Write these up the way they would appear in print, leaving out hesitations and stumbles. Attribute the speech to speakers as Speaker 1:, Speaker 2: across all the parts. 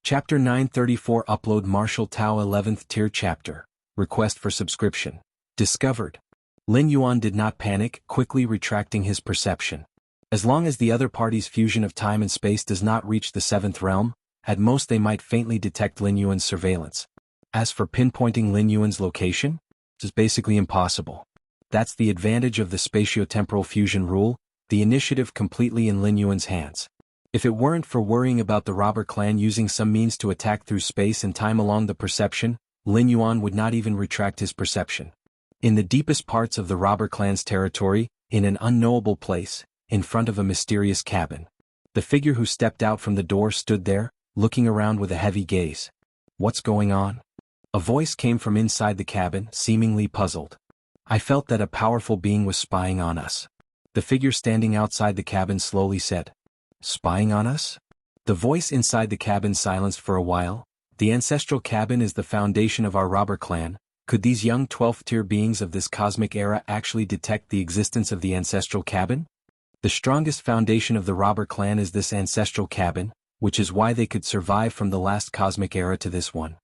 Speaker 1: Chapter 934 Upload Martial Tao 11th Tier Chapter. Request for subscription. Discovered. Lin Yuan did not panic, quickly retracting his perception. As long as the other party's fusion of time and space does not reach the 7th realm, at most they might faintly detect Lin Yuan's surveillance. As for pinpointing Lin Yuan's location, it is basically impossible. That's the advantage of the spatio-temporal fusion rule, the initiative completely in Lin Yuan's hands. If it weren't for worrying about the robber clan using some means to attack through space and time along the perception, Lin Yuan would not even retract his perception. In the deepest parts of the robber clan's territory, in an unknowable place, in front of a mysterious cabin, the figure who stepped out from the door stood there, looking around with a heavy gaze. What's going on? A voice came from inside the cabin, seemingly puzzled. I felt that a powerful being was spying on us. The figure standing outside the cabin slowly said. Spying on us? The voice inside the cabin silenced for a while. The ancestral cabin is the foundation of our robber clan. Could these young 12th tier beings of this cosmic era actually detect the existence of the ancestral cabin? The strongest foundation of the robber clan is this ancestral cabin, which is why they could survive from the last cosmic era to this one.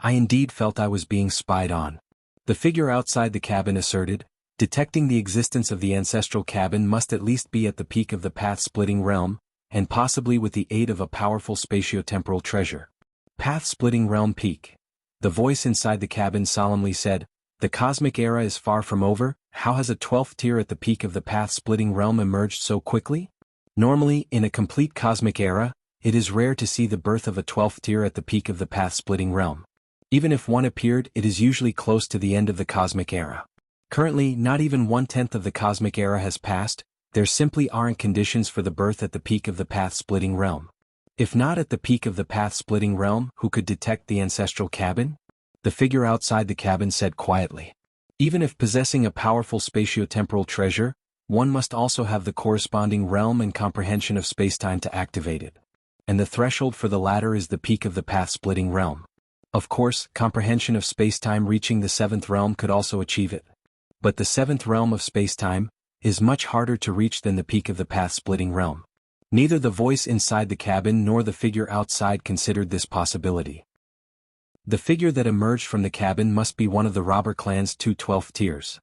Speaker 1: I indeed felt I was being spied on. The figure outside the cabin asserted. Detecting the existence of the ancestral cabin must at least be at the peak of the path-splitting realm, and possibly with the aid of a powerful spatio-temporal treasure. Path-splitting realm peak. The voice inside the cabin solemnly said, the cosmic era is far from over. How has a 12th tier at the peak of the path-splitting realm emerged so quickly? Normally, in a complete cosmic era, it is rare to see the birth of a 12th tier at the peak of the path-splitting realm. Even if one appeared, it is usually close to the end of the cosmic era. Currently, not even 1/10 of the cosmic era has passed. There simply aren't conditions for the birth at the peak of the path-splitting realm. If not at the peak of the path-splitting realm, who could detect the ancestral cabin? The figure outside the cabin said quietly. Even if possessing a powerful spatio-temporal treasure, one must also have the corresponding realm and comprehension of spacetime to activate it. And the threshold for the latter is the peak of the path-splitting realm. Of course, comprehension of spacetime reaching the 7th realm could also achieve it. But the 7th realm of spacetime is much harder to reach than the peak of the path-splitting realm. Neither the voice inside the cabin nor the figure outside considered this possibility. The figure that emerged from the cabin must be one of the robber clan's 2 12th tiers.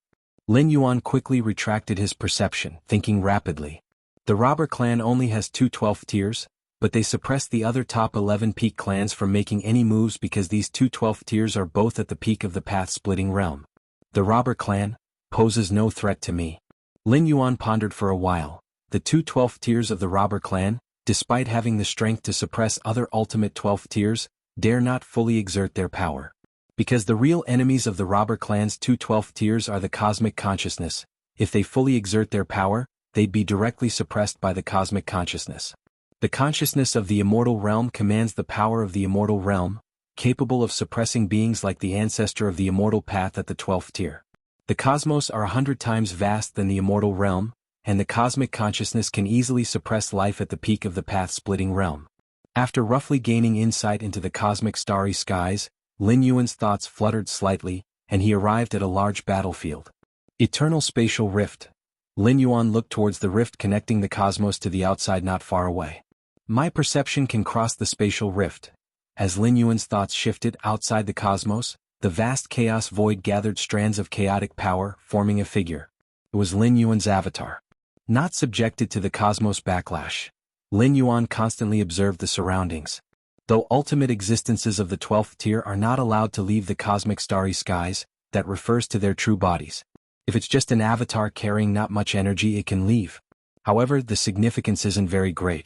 Speaker 1: Lin Yuan quickly retracted his perception, thinking rapidly. The robber clan only has 2 12th tiers, but they suppress the other top 11 peak clans from making any moves because these 2 12th tiers are both at the peak of the path-splitting realm. The robber clan poses no threat to me. Lin Yuan pondered for a while. The 2 12th tiers of the robber clan, despite having the strength to suppress other ultimate 12th tiers, dare not fully exert their power. Because the real enemies of the robber clan's 2 12th tiers are the cosmic consciousness. If they fully exert their power, they'd be directly suppressed by the cosmic consciousness. The consciousness of the immortal realm commands the power of the immortal realm, capable of suppressing beings like the ancestor of the immortal path at the 12th tier. The cosmos are 100 times vast than the immortal realm, and the cosmic consciousness can easily suppress life at the peak of the path-splitting realm. After roughly gaining insight into the cosmic starry skies, Lin Yuan's thoughts fluttered slightly, and he arrived at a large battlefield. Eternal spatial rift. Lin Yuan looked towards the rift connecting the cosmos to the outside not far away. My perception can cross the spatial rift. As Lin Yuan's thoughts shifted outside the cosmos, the vast chaos void gathered strands of chaotic power, forming a figure. It was Lin Yuan's avatar. Not subjected to the cosmos backlash, Lin Yuan constantly observed the surroundings. Though ultimate existences of the 12th tier are not allowed to leave the cosmic starry skies, that refers to their true bodies. If it's just an avatar carrying not much energy, it can leave. However, the significance isn't very great.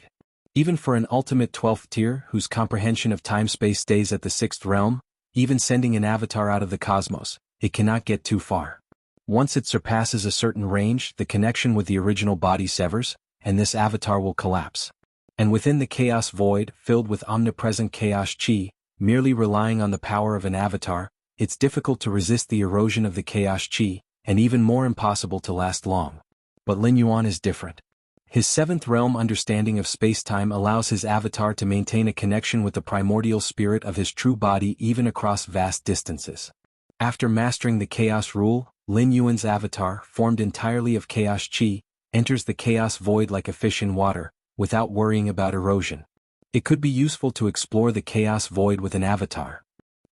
Speaker 1: Even for an ultimate 12th tier whose comprehension of time-space stays at the 6th realm, even sending an avatar out of the cosmos, it cannot get too far. Once it surpasses a certain range, the connection with the original body severs, and this avatar will collapse. And within the chaos void, filled with omnipresent chaos chi, merely relying on the power of an avatar, it's difficult to resist the erosion of the chaos chi, and even more impossible to last long. But Lin Yuan is different. His 7th realm understanding of space-time allows his avatar to maintain a connection with the primordial spirit of his true body even across vast distances. After mastering the chaos rule, Lin Yuan's avatar, formed entirely of chaos chi, enters the chaos void like a fish in water, without worrying about erosion. It could be useful to explore the chaos void with an avatar.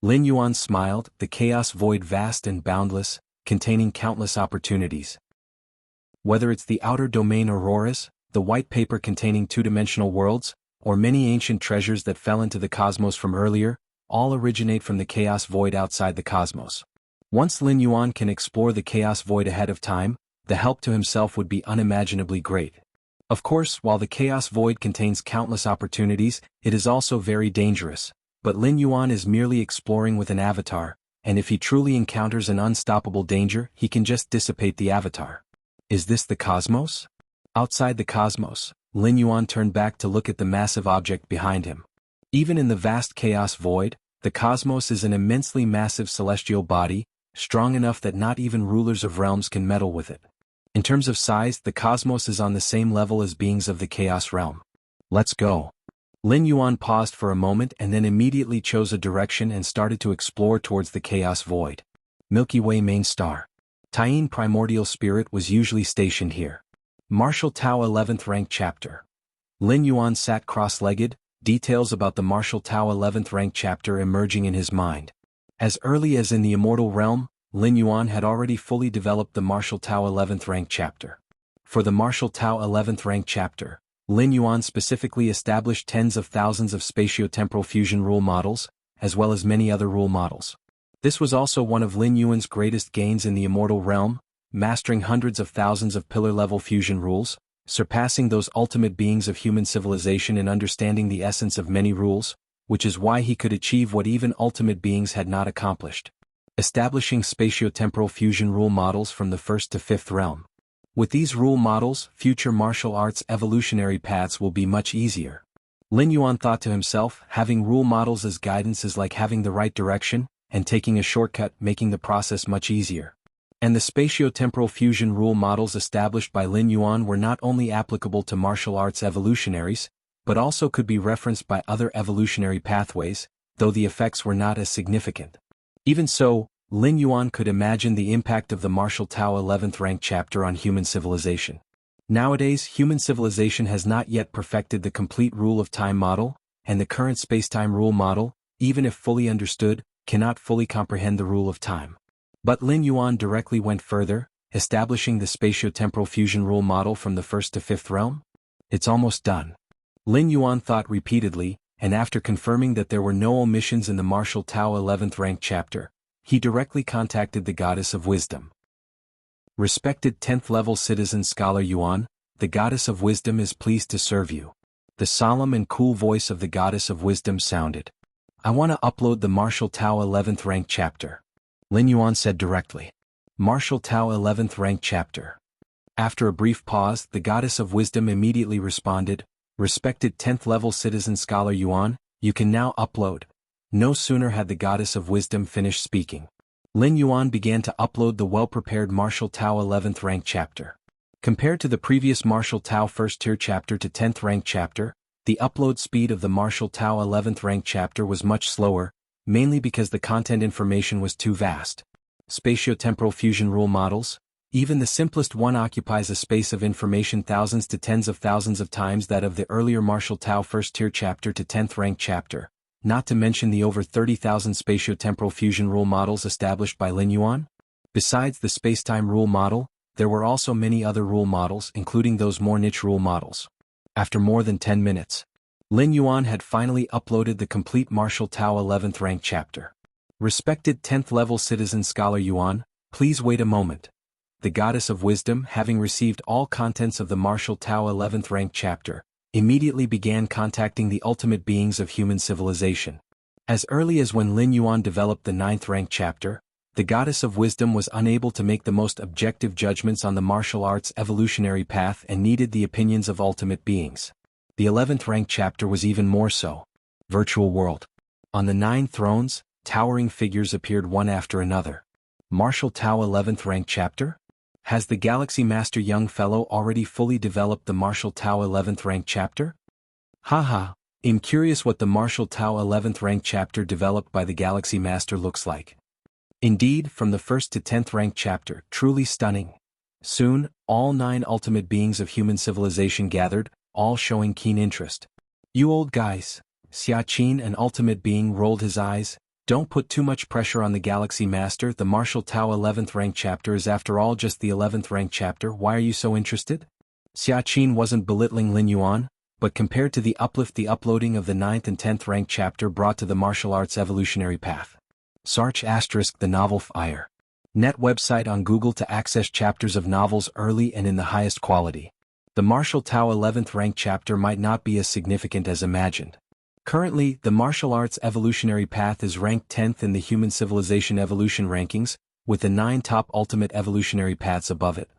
Speaker 1: Lin Yuan smiled, the chaos void vast and boundless, containing countless opportunities. Whether it's the outer domain auroras, the white paper containing two-dimensional worlds, or many ancient treasures that fell into the cosmos from earlier, all originate from the chaos void outside the cosmos. Once Lin Yuan can explore the chaos void ahead of time, the help to himself would be unimaginably great. Of course, while the chaos void contains countless opportunities, it is also very dangerous, but Lin Yuan is merely exploring with an avatar, and if he truly encounters an unstoppable danger, he can just dissipate the avatar. Is this the cosmos? Outside the cosmos, Lin Yuan turned back to look at the massive object behind him. Even in the vast chaos void, the cosmos is an immensely massive celestial body, strong enough that not even rulers of realms can meddle with it. In terms of size, the cosmos is on the same level as beings of the chaos realm. Let's go. Lin Yuan paused for a moment and then immediately chose a direction and started to explore towards the chaos void. Milky Way main star. Taiyin primordial spirit was usually stationed here. Martial Tao 11th rank chapter. Lin Yuan sat cross-legged, details about the Martial Tao 11th rank chapter emerging in his mind. As early as in the immortal realm, Lin Yuan had already fully developed the Martial Tao 11th rank chapter. For the Martial Tao 11th rank chapter, Lin Yuan specifically established tens of thousands of spatio-temporal fusion rule models, as well as many other rule models. This was also one of Lin Yuan's greatest gains in the immortal realm, mastering hundreds of thousands of pillar-level fusion rules, surpassing those ultimate beings of human civilization in understanding the essence of many rules, which is why he could achieve what even ultimate beings had not accomplished. Establishing spatio-temporal fusion rule models from the 1st to 5th realm. With these rule models, future martial arts evolutionary paths will be much easier. Lin Yuan thought to himself, having rule models as guidance is like having the right direction, and taking a shortcut making the process much easier. And the spatio-temporal fusion rule models established by Lin Yuan were not only applicable to martial arts evolutionaries, but also could be referenced by other evolutionary pathways, though the effects were not as significant. Even so, Lin Yuan could imagine the impact of the Martial Tao 11th rank chapter on human civilization. Nowadays, human civilization has not yet perfected the complete rule of time model, and the current spacetime rule model, even if fully understood, cannot fully comprehend the rule of time. But Lin Yuan directly went further, establishing the spatio-temporal fusion rule model from the 1st to 5th realm. It's almost done. Lin Yuan thought repeatedly, and after confirming that there were no omissions in the Martial Tao 11th rank chapter, he directly contacted the Goddess of Wisdom. Respected 10th level citizen Scholar Yuan, the Goddess of Wisdom is pleased to serve you. The solemn and cool voice of the Goddess of Wisdom sounded. I want to upload the Martial Tao 11th rank chapter. Lin Yuan said directly. Martial Tao 11th rank chapter. After a brief pause, the Goddess of Wisdom immediately responded, Respected 10th level citizen Scholar Yuan, you can now upload. No sooner had the Goddess of Wisdom finished speaking. Lin Yuan began to upload the well-prepared Martial Tao 11th rank chapter. Compared to the previous Martial Tao 1st tier chapter to 10th rank chapter, the upload speed of the Martial Tao 11th rank chapter was much slower, mainly because the content information was too vast. Spatio-temporal fusion rule models, even the simplest one occupies a space of information thousands to tens of thousands of times that of the earlier Martial Tao 1st tier chapter to 10th rank chapter, not to mention the over 30,000 spatio-temporal fusion rule models established by Lin Yuan. Besides the spacetime rule model, there were also many other rule models, including those more niche rule models. After more than 10 minutes, Lin Yuan had finally uploaded the complete Martial Tao 11th rank chapter. Respected 10th level citizen Scholar Yuan, please wait a moment. The Goddess of Wisdom, having received all contents of the Martial Tao 11th rank chapter, immediately began contacting the ultimate beings of human civilization. As early as when Lin Yuan developed the 9th rank chapter, the Goddess of Wisdom was unable to make the most objective judgments on the martial arts evolutionary path and needed the opinions of ultimate beings. The 11th rank chapter was even more so. Virtual world. On the 9 thrones, towering figures appeared one after another. Martial Tao 11th rank chapter? Has the Galaxy Master young fellow already fully developed the Martial Tao 11th rank chapter? Haha, I'm curious what the Martial Tao 11th rank chapter developed by the Galaxy Master looks like. Indeed, from the 1st to 10th rank chapter, truly stunning. Soon, all 9 ultimate beings of human civilization gathered, all showing keen interest. You old guys. Xiaqin, an ultimate being, rolled his eyes. Don't put too much pressure on the Galaxy Master. The Martial Tao 11th rank chapter is after all just the 11th rank chapter. Why are you so interested? Xiaqin wasn't belittling Lin Yuan, but compared to the uplift the uploading of the 9th and 10th rank chapter brought to the martial arts evolutionary path. Search * the novel Fire. Net website on Google to access chapters of novels early and in the highest quality. The Martial Tao 11th rank chapter might not be as significant as imagined. Currently, the martial arts evolutionary path is ranked 10th in the human civilization evolution rankings, with the 9 top ultimate evolutionary paths above it.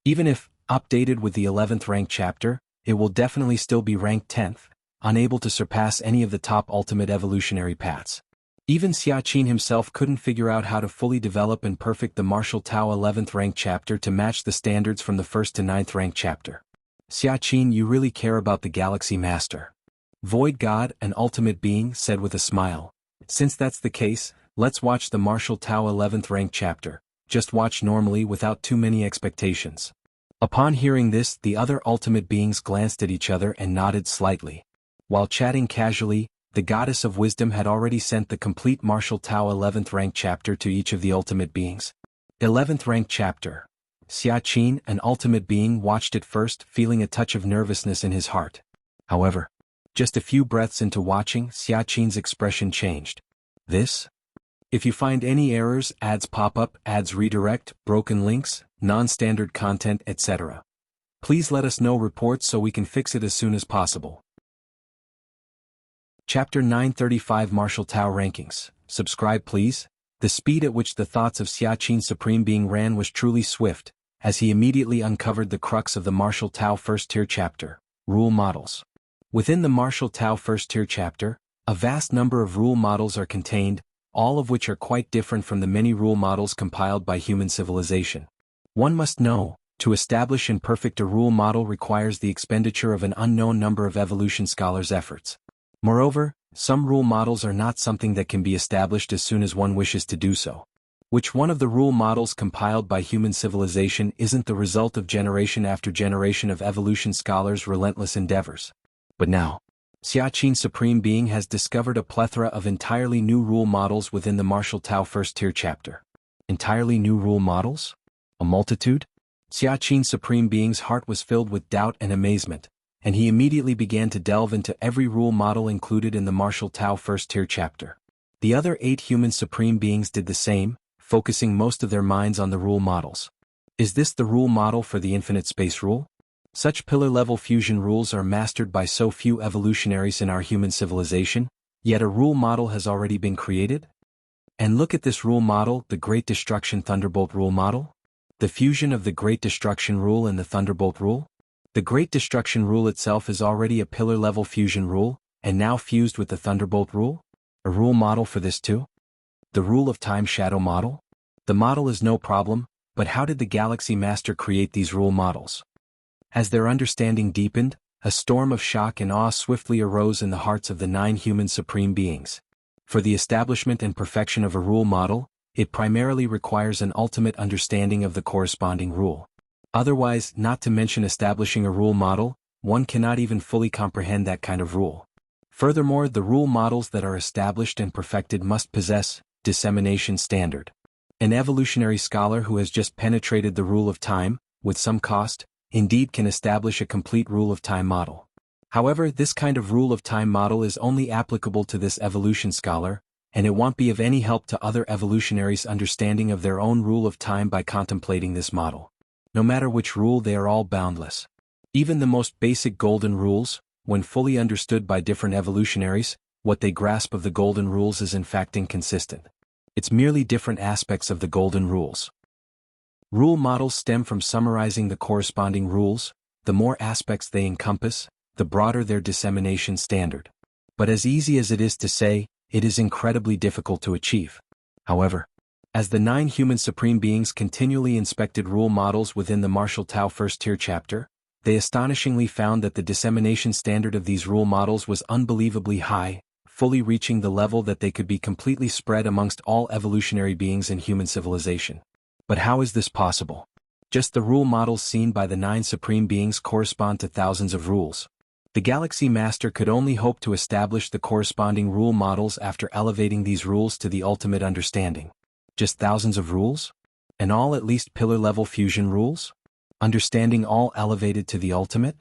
Speaker 1: Even if updated with the 11th rank chapter, it will definitely still be ranked 10th, unable to surpass any of the top ultimate evolutionary paths. Even Xiaqin himself couldn't figure out how to fully develop and perfect the Martial Tao 11th rank chapter to match the standards from the 1st to 9th rank chapter. Xiaqin, you really care about the Galaxy Master. Void God, an ultimate being, said with a smile. Since that's the case, let's watch the Martial Tao 11th rank chapter. Just watch normally without too many expectations. Upon hearing this, the other ultimate beings glanced at each other and nodded slightly. While chatting casually, the Goddess of Wisdom had already sent the complete Martial Tao 11th rank chapter to each of the ultimate beings. 11th rank chapter. Xiaqin, an ultimate being, watched it first, feeling a touch of nervousness in his heart. However, just a few breaths into watching, Xiaqin's expression changed. This? If you find any errors, ads pop up, ads redirect, broken links, non-standard content, etc. Please let us know reports so we can fix it as soon as possible. Chapter 935 Martial Tao Rankings. Subscribe please. The speed at which the thoughts of Xiaqin's Supreme Being ran was truly swift, as he immediately uncovered the crux of the Martial Tao First Tier chapter, Rule Models. Within the Martial Tao First Tier chapter, a vast number of rule models are contained, all of which are quite different from the many rule models compiled by human civilization. One must know, to establish and perfect a rule model requires the expenditure of an unknown number of evolution scholars' efforts. Moreover, some rule models are not something that can be established as soon as one wishes to do so. Which one of the rule models compiled by human civilization isn't the result of generation after generation of evolution scholars' relentless endeavors? But now, Xiaqin's Supreme Being has discovered a plethora of entirely new rule models within the Martial Tao First Tier chapter. Entirely new rule models? A multitude? Xiaqin's Supreme Being's heart was filled with doubt and amazement, and he immediately began to delve into every rule model included in the Martial Tao First Tier chapter. The other 8 human Supreme Beings did the same, focusing most of their minds on the rule models. Is this the rule model for the infinite space rule? Such pillar-level fusion rules are mastered by so few evolutionaries in our human civilization, yet a rule model has already been created? And look at this rule model, the Great Destruction Thunderbolt rule model. The fusion of the Great Destruction rule and the Thunderbolt rule? The Great Destruction rule itself is already a pillar-level fusion rule, and now fused with the Thunderbolt rule? A rule model for this too? The Rule of Time Shadow model? The model is no problem, but how did the Galaxy Master create these rule models? As their understanding deepened, a storm of shock and awe swiftly arose in the hearts of the 9 human Supreme Beings. For the establishment and perfection of a rule model, it primarily requires an ultimate understanding of the corresponding rule. Otherwise, not to mention establishing a rule model, one cannot even fully comprehend that kind of rule. Furthermore, the rule models that are established and perfected must possess dissemination standard. An evolutionary scholar who has just penetrated the rule of time, with some cost, indeed can establish a complete rule of time model. However, this kind of rule of time model is only applicable to this evolution scholar, and it won't be of any help to other evolutionaries' understanding of their own rule of time by contemplating this model. No matter which rule, they are all boundless. Even the most basic golden rules, when fully understood by different evolutionaries, what they grasp of the golden rules is in fact inconsistent. It's merely different aspects of the golden rules. Rule models stem from summarizing the corresponding rules. The more aspects they encompass, the broader their dissemination standard. But as easy as it is to say, it is incredibly difficult to achieve. However, as the 9 human Supreme Beings continually inspected rule models within the Martial Tao First Tier chapter, they astonishingly found that the dissemination standard of these rule models was unbelievably high, fully reaching the level that they could be completely spread amongst all evolutionary beings in human civilization. But how is this possible? Just the rule models seen by the 9 Supreme Beings correspond to thousands of rules. The Galaxy Master could only hope to establish the corresponding rule models after elevating these rules to the ultimate understanding. Just thousands of rules? And all at least pillar-level fusion rules? Understanding all elevated to the ultimate?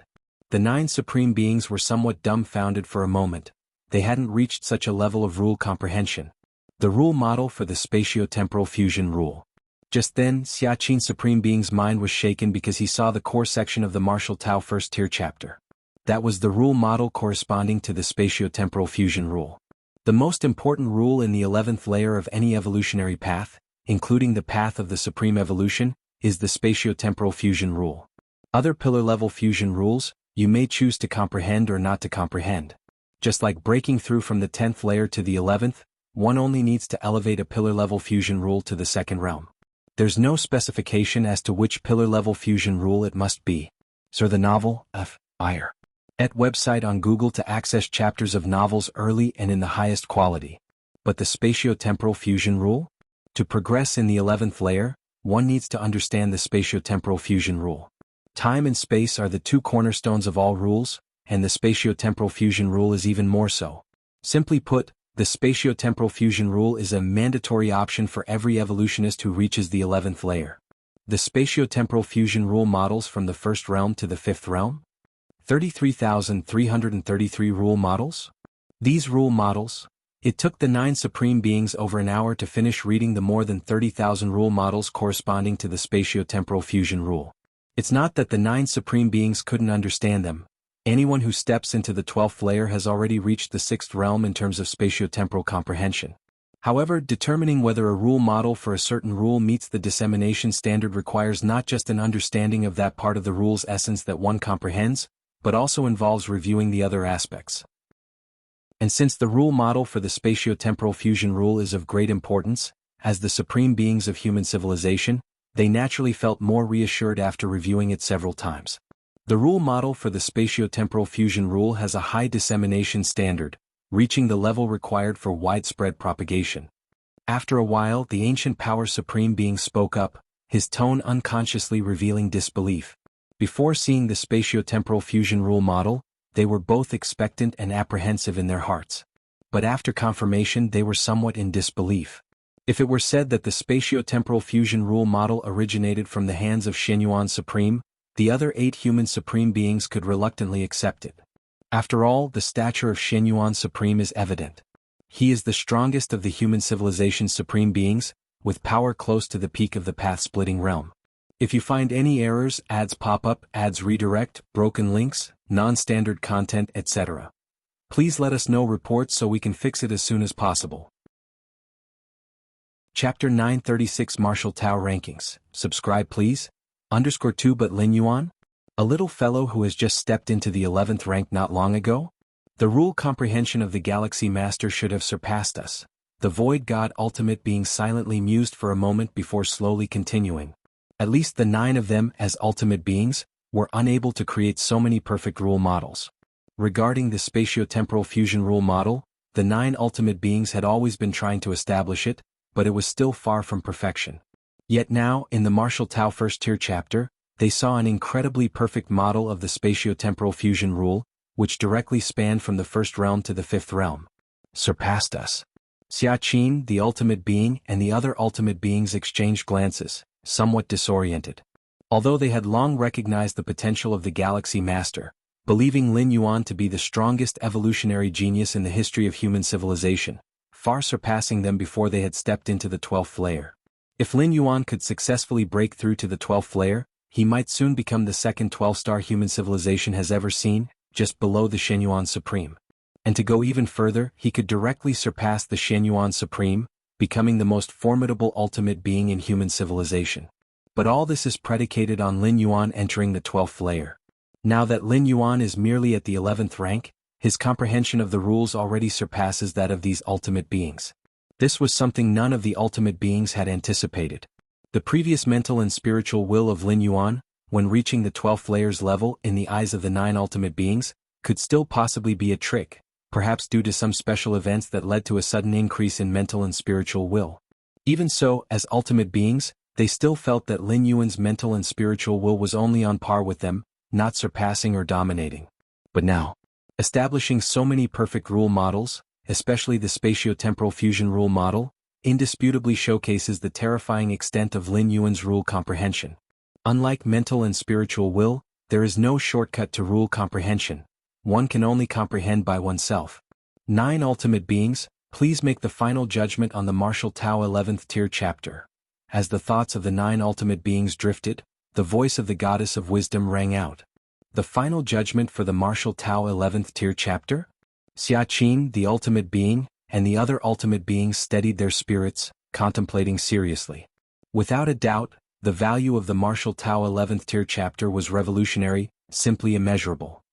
Speaker 1: The 9 supreme beings were somewhat dumbfounded for a moment. They hadn't reached such a level of rule comprehension. The rule model for the spatio-temporal fusion rule. Just then, Xiaqin's supreme being's mind was shaken because he saw the core section of the Martial Tao first tier chapter. That was the rule model corresponding to the spatio-temporal fusion rule. The most important rule in the 11th layer of any evolutionary path, including the path of the supreme evolution, is the spatio-temporal fusion rule. Other pillar-level fusion rules, you may choose to comprehend or not to comprehend. Just like breaking through from the 10th layer to the 11th, one only needs to elevate a pillar-level fusion rule to the second realm. There's no specification as to which pillar-level fusion rule it must be. Sir, the novel, F.I.R. Et website on Google to access chapters of novels early and in the highest quality. But the spatio-temporal fusion rule? To progress in the 11th layer, one needs to understand the spatio-temporal fusion rule. Time and space are the 2 cornerstones of all rules, and the spatio-temporal fusion rule is even more so. Simply put, the spatio-temporal fusion rule is a mandatory option for every evolutionist who reaches the 11th layer. The spatio-temporal fusion rule models from the 1st realm to the 5th realm? 33,333 rule models? These rule models? It took the 9 supreme beings over an hour to finish reading the more than 30,000 rule models corresponding to the spatio-temporal fusion rule. It's not that the 9 supreme beings couldn't understand them. Anyone who steps into the 12th layer has already reached the 6th realm in terms of spatio-temporal comprehension. However, determining whether a rule model for a certain rule meets the dissemination standard requires not just an understanding of that part of the rule's essence that one comprehends, but also involves reviewing the other aspects. And since the rule model for the spatio-temporal fusion rule is of great importance, as the supreme beings of human civilization, they naturally felt more reassured after reviewing it several times. The rule model for the spatio-temporal fusion rule has a high dissemination standard, reaching the level required for widespread propagation. After a while, the ancient power supreme being spoke up, his tone unconsciously revealing disbelief. Before seeing the spatio-temporal fusion rule model, they were both expectant and apprehensive in their hearts. But after confirmation they were somewhat in disbelief. If it were said that the spatio-temporal fusion rule model originated from the hands of Shenyuan Supreme, the other 8 human supreme beings could reluctantly accept it. After all, the stature of Shenyuan Supreme is evident. He is the strongest of the human civilization's supreme beings, with power close to the peak of the path-splitting realm. If you find any errors, ads pop up, ads redirect, broken links, non-standard content, etc., please let us know reports so we can fix it as soon as possible. Chapter 936 Martial Tao Rankings. Subscribe please. _2 But Lin Yuan? A little fellow who has just stepped into the 11th rank not long ago? The rule comprehension of the Galaxy Master should have surpassed us. The Void God Ultimate being silently mused for a moment before slowly continuing. At least the 9 of them, as ultimate beings, were unable to create so many perfect rule models. Regarding the spatio-temporal fusion rule model, the 9 ultimate beings had always been trying to establish it, but it was still far from perfection. Yet now, in the Martial Tao first tier chapter, they saw an incredibly perfect model of the spatio-temporal fusion rule, which directly spanned from the 1st realm to the 5th realm. Surpassed us. Xiaqin, the ultimate being, and the other ultimate beings exchanged glances, somewhat disoriented. Although they had long recognized the potential of the Galaxy Master, believing Lin Yuan to be the strongest evolutionary genius in the history of human civilization, far surpassing them before they had stepped into the 12th layer. If Lin Yuan could successfully break through to the 12th layer, he might soon become the second 12-star human civilization has ever seen, just below the Shenyuan Supreme. And to go even further, he could directly surpass the Shenyuan Supreme, becoming the most formidable ultimate being in human civilization. But all this is predicated on Lin Yuan entering the 12th layer. Now that Lin Yuan is merely at the 11th rank, his comprehension of the rules already surpasses that of these ultimate beings. This was something none of the ultimate beings had anticipated. The previous mental and spiritual will of Lin Yuan, when reaching the 12th layer's level in the eyes of the 9 ultimate beings, could still possibly be a trick, perhaps due to some special events that led to a sudden increase in mental and spiritual will. Even so, as ultimate beings, they still felt that Lin Yuan's mental and spiritual will was only on par with them, not surpassing or dominating. But now, Establishing so many perfect rule models, especially the spatiotemporal fusion rule model, indisputably showcases the terrifying extent of Lin Yuan's rule comprehension. Unlike mental and spiritual will, there is no shortcut to rule comprehension. One can only comprehend by oneself. 9 Ultimate Beings, please make the final judgment on the Martial Tao 11th Tier Chapter. As the thoughts of the 9 Ultimate Beings drifted, the voice of the Goddess of Wisdom rang out. The final judgment for the Martial Tao 11th Tier Chapter? Xia Qin, the Ultimate Being, and the other Ultimate Beings steadied their spirits, contemplating seriously. Without a doubt, the value of the Martial Tao 11th Tier Chapter was revolutionary, simply immeasurable.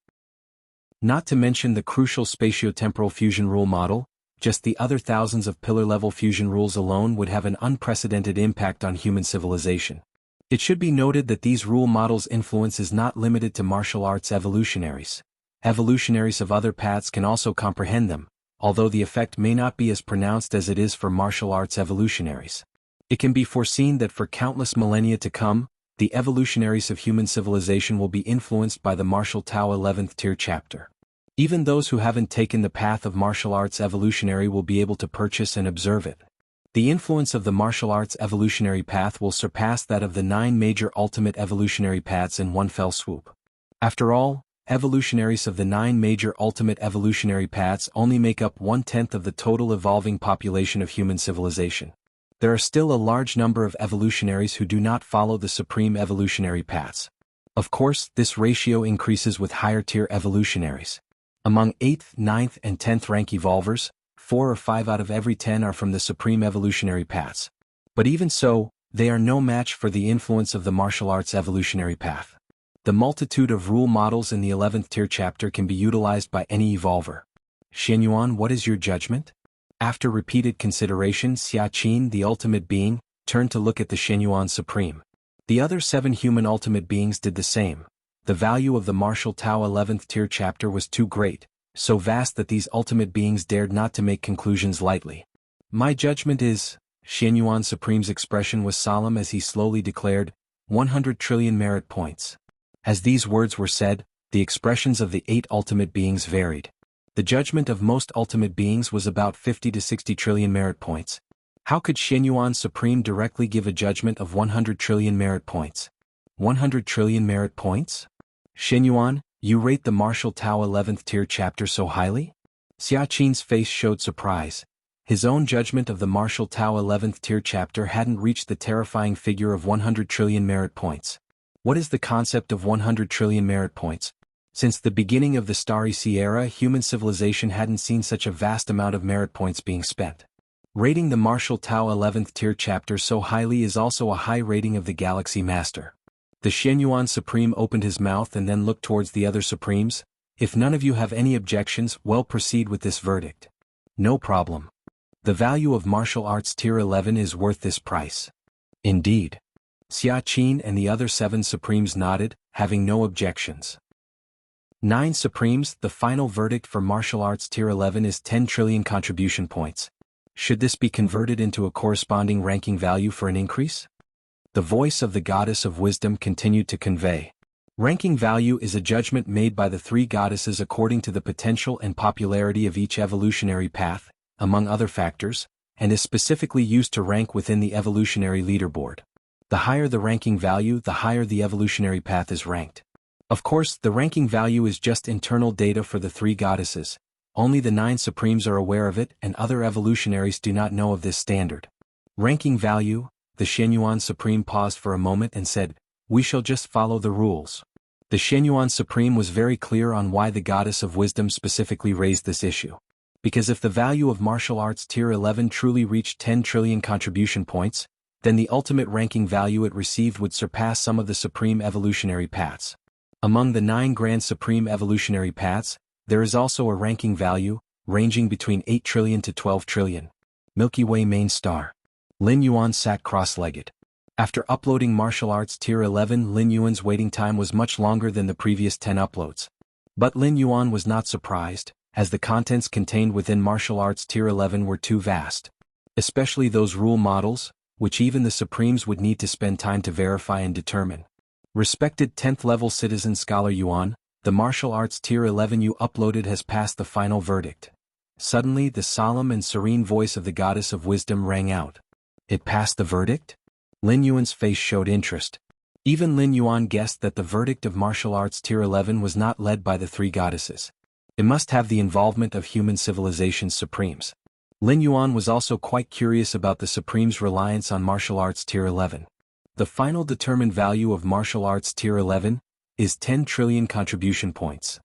Speaker 1: Not to mention the crucial spatiotemporal fusion rule model, just the other thousands of pillar-level fusion rules alone would have an unprecedented impact on human civilization. It should be noted that these rule models' influence is not limited to martial arts evolutionaries. Evolutionaries of other paths can also comprehend them, although the effect may not be as pronounced as it is for martial arts evolutionaries. It can be foreseen that for countless millennia to come, the evolutionaries of human civilization will be influenced by the Martial Tao 11th Tier Chapter. Even those who haven't taken the path of martial arts evolutionary will be able to purchase and observe it. The influence of the martial arts evolutionary path will surpass that of the 9 major ultimate evolutionary paths in one fell swoop. After all, evolutionaries of the 9 major ultimate evolutionary paths only make up 1/10 of the total evolving population of human civilization. There are still a large number of evolutionaries who do not follow the supreme evolutionary paths. Of course, this ratio increases with higher-tier evolutionaries. Among 8th, 9th, and 10th rank evolvers, 4 or 5 out of every 10 are from the supreme evolutionary paths. But even so, they are no match for the influence of the martial arts evolutionary path. The multitude of rule models in the 11th Tier Chapter can be utilized by any evolver. Xianyuan, what is your judgment? After repeated consideration, Xia Qin, the Ultimate Being, turned to look at the Xianyuan Supreme. The other 7 human Ultimate Beings did the same. The value of the Martial Tao 11th Tier Chapter was too great, so vast that these Ultimate Beings dared not to make conclusions lightly. My judgment is, Xianyuan Supreme's expression was solemn as he slowly declared, 100 trillion merit points. As these words were said, the expressions of the 8 Ultimate Beings varied. The judgment of most Ultimate Beings was about 50 to 60 trillion merit points. How could Xianyuan Supreme directly give a judgment of 100 trillion merit points? 100 trillion merit points? Xianyuan, you rate the Martial Tao 11th Tier Chapter so highly? Xia Qin's face showed surprise. His own judgment of the Martial Tao 11th Tier Chapter hadn't reached the terrifying figure of 100 trillion merit points. What is the concept of 100 trillion merit points? Since the beginning of the Starry Sea era, human civilization hadn't seen such a vast amount of merit points being spent. Rating the Martial Tao 11th Tier Chapter so highly is also a high rating of the Galaxy Master. The Xianyuan Supreme opened his mouth and then looked towards the other Supremes. If none of you have any objections, well, proceed with this verdict. No problem. The value of martial arts tier 11 is worth this price. Indeed. Xia Qin and the other 7 Supremes nodded, having no objections. 9 Supremes, the final verdict for martial arts tier 11 is 10 trillion contribution points. Should this be converted into a corresponding ranking value for an increase? The voice of the Goddess of Wisdom continued to convey. Ranking value is a judgment made by the 3 goddesses according to the potential and popularity of each evolutionary path, among other factors, and is specifically used to rank within the evolutionary leaderboard. The higher the ranking value, the higher the evolutionary path is ranked. Of course, the ranking value is just internal data for the 3 goddesses. Only the 9 Supremes are aware of it, and other evolutionaries do not know of this standard. Ranking value. The Xianyuan Supreme paused for a moment and said, "We shall just follow the rules." The Xianyuan Supreme was very clear on why the Goddess of Wisdom specifically raised this issue. Because if the value of martial arts tier 11 truly reached 10 trillion contribution points, then the ultimate ranking value it received would surpass some of the supreme evolutionary paths. Among the 9 grand supreme evolutionary paths, there is also a ranking value, ranging between 8 trillion to 12 trillion. Milky Way main star. Lin Yuan sat cross-legged. After uploading martial arts tier 11, Lin Yuan's waiting time was much longer than the previous 10 uploads. But Lin Yuan was not surprised, as the contents contained within martial arts tier 11 were too vast. Especially those rule models, which even the Supremes would need to spend time to verify and determine. Respected 10th level citizen scholar Yuan, The martial arts tier 11 you uploaded has passed the final verdict. Suddenly the solemn and serene voice of the goddess of wisdom rang out. It passed the verdict? Lin Yuan's face showed interest. Even Lin Yuan guessed that the verdict of martial arts tier 11 was not led by the three goddesses. It must have the involvement of human civilization's supremes. Lin Yuan was also quite curious about the supremes' reliance on martial arts tier 11. The final determined value of martial arts tier 11 is 10 trillion contribution points.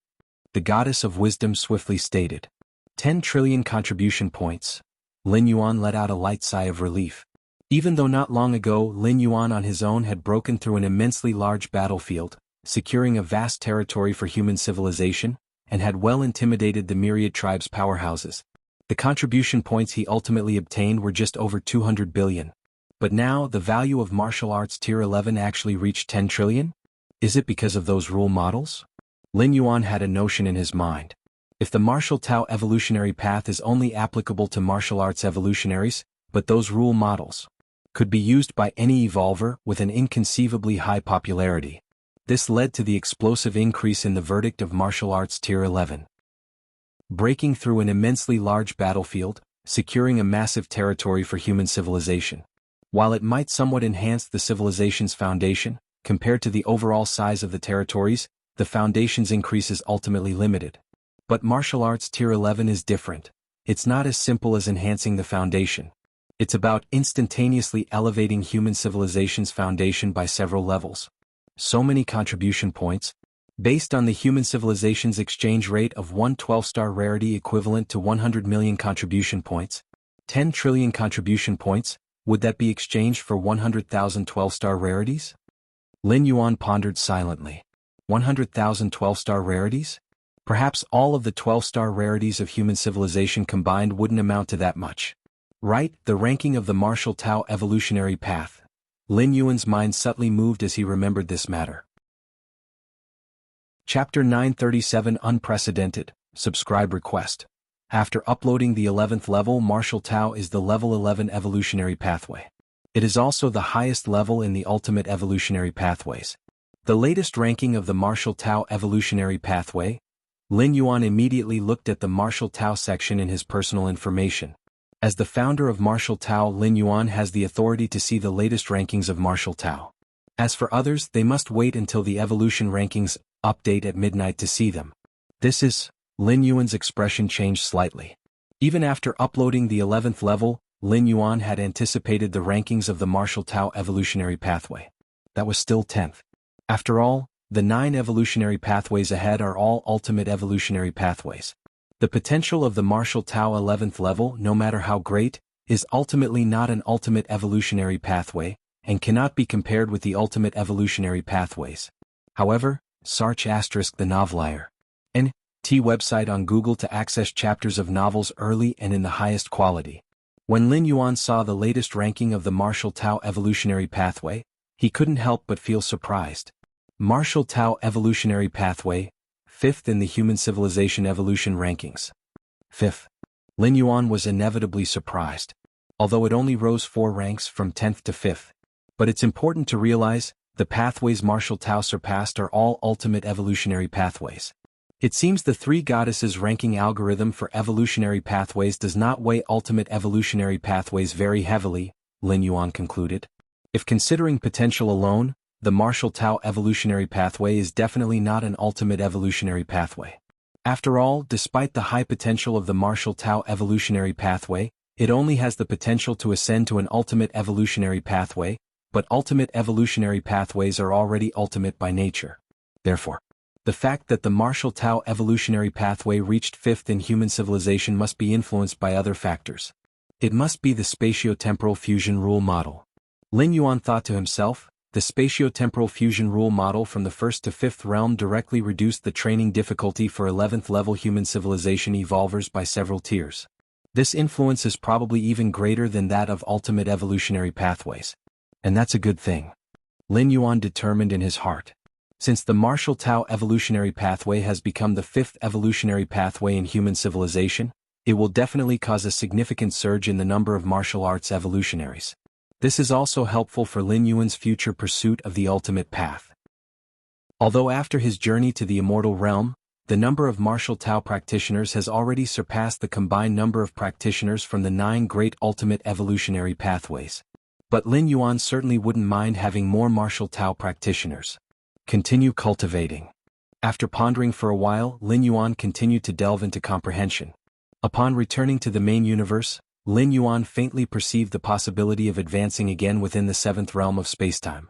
Speaker 1: The goddess of wisdom swiftly stated. 10 trillion contribution points. Lin Yuan let out a light sigh of relief. Even though not long ago Lin Yuan on his own had broken through an immensely large battlefield, securing a vast territory for human civilization, and had well intimidated the myriad tribes' powerhouses, the contribution points he ultimately obtained were just over 200 billion. But now the value of martial arts tier 11 actually reached 10 trillion? Is it because of those rule models? Lin Yuan had a notion in his mind. If the martial Tao evolutionary path is only applicable to martial arts evolutionaries, but those rule models could be used by any evolver with an inconceivably high popularity. This led to the explosive increase in the verdict of martial arts tier 11. Breaking through an immensely large battlefield, securing a massive territory for human civilization. While it might somewhat enhance the civilization's foundation, compared to the overall size of the territories, the foundation's increase is ultimately limited. But martial arts tier 11 is different. It's not as simple as enhancing the foundation. It's about instantaneously elevating human civilization's foundation by several levels. So many contribution points, based on the human civilization's exchange rate of 1 12-star rarity equivalent to 100 million contribution points, 10 trillion contribution points, would that be exchanged for 100,000 12-star rarities? Lin Yuan pondered silently. 100,000 12-star rarities? Perhaps all of the 12-star rarities of human civilization combined wouldn't amount to that much. Right, the ranking of the martial Tao evolutionary path. Lin Yuan's mind subtly moved as he remembered this matter. Chapter 937 Unprecedented, Subscribe Request. After uploading the 11th level, martial Tao is the level 11 evolutionary pathway. It is also the highest level in the ultimate evolutionary pathways. The latest ranking of the martial Tao evolutionary pathway. Lin Yuan immediately looked at the martial Tao section in his personal information. As the founder of martial Tao, Lin Yuan has the authority to see the latest rankings of martial Tao. As for others, they must wait until the evolution rankings update at midnight to see them. Lin Yuan's expression changed slightly. Even after uploading the 11th level, Lin Yuan had anticipated the rankings of the martial Tao evolutionary pathway. That was still 10th. After all, the 9 evolutionary pathways ahead are all ultimate evolutionary pathways. The potential of the martial Tao 11th level, no matter how great, is ultimately not an ultimate evolutionary pathway, and cannot be compared with the ultimate evolutionary pathways. However, search * the Novelier. N.T. website on Google to access chapters of novels early and in the highest quality. When Lin Yuan saw the latest ranking of the martial Tao evolutionary pathway, he couldn't help but feel surprised. Martial Tao evolutionary pathway, 5th in the human civilization evolution rankings. 5th. Lin Yuan was inevitably surprised, although it only rose 4 ranks from 10th to 5th. But it's important to realize, the pathways martial Tao surpassed are all ultimate evolutionary pathways. It seems the three goddesses ranking algorithm for evolutionary pathways does not weigh ultimate evolutionary pathways very heavily, Lin Yuan concluded. If considering potential alone, the martial Tao evolutionary pathway is definitely not an ultimate evolutionary pathway. After all, despite the high potential of the martial Tao evolutionary pathway, it only has the potential to ascend to an ultimate evolutionary pathway, but ultimate evolutionary pathways are already ultimate by nature. Therefore, the fact that the martial Tao evolutionary pathway reached 5th in human civilization must be influenced by other factors. It must be the spatio-temporal fusion rule model. Lin Yuan thought to himself, the spatio-temporal fusion rule model from the 1st to 5th realm directly reduced the training difficulty for 11th level human civilization evolvers by several tiers. This influence is probably even greater than that of ultimate evolutionary pathways. And that's a good thing. Lin Yuan determined in his heart. Since the martial Tao evolutionary pathway has become the 5th evolutionary pathway in human civilization, it will definitely cause a significant surge in the number of martial arts evolutionaries. This is also helpful for Lin Yuan's future pursuit of the ultimate path. Although after his journey to the immortal realm, the number of martial Tao practitioners has already surpassed the combined number of practitioners from the 9 great ultimate evolutionary pathways. But Lin Yuan certainly wouldn't mind having more martial Tao practitioners. Continue cultivating. After pondering for a while, Lin Yuan continued to delve into comprehension. Upon returning to the main universe, Lin Yuan faintly perceived the possibility of advancing again within the 7th realm of spacetime.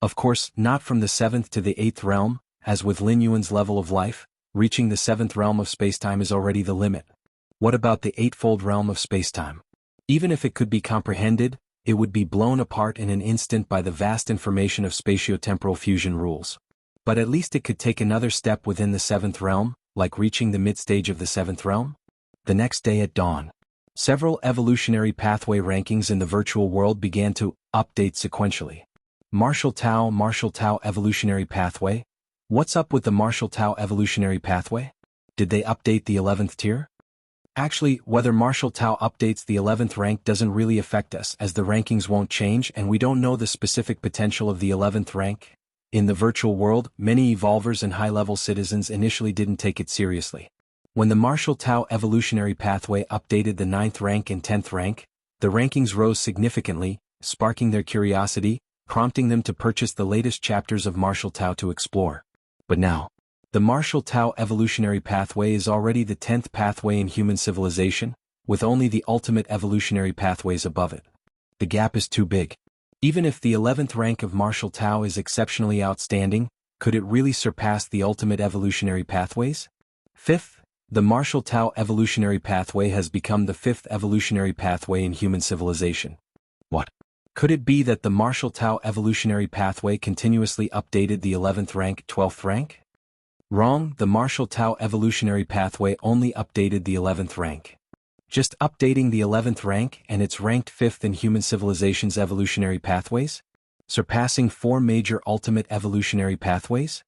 Speaker 1: Of course, not from the 7th to the 8th realm, as with Lin Yuan's level of life, reaching the 7th realm of spacetime is already the limit. What about the 8-fold realm of spacetime? Even if it could be comprehended, it would be blown apart in an instant by the vast information of spatiotemporal fusion rules. But at least it could take another step within the 7th realm, like reaching the mid-stage of the 7th realm. The next day at dawn, several evolutionary pathway rankings in the virtual world began to update sequentially. Martial Tao evolutionary pathway? What's up with the Martial Tao evolutionary pathway? Did they update the 11th tier? Actually, whether Martial Tao updates the 11th rank doesn't really affect us, as the rankings won't change and we don't know the specific potential of the 11th rank. In the virtual world, many evolvers and high-level citizens initially didn't take it seriously. When the Martial Tao evolutionary pathway updated the 9th rank and 10th rank, the rankings rose significantly, sparking their curiosity, prompting them to purchase the latest chapters of Martial Tao to explore. But now, the Martial Tao evolutionary pathway is already the 10th pathway in human civilization, with only the ultimate evolutionary pathways above it. The gap is too big. Even if the 11th rank of Martial Tao is exceptionally outstanding, could it really surpass the ultimate evolutionary pathways? 5th, the Martial Tao evolutionary pathway has become the 5th evolutionary pathway in human civilization. What? Could it be that the Martial Tao evolutionary pathway continuously updated the 11th rank, 12th rank? Wrong, the Martial Tao evolutionary pathway only updated the 11th rank. Just updating the 11th rank and it's ranked 5th in human civilization's evolutionary pathways? Surpassing 4 major ultimate evolutionary pathways?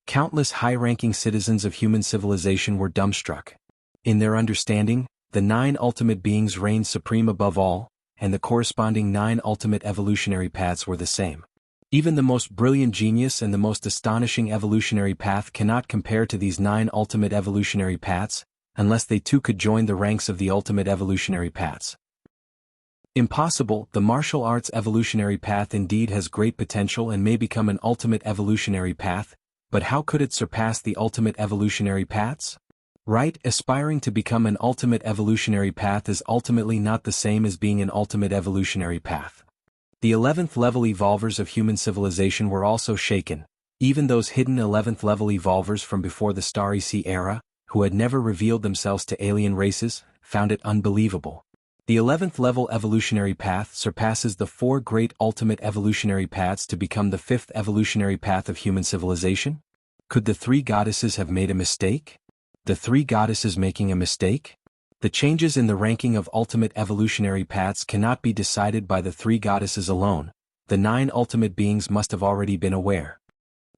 Speaker 1: Countless high-ranking citizens of human civilization were dumbstruck. In their understanding, the 9 ultimate beings reigned supreme above all, and the corresponding 9 ultimate evolutionary paths were the same. Even the most brilliant genius and the most astonishing evolutionary path cannot compare to these 9 ultimate evolutionary paths, unless they too could join the ranks of the ultimate evolutionary paths. Impossible, the martial arts evolutionary path indeed has great potential and may become an ultimate evolutionary path, but how could it surpass the ultimate evolutionary paths? Right, aspiring to become an ultimate evolutionary path is ultimately not the same as being an ultimate evolutionary path. The 11th level evolvers of human civilization were also shaken, even those hidden 11th level evolvers from before the Starry Sea era, who had never revealed themselves to alien races, found it unbelievable. The 11th level evolutionary path surpasses the 4 great ultimate evolutionary paths to become the 5th evolutionary path of human civilization? Could the 3 goddesses have made a mistake? The 3 goddesses making a mistake? The changes in the ranking of ultimate evolutionary paths cannot be decided by the 3 goddesses alone. The 9 ultimate beings must have already been aware.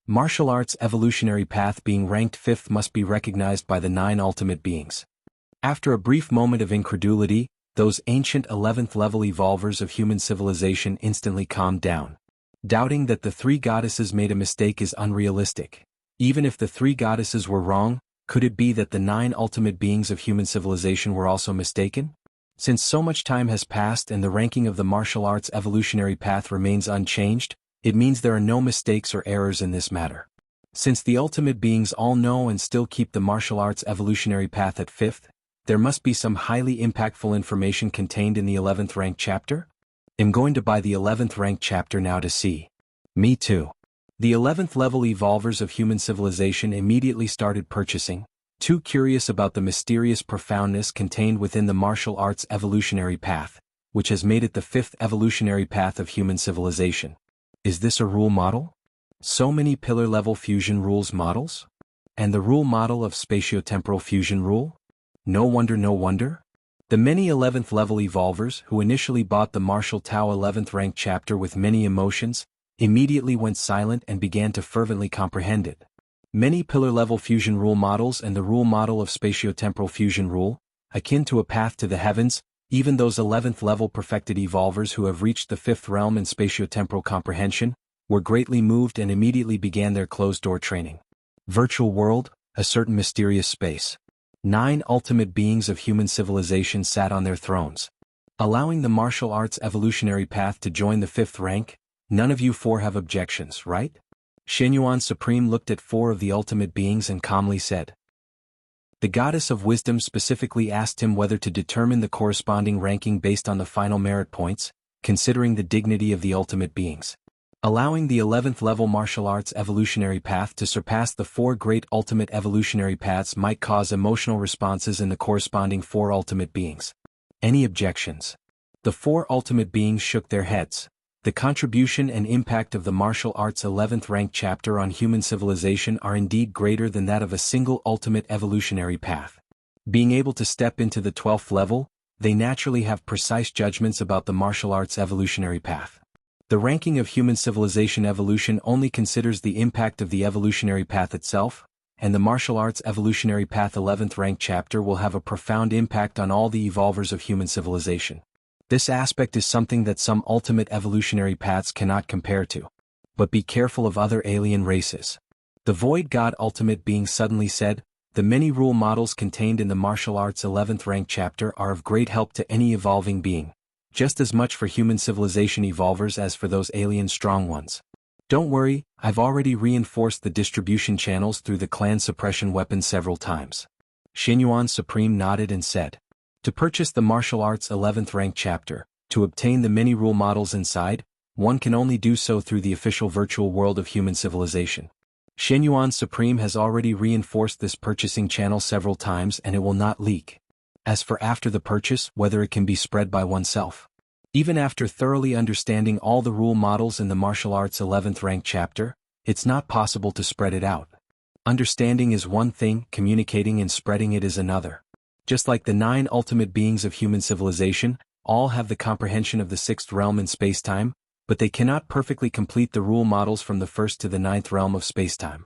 Speaker 1: Martial arts evolutionary path being ranked 5th must be recognized by the 9 ultimate beings. After a brief moment of incredulity, those ancient 11th level evolvers of human civilization instantly calmed down. Doubting that the 3 goddesses made a mistake is unrealistic. Even if the 3 goddesses were wrong, could it be that the 9 ultimate beings of human civilization were also mistaken? Since so much time has passed and the ranking of the martial arts evolutionary path remains unchanged, it means there are no mistakes or errors in this matter. Since the ultimate beings all know and still keep the martial arts evolutionary path at 5th, there must be some highly impactful information contained in the 11th rank chapter? I'm going to buy the 11th rank chapter now to see. Me too. The 11th level evolvers of human civilization immediately started purchasing, too curious about the mysterious profoundness contained within the martial arts evolutionary path, which has made it the 5th evolutionary path of human civilization. Is this a rule model? So many pillar-level fusion rules models? And the rule model of spatiotemporal fusion rule? No wonder. The many 11th level evolvers who initially bought the Martial Tao 11th rank chapter with many emotions, immediately went silent and began to fervently comprehend it. Many pillar-level fusion rule models and the rule model of spatiotemporal fusion rule, akin to a path to the heavens, even those 11th level perfected evolvers who have reached the 5th realm in spatiotemporal comprehension, were greatly moved and immediately began their closed-door training. Virtual world, a certain mysterious space. 9 ultimate beings of human civilization sat on their thrones. Allowing the martial arts evolutionary path to join the 5th rank, none of you 4 have objections, right? Shenyuan Supreme looked at 4 of the ultimate beings and calmly said. The goddess of wisdom specifically asked him whether to determine the corresponding ranking based on the final merit points, considering the dignity of the ultimate beings. Allowing the 11th level martial arts evolutionary path to surpass the 4 great ultimate evolutionary paths might cause emotional responses in the corresponding 4 ultimate beings. Any objections? The 4 ultimate beings shook their heads. The contribution and impact of the martial arts 11th rank chapter on human civilization are indeed greater than that of a single ultimate evolutionary path. Being able to step into the 12th level, they naturally have precise judgments about the martial arts evolutionary path. The ranking of human civilization evolution only considers the impact of the evolutionary path itself, and the martial arts evolutionary path 11th rank chapter will have a profound impact on all the evolvers of human civilization. This aspect is something that some ultimate evolutionary paths cannot compare to. But be careful of other alien races. The Void God ultimate being suddenly said, the many rule models contained in the martial arts 11th rank chapter are of great help to any evolving being, just as much for human civilization evolvers as for those alien strong ones. Don't worry, I've already reinforced the distribution channels through the clan suppression weapon several times. Shenyuan Supreme nodded and said. To purchase the martial arts 11th rank chapter, to obtain the many rule models inside, one can only do so through the official virtual world of human civilization. Shenyuan Supreme has already reinforced this purchasing channel several times and it will not leak. As for after the purchase, whether it can be spread by oneself. Even after thoroughly understanding all the rule models in the martial arts 11th rank chapter, it's not possible to spread it out. Understanding is one thing, communicating and spreading it is another. Just like the 9 ultimate beings of human civilization, all have the comprehension of the 6th realm in spacetime, but they cannot perfectly complete the rule models from the 1st to the 9th realm of spacetime.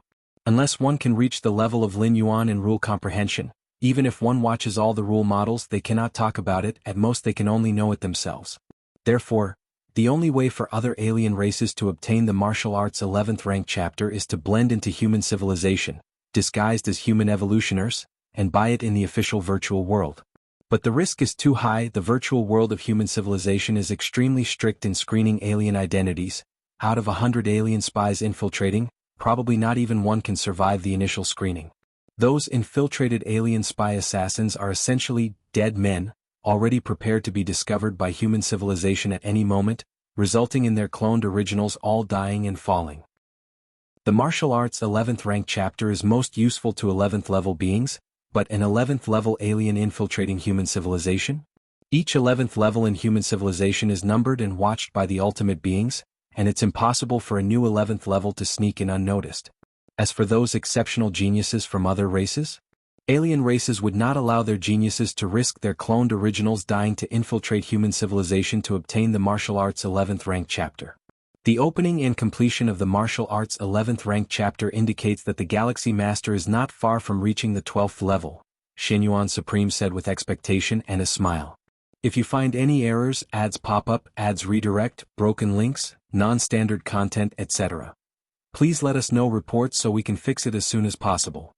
Speaker 1: Unless one can reach the level of Lin Yuan in rule comprehension, even if one watches all the rule models they cannot talk about it, at most they can only know it themselves. Therefore, the only way for other alien races to obtain the martial arts 11th rank chapter is to blend into human civilization, disguised as human evolutioners, and buy it in the official virtual world. But the risk is too high. The virtual world of human civilization is extremely strict in screening alien identities. Out of 100 alien spies infiltrating, probably not even one can survive the initial screening. Those infiltrated alien spy assassins are essentially dead men, already prepared to be discovered by human civilization at any moment, resulting in their cloned originals all dying and falling. The martial arts 11th rank chapter is most useful to 11th level beings, but an 11th level alien infiltrating human civilization? Each 11th level in human civilization is numbered and watched by the ultimate beings, and it's impossible for a new 11th level to sneak in unnoticed. As for those exceptional geniuses from other races? Alien races would not allow their geniuses to risk their cloned originals dying to infiltrate human civilization to obtain the martial arts 11th rank chapter. The opening and completion of the martial arts 11th rank chapter indicates that the Galaxy Master is not far from reaching the 12th level, Shenyuan Supreme said with expectation and a smile. If you find any errors, ads pop up, ads redirect, broken links, non-standard content, etc., please let us know reports so we can fix it as soon as possible.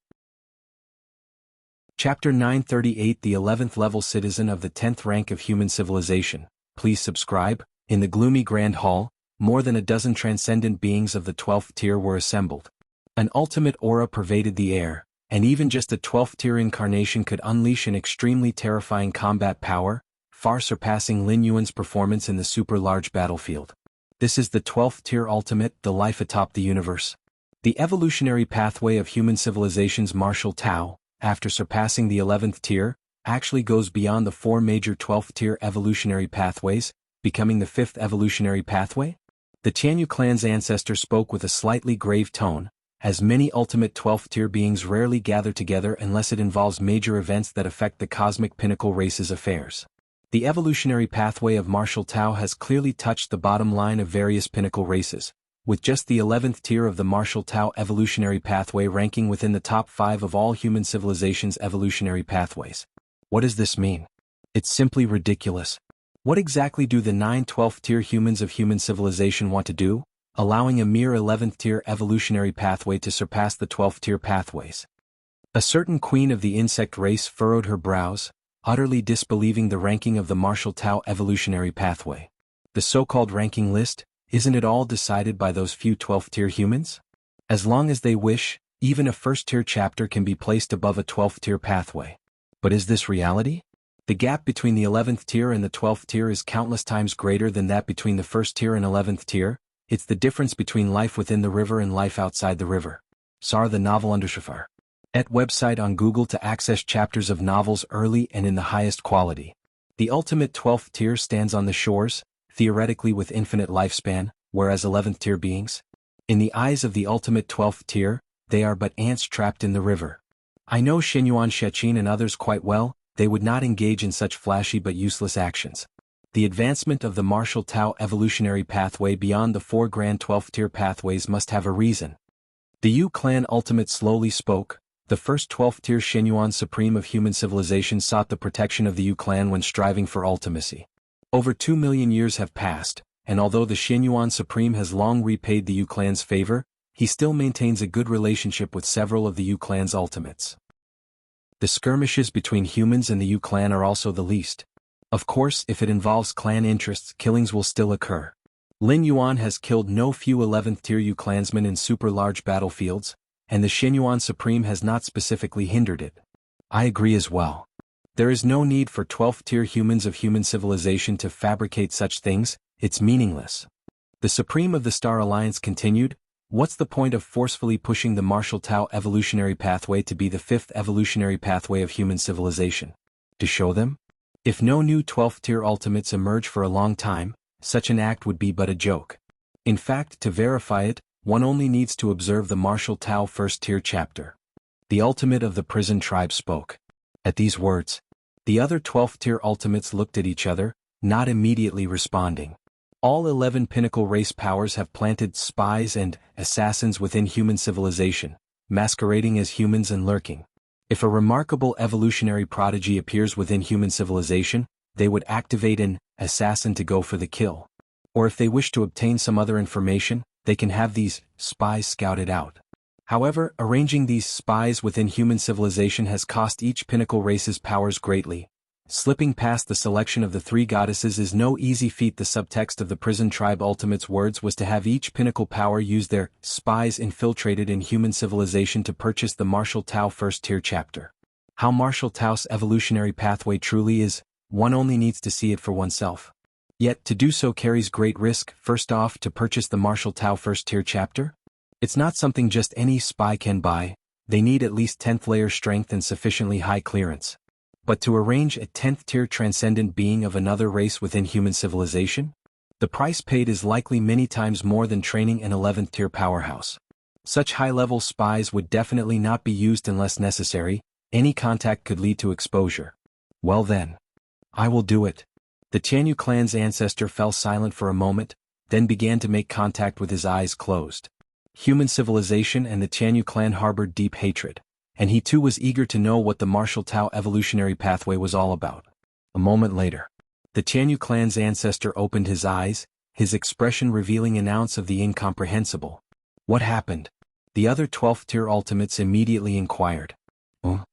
Speaker 1: Chapter 938 The 11th level citizen of the 10th rank of human civilization, please subscribe. In the gloomy Grand Hall, more than a dozen transcendent beings of the 12th tier were assembled. An ultimate aura pervaded the air, and even just a 12th tier incarnation could unleash an extremely terrifying combat power, far surpassing Lin Yuan's performance in the super-large battlefield. This is the 12th tier ultimate, the life atop the universe. The evolutionary pathway of human civilization's martial Tao, after surpassing the 11th tier, actually goes beyond the 4 major 12th tier evolutionary pathways, becoming the 5th evolutionary pathway? The Tianyu clan's ancestor spoke with a slightly grave tone, as many ultimate 12th tier beings rarely gather together unless it involves major events that affect the cosmic pinnacle race's affairs. The evolutionary pathway of martial Tao has clearly touched the bottom line of various pinnacle races, with just the 11th tier of the martial Tao evolutionary pathway ranking within the top 5 of all human civilization's evolutionary pathways. What does this mean? It's simply ridiculous. What exactly do the 9 12th tier humans of human civilization want to do? allowing a mere 11th tier evolutionary pathway to surpass the 12th tier pathways. A certain queen of the insect race furrowed her brows, utterly disbelieving the ranking of the Martial Tao evolutionary pathway. The so-called ranking list, isn't it all decided by those few 12th tier humans? As long as they wish, even a first tier chapter can be placed above a 12th tier pathway. But is this reality? The gap between the 11th tier and the 12th tier is countless times greater than that between the first tier and 11th tier. It's the difference between life within the river and life outside the river. Sar the novel Undershafar. At website on Google to access chapters of novels early and in the highest quality. The ultimate 12th tier stands on the shores, theoretically with infinite lifespan, whereas 11th tier beings, in the eyes of the ultimate 12th tier, they are but ants trapped in the river. I know Xinyuan Shechin and others quite well, they would not engage in such flashy but useless actions. The advancement of the Martial Tao evolutionary pathway beyond the 4 grand 12th tier pathways must have a reason. The Yu clan ultimate slowly spoke. The first 12th tier Xinyuan supreme of human civilization sought the protection of the Yu clan when striving for ultimacy. Over 2 million years have passed, and although the Xinyuan supreme has long repaid the Yu clan's favor, he still maintains a good relationship with several of the Yu clan's ultimates. The skirmishes between humans and the Yu clan are also the least. Of course, if it involves clan interests, killings will still occur. Lin Yuan has killed no few 11th tier Yu clansmen in super large battlefields, and the Xinyuan Supreme has not specifically hindered it. I agree as well. There is no need for 12th tier humans of human civilization to fabricate such things, it's meaningless. The Supreme of the Star Alliance continued, what's the point of forcefully pushing the Martial Tao evolutionary pathway to be the 5th evolutionary pathway of human civilization? To show them? If no new 12th tier ultimates emerge for a long time, such an act would be but a joke. In fact, to verify it, one only needs to observe the Martial Tao first tier chapter. The ultimate of the prison tribe spoke. At these words, the other 12th tier ultimates looked at each other, not immediately responding. All 11 pinnacle race powers have planted spies and assassins within human civilization, masquerading as humans and lurking. If a remarkable evolutionary prodigy appears within human civilization, they would activate an assassin to go for the kill. Or if they wish to obtain some other information, they can have these spies scouted out. However, arranging these spies within human civilization has cost each pinnacle race's powers greatly. Slipping past the selection of the 3 goddesses is no easy feat. The subtext of the prison tribe ultimate's words was to have each pinnacle power use their spies infiltrated in human civilization to purchase the Martial Tao first tier chapter. How Martial Tao's evolutionary pathway truly is, one only needs to see it for oneself. Yet to do so carries great risk. First off, to purchase the Martial Tao first tier chapter? It's not something just any spy can buy, they need at least 10th layer strength and sufficiently high clearance. But to arrange a 10th tier transcendent being of another race within human civilization? The price paid is likely many times more than training an 11th tier powerhouse. Such high-level spies would definitely not be used unless necessary, any contact could lead to exposure. Well then, I will do it. The Tianyu clan's ancestor fell silent for a moment, then began to make contact with his eyes closed. Human civilization and the Tianyu clan harbored deep hatred, and he too was eager to know what the Martial Tao evolutionary pathway was all about. A moment later, the Tianyu clan's ancestor opened his eyes, his expression revealing an ounce of the incomprehensible. What happened? The other 12th tier ultimates immediately inquired. Oh?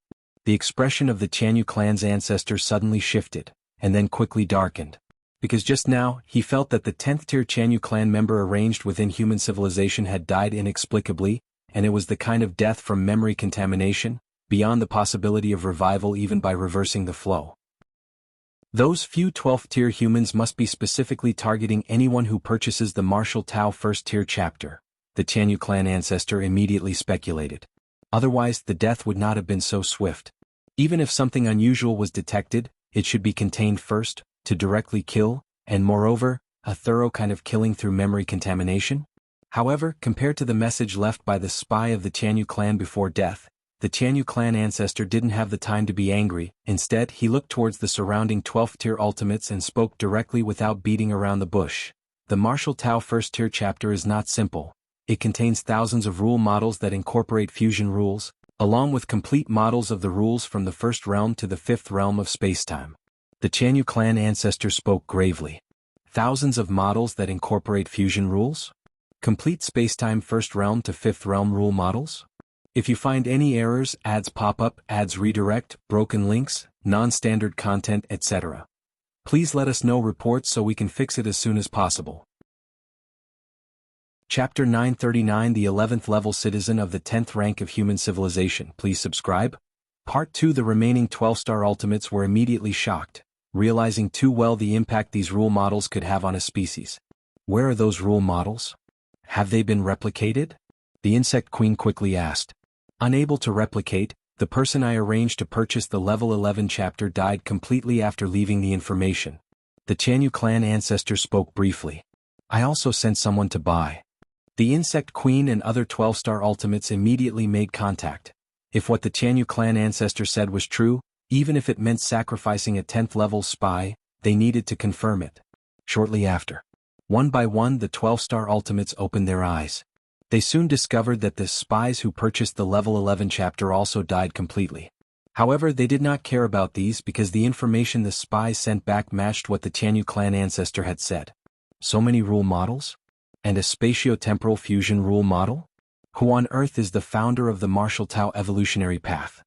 Speaker 1: The expression of the Tianyu clan's ancestor suddenly shifted, and then quickly darkened. Because just now, he felt that the 10th tier Tianyu clan member arranged within human civilization had died inexplicably, and it was the kind of death from memory contamination, beyond the possibility of revival even by reversing the flow. Those few 12th tier humans must be specifically targeting anyone who purchases the Martial Tao first tier chapter, the Tianyu clan ancestor immediately speculated. Otherwise, the death would not have been so swift. Even if something unusual was detected, it should be contained first, to directly kill, and moreover, a thorough kind of killing through memory contamination? However, compared to the message left by the spy of the Tianyu clan before death, the Tianyu clan ancestor didn't have the time to be angry. Instead, he looked towards the surrounding 12th tier ultimates and spoke directly without beating around the bush. The Martial Tao first tier chapter is not simple. It contains thousands of rule models that incorporate fusion rules, along with complete models of the rules from the first realm to the 5th realm of spacetime. The Tianyu clan ancestor spoke gravely. Thousands of models that incorporate fusion rules? Complete Spacetime First Realm to Fifth Realm Rule Models? If you find any errors, ads pop up, ads redirect, broken links, non-standard content, etc., please let us know reports so we can fix it as soon as possible. Chapter 939 The 11th Level Citizen of the 10th Rank of Human Civilization. Please subscribe. Part 2 The remaining 12-star ultimates were immediately shocked, realizing too well the impact these rule models could have on a species. Where are those rule models? Have they been replicated? The Insect Queen quickly asked. Unable to replicate, the person I arranged to purchase the level 11 chapter died completely after leaving the information. The Jianghu clan ancestor spoke briefly. I also sent someone to buy. The Insect Queen and other 12-star ultimates immediately made contact. If what the Jianghu clan ancestor said was true, even if it meant sacrificing a 10th level spy, they needed to confirm it. Shortly after, one by one the 12-star ultimates opened their eyes. They soon discovered that the spies who purchased the level 11 chapter also died completely. However, they did not care about these because the information the spies sent back matched what the Jianghu clan ancestor had said. So many rule models? And a spatio-temporal fusion rule model? Who on earth is the founder of the martial Tao evolutionary path?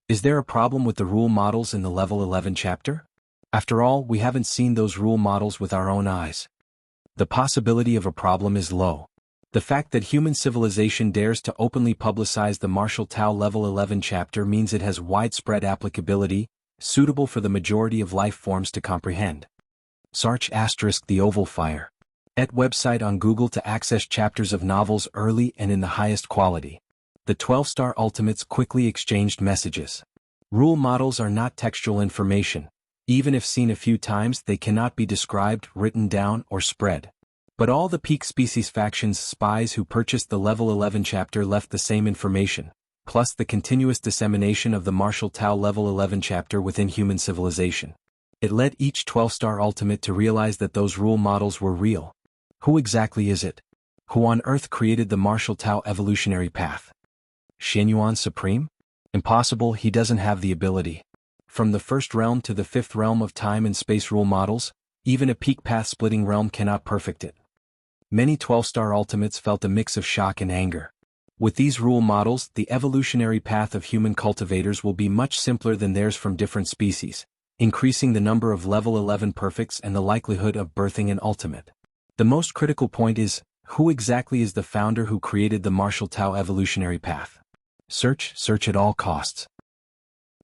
Speaker 1: Is there a problem with the rule models in the level 11 chapter? After all, we haven't seen those rule models with our own eyes. The possibility of a problem is low. The fact that human civilization dares to openly publicize the martial Tao level 11 chapter means it has widespread applicability, suitable for the majority of life forms to comprehend. Search * The Oval Fire. Et website on Google to access chapters of novels early and in the highest quality. The 12-star ultimates quickly exchanged messages. Rule models are not textual information. Even if seen a few times, they cannot be described, written down, or spread. But all the peak species factions spies who purchased the level 11 chapter left the same information, plus the continuous dissemination of the martial Tao level 11 chapter within human civilization. It led each 12-star ultimate to realize that those rule models were real. Who exactly is it? Who on earth created the martial Tao evolutionary path? Xianyuan Supreme? Impossible, he doesn't have the ability. From the first realm to the fifth realm of time and space rule models, even a peak path-splitting realm cannot perfect it. Many 12-star ultimates felt a mix of shock and anger. With these rule models, the evolutionary path of human cultivators will be much simpler than theirs from different species, increasing the number of level 11 perfects and the likelihood of birthing an ultimate. The most critical point is, who exactly is the founder who created the martial Tao evolutionary path? Search at all costs.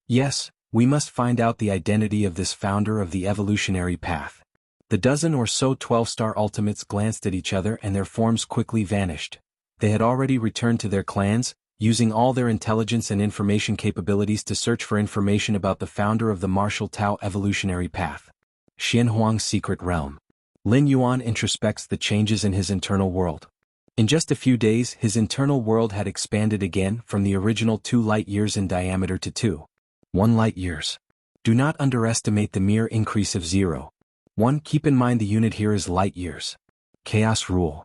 Speaker 1: Yes, we must find out the identity of this founder of the evolutionary path. The dozen or so 12-star ultimates glanced at each other and their forms quickly vanished. They had already returned to their clans, using all their intelligence and information capabilities to search for information about the founder of the martial Tao evolutionary path. Xianhuang's secret realm. Lin Yuan introspects the changes in his internal world. In just a few days, his internal world had expanded again from the original 2 light-years in diameter to 1 light-years. Do not underestimate the mere increase of 0.1. Keep in mind the unit here is light-years. Chaos rule.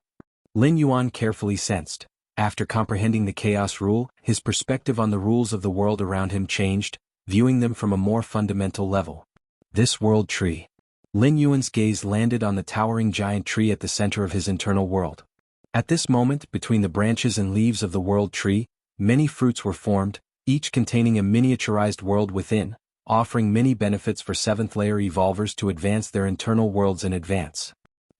Speaker 1: Lin Yuan carefully sensed. After comprehending the chaos rule, his perspective on the rules of the world around him changed, viewing them from a more fundamental level. This world tree. Lin Yuan's gaze landed on the towering giant tree at the center of his internal world. At this moment, between the branches and leaves of the world tree, many fruits were formed, each containing a miniaturized world within, offering many benefits for 7th-layer evolvers to advance their internal worlds in advance.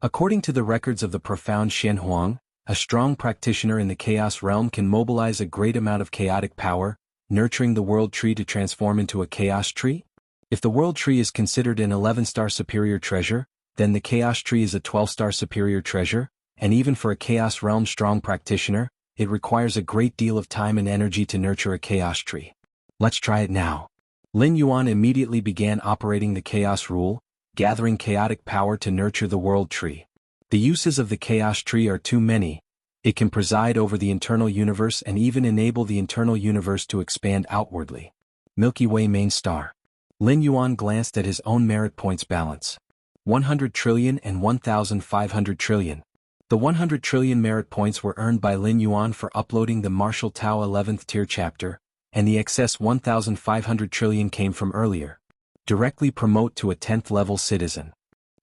Speaker 1: According to the records of the profound Xianhuang, a strong practitioner in the chaos realm can mobilize a great amount of chaotic power, nurturing the world tree to transform into a chaos tree? If the world tree is considered an 11-star superior treasure, then the chaos tree is a 12-star superior treasure, and even for a chaos realm strong practitioner, it requires a great deal of time and energy to nurture a chaos tree. Let's try it now. Lin Yuan immediately began operating the chaos rule, gathering chaotic power to nurture the world tree. The uses of the chaos tree are too many. It can preside over the internal universe and even enable the internal universe to expand outwardly. Milky Way main star. Lin Yuan glanced at his own merit points balance. 100 trillion and 1,500 trillion. The 100 trillion merit points were earned by Lin Yuan for uploading the Martial Tao 11th tier chapter, and the excess 1,500 trillion came from earlier. Directly promote to a 10th level citizen.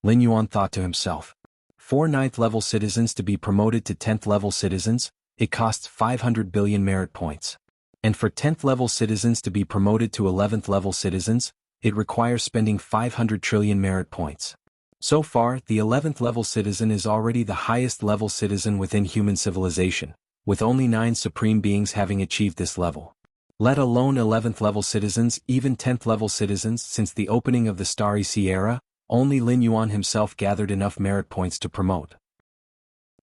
Speaker 1: Lin Yuan thought to himself. For 9th level citizens to be promoted to 10th level citizens, it costs 500 billion merit points. And for 10th level citizens to be promoted to 11th level citizens, it requires spending 500 trillion merit points. So far, the 11th level citizen is already the highest level citizen within human civilization, with only 9 supreme beings having achieved this level. Let alone 11th level citizens, even 10th level citizens. Since the opening of the Starry Sea era, only Lin Yuan himself gathered enough merit points to promote.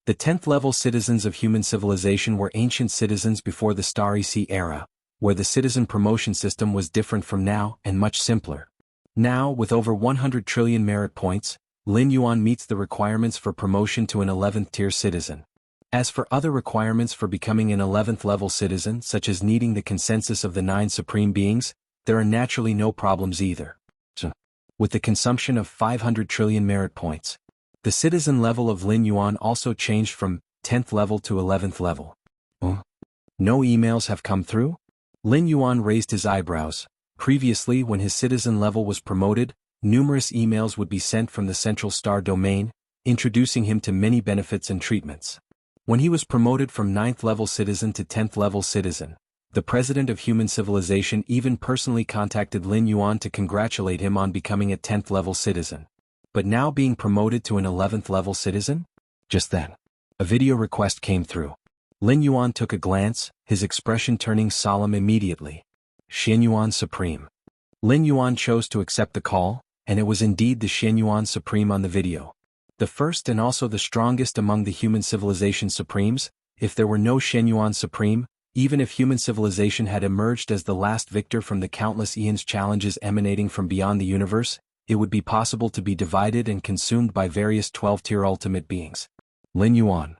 Speaker 1: The 10th level citizens of human civilization were ancient citizens before the Starry Sea era, where the citizen promotion system was different from now and much simpler. Now, with over 100 trillion merit points, Lin Yuan meets the requirements for promotion to an 11th tier citizen. As for other requirements for becoming an 11th level citizen, such as needing the consensus of the 9 supreme beings, there are naturally no problems either. With the consumption of 500 trillion merit points, the citizen level of Lin Yuan also changed from 10th level to 11th level. No emails have come through? Lin Yuan raised his eyebrows. Previously, when his citizen level was promoted, numerous emails would be sent from the Central Star domain, introducing him to many benefits and treatments. When he was promoted from 9th level citizen to 10th level citizen, the president of human civilization even personally contacted Lin Yuan to congratulate him on becoming a 10th level citizen. But now being promoted to an 11th level citizen? Just then, a video request came through. Lin Yuan took a glance, his expression turning solemn immediately. Xianyuan Supreme. Lin Yuan chose to accept the call, and it was indeed the Xianyuan Supreme on the video. The first and also the strongest among the human civilization supremes. If there were no Xianyuan Supreme, even if human civilization had emerged as the last victor from the countless eons challenges emanating from beyond the universe, it would be possible to be divided and consumed by various 12-tier ultimate beings. Lin Yuan.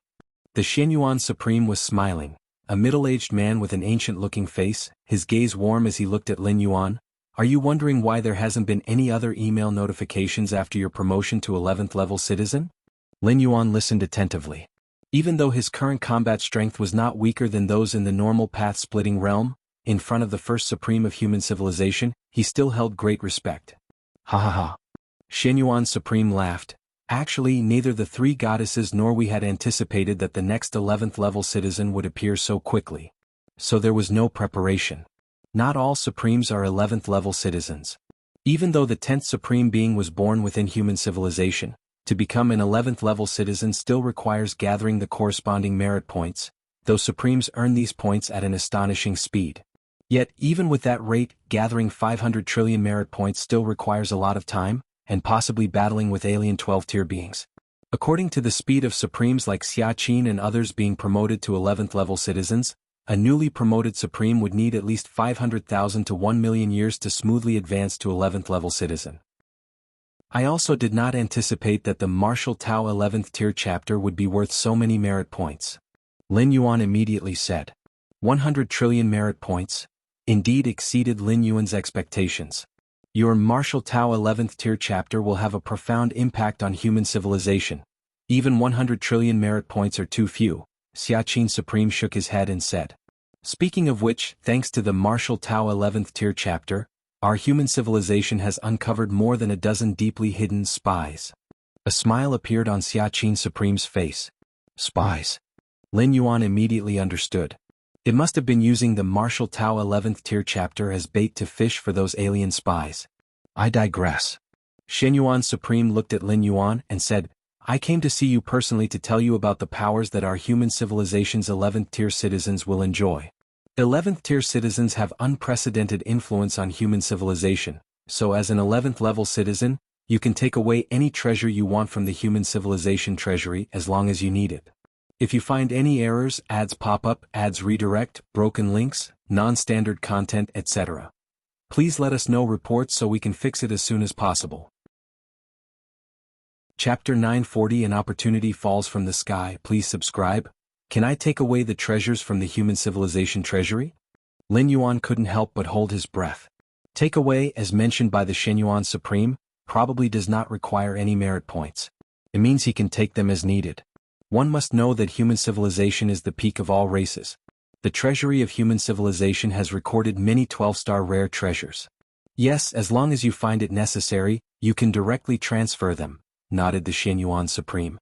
Speaker 1: The Xianyuan Supreme was smiling, a middle-aged man with an ancient-looking face, his gaze warm as he looked at Lin Yuan. Are you wondering why there hasn't been any other email notifications after your promotion to 11th level citizen? Lin Yuan listened attentively. Even though his current combat strength was not weaker than those in the normal path-splitting realm, in front of the first supreme of human civilization, he still held great respect. Ha ha ha. Xianyuan Supreme laughed. Actually, neither the 3 goddesses nor we had anticipated that the next 11th level citizen would appear so quickly. So there was no preparation. Not all supremes are 11th level citizens. Even though the 10th supreme being was born within human civilization, to become an 11th level citizen still requires gathering the corresponding merit points, though supremes earn these points at an astonishing speed. Yet, even with that rate, gathering 500 trillion merit points still requires a lot of time, and possibly battling with alien 12-tier beings. According to the speed of supremes like Xia Qin and others being promoted to 11th level citizens, a newly promoted supreme would need at least 500,000 to 1 million years to smoothly advance to 11th level citizen. I also did not anticipate that the Martial Tao 11th tier chapter would be worth so many merit points. Lin Yuan immediately said. 100 trillion merit points, indeed exceeded Lin Yuan's expectations. Your Martial Tao 11th tier chapter will have a profound impact on human civilization. Even 100 trillion merit points are too few. Xia Qin Supreme shook his head and said. Speaking of which, thanks to the Martial Tao 11th tier chapter, our human civilization has uncovered more than a dozen deeply hidden spies. A smile appeared on Xia Qin Supreme's face. Spies. Lin Yuan immediately understood. It must have been using the Martial Tao 11th tier chapter as bait to fish for those alien spies. I digress. Xianyuan Supreme looked at Lin Yuan and said, I came to see you personally to tell you about the powers that our human civilization's 11th tier citizens will enjoy. 11th tier citizens have unprecedented influence on human civilization, so as an 11th level citizen, you can take away any treasure you want from the human civilization treasury as long as you need it. If you find any errors, ads pop up, ads redirect, broken links, non-standard content, etc., please let us know reports so we can fix it as soon as possible. Chapter 940 An opportunity falls from the sky. Please subscribe. Can I take away the treasures from the human civilization treasury? Lin Yuan couldn't help but hold his breath. Take away, as mentioned by the Xianyuan Supreme, probably does not require any merit points. It means he can take them as needed. One must know that human civilization is the peak of all races. The treasury of human civilization has recorded many 12-star rare treasures. Yes, as long as you find it necessary, you can directly transfer them, nodded the Xianyuan Supreme.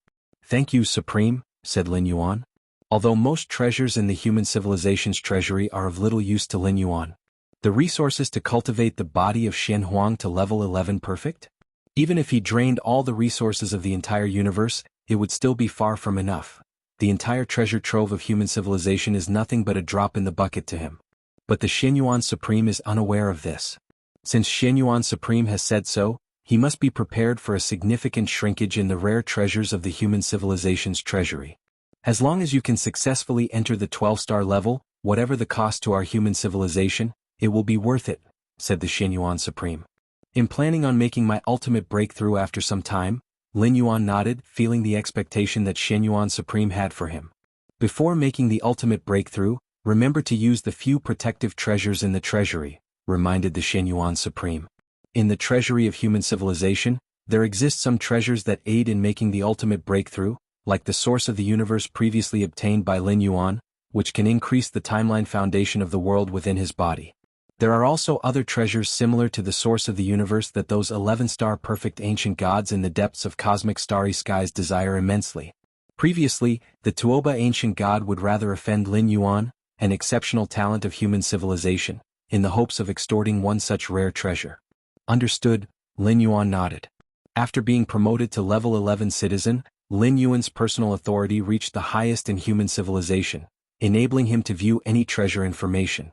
Speaker 1: Thank you, Supreme, said Lin Yuan. Although most treasures in the human civilization's treasury are of little use to Lin Yuan, the resources to cultivate the body of Xian Huang to level 11 perfect? Even if he drained all the resources of the entire universe, it would still be far from enough. The entire treasure trove of human civilization is nothing but a drop in the bucket to him. But the Xianyuan Supreme is unaware of this. Since Xianyuan Supreme has said so, he must be prepared for a significant shrinkage in the rare treasures of the human civilization's treasury. As long as you can successfully enter the 12-star level, whatever the cost to our human civilization, it will be worth it, said the Xianyuan Supreme. In planning on making my ultimate breakthrough after some time, Lin Yuan nodded, feeling the expectation that Xianyuan Supreme had for him. Before making the ultimate breakthrough, remember to use the few protective treasures in the treasury, reminded the Xianyuan Supreme. In the treasury of human civilization, there exist some treasures that aid in making the ultimate breakthrough, like the source of the universe previously obtained by Lin Yuan, which can increase the timeline foundation of the world within his body. There are also other treasures similar to the source of the universe that those 11-star perfect ancient gods in the depths of cosmic starry skies desire immensely. Previously, the Tuoba ancient god would rather offend Lin Yuan, an exceptional talent of human civilization, in the hopes of extorting one such rare treasure. Understood, Lin Yuan nodded. After being promoted to level 11 citizen, Lin Yuan's personal authority reached the highest in human civilization, enabling him to view any treasure information.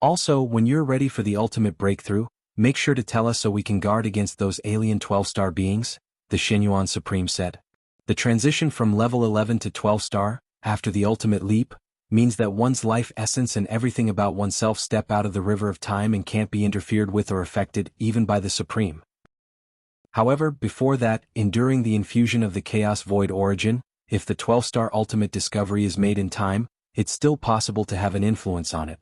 Speaker 1: Also, when you're ready for the ultimate breakthrough, make sure to tell us so we can guard against those alien 12-star beings, the Xianyuan Supreme said. The transition from level 11 to 12-star, after the ultimate leap, means that one's life essence and everything about oneself step out of the river of time and can't be interfered with or affected even by the Supreme. However, before that, enduring the infusion of the Chaos Void origin, if the 12-star ultimate discovery is made in time, it's still possible to have an influence on it.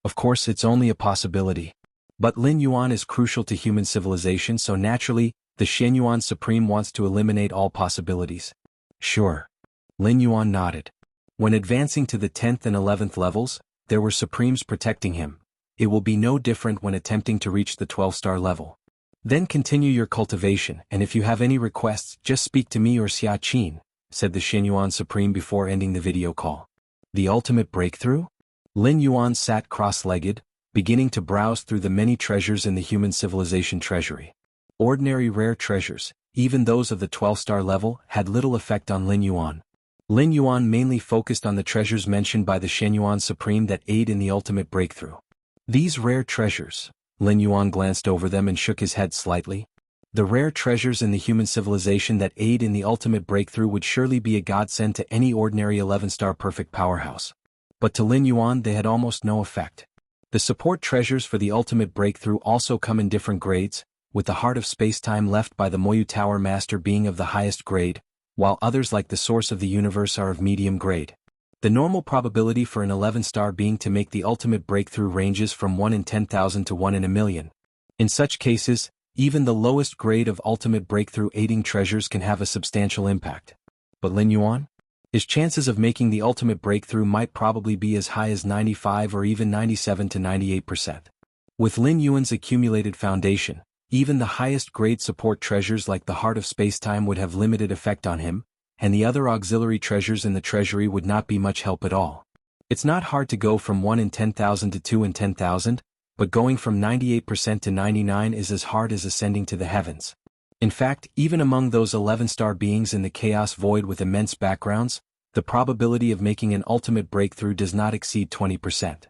Speaker 1: Of course, it's only a possibility. But Lin Yuan is crucial to human civilization, so naturally, the Xianyuan Supreme wants to eliminate all possibilities. Sure. Lin Yuan nodded. When advancing to the 10th and 11th levels, there were Supremes protecting him. It will be no different when attempting to reach the 12-star level. Then continue your cultivation, and if you have any requests, just speak to me or Xia Qin, said the Xianyuan Supreme before ending the video call. The ultimate breakthrough? Lin Yuan sat cross-legged, beginning to browse through the many treasures in the human civilization treasury. Ordinary rare treasures, even those of the 12-star level, had little effect on Lin Yuan. Lin Yuan mainly focused on the treasures mentioned by the Xianyuan Supreme that aid in the ultimate breakthrough. These rare treasures, Lin Yuan glanced over them and shook his head slightly. The rare treasures in the human civilization that aid in the ultimate breakthrough would surely be a godsend to any ordinary 11-star perfect powerhouse. But to Lin Yuan they had almost no effect. The support treasures for the ultimate breakthrough also come in different grades, with the heart of space-time left by the Moyu Tower Master being of the highest grade, while others like the source of the universe are of medium grade. The normal probability for an 11-star being to make the ultimate breakthrough ranges from 1 in 10,000 to 1 in a million. In such cases, even the lowest grade of ultimate breakthrough aiding treasures can have a substantial impact. But Lin Yuan? His chances of making the ultimate breakthrough might probably be as high as 95 or even 97 to 98%. With Lin Yuan's accumulated foundation, even the highest grade support treasures like the Heart of Spacetime would have limited effect on him, and the other auxiliary treasures in the treasury would not be much help at all. It's not hard to go from 1 in 10,000 to 2 in 10,000, but going from 98% to 99 is as hard as ascending to the heavens. In fact, even among those 11-star beings in the Chaos Void with immense backgrounds, the probability of making an ultimate breakthrough does not exceed 20%.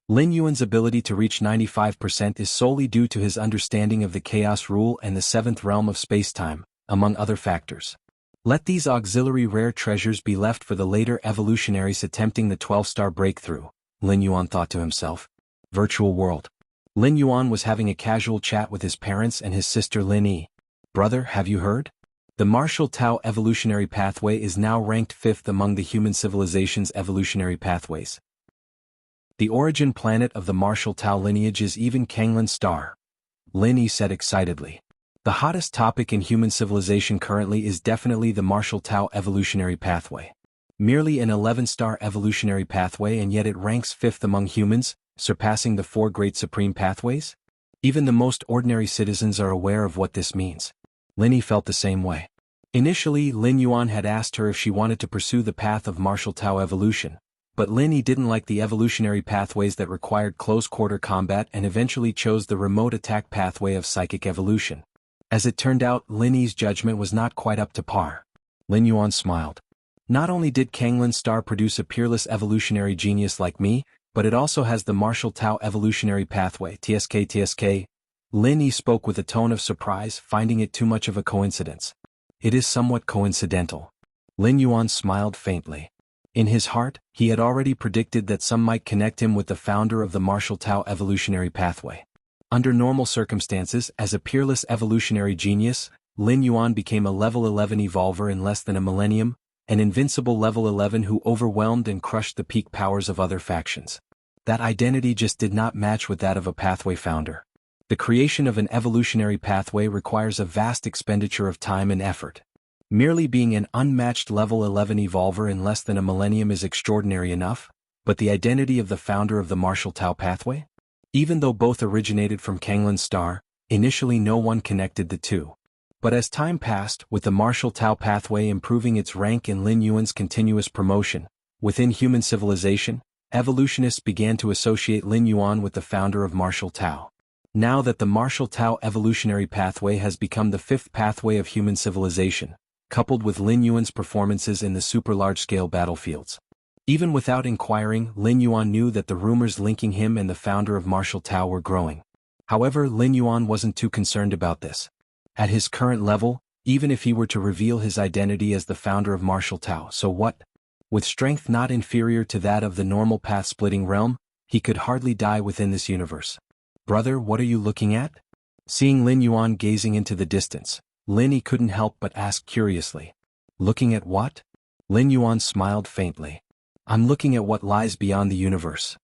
Speaker 1: Lin Yuan's ability to reach 95% is solely due to his understanding of the Chaos Rule and the 7th realm of spacetime, among other factors. Let these auxiliary rare treasures be left for the later evolutionaries attempting the 12-star breakthrough, Lin Yuan thought to himself. Virtual world. Lin Yuan was having a casual chat with his parents and his sister Lin Yi. Brother, have you heard? The Martial Tao evolutionary pathway is now ranked 5th among the human civilization's evolutionary pathways. The origin planet of the Martial Tao lineage is even Kanglin's star, Lin Yi said excitedly. The hottest topic in human civilization currently is definitely the Martial Tao evolutionary pathway. Merely an 11-star evolutionary pathway, and yet it ranks 5th among humans, surpassing the 4 great supreme pathways? Even the most ordinary citizens are aware of what this means. Lin Yi felt the same way. Initially, Lin Yuan had asked her if she wanted to pursue the path of martial Tao evolution, but Lin Yi didn't like the evolutionary pathways that required close-quarter combat and eventually chose the remote attack pathway of psychic evolution. As it turned out, Lin Yi's judgment was not quite up to par. Lin Yuan smiled. Not only did Kanglin's star produce a peerless evolutionary genius like me, but it also has the martial Tao evolutionary pathway, TSK. Lin Yi spoke with a tone of surprise, finding it too much of a coincidence. It is somewhat coincidental. Lin Yuan smiled faintly. In his heart, he had already predicted that some might connect him with the founder of the martial Tao evolutionary pathway. Under normal circumstances, as a peerless evolutionary genius, Lin Yuan became a level 11 evolver in less than a millennium, an invincible level 11 who overwhelmed and crushed the peak powers of other factions. That identity just did not match with that of a pathway founder. The creation of an evolutionary pathway requires a vast expenditure of time and effort. Merely being an unmatched level 11 evolver in less than a millennium is extraordinary enough, but the identity of the founder of the martial Tao pathway? Even though both originated from Kanglin's star, initially no one connected the two. But as time passed, with the martial Tao pathway improving its rank in Lin Yuan's continuous promotion, within human civilization, evolutionists began to associate Lin Yuan with the founder of martial Tao. Now that the martial Tao evolutionary pathway has become the fifth pathway of human civilization, coupled with Lin Yuan's performances in the super large-scale battlefields. Even without inquiring, Lin Yuan knew that the rumors linking him and the founder of martial Tao were growing. However, Lin Yuan wasn't too concerned about this. At his current level, even if he were to reveal his identity as the founder of martial Tao, so what? With strength not inferior to that of the normal path-splitting realm, he could hardly die within this universe. Brother, what are you looking at? Seeing Lin Yuan gazing into the distance, Lin Yi couldn't help but ask curiously. Looking at what? Lin Yuan smiled faintly. I'm looking at what lies beyond the universe.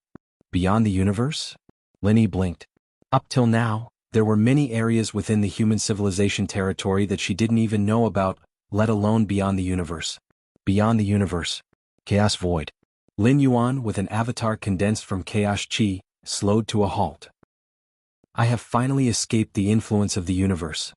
Speaker 1: Beyond the universe? Lin Yi blinked. Up till now, there were many areas within the human civilization territory that she didn't even know about, let alone beyond the universe. Beyond the universe. Chaos Void. Lin Yuan, with an avatar condensed from Chaos Chi, slowed to a halt. I have finally escaped the influence of the universe.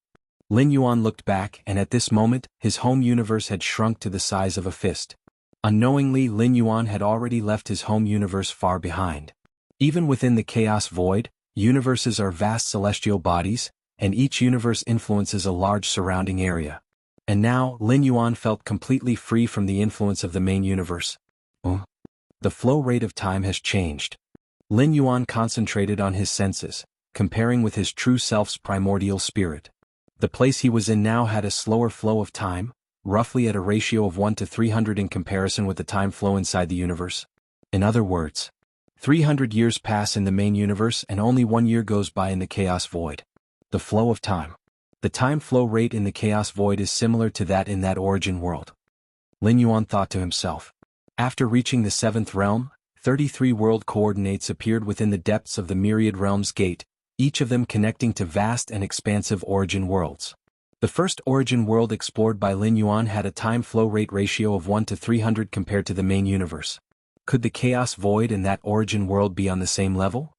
Speaker 1: Lin Yuan looked back, and at this moment, his home universe had shrunk to the size of a fist. Unknowingly, Lin Yuan had already left his home universe far behind. Even within the Chaos Void, universes are vast celestial bodies, and each universe influences a large surrounding area. And now, Lin Yuan felt completely free from the influence of the main universe. The flow rate of time has changed. Lin Yuan concentrated on his senses, comparing with his true self's primordial spirit. The place he was in now had a slower flow of time, roughly at a ratio of 1 to 300 in comparison with the time flow inside the universe. In other words, 300 years pass in the main universe and only 1 year goes by in the Chaos Void. The flow of time. The time flow rate in the Chaos Void is similar to that in that origin world. Lin Yuan thought to himself. After reaching the 7th realm, 33 world coordinates appeared within the depths of the Myriad Realms Gate, each of them connecting to vast and expansive origin worlds. The first origin world explored by Lin Yuan had a time flow rate ratio of 1 to 300 compared to the main universe. Could the Chaos Void and that origin world be on the same level?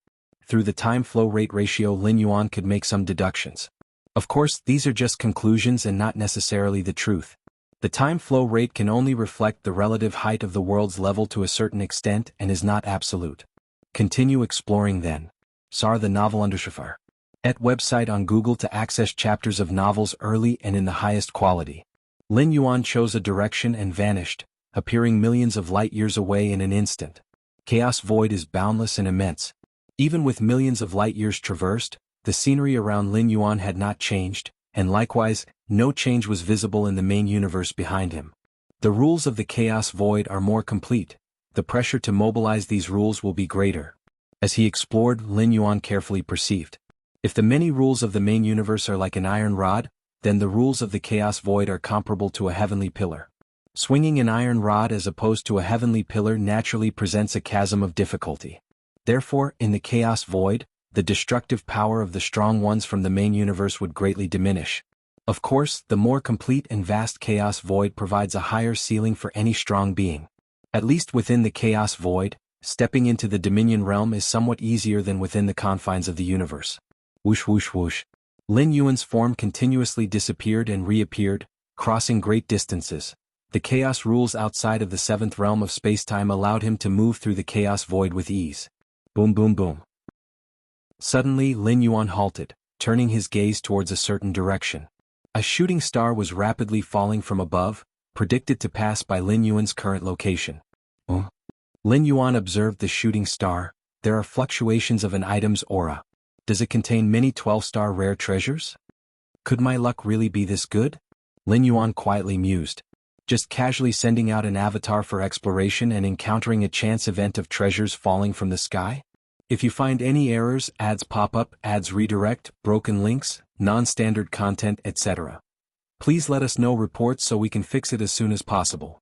Speaker 1: Through the time flow rate ratio, Lin Yuan could make some deductions. Of course, these are just conclusions and not necessarily the truth. The time flow rate can only reflect the relative height of the world's level to a certain extent and is not absolute. Continue exploring then. Sar the novel _. Et website on Google to access chapters of novels early and in the highest quality. Lin Yuan chose a direction and vanished, appearing millions of light years away in an instant. Chaos Void is boundless and immense. Even with millions of light years traversed, the scenery around Lin Yuan had not changed, and likewise, no change was visible in the main universe behind him. The rules of the Chaos Void are more complete. The pressure to mobilize these rules will be greater. As he explored, Lin Yuan carefully perceived. If the many rules of the main universe are like an iron rod, then the rules of the Chaos Void are comparable to a heavenly pillar. Swinging an iron rod as opposed to a heavenly pillar naturally presents a chasm of difficulty. Therefore, in the Chaos Void, the destructive power of the strong ones from the main universe would greatly diminish. Of course, the more complete and vast Chaos Void provides a higher ceiling for any strong being. At least within the Chaos Void, stepping into the Dominion realm is somewhat easier than within the confines of the universe. Whoosh whoosh whoosh. Lin Yuan's form continuously disappeared and reappeared, crossing great distances. The chaos rules outside of the seventh realm of spacetime allowed him to move through the chaos void with ease. Boom boom boom. Suddenly Lin Yuan halted, turning his gaze towards a certain direction. A shooting star was rapidly falling from above, predicted to pass by Lin Yuan's current location. Lin Yuan observed the shooting star. There are fluctuations of an item's aura. Does it contain many 12-star rare treasures? Could my luck really be this good? Lin Yuan quietly mused. Just casually sending out an avatar for exploration and encountering a chance event of treasures falling from the sky? If you find any errors, ads pop up, ads redirect, broken links, non-standard content, etc. Please let us know reports so we can fix it as soon as possible.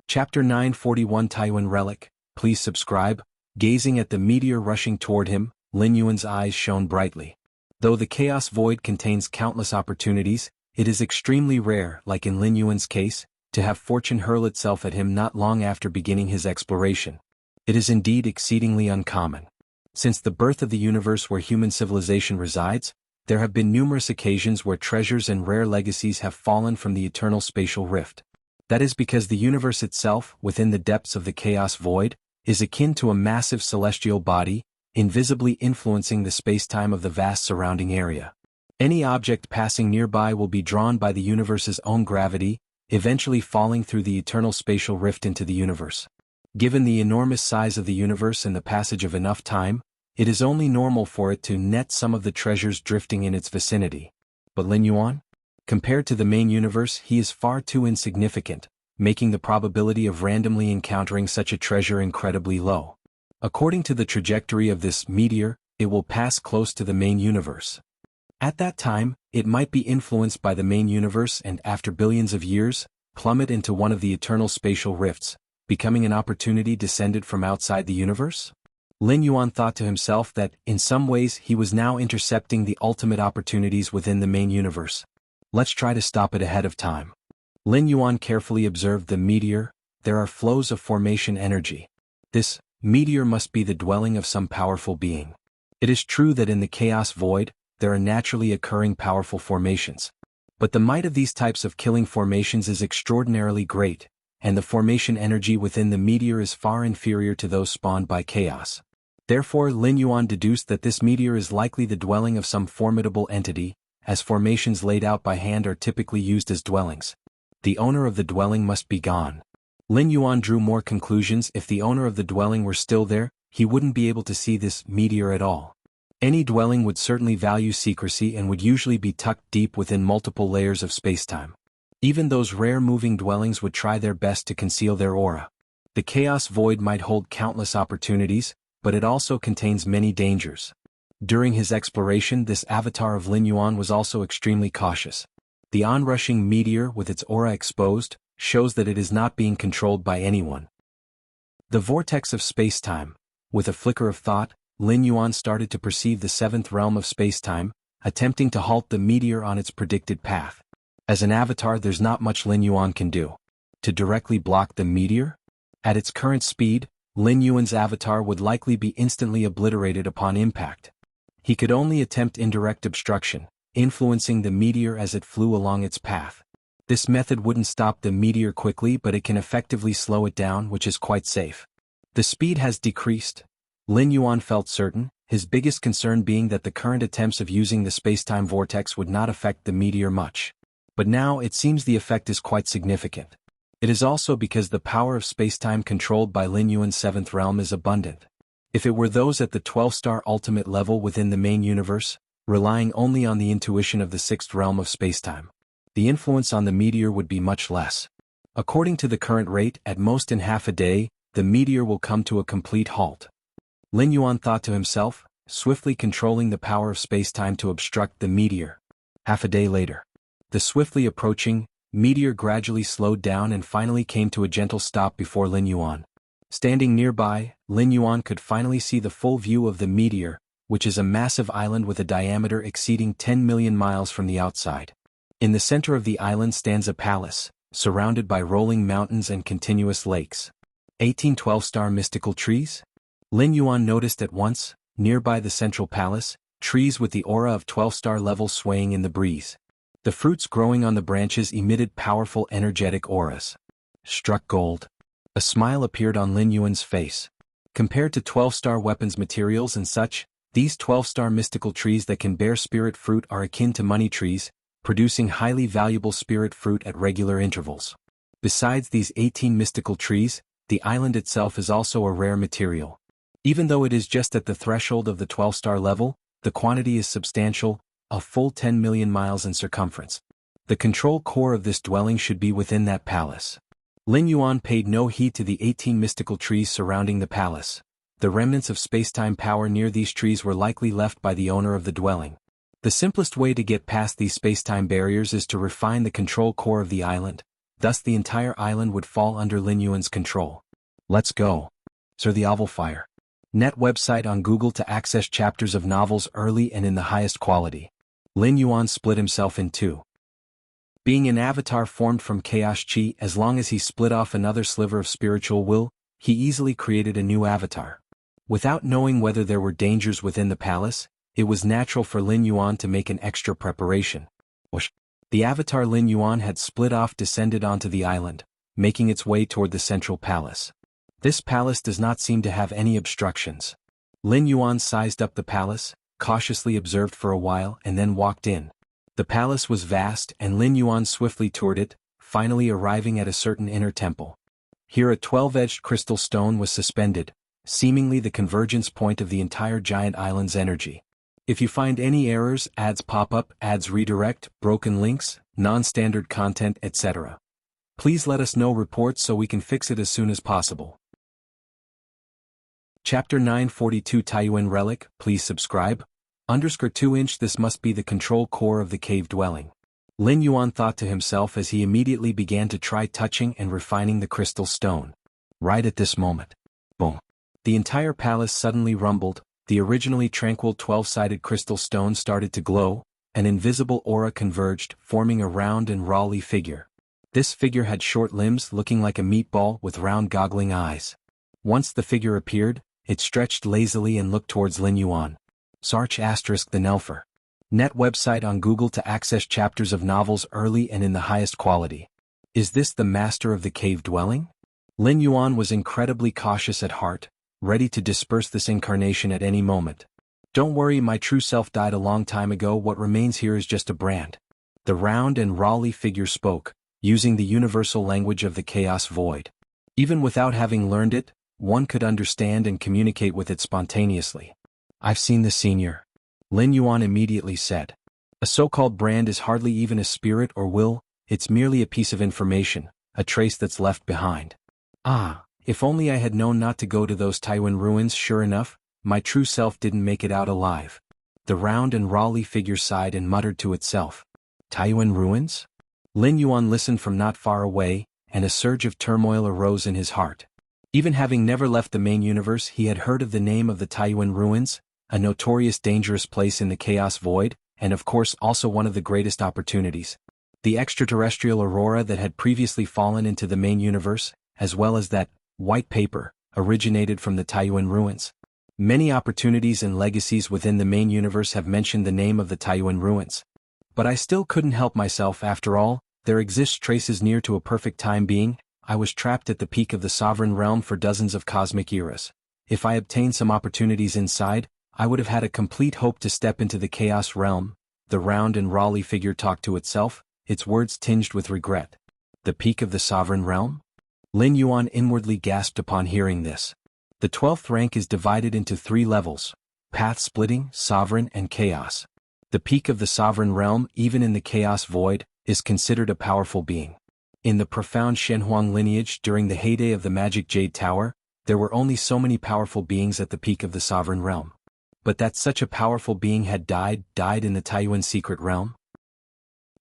Speaker 1: Chapter 941 Taiwan Relic. Please subscribe. Gazing at the meteor rushing toward him, Lin Yuan's eyes shone brightly. Though the chaos void contains countless opportunities, it is extremely rare, like in Lin Yuan's case, to have fortune hurl itself at him not long after beginning his exploration. It is indeed exceedingly uncommon. Since the birth of the universe where human civilization resides, there have been numerous occasions where treasures and rare legacies have fallen from the eternal spatial rift. That is because the universe itself, within the depths of the chaos void, is akin to a massive celestial body, invisibly influencing the spacetime of the vast surrounding area. Any object passing nearby will be drawn by the universe's own gravity, eventually falling through the eternal spatial rift into the universe. Given the enormous size of the universe and the passage of enough time, it is only normal for it to net some of the treasures drifting in its vicinity. But Lin Yuan? Compared to the main universe, he is far too insignificant, making the probability of randomly encountering such a treasure incredibly low. According to the trajectory of this meteor, it will pass close to the main universe. At that time, it might be influenced by the main universe and after billions of years, plummet into one of the eternal spatial rifts, becoming an opportunity descended from outside the universe? Lin Yuan thought to himself that, in some ways, he was now intercepting the ultimate opportunities within the main universe. Let's try to stop it ahead of time. Lin Yuan carefully observed the meteor. There are flows of formation energy. This meteor must be the dwelling of some powerful being. It is true that in the chaos void, there are naturally occurring powerful formations. But the might of these types of killing formations is extraordinarily great, and the formation energy within the meteor is far inferior to those spawned by chaos. Therefore, Lin Yuan deduced that this meteor is likely the dwelling of some formidable entity, as formations laid out by hand are typically used as dwellings. The owner of the dwelling must be gone. Lin Yuan drew more conclusions. If the owner of the dwelling were still there, he wouldn't be able to see this meteor at all. Any dwelling would certainly value secrecy and would usually be tucked deep within multiple layers of spacetime. Even those rare moving dwellings would try their best to conceal their aura. The chaos void might hold countless opportunities, but it also contains many dangers. During his exploration, this avatar of Lin Yuan was also extremely cautious. The onrushing meteor with its aura exposed shows that it is not being controlled by anyone. The vortex of spacetime. With a flicker of thought, Lin Yuan started to perceive the seventh realm of spacetime, attempting to halt the meteor on its predicted path. As an avatar, there's not much Lin Yuan can do. To directly block the meteor? At its current speed, Lin Yuan's avatar would likely be instantly obliterated upon impact. He could only attempt indirect obstruction, influencing the meteor as it flew along its path. This method wouldn't stop the meteor quickly, but it can effectively slow it down, which is quite safe. The speed has decreased. Lin Yuan felt certain, his biggest concern being that the current attempts of using the spacetime vortex would not affect the meteor much. But now it seems the effect is quite significant. It is also because the power of spacetime controlled by Lin Yuan's seventh realm is abundant. If it were those at the 12-star ultimate level within the main universe, relying only on the intuition of the sixth realm of spacetime, the influence on the meteor would be much less. According to the current rate, at most in half a day, the meteor will come to a complete halt. Lin Yuan thought to himself, swiftly controlling the power of spacetime to obstruct the meteor. Half a day later, the swiftly approaching meteor gradually slowed down and finally came to a gentle stop before Lin Yuan. Standing nearby, Lin Yuan could finally see the full view of the meteor, which is a massive island with a diameter exceeding 10 million miles from the outside. In the center of the island stands a palace, surrounded by rolling mountains and continuous lakes. 18 12-star mystical trees? Lin Yuan noticed at once, nearby the central palace, trees with the aura of 12-star level swaying in the breeze. The fruits growing on the branches emitted powerful energetic auras. Struck gold. A smile appeared on Lin Yuan's face. Compared to 12-star weapons materials and such, these 12-star mystical trees that can bear spirit fruit are akin to money trees, producing highly valuable spirit fruit at regular intervals. Besides these 18 mystical trees, the island itself is also a rare material. Even though it is just at the threshold of the 12-star level, the quantity is substantial, a full 10 million miles in circumference. The control core of this dwelling should be within that palace. Lin Yuan paid no heed to the 18 mystical trees surrounding the palace. The remnants of space-time power near these trees were likely left by the owner of the dwelling. The simplest way to get past these space-time barriers is to refine the control core of the island, thus the entire island would fall under Lin Yuan's control. Let's go. Sir the Oval Fire. Net website on Google to access chapters of novels early and in the highest quality. Lin Yuan split himself in two. Being an avatar formed from chaos chi, as long as he split off another sliver of spiritual will, he easily created a new avatar. Without knowing whether there were dangers within the palace, it was natural for Lin Yuan to make an extra preparation. The avatar Lin Yuan had split off descended onto the island, making its way toward the central palace. This palace does not seem to have any obstructions. Lin Yuan sized up the palace, cautiously observed for a while and then walked in. The palace was vast and Lin Yuan swiftly toured it, finally arriving at a certain inner temple. Here a 12-edged crystal stone was suspended, seemingly the convergence point of the entire giant island's energy. If you find any errors, ads pop up, ads redirect, broken links, non-standard content, etc., please let us know reports so we can fix it as soon as possible. Chapter 942 Taiyuan Relic, please subscribe. _2" This must be the control core of the cave dwelling. Lin Yuan thought to himself as he immediately began to try touching and refining the crystal stone. Right at this moment. Boom. The entire palace suddenly rumbled, the originally tranquil 12-sided crystal stone started to glow, an invisible aura converged, forming a round and rawly figure. This figure had short limbs looking like a meatball with round goggling eyes. Once the figure appeared, it stretched lazily and looked towards Lin Yuan. Sarch * the Nelfer. Net website on Google to access chapters of novels early and in the highest quality. Is this the master of the cave dwelling? Lin Yuan was incredibly cautious at heart, ready to disperse this incarnation at any moment. Don't worry, my true self died a long time ago, what remains here is just a brand. The round and rawly figure spoke, using the universal language of the chaos void. Even without having learned it, one could understand and communicate with it spontaneously. I've seen the senior. Lin Yuan immediately said. A so-called brand is hardly even a spirit or will, it's merely a piece of information, a trace that's left behind. Ah, if only I had known not to go to those Taiyuan ruins. Sure enough, my true self didn't make it out alive. The round and rawly figure sighed and muttered to itself. Taiyuan ruins? Lin Yuan listened from not far away, and a surge of turmoil arose in his heart. Even having never left the main universe, he had heard of the name of the Taiyuan ruins, a notorious dangerous place in the chaos void, and of course also one of the greatest opportunities. The extraterrestrial aurora that had previously fallen into the main universe, as well as that white paper, originated from the Taiyuan ruins. Many opportunities and legacies within the main universe have mentioned the name of the Taiyuan ruins. But I still couldn't help myself. After all, there exists traces near to a perfect time being. I was trapped at the peak of the sovereign realm for dozens of cosmic eras. If I obtained some opportunities inside, I would have had a complete hope to step into the chaos realm. The round and rawly figure talked to itself, its words tinged with regret. The peak of the sovereign realm? Lin Yuan inwardly gasped upon hearing this. The 12th rank is divided into 3 levels: path splitting, sovereign, and chaos. The peak of the sovereign realm, even in the chaos void, is considered a powerful being. In the profound Shenhuang lineage during the heyday of the magic Jade Tower, there were only so many powerful beings at the peak of the sovereign realm. But that such a powerful being had died in the Taiyuan secret realm?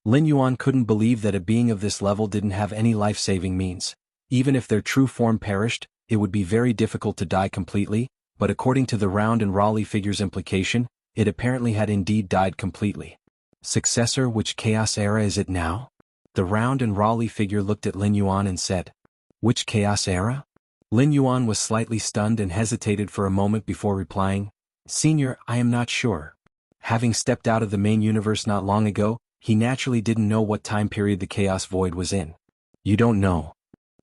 Speaker 1: Lin Yuan couldn't believe that a being of this level didn't have any life-saving means. Even if their true form perished, it would be very difficult to die completely, but according to the round and rawly figure's implication, it apparently had indeed died completely. Successor, which chaos era is it now? The round and rawly figure looked at Lin Yuan and said, Which chaos era? Lin Yuan was slightly stunned and hesitated for a moment before replying, Senior, I am not sure. Having stepped out of the main universe not long ago, he naturally didn't know what time period the Chaos Void was in. You don't know.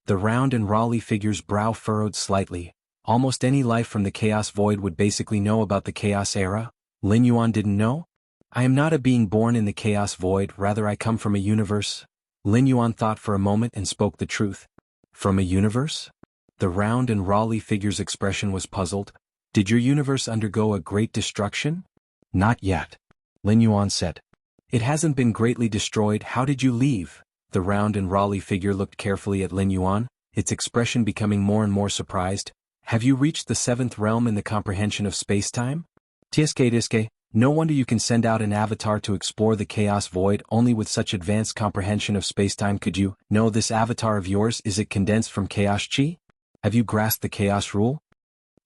Speaker 1: The round and Raleigh figure's brow furrowed slightly. Almost any life from the Chaos Void would basically know about the Chaos Era. Lin Yuan didn't know? I am not a being born in the Chaos Void, rather I come from a universe. Lin Yuan thought for a moment and spoke the truth. From a universe? The round and Raleigh figure's expression was puzzled. Did your universe undergo a great destruction? Not yet. Lin Yuan said. It hasn't been greatly destroyed. How did you leave? The round and Raleigh figure looked carefully at Lin Yuan, its expression becoming more and more surprised. Have you reached the seventh realm in the comprehension of space-time? Tiske, no wonder you can send out an avatar to explore the Chaos Void. Only with such advanced comprehension of spacetime could you know this avatar of yours. Is it condensed from Chaos Chi? Have you grasped the Chaos Rule?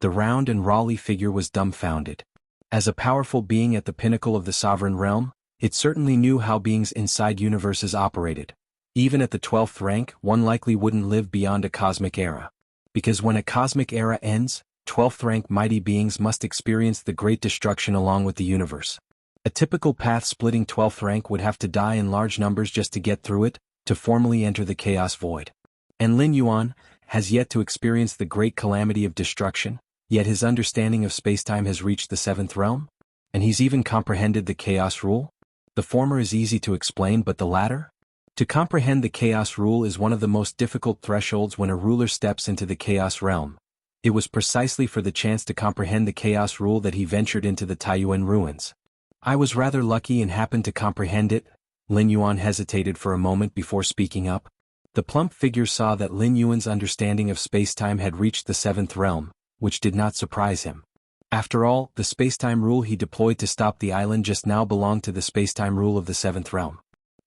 Speaker 1: The round and Raleigh figure was dumbfounded. As a powerful being at the pinnacle of the sovereign realm, it certainly knew how beings inside universes operated. Even at the 12th rank, one likely wouldn't live beyond a cosmic era. Because when a cosmic era ends, 12th rank mighty beings must experience the great destruction along with the universe. A typical path-splitting 12th rank would have to die in large numbers just to get through it, to formally enter the Chaos Void. And Lin Yuan has yet to experience the great calamity of destruction, yet his understanding of spacetime has reached the 7th realm? And he's even comprehended the Chaos Rule? The former is easy to explain, but the latter? To comprehend the Chaos Rule is one of the most difficult thresholds when a ruler steps into the Chaos Realm. It was precisely for the chance to comprehend the Chaos Rule that he ventured into the Taiyuan ruins. I was rather lucky and happened to comprehend it. Lin Yuan hesitated for a moment before speaking up. The plump figure saw that Lin Yuan's understanding of spacetime had reached the 7th realm, which did not surprise him. After all, the spacetime rule he deployed to stop the island just now belonged to the spacetime rule of the 7th realm.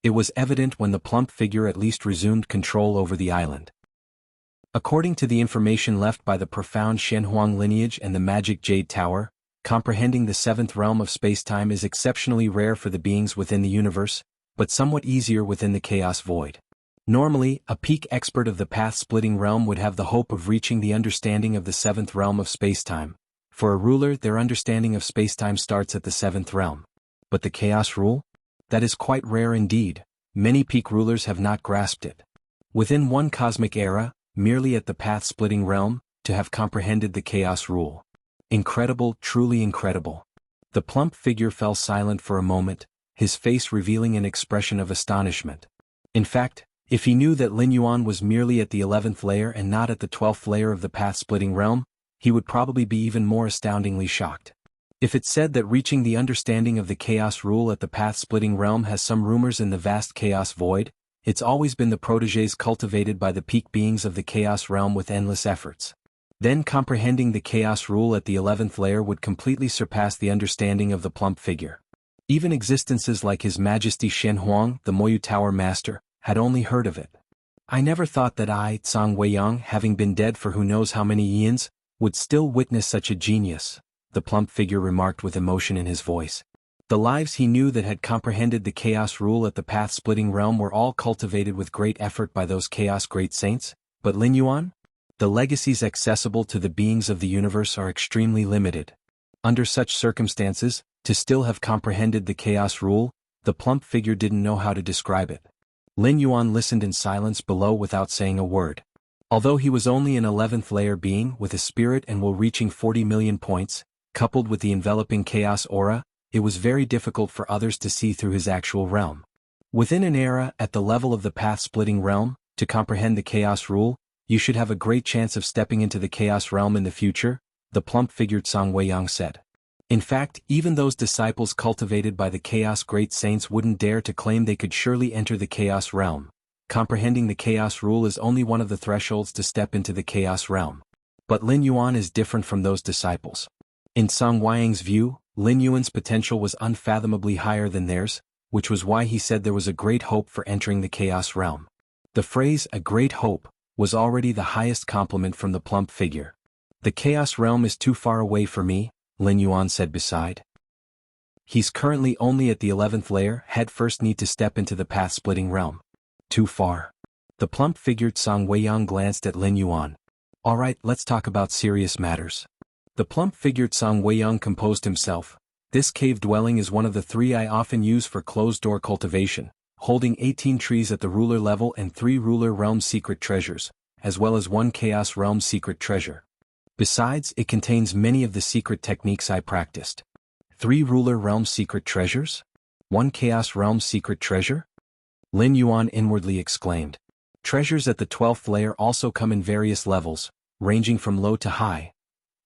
Speaker 1: It was evident when the plump figure at least resumed control over the island. According to the information left by the profound Shenhuang lineage and the magic Jade Tower, comprehending the 7th realm of spacetime is exceptionally rare for the beings within the universe, but somewhat easier within the Chaos Void. Normally, a peak expert of the path-splitting realm would have the hope of reaching the understanding of the 7th realm of spacetime. For a ruler, their understanding of spacetime starts at the 7th realm. But the Chaos Rule? That is quite rare indeed. Many peak rulers have not grasped it. Within one cosmic era, merely at the path-splitting realm, to have comprehended the Chaos Rule. Incredible, truly incredible. The plump figure fell silent for a moment, his face revealing an expression of astonishment. In fact, if he knew that Lin Yuan was merely at the 11th layer and not at the 12th layer of the path-splitting realm, he would probably be even more astoundingly shocked. If it said that reaching the understanding of the Chaos Rule at the path-splitting realm has some rumors in the vast Chaos Void, it's always been the protégés cultivated by the peak beings of the Chaos Realm with endless efforts. Then comprehending the Chaos Rule at the 11th layer would completely surpass the understanding of the plump figure. Even existences like His Majesty Shenhuang, the Moyu Tower Master, had only heard of it. I never thought that I, Tsang Weiyang, having been dead for who knows how many eons, would still witness such a genius, the plump figure remarked with emotion in his voice. The lives he knew that had comprehended the Chaos Rule at the path-splitting realm were all cultivated with great effort by those Chaos Great Saints, but Lin Yuan? The legacies accessible to the beings of the universe are extremely limited. Under such circumstances, to still have comprehended the Chaos Rule, the plump figure didn't know how to describe it. Lin Yuan listened in silence below without saying a word. Although he was only an 11th layer being with a spirit and will reaching 40 million points, coupled with the enveloping chaos aura, it was very difficult for others to see through his actual realm. Within an era at the level of the path-splitting realm, to comprehend the Chaos Rule, you should have a great chance of stepping into the Chaos Realm in the future, the plump-figured Song Weiyang said. In fact, even those disciples cultivated by the Chaos Great Saints wouldn't dare to claim they could surely enter the Chaos Realm. Comprehending the Chaos Rule is only one of the thresholds to step into the Chaos Realm. But Lin Yuan is different from those disciples. In Song Weiyang's view, Lin Yuan's potential was unfathomably higher than theirs, which was why he said there was a great hope for entering the Chaos Realm. The phrase, a great hope, was already the highest compliment from the plump figure. The Chaos Realm is too far away for me, Lin Yuan said beside. He's currently only at the 11th layer, he'd first need to step into the path-splitting realm. Too far. The plump-figured Song Weiyang glanced at Lin Yuan. Alright, let's talk about serious matters. The plump-figured Song Weiyang composed himself. This cave dwelling is one of the 3 I often use for closed-door cultivation, holding 18 trees at the ruler level and 3 ruler realm secret treasures, as well as 1 chaos realm secret treasure. Besides, it contains many of the secret techniques I practiced. 3 ruler realm secret treasures? 1 chaos realm secret treasure? Lin Yuan inwardly exclaimed. Treasures at the 12th layer also come in various levels, ranging from low to high.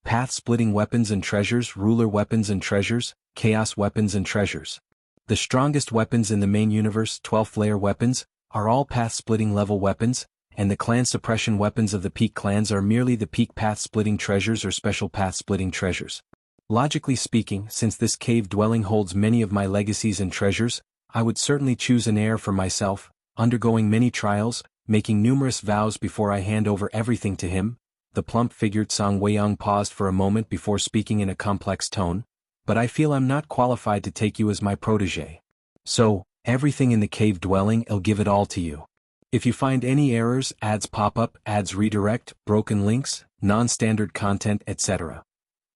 Speaker 1: Path-splitting weapons and treasures, ruler weapons and treasures, chaos weapons and treasures. The strongest weapons in the main universe, 12th layer weapons, are all path-splitting level weapons, and the clan suppression weapons of the peak clans are merely the peak path-splitting treasures or special path-splitting treasures. Logically speaking, since this cave dwelling holds many of my legacies and treasures, I would certainly choose an heir for myself, undergoing many trials, making numerous vows before I hand over everything to him. The plump-figured Song Weiyang paused for a moment before speaking in a complex tone, but I feel I'm not qualified to take you as my protege. So, everything in the cave dwelling, I'll give it all to you. If you find any errors, ads pop up, ads redirect, broken links, non-standard content, etc.,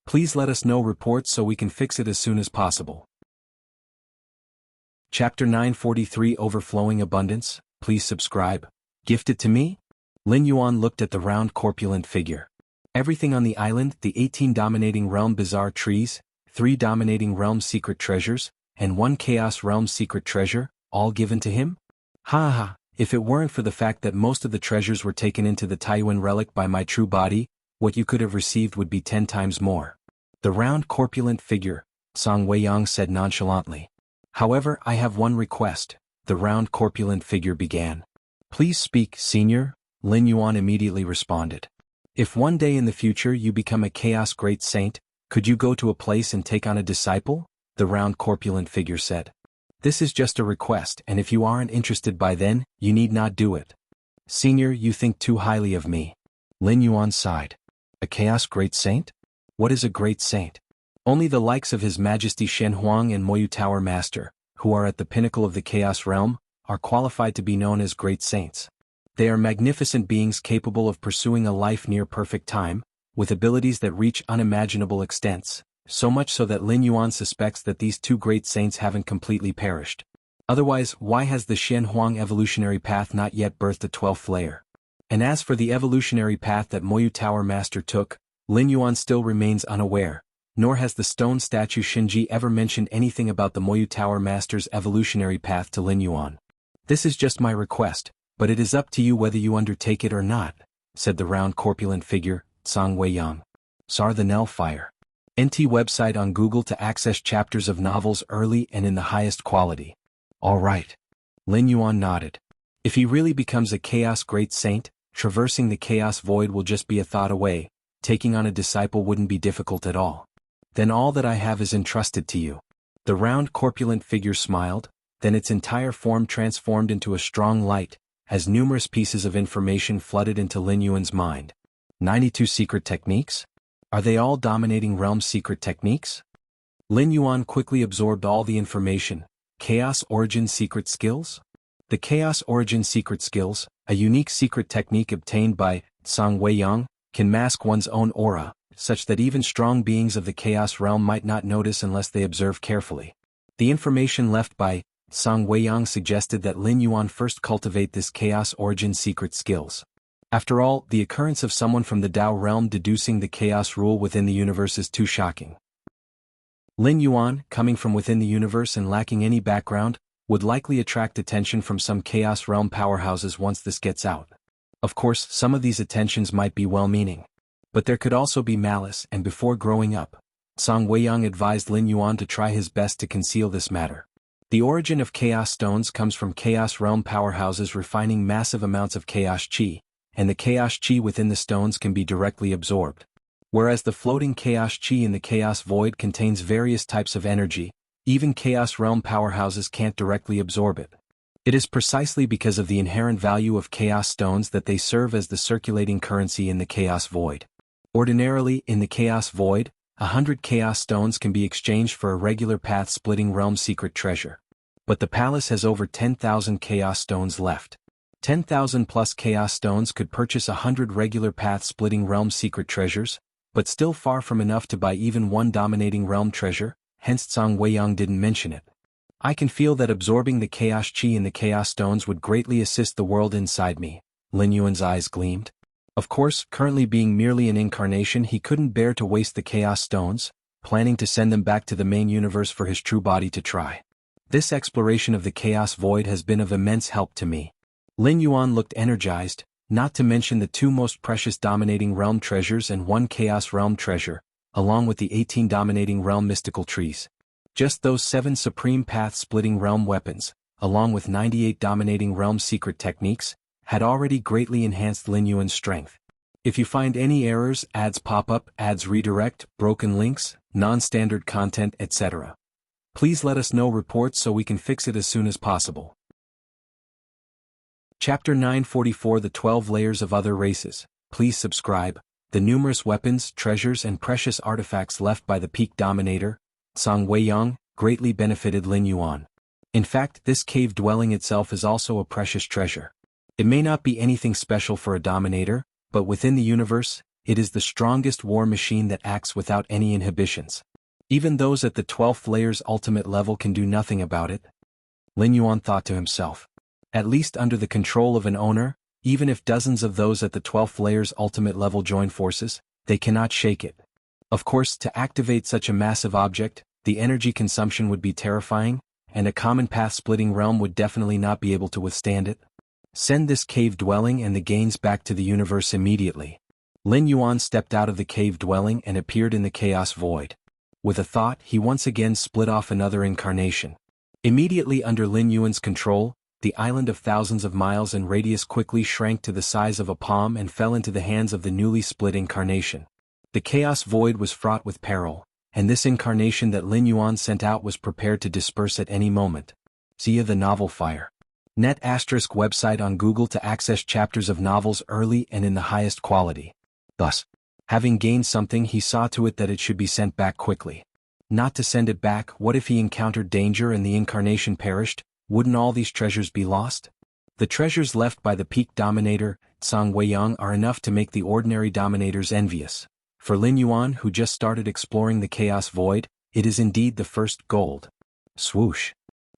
Speaker 1: please let us know reports so we can fix it as soon as possible. Chapter 943 Overflowing Abundance, please subscribe. Gift it to me? Lin Yuan looked at the round corpulent figure. Everything on the island, the 18 dominating realm bizarre trees, 3 dominating realm secret treasures, and 1 chaos realm secret treasure, all given to him? Ha ha, if it weren't for the fact that most of the treasures were taken into the Taiyuan relic by my true body, what you could have received would be 10 times more. The round corpulent figure, Song Weiyang said nonchalantly. However, I have one request, the round corpulent figure began. Please speak, senior, Lin Yuan immediately responded. If one day in the future you become a chaos great saint, could you go to a place and take on a disciple? The round corpulent figure said. This is just a request, and if you aren't interested by then, you need not do it. Senior, you think too highly of me. Lin Yuan sighed. A chaos great saint? What is a great saint? Only the likes of His Majesty Shen Huang and Moyu Tower Master, who are at the pinnacle of the chaos realm, are qualified to be known as great saints. They are magnificent beings capable of pursuing a life near perfect time, with abilities that reach unimaginable extents, so much so that Lin Yuan suspects that these 2 great saints haven't completely perished. Otherwise, why has the Shen Huang evolutionary path not yet birthed a 12th layer? And as for the evolutionary path that Moyu Tower Master took, Lin Yuan still remains unaware, nor has the stone statue Shinji ever mentioned anything about the Moyu Tower Master's evolutionary path to Lin Yuan. This is just my request, but it is up to you whether you undertake it or not, said the round corpulent figure, Song Weiyang. Sar the Nell Fire. NT website on Google to access chapters of novels early and in the highest quality. All right. Lin Yuan nodded. If he really becomes a chaos great saint, traversing the chaos void will just be a thought away, taking on a disciple wouldn't be difficult at all. Then all that I have is entrusted to you. The round corpulent figure smiled, then its entire form transformed into a strong light, as numerous pieces of information flooded into Lin Yuan's mind. 92 secret techniques? Are they all dominating realm secret techniques? Lin Yuan quickly absorbed all the information. Chaos Origin Secret Skills? The Chaos Origin Secret Skills, a unique secret technique obtained by Song Weiyang, can mask one's own aura, such that even strong beings of the chaos realm might not notice unless they observe carefully. The information left by Song Weiyang suggested that Lin Yuan first cultivate this Chaos Origin Secret Skills. After all, the occurrence of someone from the Dao realm deducing the chaos rule within the universe is too shocking. Lin Yuan, coming from within the universe and lacking any background, would likely attract attention from some chaos realm powerhouses once this gets out. Of course, some of these attentions might be well-meaning. But there could also be malice, and before growing up, Song Weiyang advised Lin Yuan to try his best to conceal this matter. The origin of chaos stones comes from chaos realm powerhouses refining massive amounts of chaos chi, and the chaos chi within the stones can be directly absorbed. Whereas the floating chaos chi in the chaos void contains various types of energy, even chaos realm powerhouses can't directly absorb it. It is precisely because of the inherent value of chaos stones that they serve as the circulating currency in the chaos void. Ordinarily, in the chaos void, 100 chaos stones can be exchanged for a regular path-splitting realm secret treasure. But the palace has over 10,000 chaos stones left. 10,000 plus chaos stones could purchase 100 regular path-splitting realm secret treasures, but still far from enough to buy even one dominating realm treasure, hence Zhang Weiyang didn't mention it. I can feel that absorbing the chaos chi in the chaos stones would greatly assist the world inside me. Lin Yuan's eyes gleamed. Of course, currently being merely an incarnation, he couldn't bear to waste the chaos stones, planning to send them back to the main universe for his true body to try. This exploration of the chaos void has been of immense help to me. Lin Yuan looked energized, not to mention the 2 most precious dominating realm treasures and 1 chaos realm treasure, along with the 18 dominating realm mystical trees. Just those 7 supreme path-splitting realm weapons, along with 98 dominating realm secret techniques, had already greatly enhanced Lin Yuan's strength. If you find any errors, ads pop up, ads redirect, broken links, non-standard content, etc., please let us know reports so we can fix it as soon as possible. Chapter 944 The 12 Layers of Other Races. Please subscribe. The numerous weapons, treasures and precious artifacts left by the Peak Dominator, Zhang Weiyang, greatly benefited Lin Yuan. In fact, this cave dwelling itself is also a precious treasure. It may not be anything special for a dominator, but within the universe, it is the strongest war machine that acts without any inhibitions. Even those at the 12th layer's ultimate level can do nothing about it. Lin Yuan thought to himself. At least under the control of an owner, even if dozens of those at the 12th layer's ultimate level join forces, they cannot shake it. Of course, to activate such a massive object, the energy consumption would be terrifying, and a common path-splitting realm would definitely not be able to withstand it. Send this cave dwelling and the gains back to the universe immediately. Lin Yuan stepped out of the cave dwelling and appeared in the chaos void. With a thought, he once again split off another incarnation. Immediately under Lin Yuan's control, the island of thousands of miles in radius quickly shrank to the size of a palm and fell into the hands of the newly split incarnation. The chaos void was fraught with peril, and this incarnation that Lin Yuan sent out was prepared to disperse at any moment. See the novel Fire. Net * website on Google to access chapters of novels early and in the highest quality. Thus, having gained something, he saw to it that it should be sent back quickly. Not to send it back, what if he encountered danger and the incarnation perished? Wouldn't all these treasures be lost? The treasures left by the Peak Dominator, Zhang Weiyang, are enough to make the ordinary dominators envious. For Lin Yuan, who just started exploring the Chaos Void, it is indeed the first gold. Swoosh.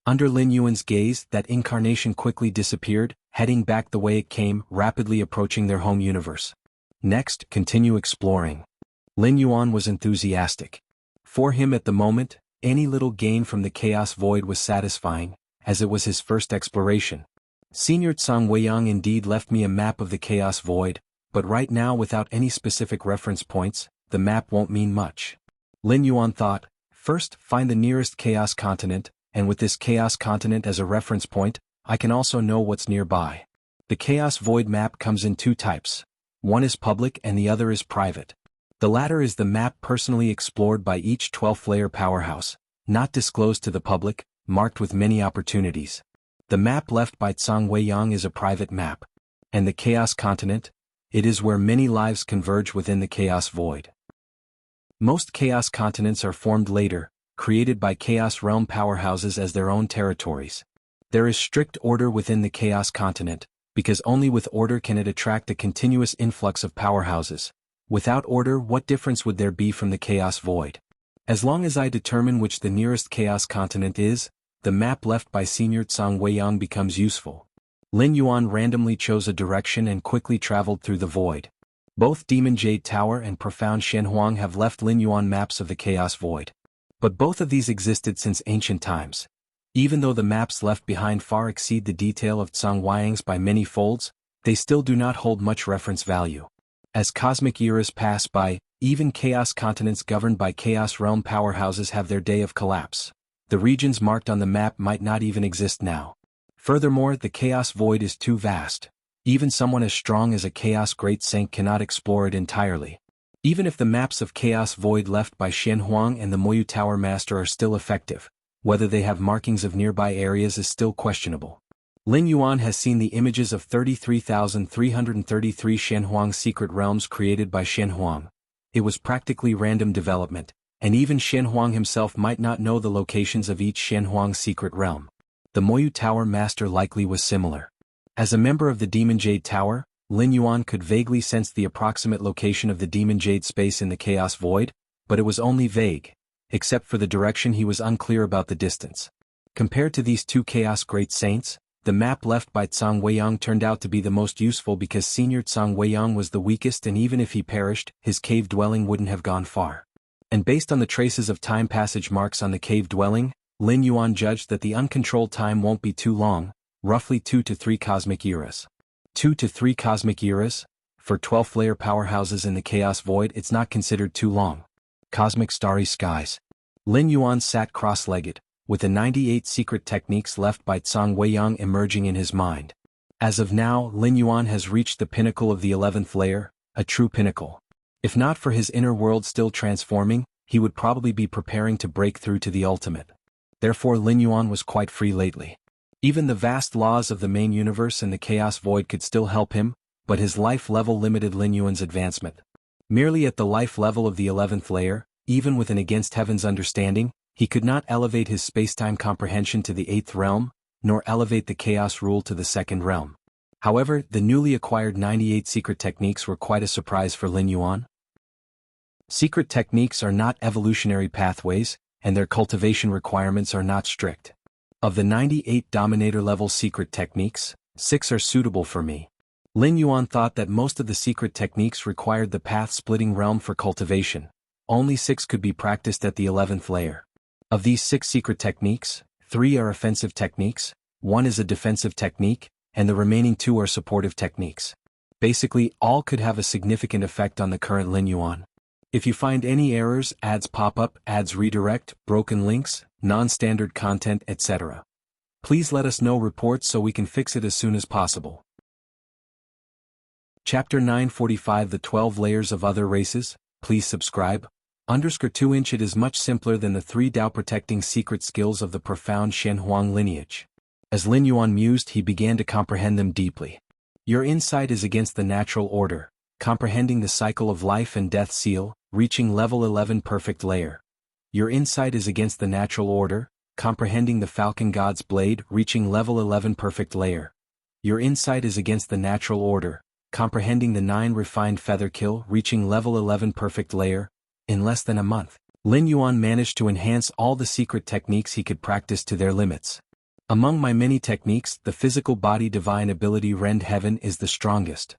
Speaker 1: Under Lin Yuan's gaze, that incarnation quickly disappeared, heading back the way it came, rapidly approaching their home universe. Next, continue exploring. Lin Yuan was enthusiastic. For him at the moment, any little gain from the Chaos Void was satisfying, as it was his first exploration. Senior Zhang Weiyang indeed left me a map of the Chaos Void, but right now without any specific reference points, the map won't mean much. Lin Yuan thought, first, find the nearest Chaos Continent, and with this Chaos Continent as a reference point, I can also know what's nearby. The Chaos Void map comes in 2 types. One is public and the other is private. The latter is the map personally explored by each 12th layer powerhouse, not disclosed to the public, marked with many opportunities. The map left by Zhang Weiyang is a private map. And the Chaos Continent? It is where many lives converge within the Chaos Void. Most Chaos Continents are formed later, created by Chaos Realm powerhouses as their own territories. There is strict order within the Chaos Continent, because only with order can it attract a continuous influx of powerhouses. Without order, what difference would there be from the Chaos Void? As long as I determine which the nearest Chaos Continent is, the map left by Senior Zhang Weiyang becomes useful. Lin Yuan randomly chose a direction and quickly traveled through the void. Both Demon Jade Tower and Profound Shenhuang have left Lin Yuan maps of the Chaos Void. But both of these existed since ancient times. Even though the maps left behind far exceed the detail of Zhang Weiyang's by many folds, they still do not hold much reference value. As cosmic eras pass by, even Chaos Continents governed by Chaos Realm powerhouses have their day of collapse. The regions marked on the map might not even exist now. Furthermore, the Chaos Void is too vast. Even someone as strong as a Chaos Great Saint cannot explore it entirely. Even if the maps of Chaos Void left by Shenhuang and the Moyu Tower Master are still effective, whether they have markings of nearby areas is still questionable. Lin Yuan has seen the images of 33,333 Shenhuang secret realms created by Shenhuang. It was practically random development, and even Shenhuang himself might not know the locations of each Shenhuang secret realm. The Moyu Tower Master likely was similar. As a member of the Demon Jade Tower, Lin Yuan could vaguely sense the approximate location of the Demon Jade space in the Chaos Void, but it was only vague. except for the direction he was unclear about the distance. Compared to these two Chaos Great Saints, the map left by Zhang Weiyang turned out to be the most useful because Senior Zhang Weiyang was the weakest, and even if he perished, his cave dwelling wouldn't have gone far. And based on the traces of time passage marks on the cave dwelling, Lin Yuan judged that the uncontrolled time won't be too long, roughly 2 to 3 cosmic eras. 2 to 3 cosmic eras? For 12th-layer powerhouses in the Chaos Void, it's not considered too long. Cosmic Starry Skies. Lin Yuan sat cross-legged, with the 98 secret techniques left by Zhang Weiyang emerging in his mind. As of now, Lin Yuan has reached the pinnacle of the 11th layer, a true pinnacle. If not for his inner world still transforming, he would probably be preparing to break through to the ultimate. Therefore Lin Yuan was quite free lately. Even the vast laws of the main universe and the Chaos Void could still help him, but his life level limited Lin Yuan's advancement. Merely at the life level of the 11th layer, even with an against heaven's understanding, he could not elevate his spacetime comprehension to the 8th realm, nor elevate the chaos rule to the 2nd realm. However, the newly acquired 98 secret techniques were quite a surprise for Lin Yuan. Secret techniques are not evolutionary pathways, and their cultivation requirements are not strict. Of the 98 Dominator-level secret techniques, 6 are suitable for me. Lin Yuan thought that most of the secret techniques required the path-splitting realm for cultivation. Only 6 could be practiced at the 11th layer. Of these 6 secret techniques, 3 are offensive techniques, 1 is a defensive technique, and the remaining 2 are supportive techniques. Basically, all could have a significant effect on the current Lin Yuan. If you find any errors, ads pop up, ads redirect, broken links, non-standard content, etc., please let us know reports so we can fix it as soon as possible. Chapter 945 The 12 Layers of Other Races. Please subscribe. _2 It is much simpler than the 3 Dao protecting secret skills of the profound Shenhuang lineage. As Lin Yuan mused, he began to comprehend them deeply. Your insight is against the natural order, comprehending the cycle of life and death seal, reaching level 11 perfect layer. Your insight is against the natural order, comprehending the falcon god's blade, reaching level 11 perfect layer. Your insight is against the natural order, comprehending the 9 refined feather kill, reaching level 11 perfect layer. In less than a month, Lin Yuan managed to enhance all the secret techniques he could practice to their limits. Among my many techniques, the physical body divine ability Rend Heaven is the strongest.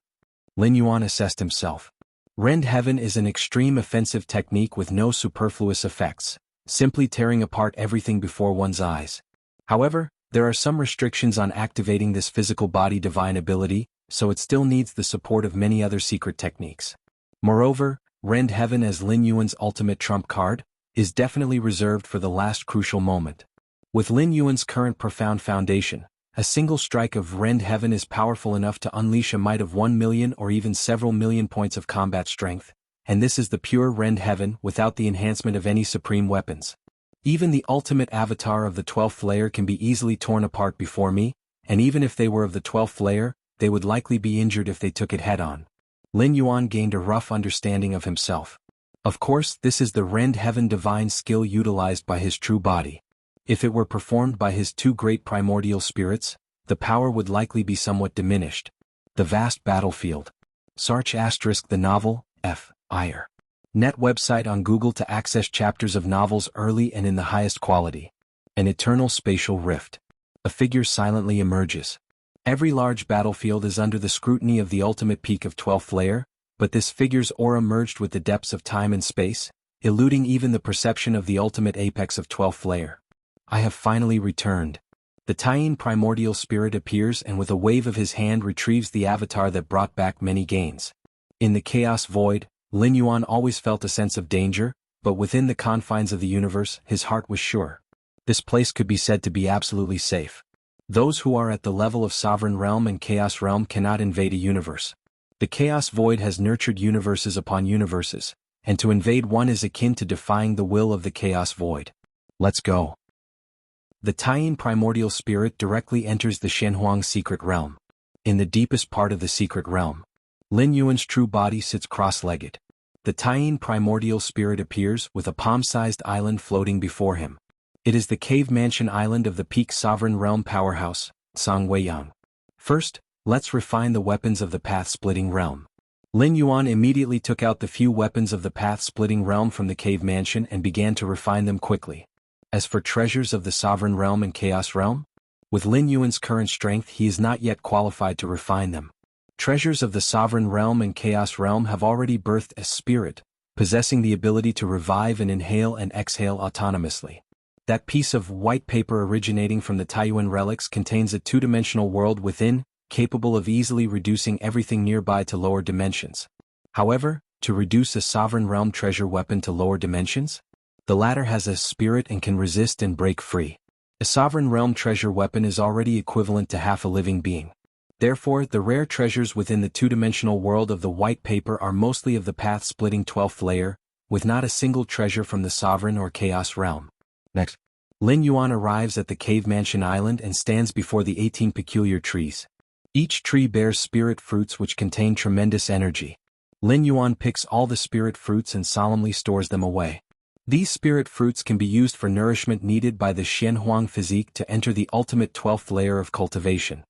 Speaker 1: Lin Yuan assessed himself. Rend Heaven is an extreme offensive technique with no superfluous effects, simply tearing apart everything before one's eyes. However, there are some restrictions on activating this physical body divine ability, so it still needs the support of many other secret techniques. Moreover, Rend Heaven as Lin Yuan's ultimate trump card is definitely reserved for the last crucial moment. With Lin Yuan's current profound foundation, a single strike of Rend Heaven is powerful enough to unleash a might of 1 million or even several million points of combat strength, and this is the pure Rend Heaven without the enhancement of any supreme weapons. Even the ultimate avatar of the 12th layer can be easily torn apart before me, and even if they were of the 12th layer, they would likely be injured if they took it head-on. Lin Yuan gained a rough understanding of himself. Of course, this is the Rend Heaven divine skill utilized by his true body. If it were performed by his 2 great primordial spirits, the power would likely be somewhat diminished. The vast battlefield. Search * the novel, F.I.R. Net website on Google to access chapters of novels early and in the highest quality. An eternal spatial rift. A figure silently emerges. Every large battlefield is under the scrutiny of the ultimate peak of 12th layer, but this figure's aura merged with the depths of time and space, eluding even the perception of the ultimate apex of 12th layer. I have finally returned. The Taiyin primordial spirit appears and with a wave of his hand retrieves the avatar that brought back many gains. In the Chaos Void, Lin Yuan always felt a sense of danger, but within the confines of the universe, his heart was sure. This place could be said to be absolutely safe. Those who are at the level of Sovereign Realm and Chaos Realm cannot invade a universe. The Chaos Void has nurtured universes upon universes, and to invade one is akin to defying the will of the Chaos Void. Let's go. The Taiyin primordial spirit directly enters the Shenhuang secret realm. In the deepest part of the secret realm, Lin Yuan's true body sits cross-legged. The Taiyin primordial spirit appears with a palm-sized island floating before him. It is the cave mansion island of the peak sovereign realm powerhouse, Zhang Weiyang. First, let's refine the weapons of the path-splitting realm. Lin Yuan immediately took out the few weapons of the path-splitting realm from the cave mansion and began to refine them quickly. As for treasures of the sovereign realm and chaos realm, with Lin Yuan's current strength he is not yet qualified to refine them. Treasures of the sovereign realm and chaos realm have already birthed a spirit, possessing the ability to revive and inhale and exhale autonomously. That piece of white paper originating from the Taiyuan relics contains a two-dimensional world within, capable of easily reducing everything nearby to lower dimensions. However, to reduce a sovereign realm treasure weapon to lower dimensions, the latter has a spirit and can resist and break free. A sovereign realm treasure weapon is already equivalent to half a living being. Therefore, the rare treasures within the two-dimensional world of the white paper are mostly of the path-splitting 12th layer, with not a single treasure from the sovereign or chaos realm. Next, Lin Yuan arrives at the cave mansion island and stands before the 18 peculiar trees. Each tree bears spirit fruits which contain tremendous energy. Lin Yuan picks all the spirit fruits and solemnly stores them away. These spirit fruits can be used for nourishment needed by the Xianhuang physique to enter the ultimate 12th layer of cultivation.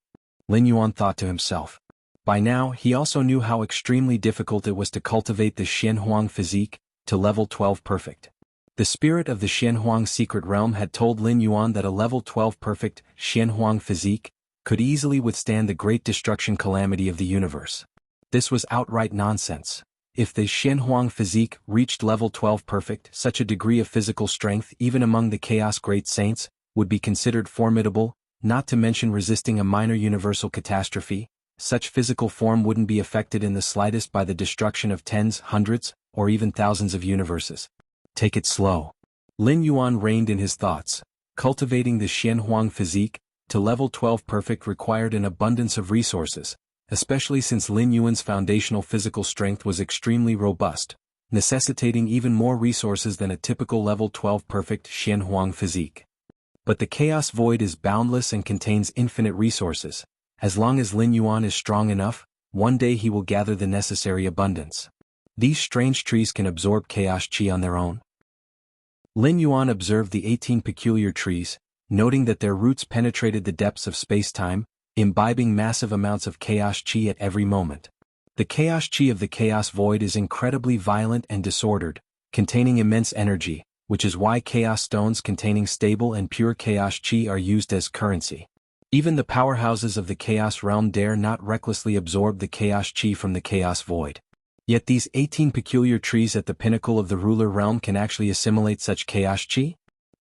Speaker 1: Lin Yuan thought to himself. By now he also knew how extremely difficult it was to cultivate the Xianhuang physique to level 12 perfect. The spirit of the Xianhuang secret realm had told Lin Yuan that a level 12 perfect Xianhuang physique could easily withstand the great destruction calamity of the universe. This was outright nonsense. If the Xianhuang physique reached level 12 perfect, such a degree of physical strength even among the Chaos Great Saints would be considered formidable, not to mention resisting a minor universal catastrophe. Such physical form wouldn't be affected in the slightest by the destruction of tens, hundreds, or even thousands of universes. Take it slow. Lin Yuan reined in his thoughts. Cultivating the Xianhuang physique to level 12 perfect required an abundance of resources, especially since Lin Yuan's foundational physical strength was extremely robust, necessitating even more resources than a typical level 12 perfect Xianhuang physique. But the chaos void is boundless and contains infinite resources. As long as Lin Yuan is strong enough, one day he will gather the necessary abundance. These strange trees can absorb chaos chi on their own. Lin Yuan observed the 18 peculiar trees, noting that their roots penetrated the depths of space-time, imbibing massive amounts of chaos chi at every moment. The chaos chi of the chaos void is incredibly violent and disordered, containing immense energy, which is why chaos stones containing stable and pure chaos chi are used as currency. Even the powerhouses of the chaos realm dare not recklessly absorb the chaos chi from the chaos void. Yet these 18 peculiar trees at the pinnacle of the ruler realm can actually assimilate such chaos chi?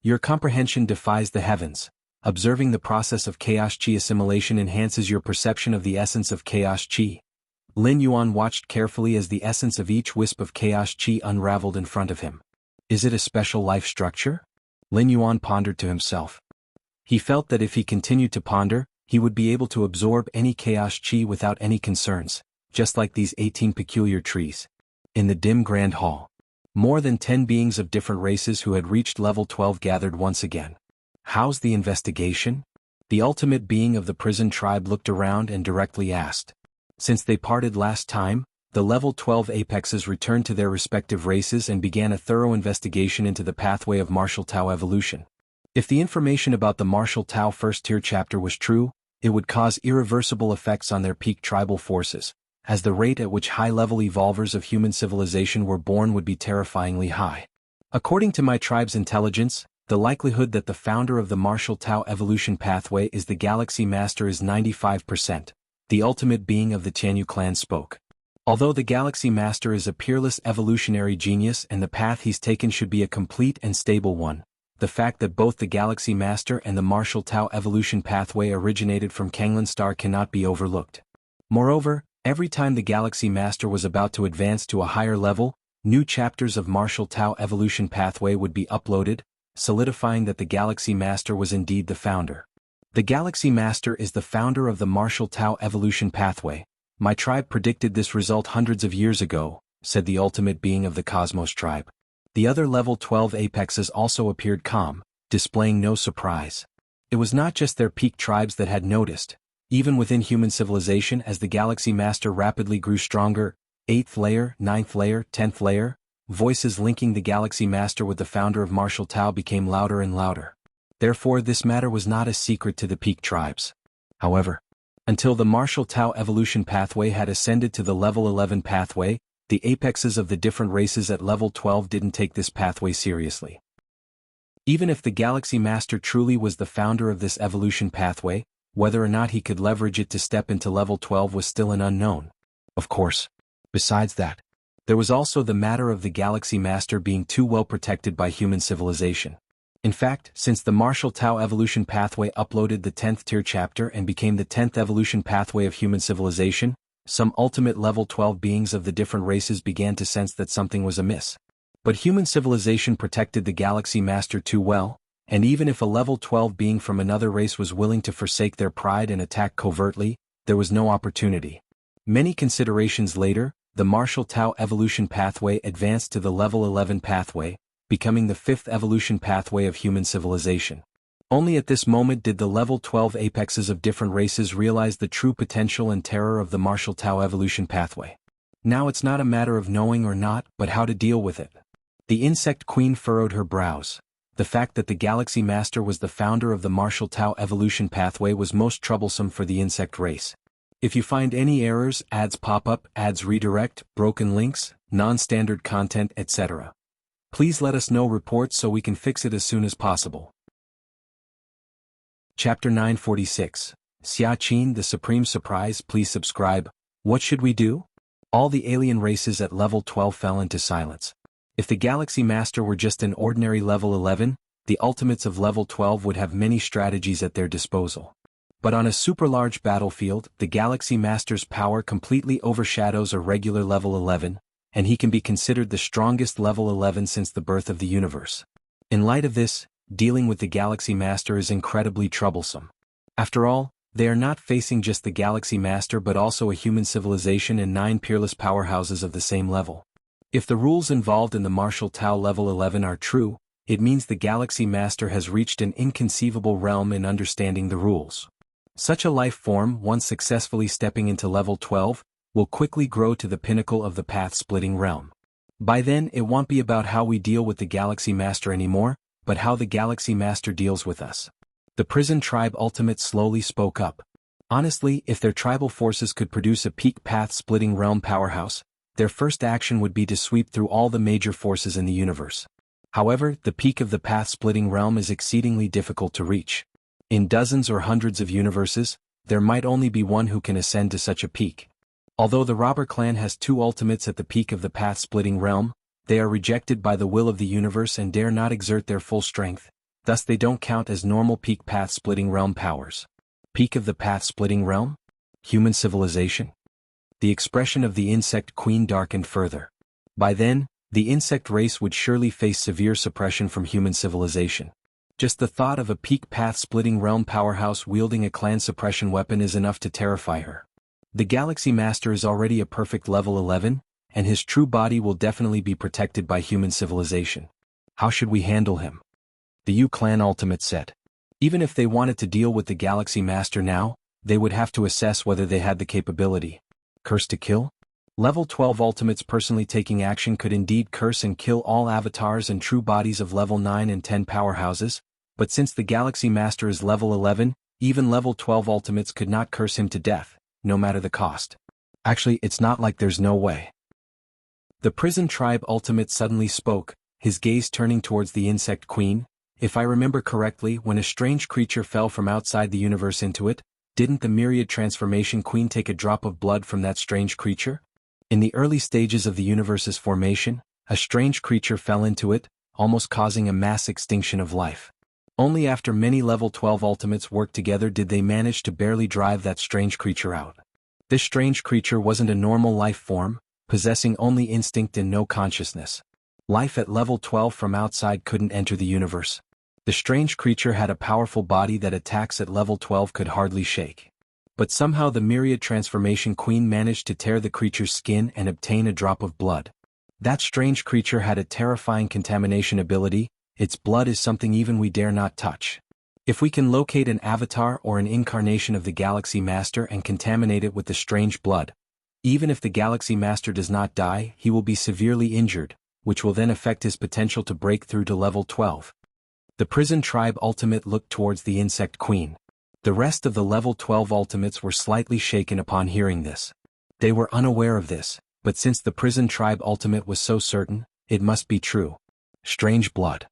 Speaker 1: Your comprehension defies the heavens. Observing the process of chaos chi assimilation enhances your perception of the essence of chaos chi. Lin Yuan watched carefully as the essence of each wisp of chaos chi unraveled in front of him. Is it a special life structure? Lin Yuan pondered to himself. He felt that if he continued to ponder, he would be able to absorb any chaos chi without any concerns, just like these 18 peculiar trees. In the dim grand hall, more than 10 beings of different races who had reached level 12 gathered once again. How's the investigation? The ultimate being of the prison tribe looked around and directly asked. Since they parted last time, the level 12 apexes returned to their respective races and began a thorough investigation into the pathway of martial Tao evolution. If the information about the martial Tao first tier chapter was true, it would cause irreversible effects on their peak tribal forces, as the rate at which high-level evolvers of human civilization were born would be terrifyingly high. According to my tribe's intelligence, the likelihood that the founder of the martial Tao evolution pathway is the Galaxy Master is 95%, the ultimate being of the Tianyu clan spoke. Although the Galaxy Master is a peerless evolutionary genius and the path he's taken should be a complete and stable one, the fact that both the Galaxy Master and the martial Tao evolution pathway originated from Kanglan Star cannot be overlooked. Moreover, every time the Galaxy Master was about to advance to a higher level, new chapters of martial Tao evolution pathway would be uploaded, solidifying that the Galaxy Master was indeed the founder. The Galaxy Master is the founder of the martial Tao evolution pathway. My tribe predicted this result hundreds of years ago, said the ultimate being of the Cosmos tribe. The other level 12 apexes also appeared calm, displaying no surprise. It was not just their peak tribes that had noticed. Even within human civilization, as the Galaxy Master rapidly grew stronger, 8th layer, 9th layer, 10th layer, voices linking the Galaxy Master with the founder of martial Tao became louder and louder. Therefore this matter was not a secret to the peak tribes. However, Until the martial Tao evolution pathway had ascended to the level 11 pathway, the apexes of the different races at level 12 didn't take this pathway seriously. Even if the Galaxy Master truly was the founder of this evolution pathway, whether or not he could leverage it to step into level 12 was still an unknown. Of course. Besides that, there was also the matter of the Galaxy Master being too well protected by human civilization. In fact, since the martial Tao evolution pathway uploaded the 10th tier chapter and became the 10th evolution pathway of human civilization, some ultimate level 12 beings of the different races began to sense that something was amiss. But human civilization protected the Galaxy Master too well, and even if a level 12 being from another race was willing to forsake their pride and attack covertly, there was no opportunity. Many considerations later, the martial Tao evolution pathway advanced to the level 11 pathway, becoming the 5th evolution pathway of human civilization. Only at this moment did the level 12 apexes of different races realize the true potential and terror of the martial Tao evolution pathway. Now it's not a matter of knowing or not, but how to deal with it. The insect queen furrowed her brows. The fact that the Galaxy Master was the founder of the martial Tao evolution pathway was most troublesome for the insect race. If you find any errors, ads pop up, ads redirect, broken links, non-standard content, etc., please let us know reports so we can fix it as soon as possible. Chapter 946. Xia Qin, the Supreme Surprise. Please subscribe. What should we do? All the alien races at level 12 fell into silence. If the Galaxy Master were just an ordinary level 11, the ultimates of level 12 would have many strategies at their disposal. But on a super large battlefield, the Galaxy Master's power completely overshadows a regular level 11, and he can be considered the strongest level 11 since the birth of the universe. In light of this, dealing with the Galaxy Master is incredibly troublesome. After all, they are not facing just the Galaxy Master but also a human civilization and 9 peerless powerhouses of the same level. If the rules involved in the martial Tao level 11 are true, it means the Galaxy Master has reached an inconceivable realm in understanding the rules. Such a life form, once successfully stepping into level 12, will quickly grow to the pinnacle of the path-splitting realm. By then it won't be about how we deal with the Galaxy Master anymore, but how the Galaxy Master deals with us. The prison tribe ultimate slowly spoke up. Honestly, if their tribal forces could produce a peak path-splitting realm powerhouse, their first action would be to sweep through all the major forces in the universe. However, the peak of the path-splitting realm is exceedingly difficult to reach. In dozens or hundreds of universes, there might only be one who can ascend to such a peak. Although the robber clan has 2 ultimates at the peak of the path-splitting realm, they are rejected by the will of the universe and dare not exert their full strength, thus they don't count as normal peak path-splitting realm powers. Peak of the path-splitting realm? Human civilization? The expression of the insect queen darkened further. By then, the insect race would surely face severe suppression from human civilization. Just the thought of a peak path-splitting realm powerhouse wielding a clan suppression weapon is enough to terrify her. The Galaxy Master is already a perfect level 11, and his true body will definitely be protected by human civilization. How should we handle him? The Yu Clan Ultimate said. Even if they wanted to deal with the Galaxy Master now, they would have to assess whether they had the capability. Curse to kill? Level 12 Ultimates personally taking action could indeed curse and kill all avatars and true bodies of level 9 and 10 powerhouses, but since the Galaxy Master is level 11, even level 12 Ultimates could not curse him to death, no matter the cost. Actually, it's not like there's no way. The prison tribe ultimate suddenly spoke, his gaze turning towards the insect queen. If I remember correctly, when a strange creature fell from outside the universe into it, didn't the myriad transformation queen take a drop of blood from that strange creature? In the early stages of the universe's formation, a strange creature fell into it, almost causing a mass extinction of life. Only after many level 12 ultimates worked together did they manage to barely drive that strange creature out. This strange creature wasn't a normal life form, possessing only instinct and no consciousness. Life at level 12 from outside couldn't enter the universe. The strange creature had a powerful body that attacks at level 12 could hardly shake. But somehow the myriad transformation queen managed to tear the creature's skin and obtain a drop of blood. That strange creature had a terrifying contamination ability. Its blood is something even we dare not touch. If we can locate an avatar or an incarnation of the Galaxy Master and contaminate it with the strange blood, even if the Galaxy Master does not die, he will be severely injured, which will then affect his potential to break through to level 12. The prison tribe ultimate looked towards the insect queen. The rest of the level 12 ultimates were slightly shaken upon hearing this. They were unaware of this, but since the prison tribe ultimate was so certain, it must be true. Strange blood.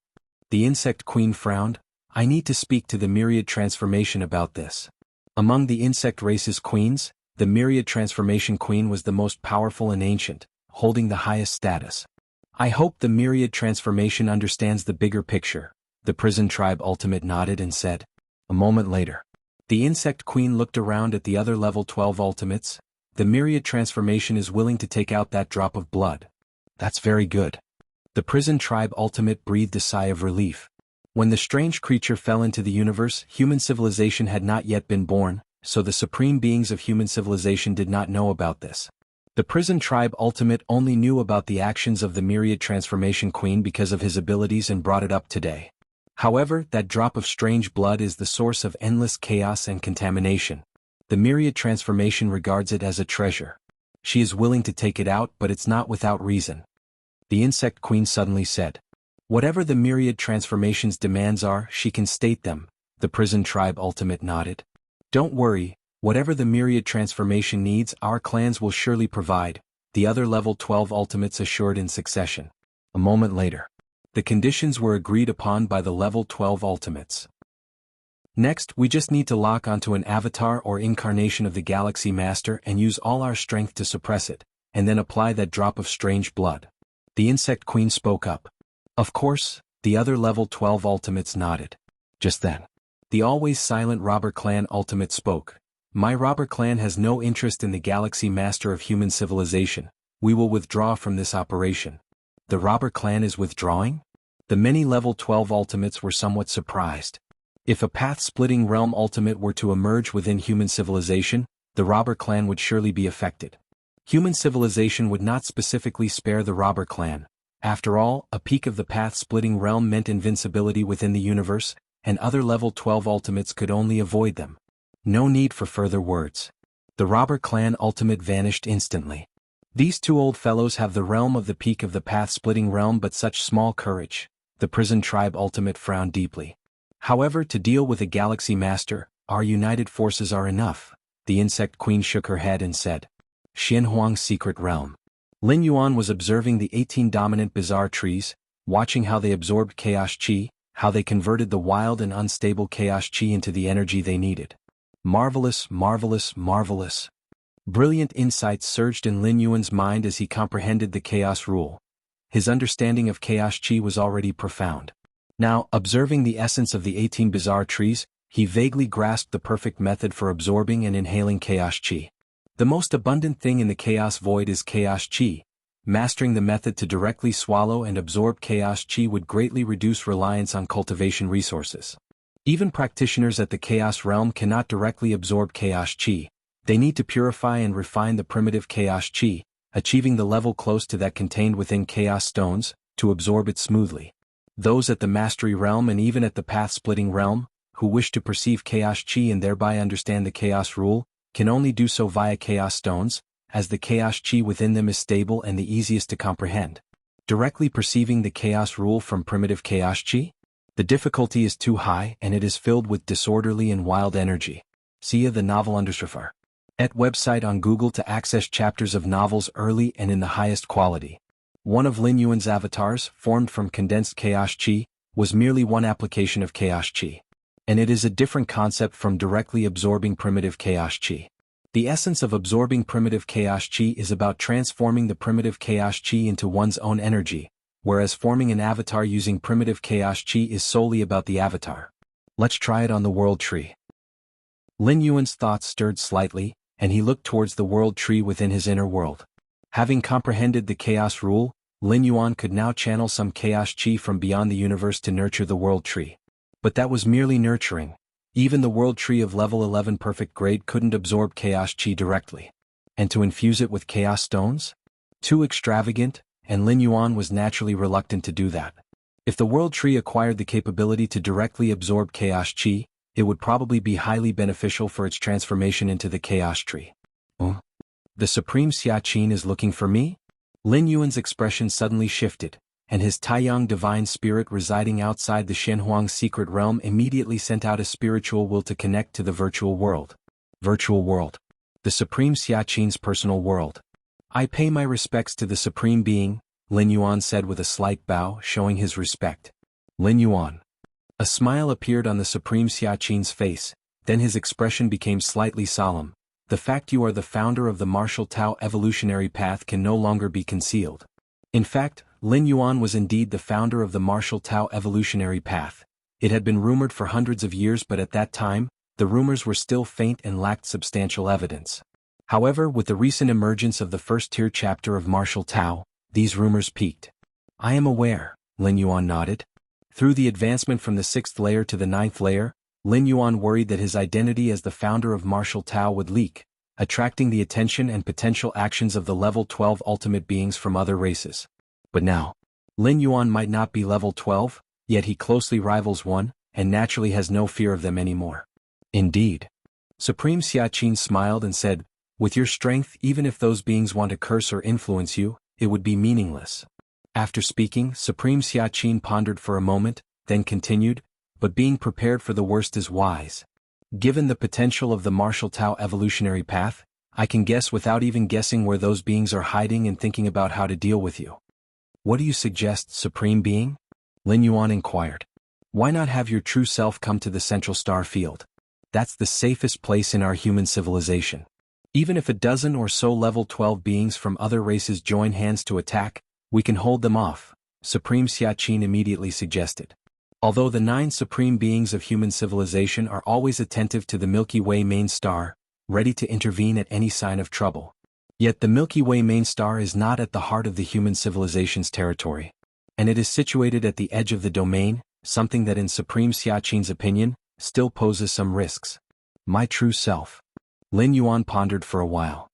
Speaker 1: The insect queen frowned. I need to speak to the myriad transformation about this. Among the insect race's queens, the myriad transformation queen was the most powerful and ancient, holding the highest status. I hope the myriad transformation understands the bigger picture. The prison tribe ultimate nodded and said. A moment later, the insect queen looked around at the other level 12 ultimates. The myriad transformation is willing to take out that drop of blood. That's very good. The prison tribe ultimate breathed a sigh of relief. When the strange creature fell into the universe, human civilization had not yet been born, so the supreme beings of human civilization did not know about this. The prison tribe ultimate only knew about the actions of the myriad transformation queen because of his abilities and brought it up today. However, that drop of strange blood is the source of endless chaos and contamination. The myriad transformation regards it as a treasure. She is willing to take it out, but it's not without reason. The insect queen suddenly said. Whatever the myriad transformation's demands are, she can state them. The prison tribe ultimate nodded. Don't worry, whatever the myriad transformation needs, our clans will surely provide, the other level 12 ultimates assured in succession. A moment later, the conditions were agreed upon by the level 12 ultimates. Next, we just need to lock onto an avatar or incarnation of the Galaxy Master and use all our strength to suppress it, and then apply that drop of strange blood. The insect queen spoke up. Of course, the other level 12 ultimates nodded. Just then, the always silent robber clan ultimate spoke. My robber clan has no interest in the Galaxy Master of human civilization. We will withdraw from this operation. The robber clan is withdrawing? The many level 12 ultimates were somewhat surprised. If a path-splitting realm ultimate were to emerge within human civilization, the robber clan would surely be affected. Human civilization would not specifically spare the robber clan. After all, a peak of the path-splitting realm meant invincibility within the universe, and other level 12 ultimates could only avoid them. No need for further words. The robber clan ultimate vanished instantly. These two old fellows have the realm of the peak of the path-splitting realm but such small courage. The prison tribe ultimate frowned deeply. However, to deal with a Galaxy Master, our united forces are enough. The insect queen shook her head and said. Xianhuang's secret realm. Lin Yuan was observing the 18 dominant bizarre trees, watching how they absorbed chaos chi, how they converted the wild and unstable chaos chi into the energy they needed. Marvelous, marvelous, marvelous. Brilliant insights surged in Lin Yuan's mind as he comprehended the chaos rule. His understanding of chaos chi was already profound. Now, observing the essence of the 18 bizarre trees, he vaguely grasped the perfect method for absorbing and inhaling chaos chi. The most abundant thing in the chaos void is chaos chi. Mastering the method to directly swallow and absorb chaos chi would greatly reduce reliance on cultivation resources. Even practitioners at the chaos realm cannot directly absorb chaos chi. They need to purify and refine the primitive chaos chi, achieving the level close to that contained within chaos stones, to absorb it smoothly. Those at the mastery realm and even at the path-splitting realm, who wish to perceive chaos chi and thereby understand the chaos rule, can only do so via chaos stones, as the chaos chi within them is stable and the easiest to comprehend. Directly perceiving the chaos rule from primitive chaos chi? The difficulty is too high and it is filled with disorderly and wild energy. See the novel underscore. At website on Google to access chapters of novels early and in the highest quality. One of Lin Yuan's avatars, formed from condensed chaos chi, was merely one application of chaos chi. And it is a different concept from directly absorbing primitive chaos chi. The essence of absorbing primitive chaos chi is about transforming the primitive chaos chi into one's own energy, whereas forming an avatar using primitive chaos chi is solely about the avatar. Let's try it on the world tree. Lin Yuan's thoughts stirred slightly, and he looked towards the world tree within his inner world. Having comprehended the chaos rule, Lin Yuan could now channel some chaos chi from beyond the universe to nurture the world tree. But that was merely nurturing. Even the world tree of level 11 perfect grade couldn't absorb chaos chi directly. And to infuse it with chaos stones? Too extravagant, and Lin Yuan was naturally reluctant to do that. If the world tree acquired the capability to directly absorb chaos chi, it would probably be highly beneficial for its transformation into the chaos tree. The Supreme Xia Qin is looking for me? Lin Yuan's expression suddenly shifted, and his Taiyang divine spirit residing outside the Shenhuang secret realm immediately sent out a spiritual will to connect to the virtual world. Virtual world. The Supreme Xiaqin's personal world. I pay my respects to the Supreme Being, Lin Yuan said with a slight bow, showing his respect. Lin Yuan. A smile appeared on the Supreme Xiaqin's face, then his expression became slightly solemn. The fact you are the founder of the martial Tao evolutionary path can no longer be concealed. In fact, Lin Yuan was indeed the founder of the martial Tao evolutionary path. It had been rumored for hundreds of years, but at that time, the rumors were still faint and lacked substantial evidence. However, with the recent emergence of the first-tier chapter of martial Tao, these rumors peaked. I am aware, Lin Yuan nodded. Through the advancement from the 6th layer to the 9th layer, Lin Yuan worried that his identity as the founder of martial Tao would leak, attracting the attention and potential actions of the level 12 ultimate beings from other races. But now, Lin Yuan might not be level 12, yet he closely rivals one, and naturally has no fear of them anymore. Indeed. Supreme Xiaqin smiled and said, with your strength, even if those beings want to curse or influence you, it would be meaningless. After speaking, Supreme Xiaqin pondered for a moment, then continued, but being prepared for the worst is wise. Given the potential of the martial Tao evolutionary path, I can guess without even guessing where those beings are hiding and thinking about how to deal with you. What do you suggest, Supreme Being? Lin Yuan inquired. Why not have your true self come to the central star field? That's the safest place in our human civilization. Even if a dozen or so level 12 beings from other races join hands to attack, we can hold them off, Supreme Xiaqin immediately suggested. Although the 9 supreme beings of human civilization are always attentive to the Milky Way main star, ready to intervene at any sign of trouble. Yet the Milky Way main star is not at the heart of the human civilization's territory. And it is situated at the edge of the domain, something that in Supreme Xiaqin's opinion, still poses some risks. My true self. Lin Yuan pondered for a while.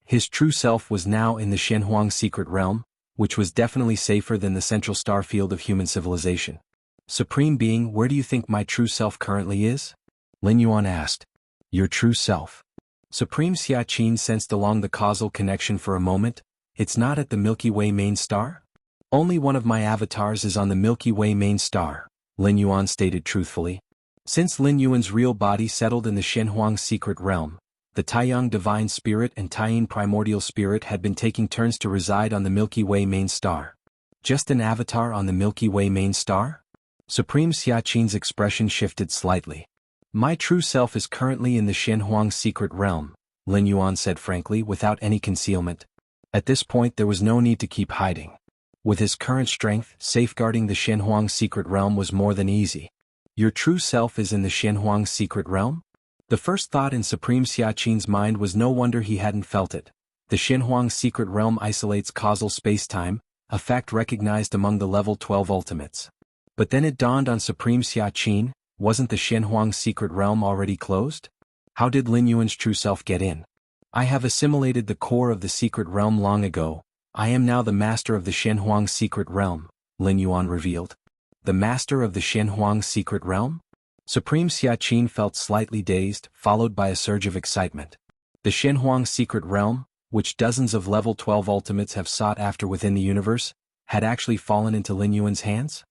Speaker 1: His true self was now in the Shenhuang secret realm, which was definitely safer than the central star field of human civilization. Supreme Being, where do you think my true self currently is? Lin Yuan asked. Your true self. Supreme Xiaqin sensed along the causal connection for a moment. It's not at the Milky Way main star? Only one of my avatars is on the Milky Way main star, Lin Yuan stated truthfully. Since Lin Yuan's real body settled in the Shenhuang secret realm, the Taiyang divine spirit and Taiyin primordial spirit had been taking turns to reside on the Milky Way main star. Just an avatar on the Milky Way main star? Supreme Xiaqin's expression shifted slightly. My true self is currently in the Shenhuang secret realm, Lin Yuan said frankly without any concealment. At this point there was no need to keep hiding. With his current strength, safeguarding the Shenhuang secret realm was more than easy. Your true self is in the Shenhuang secret realm? The first thought in Supreme Xiaqin's mind was no wonder he hadn't felt it. The Shenhuang secret realm isolates causal space-time, a fact recognized among the level 12 ultimates. But then it dawned on Supreme Xiaqin, wasn't the Shenhuang secret realm already closed? How did Lin Yuan's true self get in? I have assimilated the core of the secret realm long ago. I am now the master of the Shenhuang secret realm, Lin Yuan revealed. The master of the Shenhuang secret realm? Supreme Xiaqin felt slightly dazed, followed by a surge of excitement. The Shenhuang secret realm, which dozens of level 12 ultimates have sought after within the universe, had actually fallen into Lin Yuan's hands?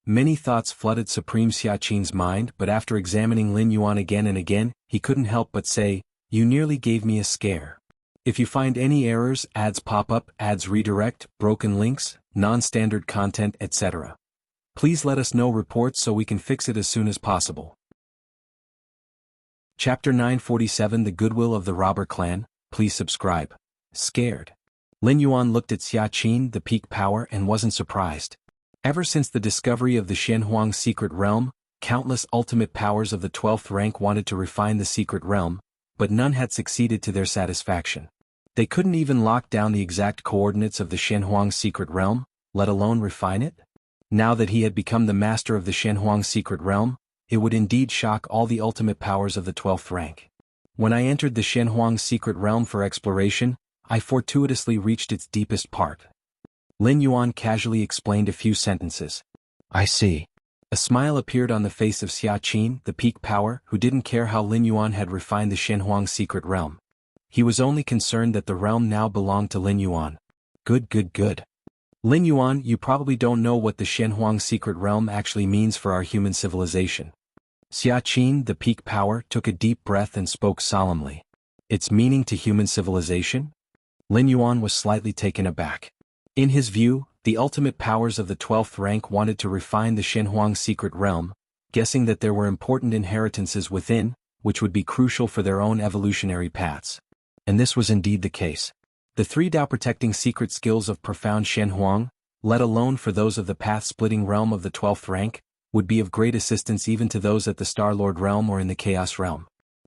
Speaker 1: Many thoughts flooded Supreme Xiaqin's mind, but after examining Lin Yuan again and again, he couldn't help but say, you nearly gave me a scare. If you find any errors, ads pop up, ads redirect, broken links, non-standard content, etc. Please let us know reports so we can fix it as soon as possible. Chapter 947 The Goodwill of the Robber Clan, please subscribe. Scared. Lin Yuan looked at Xiaqin, the peak power, and wasn't surprised. Ever since the discovery of the Shenhuang secret realm, countless ultimate powers of the 12th rank wanted to refine the secret realm, but none had succeeded to their satisfaction. They couldn't even lock down the exact coordinates of the Shenhuang secret realm, let alone refine it? Now that he had become the master of the Shenhuang secret realm, it would indeed shock all the ultimate powers of the 12th rank. When I entered the Shenhuang secret realm for exploration, I fortuitously reached its deepest part. Lin Yuan casually explained a few sentences. I see. A smile appeared on the face of Xiaqin, the peak power, who didn't care how Lin Yuan had refined the Shenhuang secret realm. He was only concerned that the realm now belonged to Lin Yuan. Good. Lin Yuan, you probably don't know what the Shenhuang secret realm actually means for our human civilization. Xia Qin, the peak power, took a deep breath and spoke solemnly. Its meaning to human civilization? Lin Yuan was slightly taken aback. In his view, the ultimate powers of the 12th rank wanted to refine the Shenhuang secret realm, guessing that there were important inheritances within, which would be crucial for their own evolutionary paths. And this was indeed the case. The 3 Dao-protecting secret skills of profound Shenhuang, let alone for those of the path-splitting realm of the 12th rank, would be of great assistance even to those at the Star-Lord realm or in the Chaos realm.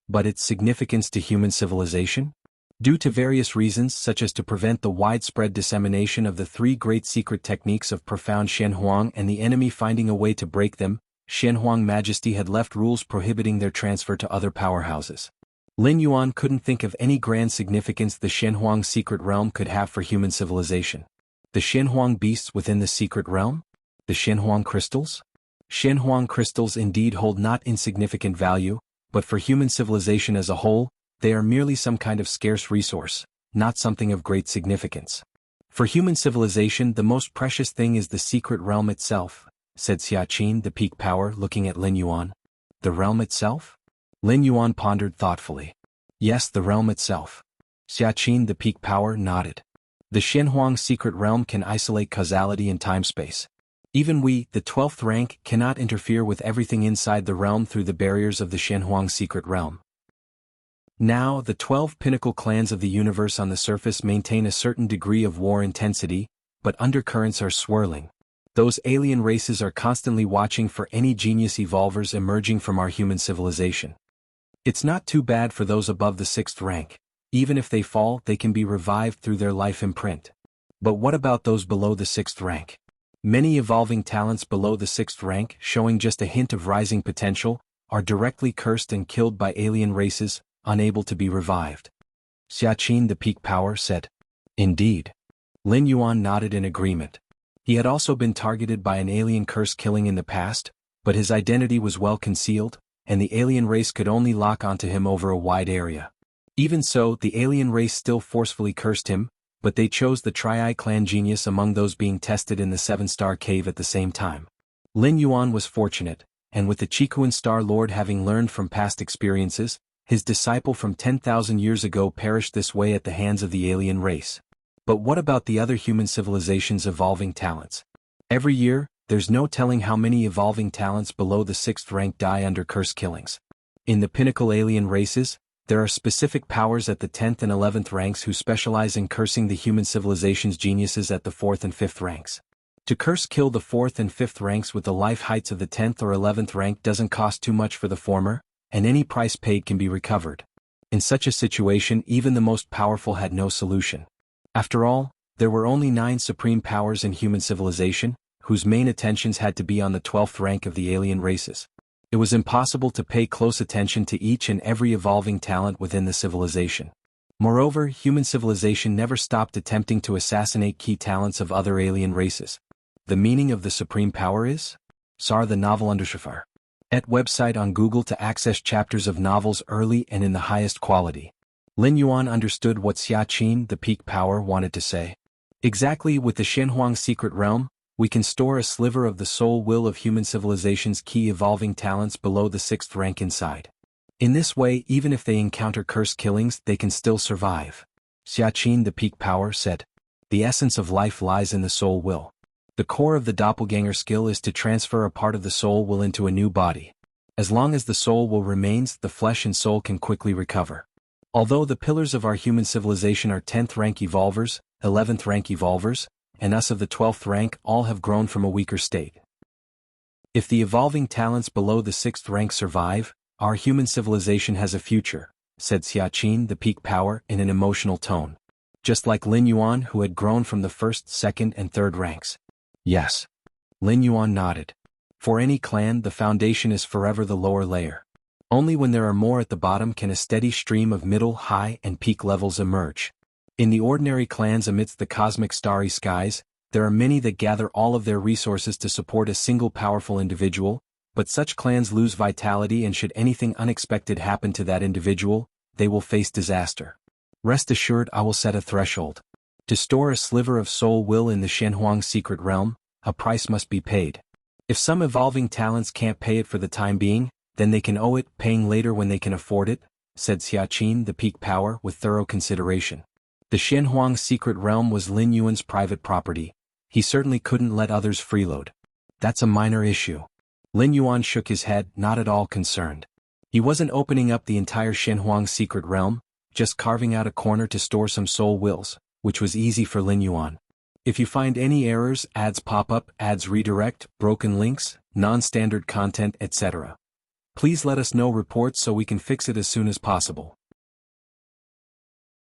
Speaker 1: But its significance to human civilization? Due to various reasons such as to prevent the widespread dissemination of the 3 great secret techniques of profound Shenhuang and the enemy finding a way to break them, Shenhuang Majesty had left rules prohibiting their transfer to other powerhouses. Lin Yuan couldn't think of any grand significance the Shenhuang secret realm could have for human civilization. The Shenhuang beasts within the secret realm? The Shenhuang crystals? Shenhuang crystals indeed hold not insignificant value, but for human civilization as a whole, they are merely some kind of scarce resource, not something of great significance. For human civilization, the most precious thing is the secret realm itself, said Xia Qin, the peak power, looking at Lin Yuan. The realm itself? Lin Yuan pondered thoughtfully. Yes, the realm itself. Xia Qin, the peak power, nodded. The Shenhuang secret realm can isolate causality and time-space. Even we, the 12th rank, cannot interfere with everything inside the realm through the barriers of the Shenhuang secret realm. Now, the 12 pinnacle clans of the universe on the surface maintain a certain degree of war intensity, but undercurrents are swirling. Those alien races are constantly watching for any genius evolvers emerging from our human civilization. It's not too bad for those above the 6th rank. Even if they fall, they can be revived through their life imprint. But what about those below the 6th rank? Many evolving talents below the 6th rank, showing just a hint of rising potential, are directly cursed and killed by alien races, unable to be revived. Xia Qin, the peak power, said. Indeed. Lin Yuan nodded in agreement. He had also been targeted by an alien curse killing in the past, but his identity was well concealed, and the alien race could only lock onto him over a wide area. Even so, the alien race still forcefully cursed him, but they chose the Tri-Eye clan genius among those being tested in the 7-star cave at the same time. Lin Yuan was fortunate, and with the Chikuan Star Lord having learned from past experiences, his disciple from 10,000 years ago perished this way at the hands of the alien race. But what about the other human civilization's evolving talents? Every year, there's no telling how many evolving talents below the 6th rank die under curse killings. In the pinnacle alien races, there are specific powers at the 10th and 11th ranks who specialize in cursing the human civilization's geniuses at the 4th and 5th ranks. To curse kill the 4th and 5th ranks with the life heights of the 10th or 11th rank doesn't cost too much for the former, and any price paid can be recovered. In such a situation, even the most powerful had no solution. After all, there were only 9 supreme powers in human civilization, whose main attentions had to be on the 12th rank of the alien races. It was impossible to pay close attention to each and every evolving talent within the civilization. Moreover, human civilization never stopped attempting to assassinate key talents of other alien races. The meaning of the supreme power is? Sar the novel Undershafar. Et website on Google to access chapters of novels early and in the highest quality. Lin Yuan understood what Xia Qin, the peak power, wanted to say. Exactly, with the Shenhuang secret realm, we can store a sliver of the soul will of human civilization's key evolving talents below the 6th rank inside. In this way, even if they encounter curse killings, they can still survive. Xia Qin, the peak power, said. The essence of life lies in the soul will. The core of the doppelganger skill is to transfer a part of the soul will into a new body. As long as the soul will remains, the flesh and soul can quickly recover. Although the pillars of our human civilization are 10th rank evolvers, 11th rank evolvers, and us of the 12th rank all have grown from a weaker state. If the evolving talents below the 6th rank survive, our human civilization has a future, said Xia Qin, the peak power, in an emotional tone. Just like Lin Yuan, who had grown from the 1st, 2nd, and 3rd ranks. Yes. Lin Yuan nodded. For any clan, the foundation is forever the lower layer. Only when there are more at the bottom can a steady stream of middle, high, and peak levels emerge. In the ordinary clans amidst the cosmic starry skies, there are many that gather all of their resources to support a single powerful individual, but such clans lose vitality, and should anything unexpected happen to that individual, they will face disaster. Rest assured, I will set a threshold. To store a sliver of soul will in the Shenhuang secret realm, a price must be paid. If some evolving talents can't pay it for the time being, then they can owe it, paying later when they can afford it, said Xiaqin the peak power with thorough consideration. The Shenhuang secret realm was Lin Yuan's private property. He certainly couldn't let others freeload. That's a minor issue. Lin Yuan shook his head, not at all concerned. He wasn't opening up the entire Shenhuang secret realm, just carving out a corner to store some soul wills, which was easy for Lin Yuan. If you find any errors, ads pop up, ads redirect, broken links, non-standard content, etc., please let us know reports so we can fix it as soon as possible.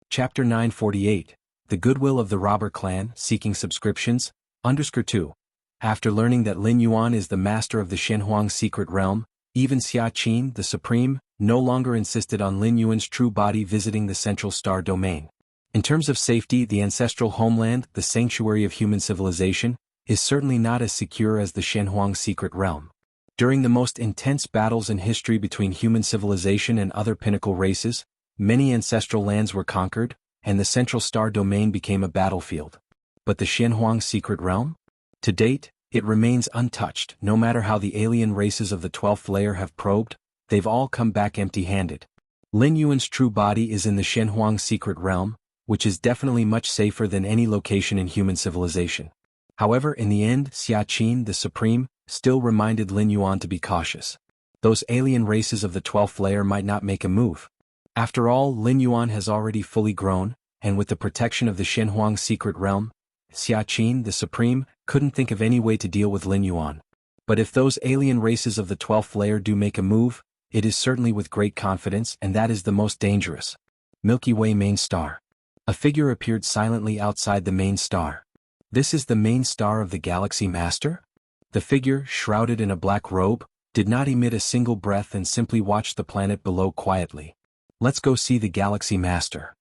Speaker 1: Chapter 948, The Goodwill of the Robber Clan, Seeking Subscriptions, _2. After learning that Lin Yuan is the master of the Shenhuang secret realm, even Xiaqin, the Supreme, no longer insisted on Lin Yuan's true body visiting the Central Star Domain. In terms of safety, the ancestral homeland, the sanctuary of human civilization, is certainly not as secure as the Shenhuang secret realm. During the most intense battles in history between human civilization and other pinnacle races, many ancestral lands were conquered, and the Central Star Domain became a battlefield. But the Shenhuang secret realm? To date, it remains untouched. No matter how the alien races of the 12th layer have probed, they've all come back empty-handed. Lin Yuan's true body is in the Shenhuang secret realm, which is definitely much safer than any location in human civilization. However, in the end, Xiaqin, the Supreme, still reminded Lin Yuan to be cautious. Those alien races of the 12th layer might not make a move. After all, Lin Yuan has already fully grown, and with the protection of the Shenhuang secret realm, Xiaqin, the Supreme, couldn't think of any way to deal with Lin Yuan. But if those alien races of the 12th layer do make a move, it is certainly with great confidence, and that is the most dangerous. Milky Way main star. A figure appeared silently outside the main star. This is the main star of the Galaxy Master? The figure, shrouded in a black robe, did not emit a single breath and simply watched the planet below quietly. Let's go see the Galaxy Master.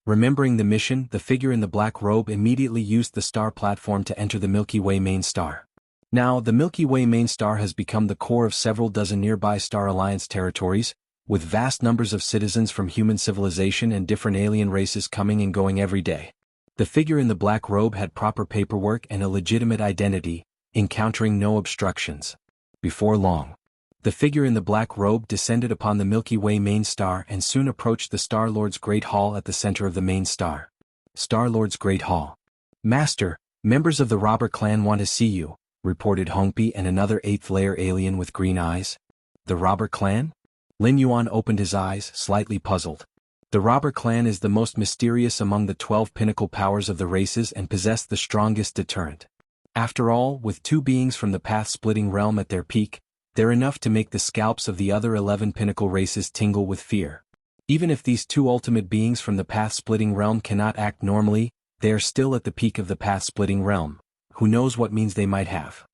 Speaker 1: Remembering the mission, the figure in the black robe immediately used the star platform to enter the Milky Way main star. Now, the Milky Way main star has become the core of several dozen nearby Star Alliance territories, with vast numbers of citizens from human civilization and different alien races coming and going every day. The figure in the black robe had proper paperwork and a legitimate identity, encountering no obstructions. Before long, the figure in the black robe descended upon the Milky Way main star and soon approached the Star-Lord's Great Hall at the center of the main star. Star-Lord's Great Hall. Master, members of the robber clan want to see you, reported Hongpi and another 8th-layer alien with green eyes. The robber clan? Lin Yuan opened his eyes, slightly puzzled. The robber clan is the most mysterious among the 12 pinnacle powers of the races and possess the strongest deterrent. After all, with 2 beings from the path-splitting realm at their peak, they're enough to make the scalps of the other 11 pinnacle races tingle with fear. Even if these 2 ultimate beings from the path-splitting realm cannot act normally, they are still at the peak of the path-splitting realm. Who knows what means they might have?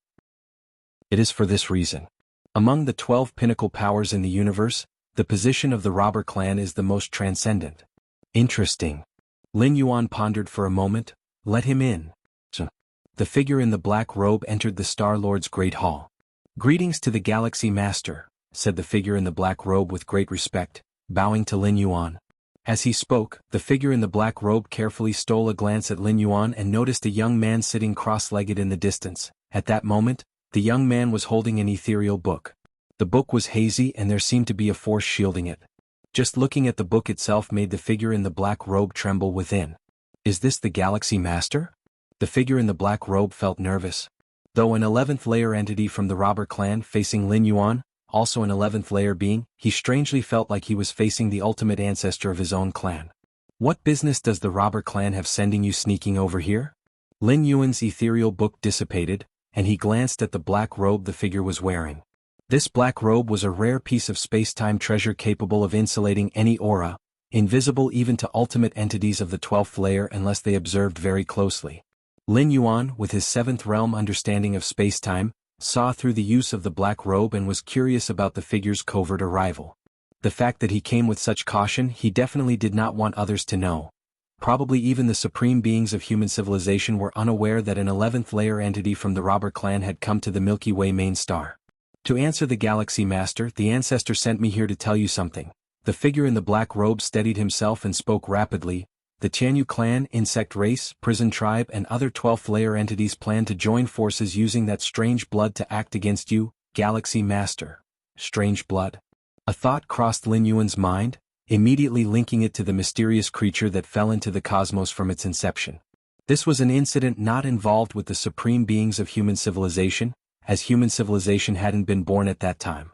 Speaker 1: It is for this reason. Among the 12 pinnacle powers in the universe, the position of the robber clan is the most transcendent. Interesting. Lin Yuan pondered for a moment. Let him in. The figure in the black robe entered the Star-Lord's Great Hall. Greetings to the Galaxy Master, said the figure in the black robe with great respect, bowing to Lin Yuan. As he spoke, the figure in the black robe carefully stole a glance at Lin Yuan and noticed a young man sitting cross-legged in the distance. At that moment, the young man was holding an ethereal book. The book was hazy and there seemed to be a force shielding it. Just looking at the book itself made the figure in the black robe tremble within. Is this the Galaxy Master? The figure in the black robe felt nervous. Though an 11th layer entity from the robber clan facing Lin Yuan, also an 11th layer being, he strangely felt like he was facing the ultimate ancestor of his own clan. What business does the robber clan have sending you sneaking over here? Lin Yuan's ethereal book dissipated, and he glanced at the black robe the figure was wearing. This black robe was a rare piece of space-time treasure capable of insulating any aura, invisible even to ultimate entities of the 12th layer unless they observed very closely. Lin Yuan, with his 7th realm understanding of space-time, saw through the use of the black robe and was curious about the figure's covert arrival. The fact that he came with such caution, he definitely did not want others to know. Probably even the supreme beings of human civilization were unaware that an 11th layer entity from the robber clan had come to the Milky Way main star. To answer the Galaxy Master, the ancestor sent me here to tell you something. The figure in the black robe steadied himself and spoke rapidly. the Jianghu clan, insect race, prison tribe and other 12th layer entities plan to join forces using that strange blood to act against you, Galaxy Master. Strange blood. A thought crossed Lin Yuan's mind, immediately linking it to the mysterious creature that fell into the cosmos from its inception. This was an incident not involved with the supreme beings of human civilization, as human civilization hadn't been born at that time.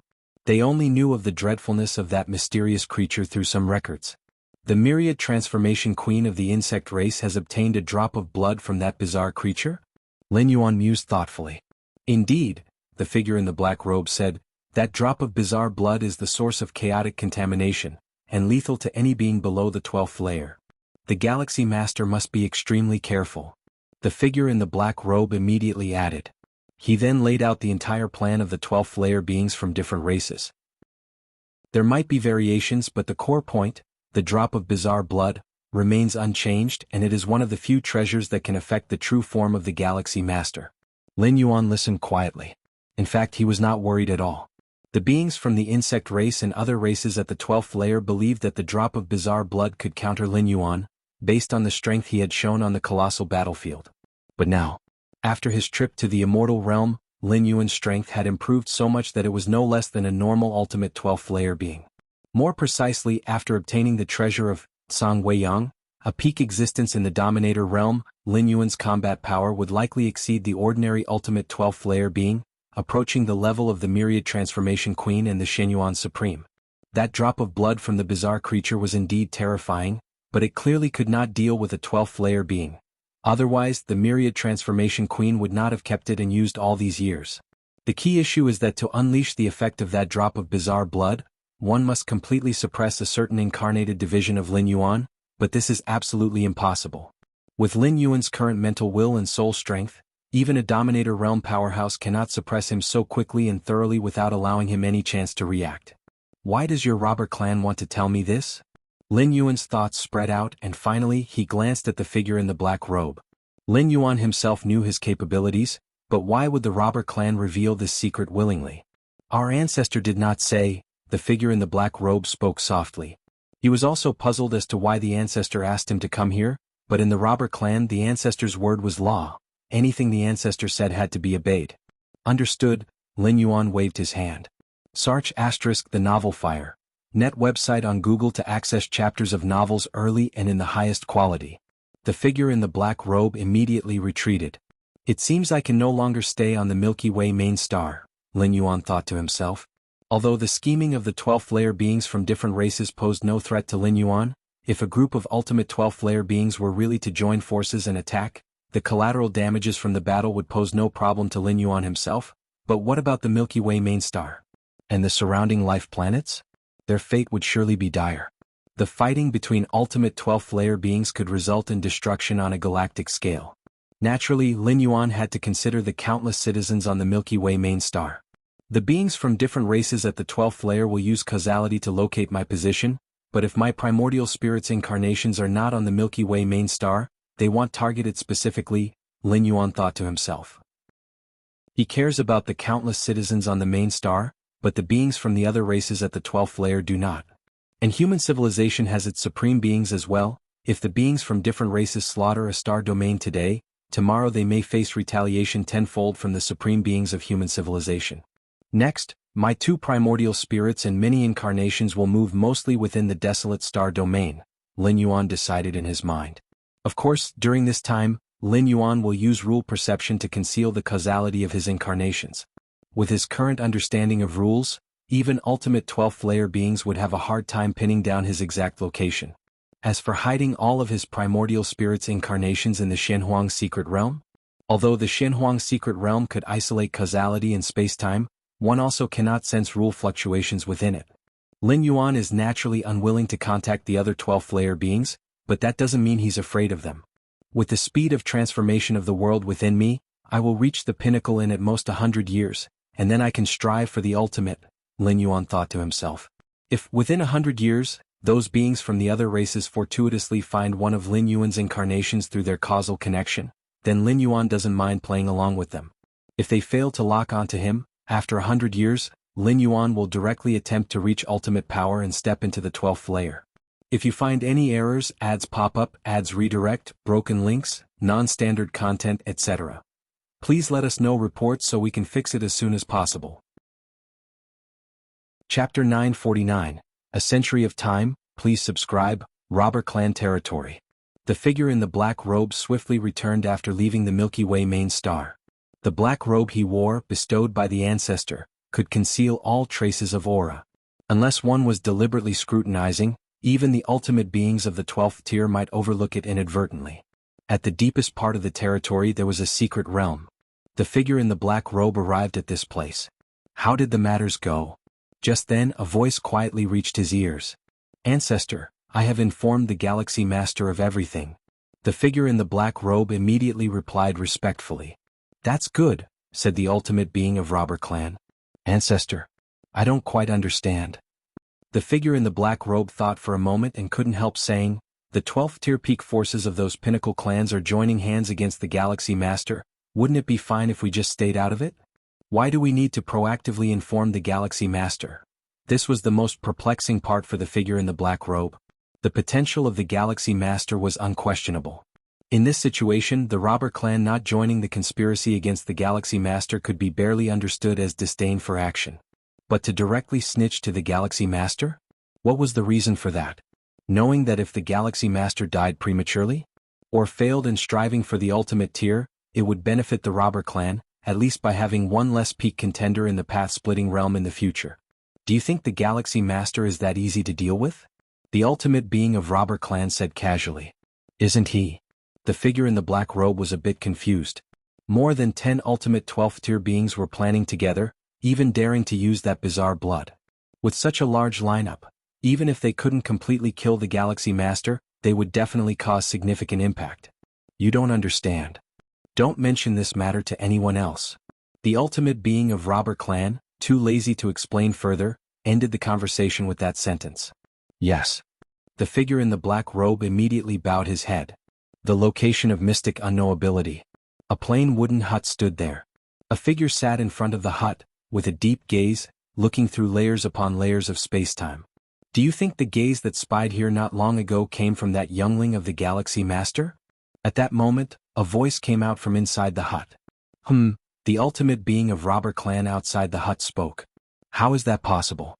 Speaker 1: They only knew of the dreadfulness of that mysterious creature through some records. The myriad transformation queen of the insect race has obtained a drop of blood from that bizarre creature? Lin Yuan mused thoughtfully. Indeed, the figure in the black robe said, that drop of bizarre blood is the source of chaotic contamination, and lethal to any being below the 12th layer. The Galaxy Master must be extremely careful. The figure in the black robe immediately added. He then laid out the entire plan of the 12th layer beings from different races. There might be variations, but the core point, the drop of bizarre blood, remains unchanged, and it is one of the few treasures that can affect the true form of the Galaxy Master. Lin Yuan listened quietly. In fact, he was not worried at all. The beings from the insect race and other races at the 12th layer believed that the drop of bizarre blood could counter Lin Yuan, based on the strength he had shown on the colossal battlefield. But now, after his trip to the immortal realm, Lin Yuan's strength had improved so much that it was no less than a normal ultimate 12th layer being. More precisely, after obtaining the treasure of Song Weiyang, a peak existence in the Dominator realm, Lin Yuan's combat power would likely exceed the ordinary ultimate 12th layer being, approaching the level of the Myriad Transformation Queen and the Shenyuan Supreme. That drop of blood from the bizarre creature was indeed terrifying, but it clearly could not deal with a 12th layer being. Otherwise, the Myriad Transformation Queen would not have kept it and used all these years. The key issue is that to unleash the effect of that drop of bizarre blood, one must completely suppress a certain incarnated division of Lin Yuan, but this is absolutely impossible. With Lin Yuan's current mental will and soul strength, even a Dominator realm powerhouse cannot suppress him so quickly and thoroughly without allowing him any chance to react. Why does your robber clan want to tell me this? Lin Yuan's thoughts spread out, and finally he glanced at the figure in the black robe. Lin Yuan himself knew his capabilities, but why would the robber clan reveal this secret willingly? Our ancestor did not say. The figure in the black robe spoke softly. He was also puzzled as to why the ancestor asked him to come here, but in the robber clan the ancestor's word was law. Anything the ancestor said had to be obeyed. Understood, Lin Yuan waved his hand. Search * the novel Fire. Net website on Google to access chapters of novels early and in the highest quality. The figure in the black robe immediately retreated. It seems I can no longer stay on the Milky Way main star, Lin Yuan thought to himself. Although the scheming of the 12th layer beings from different races posed no threat to Lin Yuan, if a group of ultimate 12th layer beings were really to join forces and attack, the collateral damages from the battle would pose no problem to Lin Yuan himself. But what about the Milky Way main star? And the surrounding life planets? Their fate would surely be dire. The fighting between ultimate 12th layer beings could result in destruction on a galactic scale. Naturally, Lin Yuan had to consider the countless citizens on the Milky Way main star. The beings from different races at the 12th layer will use causality to locate my position, but if my primordial spirit's incarnations are not on the Milky Way main star, they want targeted specifically, Lin Yuan thought to himself. He cares about the countless citizens on the main star, but the beings from the other races at the 12th layer do not. And human civilization has its supreme beings as well. If the beings from different races slaughter a star domain today, tomorrow they may face retaliation tenfold from the supreme beings of human civilization. Next, my two primordial spirits and many incarnations will move mostly within the desolate star domain, Lin Yuan decided in his mind. Of course, during this time, Lin Yuan will use rule perception to conceal the causality of his incarnations. With his current understanding of rules, even ultimate 12th layer beings would have a hard time pinning down his exact location. As for hiding all of his primordial spirit's incarnations in the Shenhuang secret realm, although the Shenhuang secret realm could isolate causality in space-time, one also cannot sense rule fluctuations within it. Lin Yuan is naturally unwilling to contact the other 12th layer beings, but that doesn't mean he's afraid of them. With the speed of transformation of the world within me, I will reach the pinnacle in at most 100 years, and then I can strive for the ultimate, Lin Yuan thought to himself. If, within 100 years, those beings from the other races fortuitously find one of Lin Yuan's incarnations through their causal connection, then Lin Yuan doesn't mind playing along with them. If they fail to lock onto him, after 100 years, Lin Yuan will directly attempt to reach ultimate power and step into the 12th layer. If you find any errors, ads pop up, ads redirect, broken links, non-standard content, etc., please let us know reports so we can fix it as soon as possible. Chapter 949, A Century of Time. Please subscribe, Robber Clan Territory. The figure in the black robe swiftly returned after leaving the Milky Way main star. The black robe he wore, bestowed by the ancestor, could conceal all traces of aura. Unless one was deliberately scrutinizing, even the ultimate beings of the 12th tier might overlook it inadvertently. At the deepest part of the territory there was a secret realm. The figure in the black robe arrived at this place. How did the matters go? Just then a voice quietly reached his ears. Ancestor, I have informed the Galaxy Master of everything. The figure in the black robe immediately replied respectfully. That's good, said the ultimate being of Robber Clan. Ancestor, I don't quite understand. The figure in the black robe thought for a moment and couldn't help saying, the 12th tier peak forces of those pinnacle clans are joining hands against the Galaxy Master. Wouldn't it be fine if we just stayed out of it? Why do we need to proactively inform the Galaxy Master? This was the most perplexing part for the figure in the black robe. The potential of the Galaxy Master was unquestionable. In this situation, the Robber Clan not joining the conspiracy against the Galaxy Master could be barely understood as disdain for action. But to directly snitch to the Galaxy Master? What was the reason for that? Knowing that if the Galaxy Master died prematurely? Or failed in striving for the ultimate tier, it would benefit the Robber Clan, at least by having one less peak contender in the path-splitting realm in the future. Do you think the Galaxy Master is that easy to deal with? The ultimate being of Robber Clan said casually. Isn't he? The figure in the black robe was a bit confused. More than 10 ultimate 12th tier beings were planning together, even daring to use that bizarre blood. With such a large lineup, even if they couldn't completely kill the Galaxy Master, they would definitely cause significant impact. You don't understand. Don't mention this matter to anyone else. The ultimate being of Robber Clan, too lazy to explain further, ended the conversation with that sentence. Yes. The figure in the black robe immediately bowed his head. The location of mystic unknowability. A plain wooden hut stood there. A figure sat in front of the hut, with a deep gaze, looking through layers upon layers of spacetime. Do you think the gaze that spied here not long ago came from that youngling of the Galaxy Master? At that moment, a voice came out from inside the hut. The ultimate being of Robber Clan outside the hut spoke. How is that possible?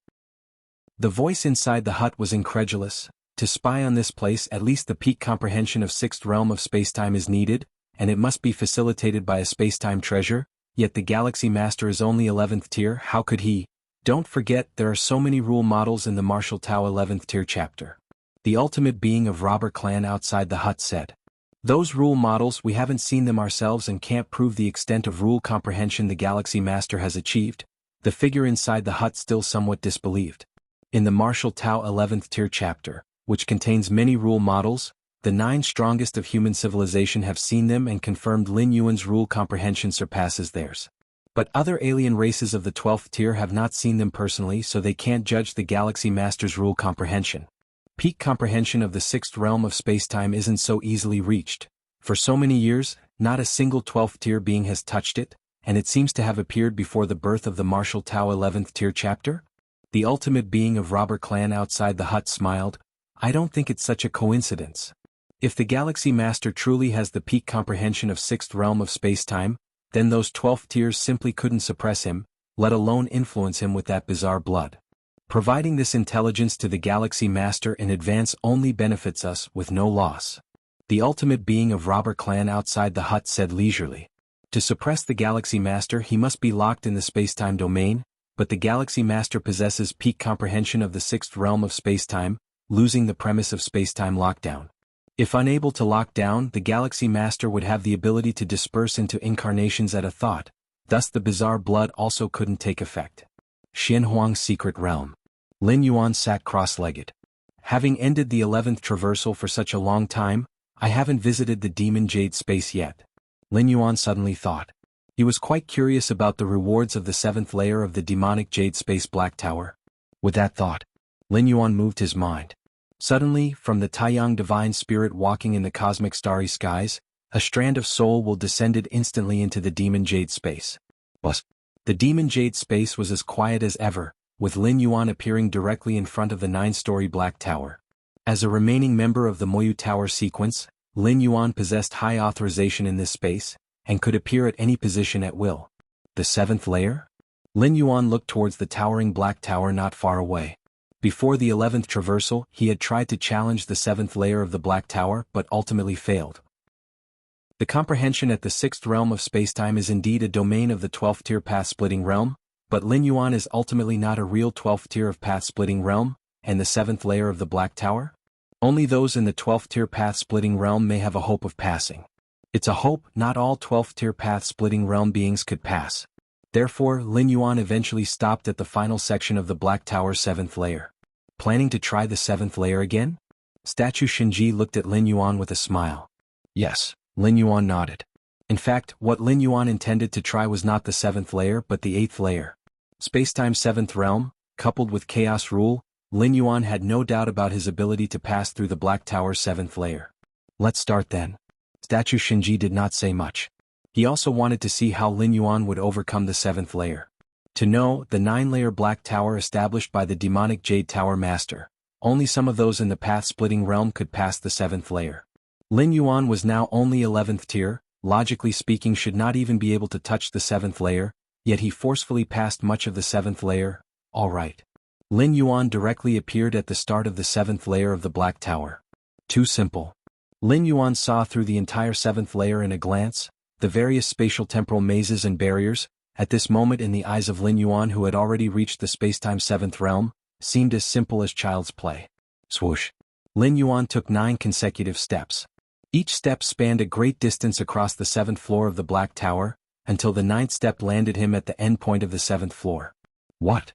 Speaker 1: The voice inside the hut was incredulous. To spy on this place, at least the peak comprehension of 6th realm of spacetime is needed, and it must be facilitated by a spacetime treasure, yet the Galaxy Master is only 11th tier. How could he? Don't forget, there are so many rule models in the Martial Tao 11th tier chapter. The ultimate being of Robber Clan outside the hut said. Those rule models, we haven't seen them ourselves and can't prove the extent of rule comprehension the Galaxy Master has achieved. The figure inside the hut still somewhat disbelieved. In the Martial Tao 11th tier chapter, which contains many rule models, the 9 strongest of human civilization have seen them and confirmed Lin Yuan's rule comprehension surpasses theirs. But other alien races of the 12th tier have not seen them personally, so they can't judge the Galaxy Master's rule comprehension. Peak comprehension of the 6th realm of spacetime isn't so easily reached. For so many years, not a single 12th tier being has touched it, and it seems to have appeared before the birth of the Martial Tao 11th tier chapter? The ultimate being of Robber Clan outside the hut smiled. I don't think it's such a coincidence. If the Galaxy Master truly has the peak comprehension of 6th realm of spacetime, then those 12th tiers simply couldn't suppress him, let alone influence him with that bizarre blood. Providing this intelligence to the Galaxy Master in advance only benefits us with no loss. The ultimate being of Robber Clan outside the hut said leisurely. To suppress the Galaxy Master he must be locked in the spacetime domain, but the Galaxy Master possesses peak comprehension of the 6th realm of spacetime, losing the premise of spacetime lockdown. If unable to lock down, the Galaxy Master would have the ability to disperse into incarnations at a thought, thus the bizarre blood also couldn't take effect. Xianhuang's secret realm. Lin Yuan sat cross-legged. Having ended the 11th traversal for such a long time, I haven't visited the demon jade space yet. Lin Yuan suddenly thought. He was quite curious about the rewards of the 7th layer of the demonic jade space Black Tower. With that thought, Lin Yuan moved his mind. Suddenly, from the Taiyang divine spirit walking in the cosmic starry skies, a strand of soul will descended instantly into the demon jade space. But the demon jade space was as quiet as ever, with Lin Yuan appearing directly in front of the 9-story Black Tower. As a remaining member of the Moyu Tower sequence, Lin Yuan possessed high authorization in this space, and could appear at any position at will. The 7th layer? Lin Yuan looked towards the towering black tower not far away. Before the 11th traversal, he had tried to challenge the 7th layer of the black tower but ultimately failed. The comprehension at the 6th realm of spacetime is indeed a domain of the 12th tier path-splitting realm, but Lin Yuan is ultimately not a real 12th tier of path-splitting realm, and the 7th layer of the black tower? Only those in the 12th tier path-splitting realm may have a hope of passing. It's a hope not all 12th tier path-splitting realm beings could pass. Therefore, Lin Yuan eventually stopped at the final section of the black tower's 7th layer. Planning to try the 7th layer again? Statue Shinji looked at Lin Yuan with a smile. Yes, Lin Yuan nodded. In fact, what Lin Yuan intended to try was not the 7th layer but the 8th layer. Spacetime 7th realm, coupled with chaos rule, Lin Yuan had no doubt about his ability to pass through the black tower's 7th layer. Let's start then. Statue Shinji did not say much. He also wanted to see how Lin Yuan would overcome the 7th layer. To know, the 9-layer black tower established by the demonic Jade Tower Master, only some of those in the path-splitting realm could pass the 7th layer. Lin Yuan was now only 11th tier, logically speaking should not even be able to touch the 7th layer, yet he forcefully passed much of the 7th layer. Alright. Lin Yuan directly appeared at the start of the 7th layer of the black tower. Too simple. Lin Yuan saw through the entire 7th layer in a glance, the various spatial temporal mazes and barriers, at this moment in the eyes of Lin Yuan who had already reached the spacetime 7th realm, seemed as simple as child's play. Swoosh. Lin Yuan took 9 consecutive steps. Each step spanned a great distance across the 7th floor of the black tower, until the 9th step landed him at the end point of the 7th floor. What?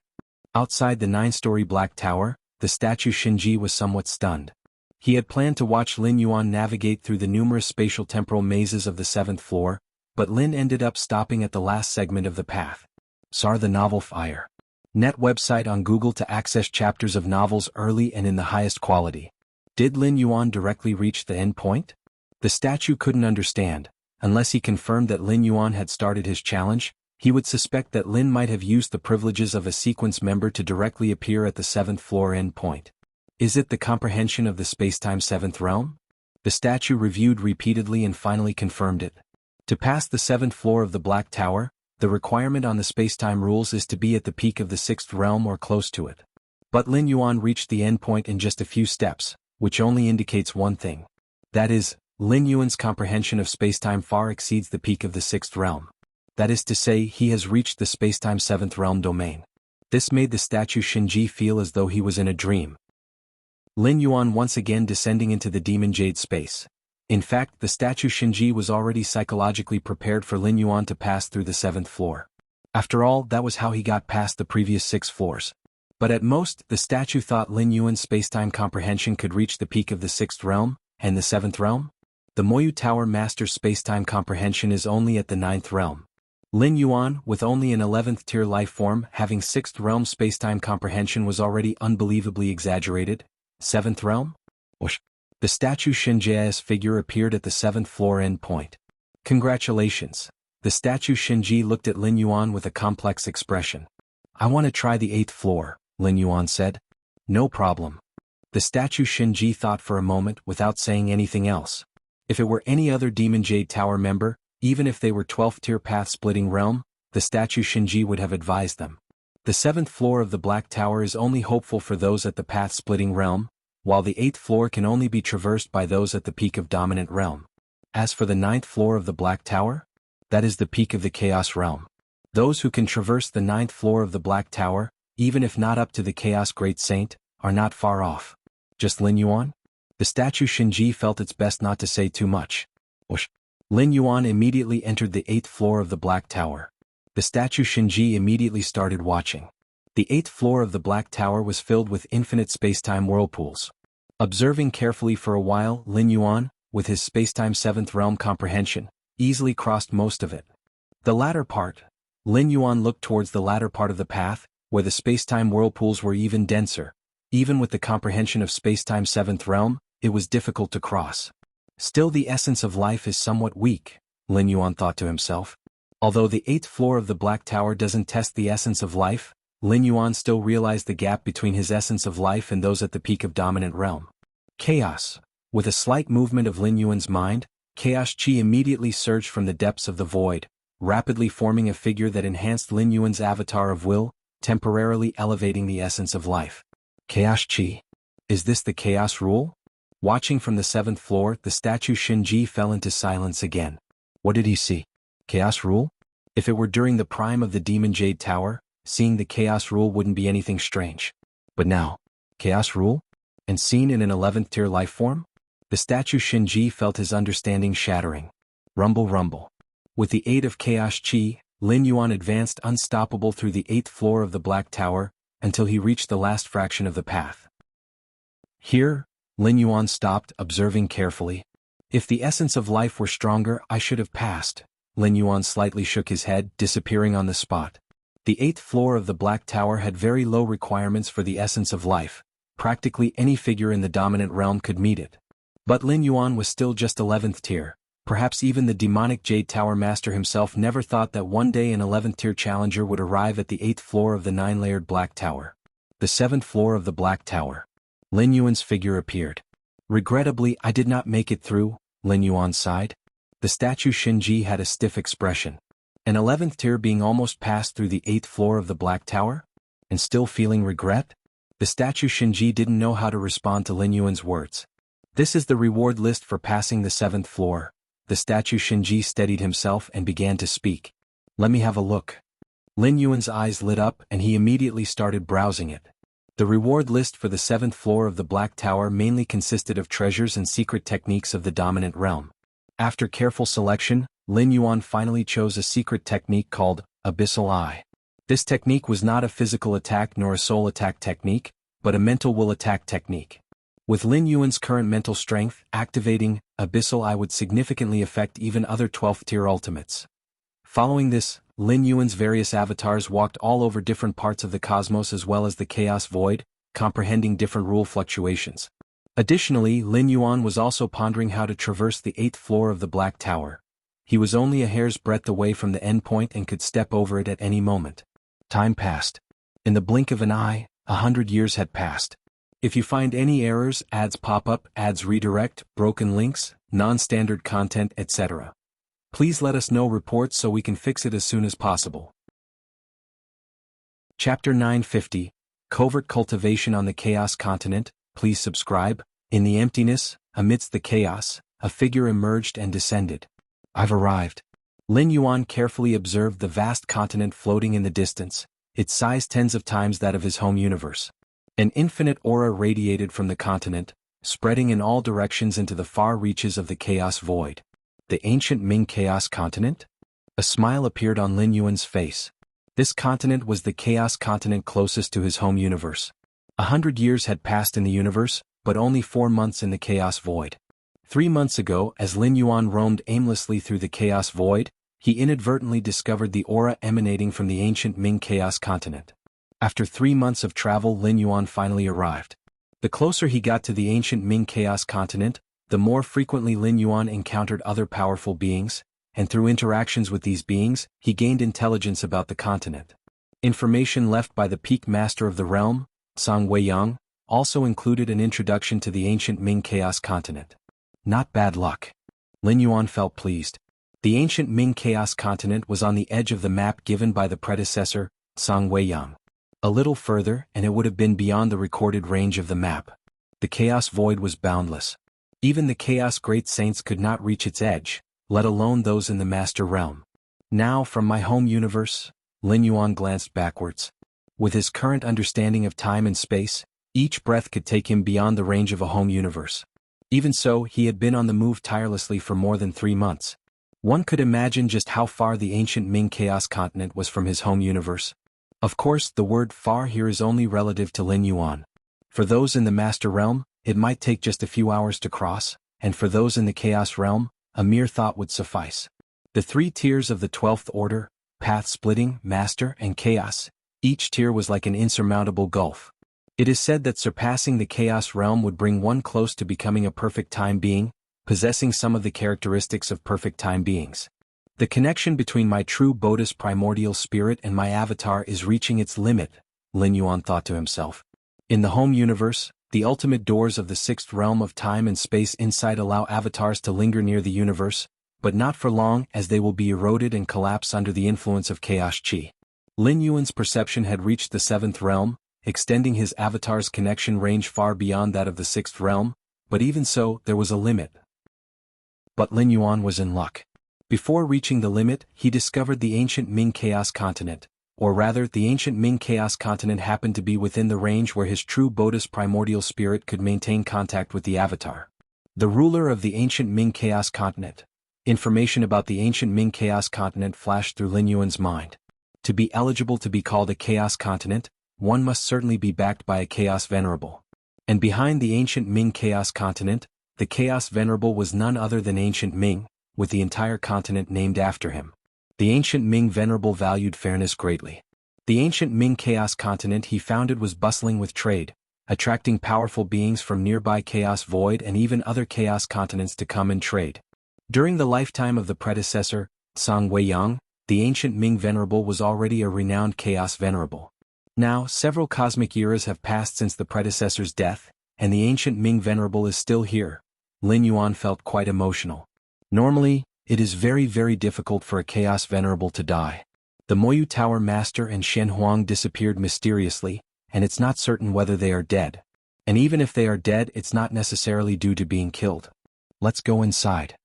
Speaker 1: Outside the 9-story black tower, the statue Shinji was somewhat stunned. He had planned to watch Lin Yuan navigate through the numerous spatial temporal mazes of the 7th floor, but Lin ended up stopping at the last segment of the path. SAR the novel Fire. Net website on Google to access chapters of novels early and in the highest quality. Did Lin Yuan directly reach the end point? The statue couldn't understand. Unless he confirmed that Lin Yuan had started his challenge, he would suspect that Lin might have used the privileges of a sequence member to directly appear at the 7th floor end point. Is it the comprehension of the spacetime 7th realm? The statue reviewed repeatedly and finally confirmed it. To pass the 7th floor of the black tower, the requirement on the spacetime rules is to be at the peak of the 6th realm or close to it. But Lin Yuan reached the end point in just a few steps, which only indicates one thing. That is, Lin Yuan's comprehension of spacetime far exceeds the peak of the 6th realm. That is to say, he has reached the spacetime 7th realm domain. This made the statue Shinji feel as though he was in a dream. Lin Yuan once again descending into the demon jade space. In fact, the statue Shinji was already psychologically prepared for Lin Yuan to pass through the 7th floor. After all, that was how he got past the previous 6 floors. But at most, the statue thought Lin Yuan's spacetime comprehension could reach the peak of the 6th realm, and the 7th realm? The Moyu Tower Master's spacetime comprehension is only at the 9th realm. Lin Yuan, with only an 11th tier life form having 6th realm spacetime comprehension was already unbelievably exaggerated. 7th realm? Whoosh. The statue Shinji's figure appeared at the 7th floor end point. Congratulations. The statue Shinji looked at Lin Yuan with a complex expression. I want to try the 8th floor, Lin Yuan said. No problem. The statue Shinji thought for a moment without saying anything else. If it were any other Demon Jade Tower member, even if they were 12th tier path-splitting realm, the statue Shinji would have advised them. The 7th floor of the Black Tower is only hopeful for those at the path-splitting realm, while the 8th floor can only be traversed by those at the peak of dominant realm. As for the 9th floor of the Black Tower, that is the peak of the Chaos realm. Those who can traverse the 9th floor of the Black Tower, even if not up to the Chaos Great Saint, are not far off. Just Lin Yuan? The statue Shinji felt it's best not to say too much. Whoosh. Lin Yuan immediately entered the 8th floor of the Black Tower. The statue Shinji immediately started watching. The 8th floor of the Black Tower was filled with infinite spacetime whirlpools. Observing carefully for a while, Lin Yuan, with his spacetime 7th realm comprehension, easily crossed most of it. The latter part. Lin Yuan looked towards the latter part of the path, where the spacetime whirlpools were even denser. Even with the comprehension of spacetime 7th realm, it was difficult to cross. Still, the essence of life is somewhat weak, Lin Yuan thought to himself. Although the 8th floor of the Black Tower doesn't test the essence of life, Lin Yuan still realized the gap between his essence of life and those at the peak of dominant realm. Chaos. With a slight movement of Lin Yuan's mind, chaos chi immediately surged from the depths of the void, rapidly forming a figure that enhanced Lin Yuan's avatar of will, temporarily elevating the essence of life. Chaos chi. Is this the chaos rule? Watching from the 7th floor, the statue Shinji fell into silence again. What did he see? Chaos rule? If it were during the prime of the Demon Jade Tower, seeing the chaos rule wouldn't be anything strange. But now, chaos rule? And seen in an 11th tier life form? The statue Shinji felt his understanding shattering. Rumble rumble. With the aid of chaos chi, Lin Yuan advanced unstoppable through the 8th floor of the Black Tower, until he reached the last fraction of the path. Here, Lin Yuan stopped, observing carefully. If the essence of life were stronger, I should have passed. Lin Yuan slightly shook his head, disappearing on the spot. The 8th floor of the Black Tower had very low requirements for the essence of life. Practically any figure in the dominant realm could meet it. But Lin Yuan was still just 11th tier. Perhaps even the demonic Jade Tower master himself never thought that one day an 11th tier challenger would arrive at the 8th floor of the 9-layered Black Tower. The 7th floor of the Black Tower. Lin Yuan's figure appeared. Regrettably, I did not make it through, Lin Yuan sighed. The statue Shinji had a stiff expression. An 11th tier being almost passed through the 8th floor of the Black Tower? And still feeling regret? The statue Shinji didn't know how to respond to Lin Yuan's words. This is the reward list for passing the 7th floor. The statue Shinji steadied himself and began to speak. Let me have a look. Lin Yuan's eyes lit up and he immediately started browsing it. The reward list for the 7th floor of the Black Tower mainly consisted of treasures and secret techniques of the dominant realm. After careful selection, Lin Yuan finally chose a secret technique called Abyssal Eye. This technique was not a physical attack nor a soul attack technique, but a mental will attack technique. With Lin Yuan's current mental strength, activating Abyssal Eye would significantly affect even other 12th tier ultimates. Following this, Lin Yuan's various avatars walked all over different parts of the cosmos as well as the chaos void, comprehending different rule fluctuations. Additionally, Lin Yuan was also pondering how to traverse the 8th floor of the Black Tower. He was only a hair's breadth away from the endpoint and could step over it at any moment. Time passed. In the blink of an eye, 100 years had passed. If you find any errors, ads pop up, ads redirect, broken links, non-standard content, etc., please let us know reports so we can fix it as soon as possible. Chapter 950, Covert Cultivation on the Chaos Continent. Please subscribe. In the emptiness, amidst the chaos, a figure emerged and descended. I've arrived. Lin Yuan carefully observed the vast continent floating in the distance, its size tens of times that of his home universe. An infinite aura radiated from the continent, spreading in all directions into the far reaches of the chaos void. The ancient Ming Chaos Continent? A smile appeared on Lin Yuan's face. This continent was the chaos continent closest to his home universe. 100 years had passed in the universe, but only 4 months in the chaos void. 3 months ago, as Lin Yuan roamed aimlessly through the chaos void, he inadvertently discovered the aura emanating from the ancient Ming Chaos Continent. After 3 months of travel, Lin Yuan finally arrived. The closer he got to the ancient Ming Chaos Continent, the more frequently Lin Yuan encountered other powerful beings, and through interactions with these beings, he gained intelligence about the continent. Information left by the peak master of the realm, Song Weiyang, also included an introduction to the ancient Ming Chaos Continent. Not bad luck. Lin Yuan felt pleased. The ancient Ming Chaos Continent was on the edge of the map given by the predecessor, Song Weiyang. A little further, and it would have been beyond the recorded range of the map. The chaos void was boundless. Even the chaos great saints could not reach its edge, let alone those in the master realm. Now, from my home universe, Lin Yuan glanced backwards. With his current understanding of time and space, each breath could take him beyond the range of a home universe. Even so, he had been on the move tirelessly for more than 3 months. One could imagine just how far the ancient Ming Chaos Continent was from his home universe. Of course, the word far here is only relative to Lin Yuan. For those in the master realm, it might take just a few hours to cross, and for those in the chaos realm, a mere thought would suffice. The 3 tiers of the 12th order, path splitting, master, and chaos, each tier was like an insurmountable gulf. It is said that surpassing the chaos realm would bring one close to becoming a perfect time being, possessing some of the characteristics of perfect time beings. The connection between my true Bodhis primordial spirit and my avatar is reaching its limit, Lin Yuan thought to himself. In the home universe, The ultimate doors of the sixth realm of time and space inside allow avatars to linger near the universe, but not for long, as they will be eroded and collapse under the influence of chaos chi. Lin Yuan's perception had reached the seventh realm, extending his avatar's connection range far beyond that of the sixth realm, but even so, there was a limit. But Lin Yuan was in luck. Before reaching the limit, he discovered the ancient Ming Chaos Continent, or rather, the ancient Ming Chaos Continent happened to be within the range where his true Bodhi's primordial spirit could maintain contact with the avatar. The ruler of the ancient Ming Chaos Continent. Information about the ancient Ming Chaos Continent flashed through Lin Yuan's mind. To be eligible to be called a Chaos Continent, one must certainly be backed by a Chaos Venerable. And behind the ancient Ming Chaos Continent, the Chaos Venerable was none other than ancient Ming, with the entire continent named after him. The ancient Ming Venerable valued fairness greatly. The ancient Ming Chaos Continent he founded was bustling with trade, attracting powerful beings from nearby Chaos Void and even other Chaos Continents to come and trade. During the lifetime of the predecessor, Song Weiyang, the ancient Ming Venerable was already a renowned Chaos Venerable. Now, several cosmic eras have passed since the predecessor's death, and the ancient Ming Venerable is still here. Lin Yuan felt quite emotional. Normally, it is very difficult for a Chaos Venerable to die. The Moyu Tower Master and Shen Huang disappeared mysteriously, and it's not certain whether they are dead. And even if they are dead, it's not necessarily due to being killed. Let's go inside.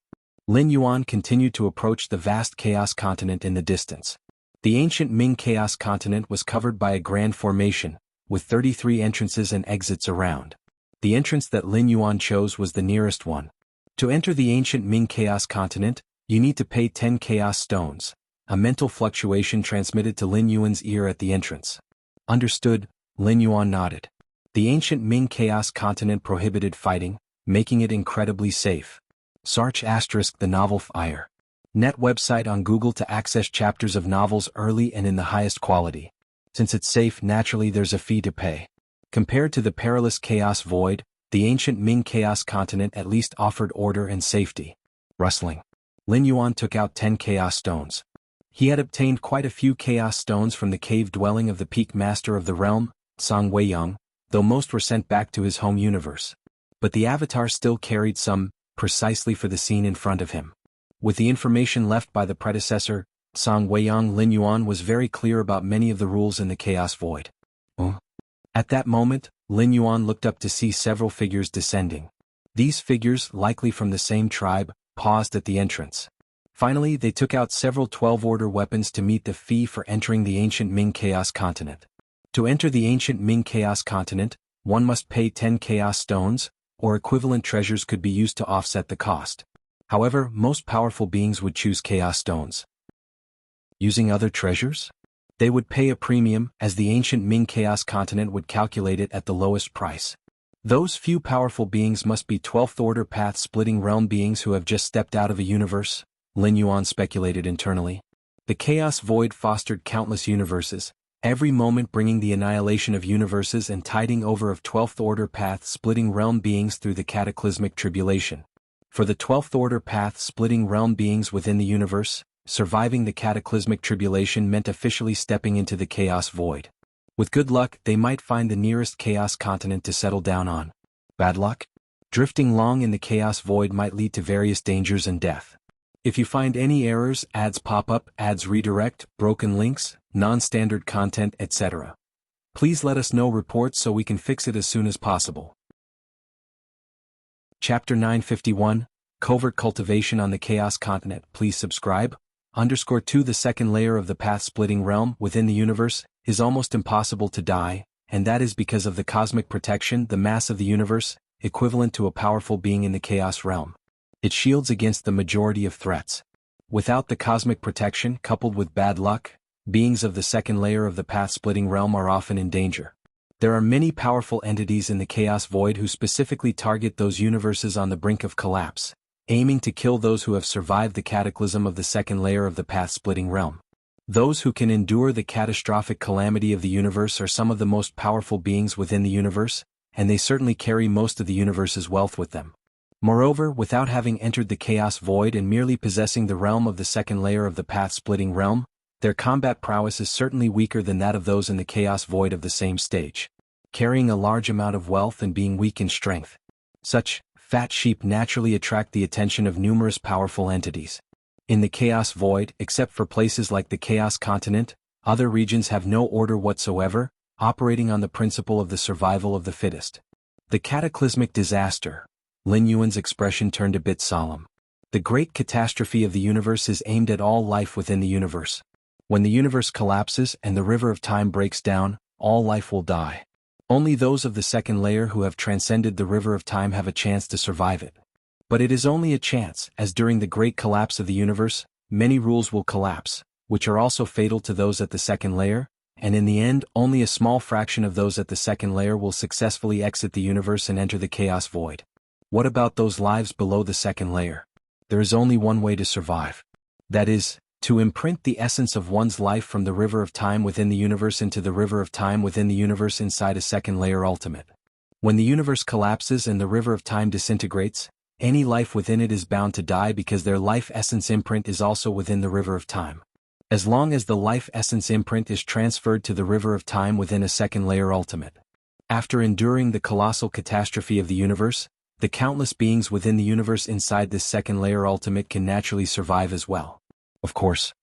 Speaker 1: Lin Yuan continued to approach the vast Chaos Continent in the distance. The ancient Ming Chaos Continent was covered by a grand formation, with 33 entrances and exits around. The entrance that Lin Yuan chose was the nearest one. To enter the ancient Ming Chaos Continent, you need to pay 10 Chaos Stones, a mental fluctuation transmitted to Lin Yuan's ear at the entrance. Understood, Lin Yuan nodded. The ancient Ming Chaos Continent prohibited fighting, making it incredibly safe. Search * the novel Fire. Net website on Google to access chapters of novels early and in the highest quality. Since it's safe, naturally there's a fee to pay. Compared to the perilous Chaos Void, the ancient Ming Chaos Continent at least offered order and safety. Rustling. Lin Yuan took out 10 Chaos Stones. He had obtained quite a few Chaos Stones from the cave dwelling of the peak master of the realm, Song Weiyang, though most were sent back to his home universe. But the avatar still carried some, precisely for the scene in front of him. With the information left by the predecessor, Song Weiyang, Lin Yuan was very clear about many of the rules in the Chaos Void. At that moment, Lin Yuan looked up to see several figures descending. These figures, likely from the same tribe, paused at the entrance. Finally, they took out several 12-order weapons to meet the fee for entering the ancient Ming Chaos Continent. To enter the ancient Ming Chaos Continent, one must pay 10 Chaos Stones, or equivalent treasures could be used to offset the cost. However, most powerful beings would choose Chaos Stones. Using other treasures? They would pay a premium, as the ancient Ming Chaos Continent would calculate it at the lowest price. Those few powerful beings must be 12th-order path-splitting realm beings who have just stepped out of a universe, Lin Yuan speculated internally. The Chaos Void fostered countless universes, every moment bringing the annihilation of universes and tiding over of 12th-order path-splitting realm beings through the cataclysmic tribulation. For the 12th-order path-splitting realm beings within the universe, surviving the cataclysmic tribulation meant officially stepping into the Chaos Void. With good luck, they might find the nearest Chaos Continent to settle down on. Bad luck? Drifting long in the Chaos Void might lead to various dangers and death. If you find any errors, ads pop up, ads redirect, broken links, non-standard content, etc., please let us know reports so we can fix it as soon as possible. Chapter 951, Covert Cultivation on the Chaos Continent. Please subscribe. _2 The second layer of the path-splitting realm within the universe is almost impossible to die, and that is because of the cosmic protection, the mass of the universe, equivalent to a powerful being in the Chaos realm. It shields against the majority of threats. Without the cosmic protection, coupled with bad luck, beings of the second layer of the path-splitting realm are often in danger. There are many powerful entities in the Chaos Void who specifically target those universes on the brink of collapse, aiming to kill those who have survived the cataclysm of the second layer of the path-splitting realm. Those who can endure the catastrophic calamity of the universe are some of the most powerful beings within the universe, and they certainly carry most of the universe's wealth with them. Moreover, without having entered the Chaos Void and merely possessing the realm of the second layer of the path-splitting realm, their combat prowess is certainly weaker than that of those in the Chaos Void of the same stage. carrying a large amount of wealth and being weak in strength. Such fat sheep naturally attract the attention of numerous powerful entities. In the Chaos Void, except for places like the Chaos Continent, other regions have no order whatsoever, operating on the principle of the survival of the fittest. The cataclysmic disaster. Lin Yuan's expression turned a bit solemn. The great catastrophe of the universe is aimed at all life within the universe. When the universe collapses and the river of time breaks down, all life will die. Only those of the second layer who have transcended the river of time have a chance to survive it. But it is only a chance, as during the great collapse of the universe, many rules will collapse, which are also fatal to those at the second layer, and in the end only a small fraction of those at the second layer will successfully exit the universe and enter the Chaos Void. What about those lives below the second layer? There is only one way to survive. That is, to imprint the essence of one's life from the river of time within the universe into the river of time within the universe inside a second layer ultimate. When the universe collapses and the river of time disintegrates, any life within it is bound to die because their life essence imprint is also within the river of time. As long as the life essence imprint is transferred to the river of time within a second layer ultimate. After enduring the colossal catastrophe of the universe, the countless beings within the universe inside this second layer ultimate can naturally survive as well. Of course.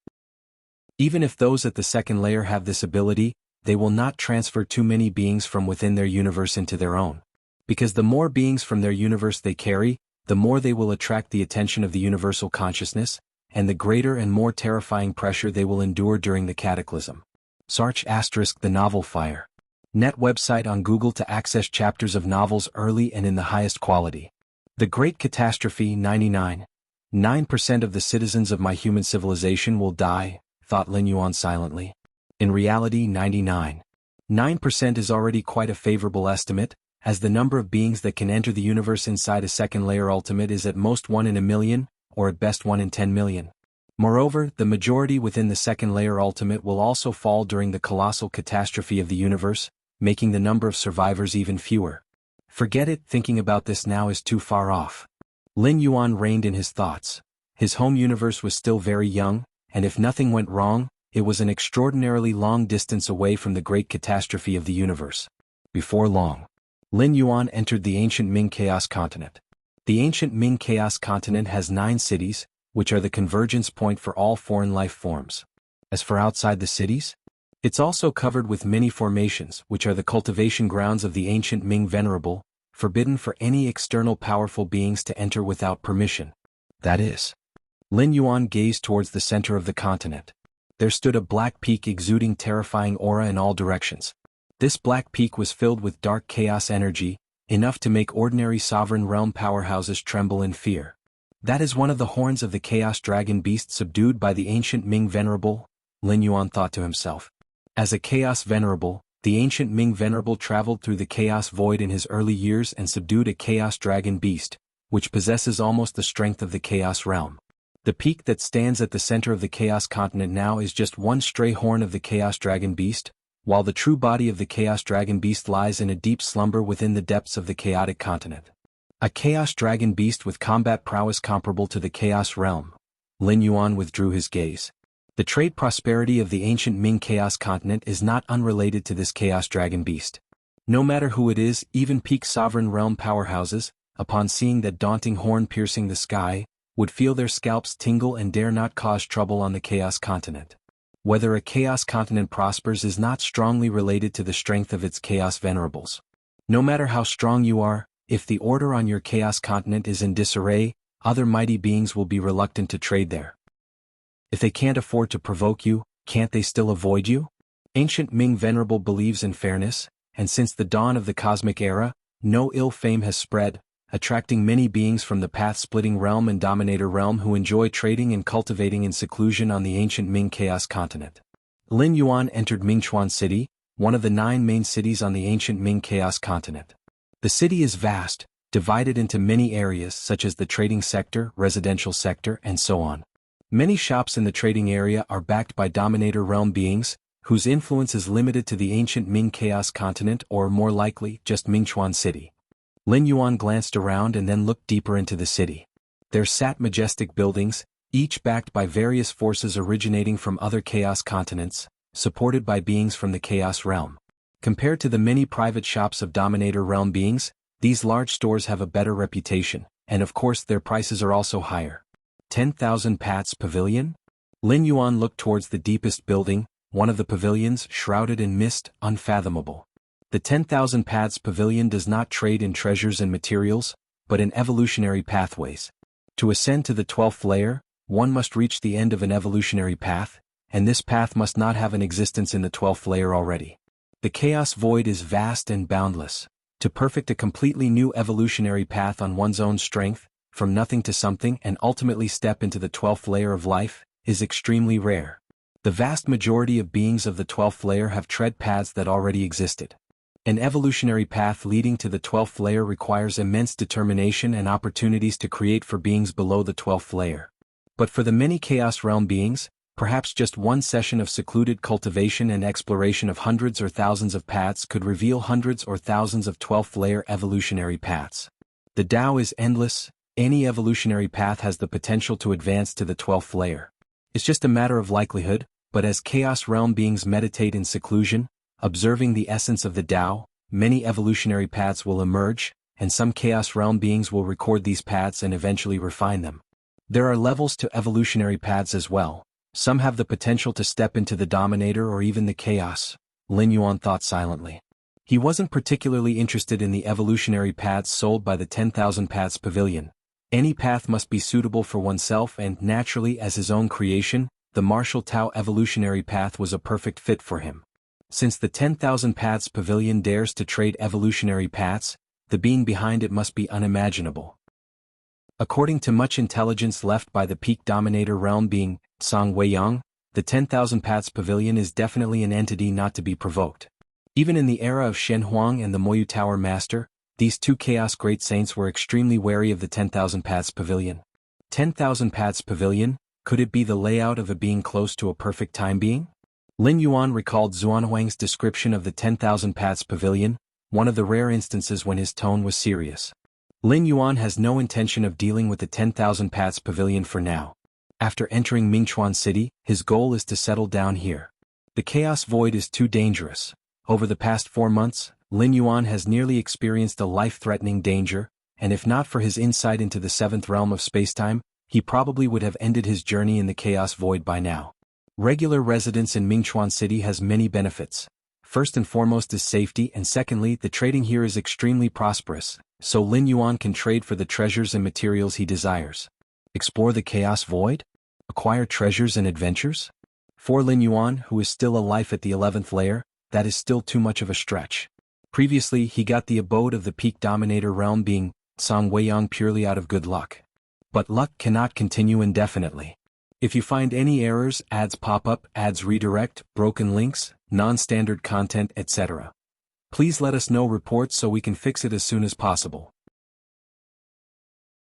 Speaker 1: Even if those at the second layer have this ability, they will not transfer too many beings from within their universe into their own. Because the more beings from their universe they carry, the more they will attract the attention of the universal consciousness, and the greater and more terrifying pressure they will endure during the cataclysm. Search * the novel Fire. Net website on Google to access chapters of novels early and in the highest quality. The Great Catastrophe 99. 9% of the citizens of my human civilization will die, thought Lin Yuan silently. In reality 99.9% is already quite a favorable estimate, as the number of beings that can enter the universe inside a second layer ultimate is at most 1 in a million, or at best 1 in 10 million. Moreover, the majority within the second layer ultimate will also fall during the colossal catastrophe of the universe, making the number of survivors even fewer. Forget it, thinking about this now is too far off. Lin Yuan reined in his thoughts. His home universe was still very young, and if nothing went wrong, it was an extraordinarily long distance away from the great catastrophe of the universe. Before long, Lin Yuan entered the ancient Ming Chaos Continent. The ancient Ming Chaos Continent has 9 cities, which are the convergence point for all foreign life forms. As for outside the cities, it's also covered with many formations, which are the cultivation grounds of the ancient Ming Venerable, forbidden for any external powerful beings to enter without permission. That is. Lin Yuan gazed towards the center of the continent. There stood a black peak exuding terrifying aura in all directions. This black peak was filled with dark chaos energy, enough to make ordinary sovereign realm powerhouses tremble in fear. That is one of the horns of the chaos dragon beast subdued by the ancient Ming Venerable, Lin Yuan thought to himself. As a chaos venerable, the ancient Ming Venerable traveled through the chaos void in his early years and subdued a chaos dragon beast, which possesses almost the strength of the chaos realm. The peak that stands at the center of the chaos continent now is just one stray horn of the chaos dragon beast, while the true body of the chaos dragon beast lies in a deep slumber within the depths of the chaotic continent. A chaos dragon beast with combat prowess comparable to the chaos realm. Lin Yuan withdrew his gaze. The trade prosperity of the ancient Ming Chaos Continent is not unrelated to this Chaos Dragon Beast. No matter who it is, even peak sovereign realm powerhouses, upon seeing that daunting horn piercing the sky, would feel their scalps tingle and dare not cause trouble on the Chaos Continent. Whether a Chaos Continent prospers is not strongly related to the strength of its Chaos Venerables. No matter how strong you are, if the order on your Chaos Continent is in disarray, other mighty beings will be reluctant to trade there. If they can't afford to provoke you, can't they still avoid you? Ancient Ming Venerable believes in fairness, and since the dawn of the cosmic era, no ill fame has spread, attracting many beings from the path-splitting realm and dominator realm who enjoy trading and cultivating in seclusion on the ancient Ming Chaos Continent. Lin Yuan entered Mingchuan City, one of the 9 main cities on the ancient Ming Chaos Continent. The city is vast, divided into many areas such as the trading sector, residential sector, and so on. Many shops in the trading area are backed by dominator realm beings, whose influence is limited to the ancient Ming Chaos Continent or, more likely, just Mingchuan City. Lin Yuan glanced around and then looked deeper into the city. There sat majestic buildings, each backed by various forces originating from other chaos continents, supported by beings from the chaos realm. Compared to the many private shops of Dominator Realm beings, these large stores have a better reputation, and of course their prices are also higher. 10,000 Pats Pavilion? Lin Yuan looked towards the deepest building, one of the pavilions shrouded in mist, unfathomable. The 10,000 Paths Pavilion does not trade in treasures and materials, but in evolutionary pathways. To ascend to the 12th layer, one must reach the end of an evolutionary path, and this path must not have an existence in the 12th layer already. The Chaos Void is vast and boundless. To perfect a completely new evolutionary path on one's own strength, from nothing to something and ultimately step into the 12th layer of life, is extremely rare. The vast majority of beings of the 12th layer have tread paths that already existed. An evolutionary path leading to the 12th layer requires immense determination and opportunities to create for beings below the 12th layer. But for the many Chaos Realm beings, perhaps just one session of secluded cultivation and exploration of hundreds or thousands of paths could reveal hundreds or thousands of 12th layer evolutionary paths. The Tao is endless. Any evolutionary path has the potential to advance to the 12th layer. It's just a matter of likelihood, but as Chaos Realm beings meditate in seclusion, observing the essence of the Tao, many evolutionary paths will emerge, and some Chaos Realm beings will record these paths and eventually refine them. There are levels to evolutionary paths as well. Some have the potential to step into the Dominator or even the Chaos, Lin Yuan thought silently. He wasn't particularly interested in the evolutionary paths sold by the 10,000 Paths Pavilion. Any path must be suitable for oneself and, naturally as his own creation, the martial Tao evolutionary path was a perfect fit for him. Since the 10,000 Paths Pavilion dares to trade evolutionary paths, the being behind it must be unimaginable. According to much intelligence left by the peak Dominator Realm being, Song Weiyang, the 10,000 Paths Pavilion is definitely an entity not to be provoked. Even in the era of Shen Huang and the Moyu Tower Master, these two Chaos Great Saints were extremely wary of the 10,000 Paths Pavilion. 10,000 Paths Pavilion, could it be the layout of a being close to a perfect time being? Lin Yuan recalled Xuanhuang's description of the 10,000 Paths Pavilion, one of the rare instances when his tone was serious. Lin Yuan has no intention of dealing with the 10,000 Paths Pavilion for now. After entering Mingchuan City, his goal is to settle down here. The Chaos Void is too dangerous. Over the past 4 months, Lin Yuan has nearly experienced a life-threatening danger, and if not for his insight into the 7th realm of spacetime, he probably would have ended his journey in the Chaos Void by now. Regular residence in Mingchuan City has many benefits. First and foremost is safety, and secondly, the trading here is extremely prosperous, so Lin Yuan can trade for the treasures and materials he desires. Explore the Chaos Void? Acquire treasures and adventures? For Lin Yuan, who is still alive at the 11th layer, that is still too much of a stretch. Previously, he got the abode of the peak Dominator Realm being, Song Weiyang, purely out of good luck. But luck cannot continue indefinitely. If you find any errors, ads pop up, ads redirect, broken links, non-standard content, etc., please let us know reports so we can fix it as soon as possible.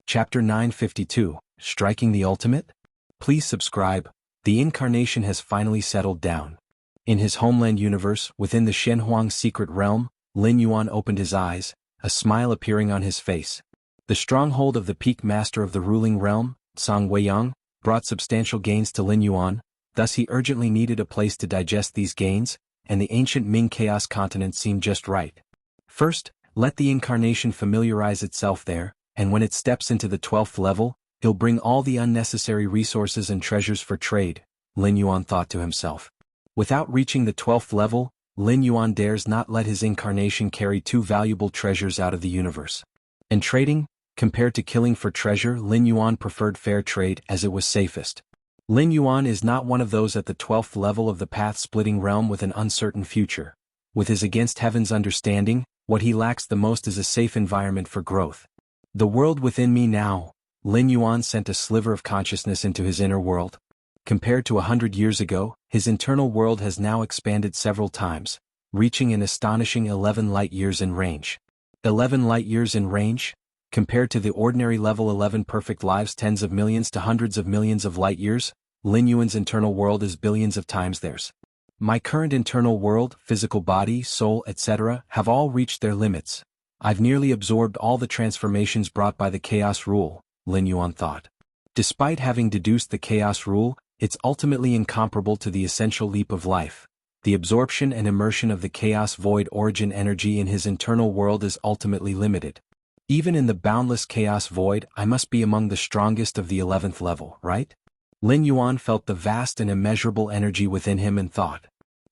Speaker 1: Chapter 952, Striking the Ultimate? Please subscribe. The incarnation has finally settled down. In his homeland universe, within the Shenhuang secret realm, Lin Yuan opened his eyes, a smile appearing on his face. The stronghold of the peak master of the ruling realm, Song Weiyang, brought substantial gains to Lin Yuan, thus he urgently needed a place to digest these gains, and the ancient Ming Chaos continent seemed just right. First, let the incarnation familiarize itself there, and when it steps into the 12th level, he'll bring all the unnecessary resources and treasures for trade, Lin Yuan thought to himself. Without reaching the 12th level, Lin Yuan dares not let his incarnation carry too valuable treasures out of the universe. And trading, compared to killing for treasure, Lin Yuan preferred fair trade as it was safest. Lin Yuan is not one of those at the 12th level of the path-splitting realm with an uncertain future. With his against heaven's understanding, what he lacks the most is a safe environment for growth. The world within me now, Lin Yuan sent a sliver of consciousness into his inner world. Compared to 100 years ago, his internal world has now expanded several times, reaching an astonishing 11 light-years in range. 11 light-years in range? Compared to the ordinary level 11 perfect lives, tens of millions to hundreds of millions of light-years, Lin Yuan's internal world is billions of times theirs. My current internal world, physical body, soul, etc., have all reached their limits. I've nearly absorbed all the transformations brought by the Chaos Rule, Lin Yuan thought. Despite having deduced the Chaos Rule, it's ultimately incomparable to the essential leap of life. The absorption and immersion of the chaos void origin energy in his internal world is ultimately limited. Even in the boundless chaos void, I must be among the strongest of the 11th level, right? Lin Yuan felt the vast and immeasurable energy within him and thought.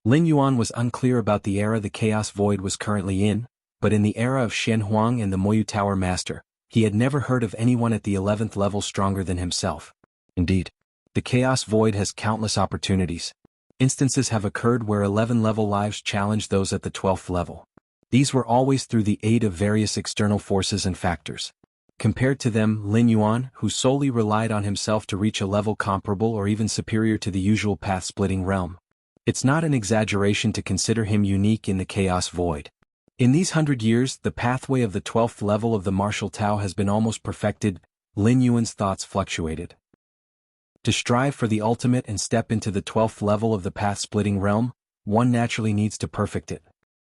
Speaker 1: Lin Yuan was unclear about the era the chaos void was currently in, but in the era of Shen Huang and the Moyu Tower Master, he had never heard of anyone at the 11th level stronger than himself. Indeed, the chaos void has countless opportunities. Instances have occurred where 11th-level lives challenged those at the 12th level. These were always through the aid of various external forces and factors. Compared to them, Lin Yuan, who solely relied on himself to reach a level comparable or even superior to the usual path-splitting realm. It's not an exaggeration to consider him unique in the chaos void. In these 100 years, the pathway of the 12th level of the martial Tao has been almost perfected. Lin Yuan's thoughts fluctuated. To strive for the ultimate and step into the 12th level of the path-splitting realm, one naturally needs to perfect it.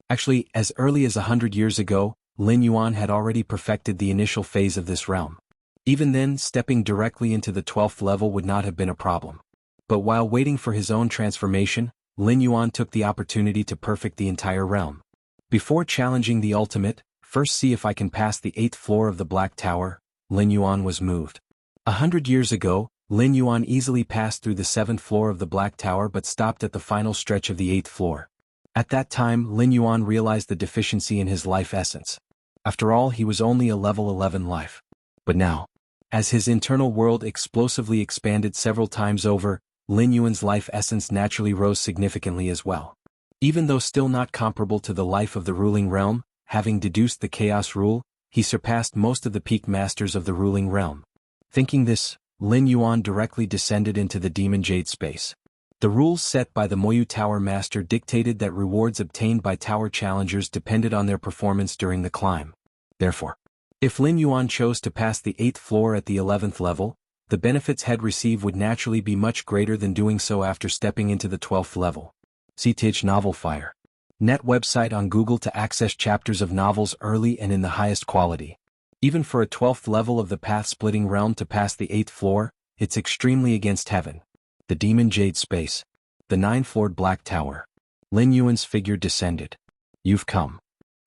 Speaker 1: Actually, as early as 100 years ago, Lin Yuan had already perfected the initial phase of this realm. Even then, stepping directly into the 12th level would not have been a problem. But while waiting for his own transformation, Lin Yuan took the opportunity to perfect the entire realm. Before challenging the ultimate, first see if I can pass the 8th floor of the Black Tower. Lin Yuan was moved. 100 years ago, Lin Yuan easily passed through the 7th floor of the Black Tower but stopped at the final stretch of the 8th floor. At that time, Lin Yuan realized the deficiency in his life essence. After all, he was only a level 11 life. But now, as his internal world explosively expanded several times over, Lin Yuan's life essence naturally rose significantly as well. Even though still not comparable to the life of the ruling realm, having deduced the chaos rule, he surpassed most of the peak masters of the ruling realm. Thinking this, Lin Yuan directly descended into the Demon Jade space. The rules set by the Moyu Tower Master dictated that rewards obtained by tower challengers depended on their performance during the climb. Therefore, if Lin Yuan chose to pass the 8th floor at the 11th level, the benefits he'd receive would naturally be much greater than doing so after stepping into the 12th level. See Tich Novel Fire. Net website on Google to access chapters of novels early and in the highest quality. Even for a 12th level of the path-splitting realm to pass the 8th floor, it's extremely against heaven. The Demon Jade Space. The 9-floored Black Tower. Lin Yuan's figure descended. You've come.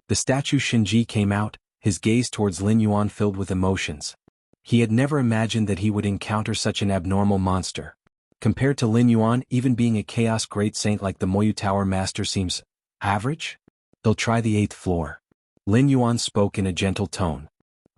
Speaker 1: The statue Shinji came out, his gaze towards Lin Yuan filled with emotions. He had never imagined that he would encounter such an abnormal monster. Compared to Lin Yuan, even being a chaos great saint like the Moyu Tower Master seems average? They'll try the 8th floor. Lin Yuan spoke in a gentle tone.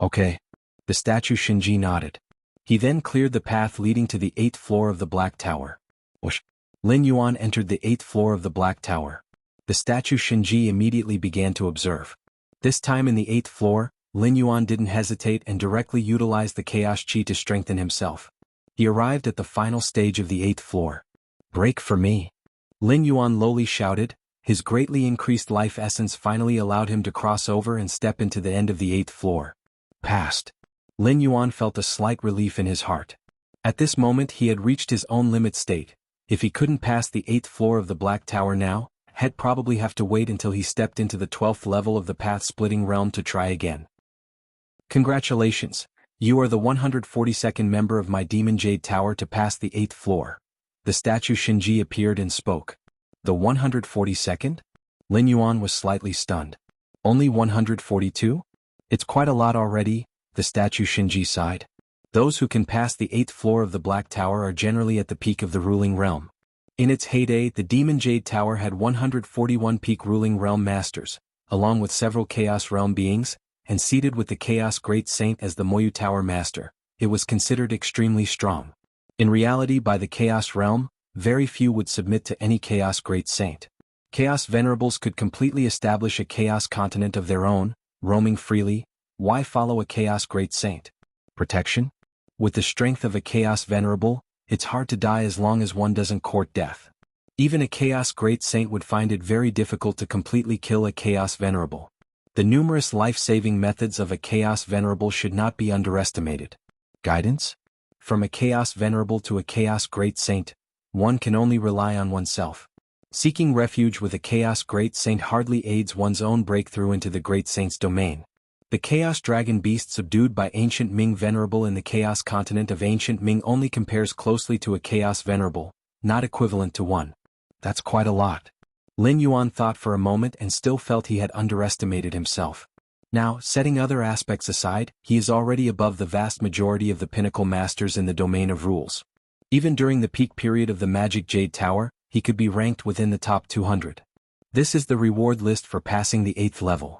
Speaker 1: Okay. The statue Shinji nodded. He then cleared the path leading to the 8th floor of the Black Tower. Whoosh. Lin Yuan entered the 8th floor of the Black Tower. The statue Shinji immediately began to observe. This time in the 8th floor, Lin Yuan didn't hesitate and directly utilized the chaos chi to strengthen himself. He arrived at the final stage of the 8th floor. Break for me. Lin Yuan lowly shouted. His greatly increased life essence finally allowed him to cross over and step into the end of the 8th floor. Passed. Lin Yuan felt a slight relief in his heart. At this moment he had reached his own limit state. If he couldn't pass the 8th floor of the Black Tower now, he'd probably have to wait until he stepped into the 12th level of the path-splitting realm to try again. Congratulations, you are the 142nd member of my Demon Jade Tower to pass the 8th floor. The statue Shinji appeared and spoke. The 142nd? Lin Yuan was slightly stunned. Only 142? It's quite a lot already, the statue Shinji sighed. Those who can pass the 8th floor of the Black Tower are generally at the peak of the ruling realm. In its heyday, the Demon Jade Tower had 141 peak ruling realm masters, along with several Chaos Realm beings, and seated with the Chaos Great Saint as the Moyu Tower Master, it was considered extremely strong. In reality, by the Chaos Realm, very few would submit to any Chaos Great Saint. Chaos Venerables could completely establish a Chaos continent of their own, roaming freely. Why follow a Chaos Great Saint? Protection? With the strength of a Chaos Venerable, it's hard to die as long as one doesn't court death. Even a Chaos Great Saint would find it very difficult to completely kill a Chaos Venerable. The numerous life-saving methods of a Chaos Venerable should not be underestimated. Guidance? From a Chaos Venerable to a Chaos Great Saint, one can only rely on oneself. Seeking refuge with a Chaos Great Saint hardly aids one's own breakthrough into the Great Saint's domain. The Chaos Dragon Beast subdued by Ancient Ming Venerable in the Chaos Continent of Ancient Ming only compares closely to a Chaos Venerable, not equivalent to one. That's quite a lot. Lin Yuan thought for a moment and still felt he had underestimated himself. Now, setting other aspects aside, he is already above the vast majority of the pinnacle masters in the domain of rules. Even during the peak period of the Magic Jade Tower, he could be ranked within the top 200. This is the reward list for passing the 8th level.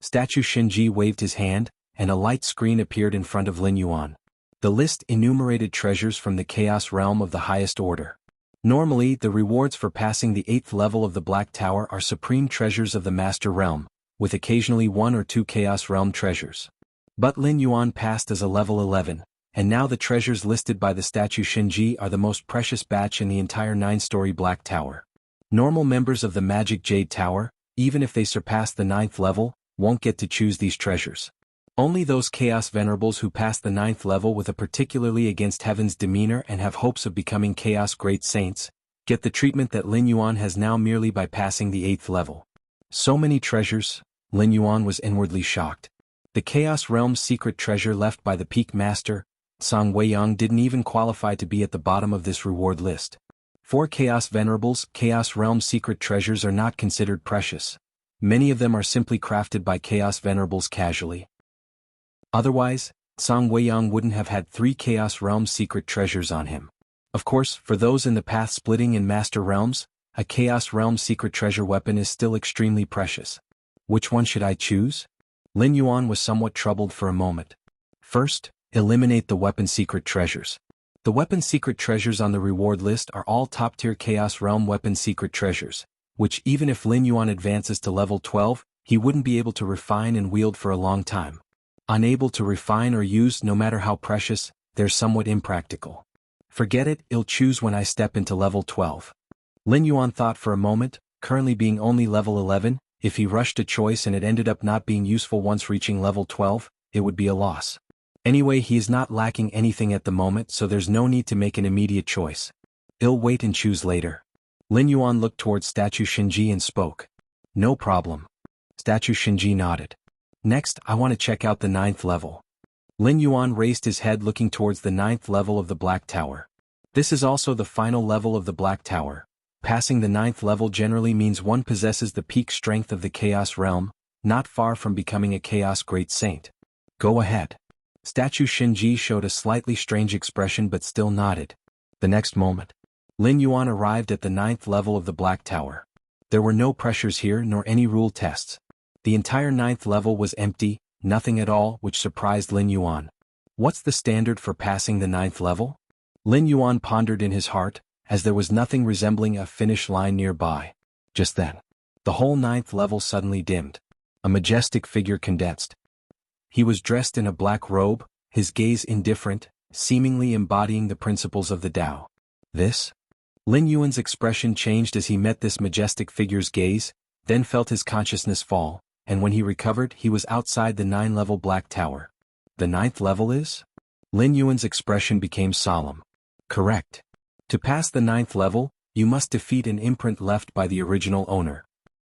Speaker 1: Statue Shinji waved his hand, and a light screen appeared in front of Lin Yuan. The list enumerated treasures from the Chaos Realm of the highest order. Normally, the rewards for passing the 8th level of the Black Tower are supreme treasures of the Master Realm, with occasionally 1 or 2 Chaos Realm treasures. But Lin Yuan passed as a level 11, and now the treasures listed by the statue Shinji are the most precious batch in the entire 9-story Black Tower. Normal members of the Magic Jade Tower, even if they surpass the 9th level, won't get to choose these treasures. Only those Chaos Venerables who pass the 9th level with a particularly against heaven's demeanor and have hopes of becoming Chaos Great Saints, get the treatment that Lin Yuan has now merely by passing the 8th level. So many treasures, Lin Yuan was inwardly shocked. The Chaos Realm's secret treasure left by the Peak Master, Song Weiyang, didn't even qualify to be at the bottom of this reward list. For Chaos Venerables, Chaos Realm secret treasures are not considered precious. Many of them are simply crafted by Chaos Venerables casually. Otherwise, Song Weiyang wouldn't have had 3 Chaos Realm secret treasures on him. Of course, for those in the path splitting in Master Realms, a Chaos Realm secret treasure weapon is still extremely precious. Which one should I choose? Lin Yuan was somewhat troubled for a moment. First, eliminate the weapon secret treasures. The weapon secret treasures on the reward list are all top-tier Chaos Realm weapon secret treasures, which even if Lin Yuan advances to level 12, he wouldn't be able to refine and wield for a long time. Unable to refine or use no matter how precious, they're somewhat impractical. Forget it, I'll choose when I step into level 12. Lin Yuan thought for a moment, currently being only level 11, if he rushed a choice and it ended up not being useful once reaching level 12, it would be a loss. Anyway, he is not lacking anything at the moment, so there's no need to make an immediate choice. I'll wait and choose later. Lin Yuan looked towards Statue Shinji and spoke. No problem. Statue Shinji nodded. Next, I want to check out the 9th level. Lin Yuan raised his head looking towards the 9th level of the Black Tower. This is also the final level of the Black Tower. Passing the 9th level generally means one possesses the peak strength of the Chaos Realm, not far from becoming a Chaos Great Saint. Go ahead. Statue Shinji showed a slightly strange expression but still nodded. The next moment, Lin Yuan arrived at the 9th level of the Black Tower. There were no pressures here nor any rule tests. The entire 9th level was empty, nothing at all, which surprised Lin Yuan. What's the standard for passing the 9th level? Lin Yuan pondered in his heart, as there was nothing resembling a finish line nearby. Just then, the whole 9th level suddenly dimmed. A majestic figure condensed. He was dressed in a black robe, his gaze indifferent, seemingly embodying the principles of the Tao. This? Lin Yuan's expression changed as he met this majestic figure's gaze, then felt his consciousness fall, and when he recovered he was outside the 9-level Black Tower. The 9th level is? Lin Yuan's expression became solemn. Correct. To pass the 9th level, you must defeat an imprint left by the original owner.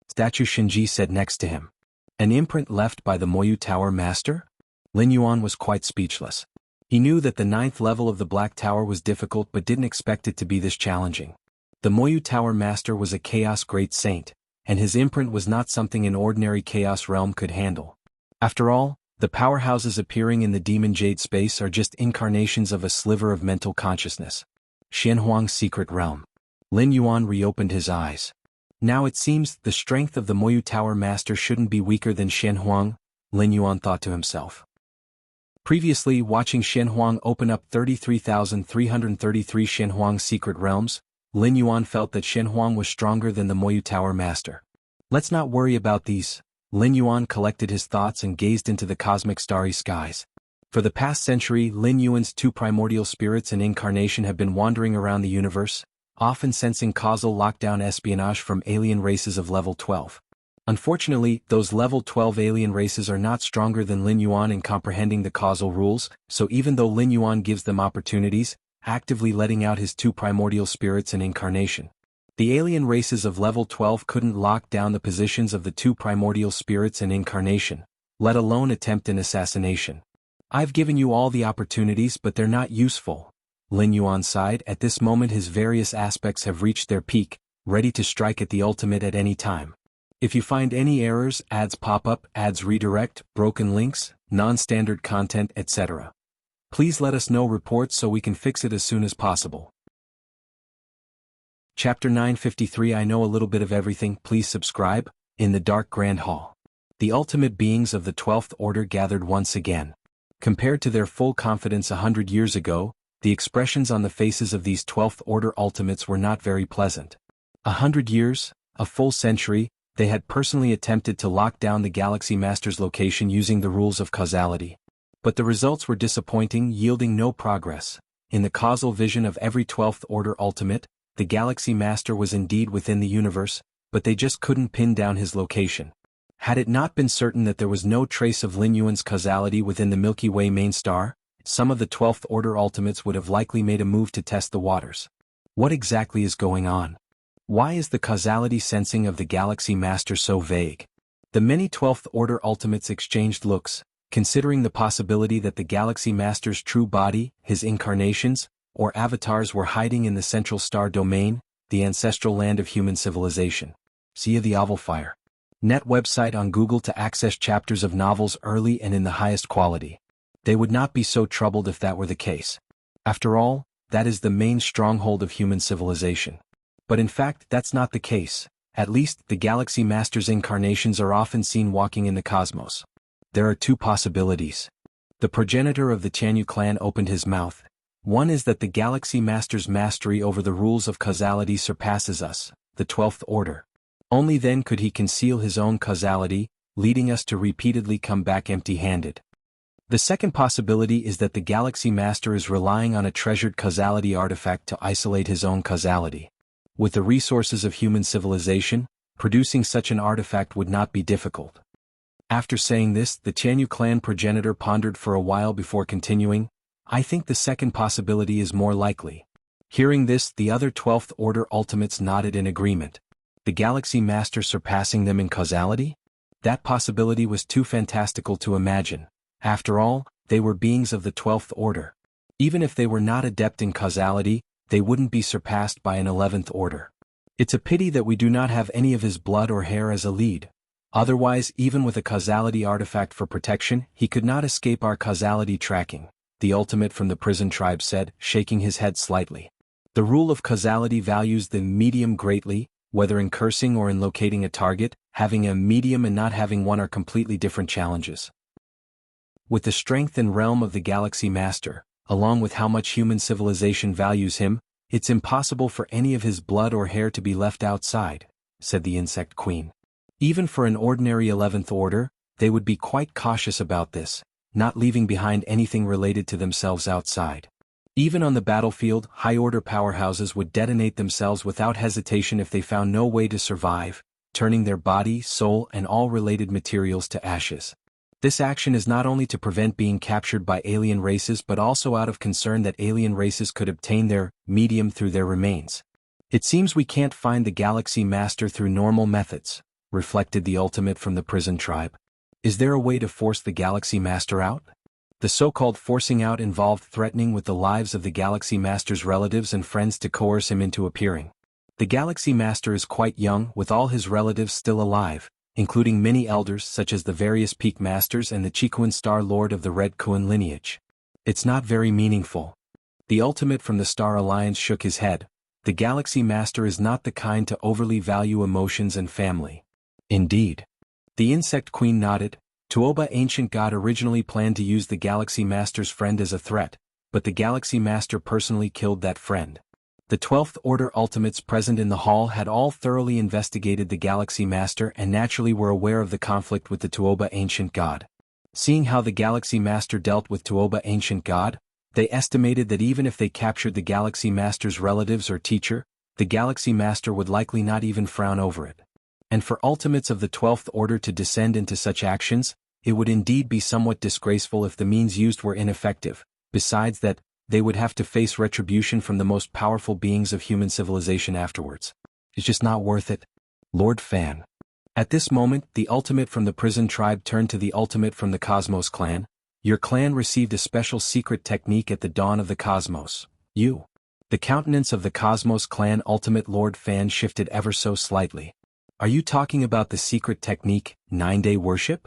Speaker 1: Statue Shinji said next to him. An imprint left by the Moyu Tower Master? Lin Yuan was quite speechless. He knew that the 9th level of the Black Tower was difficult but didn't expect it to be this challenging. The Moyu Tower Master was a Chaos Great Saint, and his imprint was not something an ordinary Chaos Realm could handle. After all, the powerhouses appearing in the Demon Jade space are just incarnations of a sliver of mental consciousness. Xianhuang's secret realm. Lin Yuan reopened his eyes. Now it seems the strength of the Moyu Tower Master shouldn't be weaker than Xianhuang, Lin Yuan thought to himself. Previously, watching Xianhuang open up 33,333 Xianhuang secret realms, Lin Yuan felt that Xianhuang was stronger than the Moyu Tower Master. Let's not worry about these. Lin Yuan collected his thoughts and gazed into the cosmic starry skies. For the past century, Lin Yuan's 2 primordial spirits and incarnation have been wandering around the universe, often sensing causal lockdown espionage from alien races of level 12. Unfortunately, those level 12 alien races are not stronger than Lin Yuan in comprehending the causal rules, so even though Lin Yuan gives them opportunities, actively letting out his 2 primordial spirits and incarnation, the alien races of level 12 couldn't lock down the positions of the 2 primordial spirits and incarnation, let alone attempt an assassination. I've given you all the opportunities but they're not useful. Lin Yuan sighed. At this moment his various aspects have reached their peak, ready to strike at the ultimate at any time. If you find any errors, ads pop up, ads redirect, broken links, non-standard content, etc., please let us know reports so we can fix it as soon as possible. Chapter 953 I know a little bit of everything, please subscribe. In the Dark Grand Hall, the ultimate beings of the 12th Order gathered once again. Compared to their full confidence 100 years ago, the expressions on the faces of these 12th Order ultimates were not very pleasant. 100 years, a full century, they had personally attempted to lock down the Galaxy Master's location using the rules of causality. But the results were disappointing, yielding no progress. In the causal vision of every 12th Order ultimate, the Galaxy Master was indeed within the universe, but they just couldn't pin down his location. Had it not been certain that there was no trace of Lin Yuan's causality within the Milky Way main star, some of the 12th Order ultimates would have likely made a move to test the waters. What exactly is going on? Why is the causality sensing of the Galaxy Master so vague? The many 12th Order ultimates exchanged looks, considering the possibility that the Galaxy Master's true body, his incarnations, or avatars were hiding in the Central Star Domain, the ancestral land of human civilization. See the Ovalfire. Net website on Google to access chapters of novels early and in the highest quality. They would not be so troubled if that were the case. After all, that is the main stronghold of human civilization. But in fact that's not the case. At least, the Galaxy Master's incarnations are often seen walking in the cosmos. There are two possibilities. The progenitor of the Jianghu clan opened his mouth. One is that the Galaxy Master's mastery over the rules of causality surpasses us, the 12th Order. Only then could he conceal his own causality, leading us to repeatedly come back empty-handed. The second possibility is that the Galaxy Master is relying on a treasured causality artifact to isolate his own causality. With the resources of human civilization, producing such an artifact would not be difficult. After saying this, the Jianghu clan progenitor pondered for a while before continuing, I think the second possibility is more likely. Hearing this, the other 12th Order ultimates nodded in agreement. The Galaxy Master surpassing them in causality? That possibility was too fantastical to imagine. After all, they were beings of the 12th Order. Even if they were not adept in causality, they wouldn't be surpassed by an 11th Order. It's a pity that we do not have any of his blood or hair as a lead. Otherwise, even with a causality artifact for protection, he could not escape our causality tracking, the ultimate from the prison tribe said, shaking his head slightly. The rule of causality values the medium greatly, whether in cursing or in locating a target. Having a medium and not having one are completely different challenges. With the strength and realm of the Galaxy Master, along with how much human civilization values him, it's impossible for any of his blood or hair to be left outside, said the Insect Queen. Even for an ordinary 11th Order, they would be quite cautious about this, not leaving behind anything related to themselves outside. Even on the battlefield, high-order powerhouses would detonate themselves without hesitation if they found no way to survive, turning their body, soul, and all related materials to ashes. This action is not only to prevent being captured by alien races but also out of concern that alien races could obtain their medium through their remains. It seems we can't find the Galaxy Master through normal methods, reflected the ultimate from the prison tribe. Is there a way to force the Galaxy Master out? The so-called forcing out involved threatening with the lives of the Galaxy Master's relatives and friends to coerce him into appearing. The Galaxy Master is quite young, with all his relatives still alive, including many elders such as the various Peak Masters and the Chikuan Star Lord of the Red Kuan lineage. It's not very meaningful. The ultimate from the Star Alliance shook his head. The Galaxy Master is not the kind to overly value emotions and family. Indeed. The Insect Queen nodded. Tuoba Ancient God originally planned to use the Galaxy Master's friend as a threat, but the Galaxy Master personally killed that friend. The 12th Order ultimates present in the hall had all thoroughly investigated the Galaxy Master and naturally were aware of the conflict with the Tuoba Ancient God. Seeing how the Galaxy Master dealt with Tuoba Ancient God, they estimated that even if they captured the Galaxy Master's relatives or teacher, the Galaxy Master would likely not even frown over it. And for ultimates of the 12th Order to descend into such actions, it would indeed be somewhat disgraceful if the means used were ineffective. Besides that, they would have to face retribution from the most powerful beings of human civilization afterwards. It's just not worth it. Lord Fan. At this moment, the ultimate from the prison tribe turned to the ultimate from the Cosmos clan. Your clan received a special secret technique at the dawn of the cosmos. You The countenance of the Cosmos Clan Ultimate Lord Fan shifted ever so slightly. Are you talking about the secret technique, 9-day worship?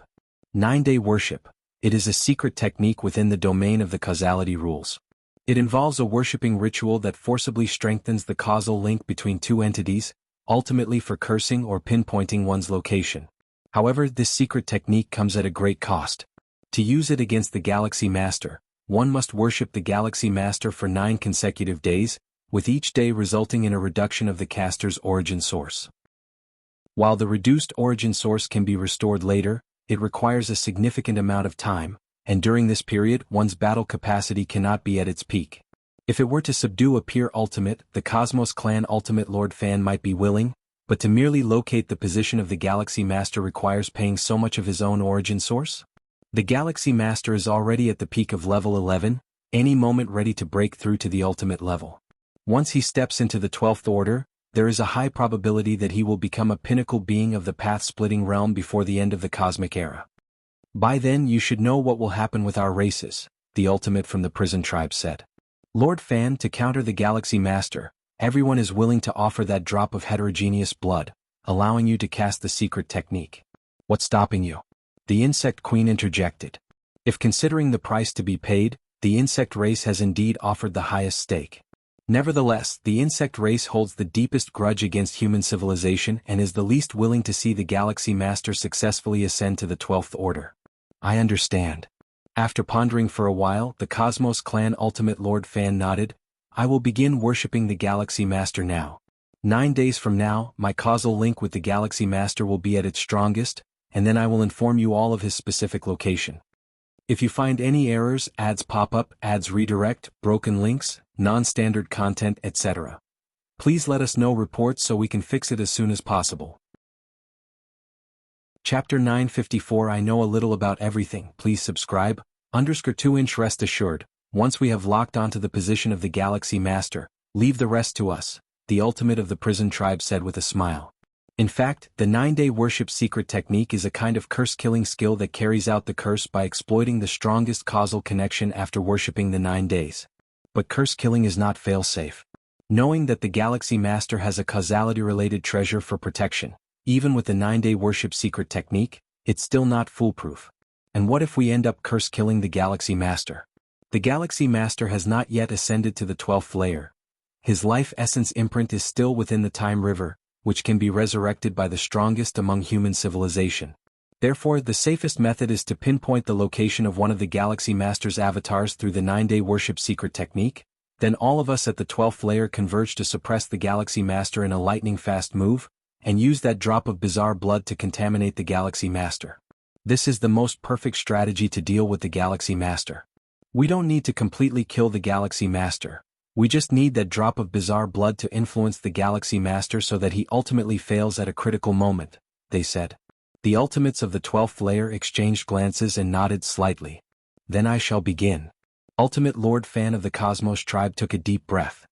Speaker 1: 9-day worship. It is a secret technique within the domain of the causality rules. It involves a worshipping ritual that forcibly strengthens the causal link between two entities, ultimately for cursing or pinpointing one's location. However, this secret technique comes at a great cost. To use it against the Galaxy Master, one must worship the Galaxy Master for 9 consecutive days, with each day resulting in a reduction of the caster's origin source. While the reduced origin source can be restored later, it requires a significant amount of time, and during this period one's battle capacity cannot be at its peak. If it were to subdue a peer ultimate, the Cosmos Clan Ultimate Lord Fan might be willing, but to merely locate the position of the Galaxy Master requires paying so much of his own origin source? The Galaxy Master is already at the peak of level 11, any moment ready to break through to the ultimate level. Once he steps into the 12th order, there is a high probability that he will become a pinnacle being of the path-splitting realm before the end of the cosmic era. By then you should know what will happen with our races, the ultimate from the prison tribe said. Lord Fan, to counter the Galaxy Master, everyone is willing to offer that drop of heterogeneous blood, allowing you to cast the secret technique. What's stopping you? The Insect Queen interjected. If considering the price to be paid, the insect race has indeed offered the highest stake. Nevertheless, the insect race holds the deepest grudge against human civilization and is the least willing to see the Galaxy Master successfully ascend to the 12th order. I understand. After pondering for a while, the Cosmos Clan Ultimate Lord Fan nodded. I will begin worshipping the Galaxy Master now. 9 days from now, my causal link with the Galaxy Master will be at its strongest, and then I will inform you all of his specific location. If you find any errors, ads pop up, ads redirect, broken links, non-standard content, etc., please let us know reports so we can fix it as soon as possible. Chapter 954 I know a little about everything. Please subscribe. _2 Rest assured, once we have locked onto the position of the Galaxy Master, leave the rest to us, the ultimate of the prison tribe said with a smile. In fact, the 9-day worship secret technique is a kind of curse-killing skill that carries out the curse by exploiting the strongest causal connection after worshipping the 9 days. But curse-killing is not fail-safe. Knowing that the Galaxy Master has a causality-related treasure for protection, even with the 9-day worship secret technique, it's still not foolproof. And what if we end up curse-killing the Galaxy Master? The Galaxy Master has not yet ascended to the 12th layer. His life essence imprint is still within the Time River, which can be resurrected by the strongest among human civilization. Therefore, the safest method is to pinpoint the location of one of the Galaxy Master's avatars through the 9-day worship secret technique, then all of us at the 12th layer converge to suppress the Galaxy Master in a lightning-fast move, and use that drop of bizarre blood to contaminate the Galaxy Master. This is the most perfect strategy to deal with the Galaxy Master. We don't need to completely kill the Galaxy Master. We just need that drop of bizarre blood to influence the Galaxy Master so that he ultimately fails at a critical moment, they said. The ultimates of the 12th layer exchanged glances and nodded slightly. Then I shall begin. Ultimate Lord Fan of the Cosmos tribe took a deep breath.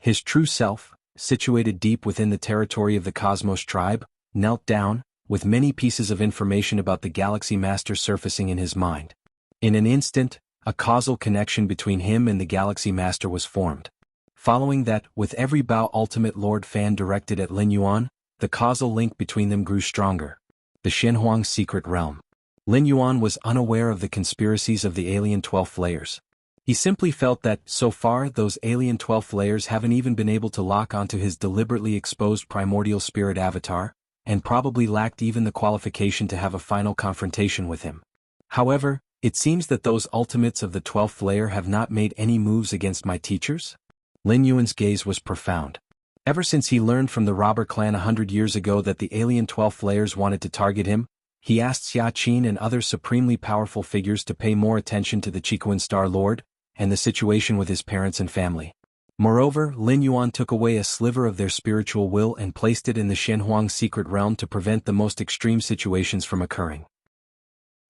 Speaker 1: His true self, situated deep within the territory of the Cosmos tribe, knelt down, with many pieces of information about the Galaxy Master surfacing in his mind. In an instant, a causal connection between him and the Galaxy Master was formed. Following that, with every bow Ultimate Lord Fan directed at Lin Yuan, the causal link between them grew stronger. The Shenhuang secret realm. Lin Yuan was unaware of the conspiracies of the alien 12th layers. He simply felt that, so far, those alien 12th layers haven't even been able to lock onto his deliberately exposed primordial spirit avatar, and probably lacked even the qualification to have a final confrontation with him. However, it seems that those ultimates of the 12th layer have not made any moves against my teachers? Lin Yuan's gaze was profound. Ever since he learned from the robber clan 100 years ago that the alien 12th layers wanted to target him, he asked Xia Qin and other supremely powerful figures to pay more attention to the Chiquan Star Lord, and the situation with his parents and family. Moreover, Lin Yuan took away a sliver of their spiritual will and placed it in the Shenhuang secret realm to prevent the most extreme situations from occurring.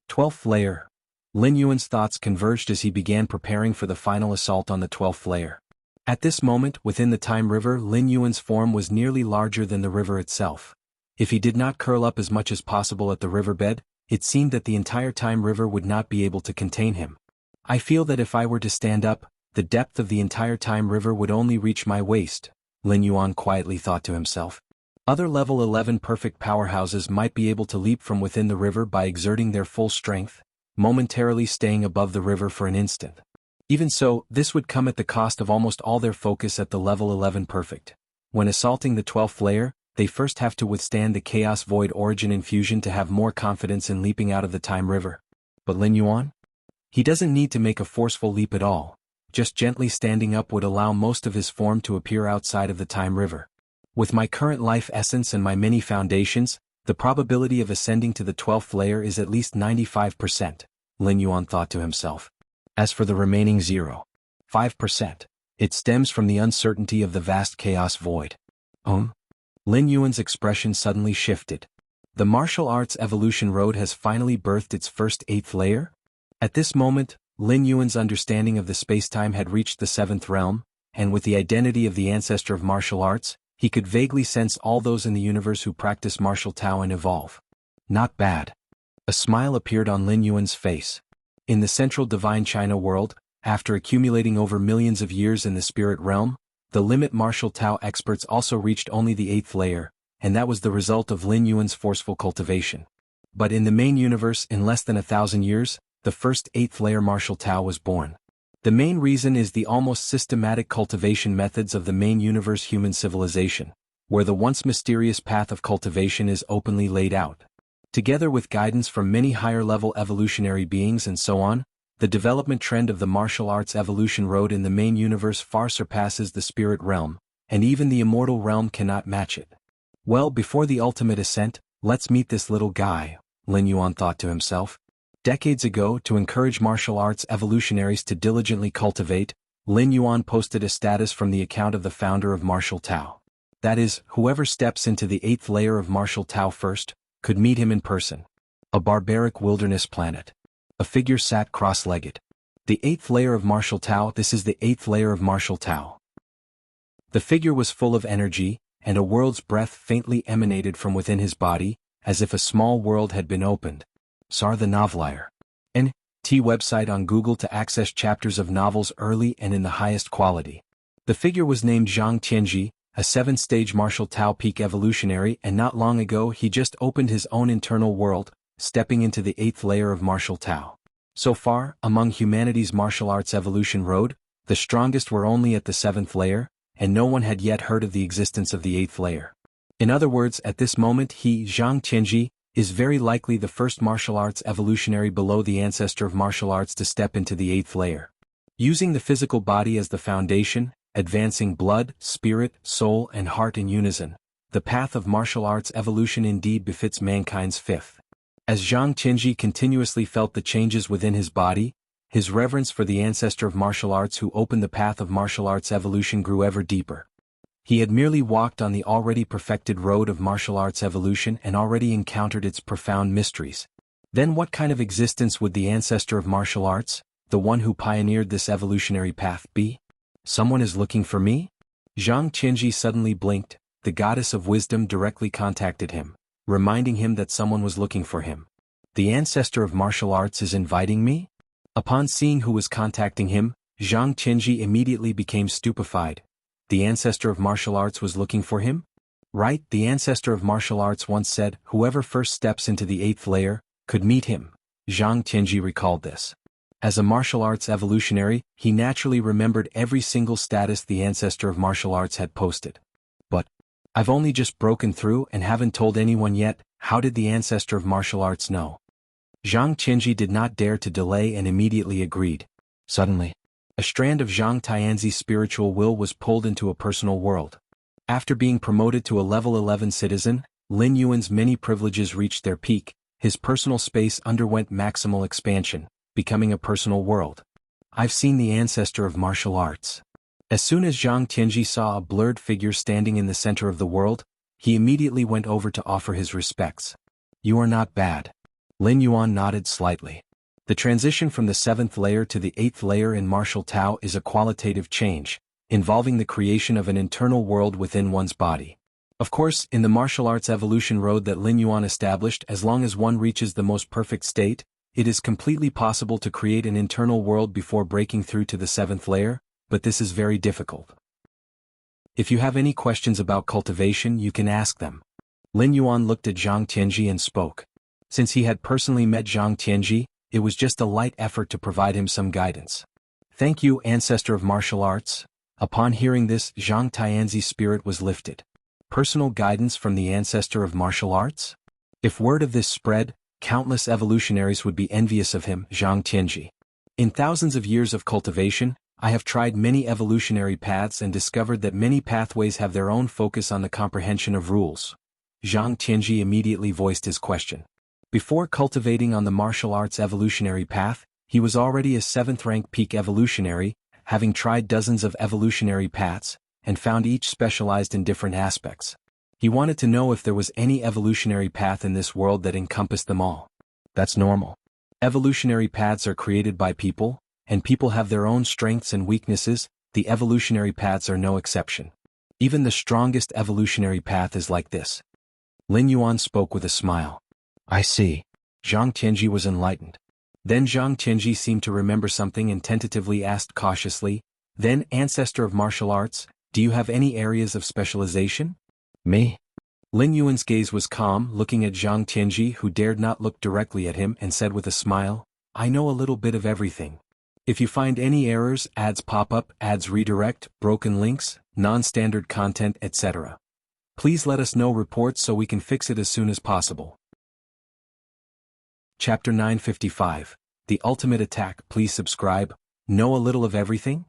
Speaker 1: 12th layer. Lin Yuan's thoughts converged as he began preparing for the final assault on the 12th layer. At this moment, within the Time River, Lin Yuan's form was nearly larger than the river itself. If he did not curl up as much as possible at the riverbed, it seemed that the entire Time River would not be able to contain him. I feel that if I were to stand up, the depth of the entire time river would only reach my waist, Lin Yuan quietly thought to himself. Other level 11 perfect powerhouses might be able to leap from within the river by exerting their full strength, momentarily staying above the river for an instant. Even so, this would come at the cost of almost all their focus at the level 11 perfect. When assaulting the 12th layer, they first have to withstand the Chaos Void Origin infusion to have more confidence in leaping out of the time river. But Lin Yuan? He doesn't need to make a forceful leap at all. Just gently standing up would allow most of his form to appear outside of the time river. With my current life essence and my many foundations, the probability of ascending to the 12th layer is at least 95%, Lin Yuan thought to himself. As for the remaining 0.5%, it stems from the uncertainty of the vast chaos void. Lin Yuan's expression suddenly shifted. The martial arts evolution road has finally birthed its first 8th layer? At this moment, Lin Yuan's understanding of the spacetime had reached the 7th realm, and with the identity of the ancestor of martial arts, he could vaguely sense all those in the universe who practice martial Tao and evolve. Not bad. A smile appeared on Lin Yuan's face. In the central divine China world, after accumulating over millions of years in the spirit realm, the limit martial Tao experts also reached only the 8th layer, and that was the result of Lin Yuan's forceful cultivation. But in the main universe, in less than 1,000 years, the first 8th layer martial Tao was born. The main reason is the almost systematic cultivation methods of the main universe human civilization, where the once mysterious path of cultivation is openly laid out. Together with guidance from many higher-level evolutionary beings and so on, the development trend of the martial arts evolution road in the main universe far surpasses the spirit realm, and even the immortal realm cannot match it. Well, before the ultimate ascent, let's meet this little guy, Lin Yuan thought to himself. Decades ago, to encourage martial arts evolutionaries to diligently cultivate, Lin Yuan posted a status from the account of the founder of martial Tao. That is, whoever steps into the 8th layer of martial Tao first, could meet him in person. A barbaric wilderness planet. A figure sat cross-legged. The 8th layer of martial Tao. This is the 8th layer of martial Tao. The figure was full of energy, and a world's breath faintly emanated from within his body, as if a small world had been opened. Sar the Novelier. N.T. website on Google to access chapters of novels early and in the highest quality. The figure was named Zhang Tianji, a 7-stage martial Tao peak evolutionary, and not long ago he just opened his own internal world, stepping into the 8th layer of martial Tao. So far, among humanity's martial arts evolution road, the strongest were only at the 7th layer, and no one had yet heard of the existence of the 8th layer. In other words, at this moment he, Zhang Tianji, is very likely the first martial arts evolutionary below the ancestor of martial arts to step into the 8th layer. Using the physical body as the foundation, advancing blood, spirit, soul and heart in unison, the path of martial arts evolution indeed befits mankind's 5th. As Zhang Tianji continuously felt the changes within his body, his reverence for the ancestor of martial arts who opened the path of martial arts evolution grew ever deeper. He had merely walked on the already perfected road of martial arts evolution and already encountered its profound mysteries. Then what kind of existence would the ancestor of martial arts, the one who pioneered this evolutionary path, be? Someone is looking for me? Zhang Tianji suddenly blinked. The goddess of wisdom directly contacted him, reminding him that someone was looking for him. The ancestor of martial arts is inviting me? Upon seeing who was contacting him, Zhang Tianji immediately became stupefied. The ancestor of martial arts was looking for him? Right, the ancestor of martial arts once said, whoever first steps into the 8th layer, could meet him. Zhang Tianji recalled this. As a martial arts evolutionary, he naturally remembered every single status the ancestor of martial arts had posted. But, I've only just broken through and haven't told anyone yet. How did the ancestor of martial arts know? Zhang Tianji did not dare to delay and immediately agreed. Suddenly, a strand of Zhang Tianzi's spiritual will was pulled into a personal world. After being promoted to a level 11 citizen, Lin Yuan's many privileges reached their peak. His personal space underwent maximal expansion, becoming a personal world. I've seen the ancestor of martial arts. As soon as Zhang Tianji saw a blurred figure standing in the center of the world, he immediately went over to offer his respects. You are not bad. Lin Yuan nodded slightly. The transition from the 7th layer to the 8th layer in martial Tao is a qualitative change, involving the creation of an internal world within one's body. Of course, in the martial arts evolution road that Lin Yuan established, as long as one reaches the most perfect state, It is completely possible to create an internal world before breaking through to the 7th layer, but this is very difficult. If you have any questions about cultivation, you can ask them. Lin Yuan looked at Zhang Tianji and spoke. Since he had personally met Zhang Tianji, it was just a light effort to provide him some guidance. Thank you, Ancestor of Martial Arts. Upon hearing this, Zhang Tianzi's spirit was lifted. Personal guidance from the Ancestor of Martial Arts? If word of this spread, countless evolutionaries would be envious of him, Zhang Tianji. In thousands of years of cultivation, I have tried many evolutionary paths and discovered that many pathways have their own focus on the comprehension of rules. Zhang Tianji immediately voiced his question. Before cultivating on the martial arts evolutionary path, he was already a 7th-rank peak evolutionary, having tried dozens of evolutionary paths, and found each specialized in different aspects. He wanted to know if there was any evolutionary path in this world that encompassed them all. That's normal. Evolutionary paths are created by people, and people have their own strengths and weaknesses. The evolutionary paths are no exception. Even the strongest evolutionary path is like this. Lin Yuan spoke with a smile. I see. Zhang Tianji was enlightened. Then Zhang Tianji seemed to remember something and tentatively asked cautiously, Then, Ancestor of Martial Arts, do you have any areas of specialization? Me? Lin Yuan's gaze was calm, looking at Zhang Tianji, who dared not look directly at him, and said with a smile, I know a little bit of everything. If you find any errors, ads pop up, ads redirect, broken links, non-standard content, etc., please let us know reports so we can fix it as soon as possible. Chapter 955, The Ultimate Attack. Please subscribe. Know a little of everything?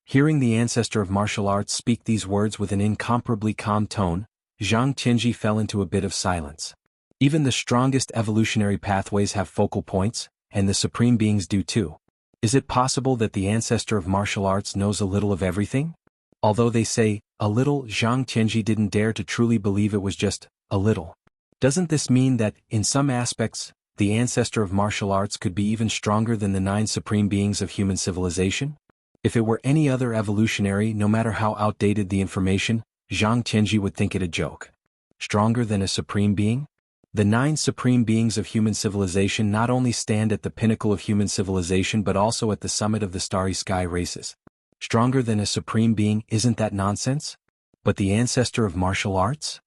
Speaker 1: Hearing the Ancestor of Martial Arts speak these words with an incomparably calm tone, Zhang Tianji fell into a bit of silence. Even the strongest evolutionary pathways have focal points, and the Supreme Beings do too. Is it possible that the Ancestor of Martial Arts knows a little of everything? Although they say, a little, Zhang Tianji didn't dare to truly believe it was just, a little. Doesn't this mean that, in some aspects, the Ancestor of Martial Arts could be even stronger than the 9 Supreme Beings of human civilization? If it were any other evolutionary, no matter how outdated the information, Zhang Tianji would think it a joke. Stronger than a Supreme Being? The 9 Supreme Beings of human civilization not only stand at the pinnacle of human civilization but also at the summit of the starry sky races. Stronger than a Supreme Being, isn't that nonsense? But the Ancestor of Martial Arts?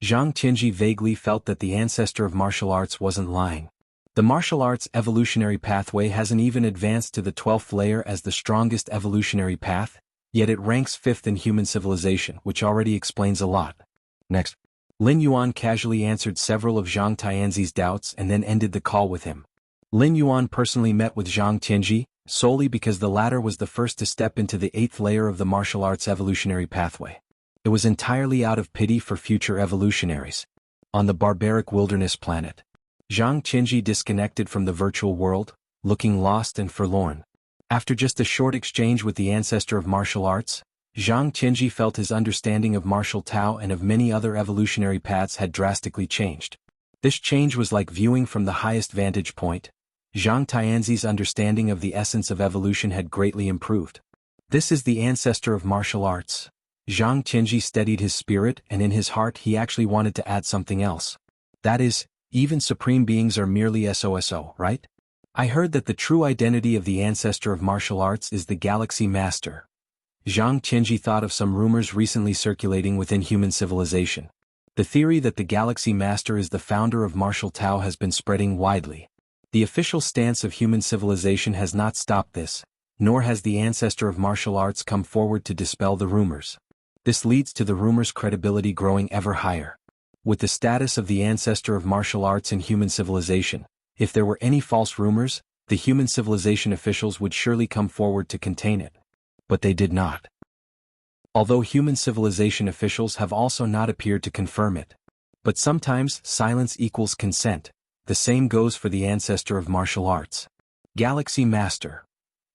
Speaker 1: Zhang Tianji vaguely felt that the Ancestor of Martial Arts wasn't lying. The martial arts evolutionary pathway hasn't even advanced to the 12th layer as the strongest evolutionary path, yet it ranks 5th in human civilization, which already explains a lot. Next, Lin Yuan casually answered several of Zhang Tianzi's doubts and then ended the call with him. Lin Yuan personally met with Zhang Tianji, solely because the latter was the first to step into the 8th layer of the martial arts evolutionary pathway. It was entirely out of pity for future evolutionaries. On the barbaric wilderness planet, Zhang Tianji disconnected from the virtual world, looking lost and forlorn. After just a short exchange with the Ancestor of Martial Arts, Zhang Tianji felt his understanding of martial Tao and of many other evolutionary paths had drastically changed. This change was like viewing from the highest vantage point. Zhang Tianzi's understanding of the essence of evolution had greatly improved. This is the Ancestor of Martial Arts. Zhang Tianji steadied his spirit, and in his heart he actually wanted to add something else. That is, even Supreme Beings are merely SOSO, right? I heard that the true identity of the Ancestor of Martial Arts is the Galaxy Master. Zhang Tianji thought of some rumors recently circulating within human civilization. The theory that the Galaxy Master is the founder of martial Tao has been spreading widely. The official stance of human civilization has not stopped this, nor has the Ancestor of Martial Arts come forward to dispel the rumors. This leads to the rumors' credibility growing ever higher. With the status of the Ancestor of Martial Arts in human civilization, if there were any false rumors, the human civilization officials would surely come forward to contain it. But they did not. Although human civilization officials have also not appeared to confirm it. But sometimes silence equals consent. The same goes for the Ancestor of Martial Arts. Galaxy Master.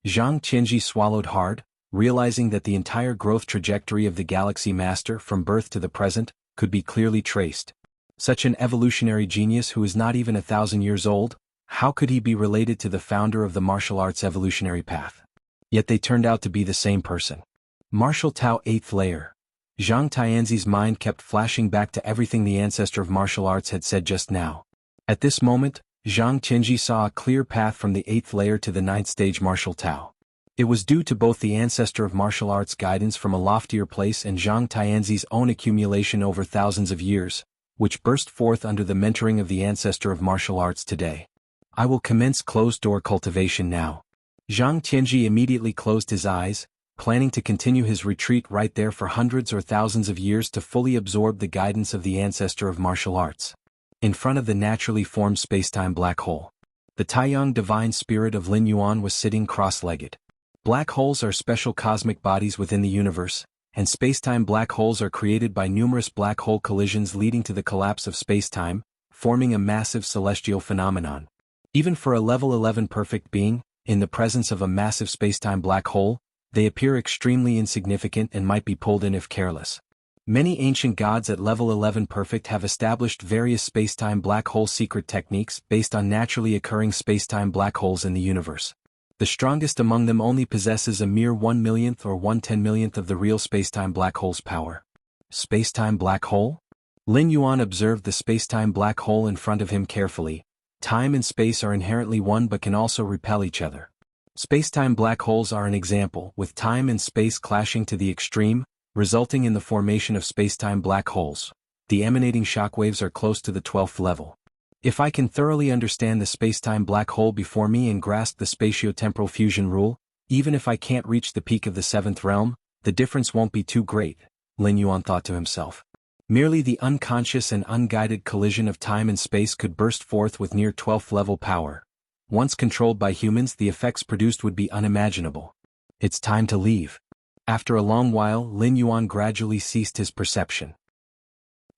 Speaker 1: Zhang Tianji swallowed hard, realizing that the entire growth trajectory of the Galaxy Master from birth to the present could be clearly traced. Such an evolutionary genius who is not even 1,000 years old, how could he be related to the founder of the martial arts evolutionary path? Yet they turned out to be the same person. Martial Tao 8th layer. Zhang Tianzi's mind kept flashing back to everything the Ancestor of Martial Arts had said just now. At this moment, Zhang Tianji saw a clear path from the 8th layer to the 9th stage martial Tao. It was due to both the ancestor of martial arts guidance from a loftier place and Zhang Tianzi's own accumulation over thousands of years, which burst forth under the mentoring of the ancestor of martial arts today. I will commence closed-door cultivation now. Zhang Tianji immediately closed his eyes, planning to continue his retreat right there for hundreds or thousands of years to fully absorb the guidance of the ancestor of martial arts. In front of the naturally formed spacetime black hole, the Taiyang divine spirit of Lin Yuan was sitting cross-legged. Black holes are special cosmic bodies within the universe, and spacetime black holes are created by numerous black hole collisions leading to the collapse of spacetime, forming a massive celestial phenomenon. Even for a level 11 perfect being, in the presence of a massive spacetime black hole, they appear extremely insignificant and might be pulled in if careless. Many ancient gods at level 11 perfect have established various spacetime black hole secret techniques based on naturally occurring spacetime black holes in the universe. The strongest among them only possesses a mere 1/1,000,000th or 1/10,000,000th of the real spacetime black hole's power. Spacetime black hole? Lin Yuan observed the spacetime black hole in front of him carefully. Time and space are inherently one but can also repel each other. Spacetime black holes are an example, with time and space clashing to the extreme, resulting in the formation of spacetime black holes. The emanating shockwaves are close to the 12th level. If I can thoroughly understand the spacetime black hole before me and grasp the spatio-temporal fusion rule, even if I can't reach the peak of the 7th realm, the difference won't be too great, Lin Yuan thought to himself. Merely the unconscious and unguided collision of time and space could burst forth with near 12th level power. Once controlled by humans, the effects produced would be unimaginable. It's time to leave. After a long while, Lin Yuan gradually ceased his perception.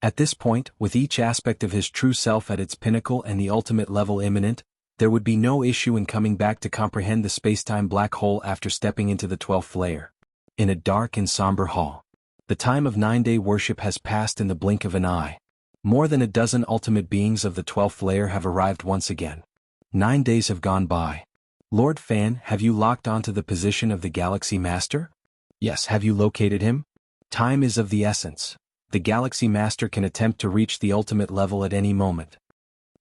Speaker 1: At this point, with each aspect of his true self at its pinnacle and the ultimate level imminent, there would be no issue in coming back to comprehend the spacetime black hole after stepping into the 12th layer. In a dark and somber hall, the time of 9-day worship has passed in the blink of an eye. More than a dozen ultimate beings of the 12th layer have arrived once again. 9 days have gone by. Lord Fan, have you locked onto the position of the Galaxy Master? Yes, have you located him? Time is of the essence. The Galaxy Master can attempt to reach the ultimate level at any moment.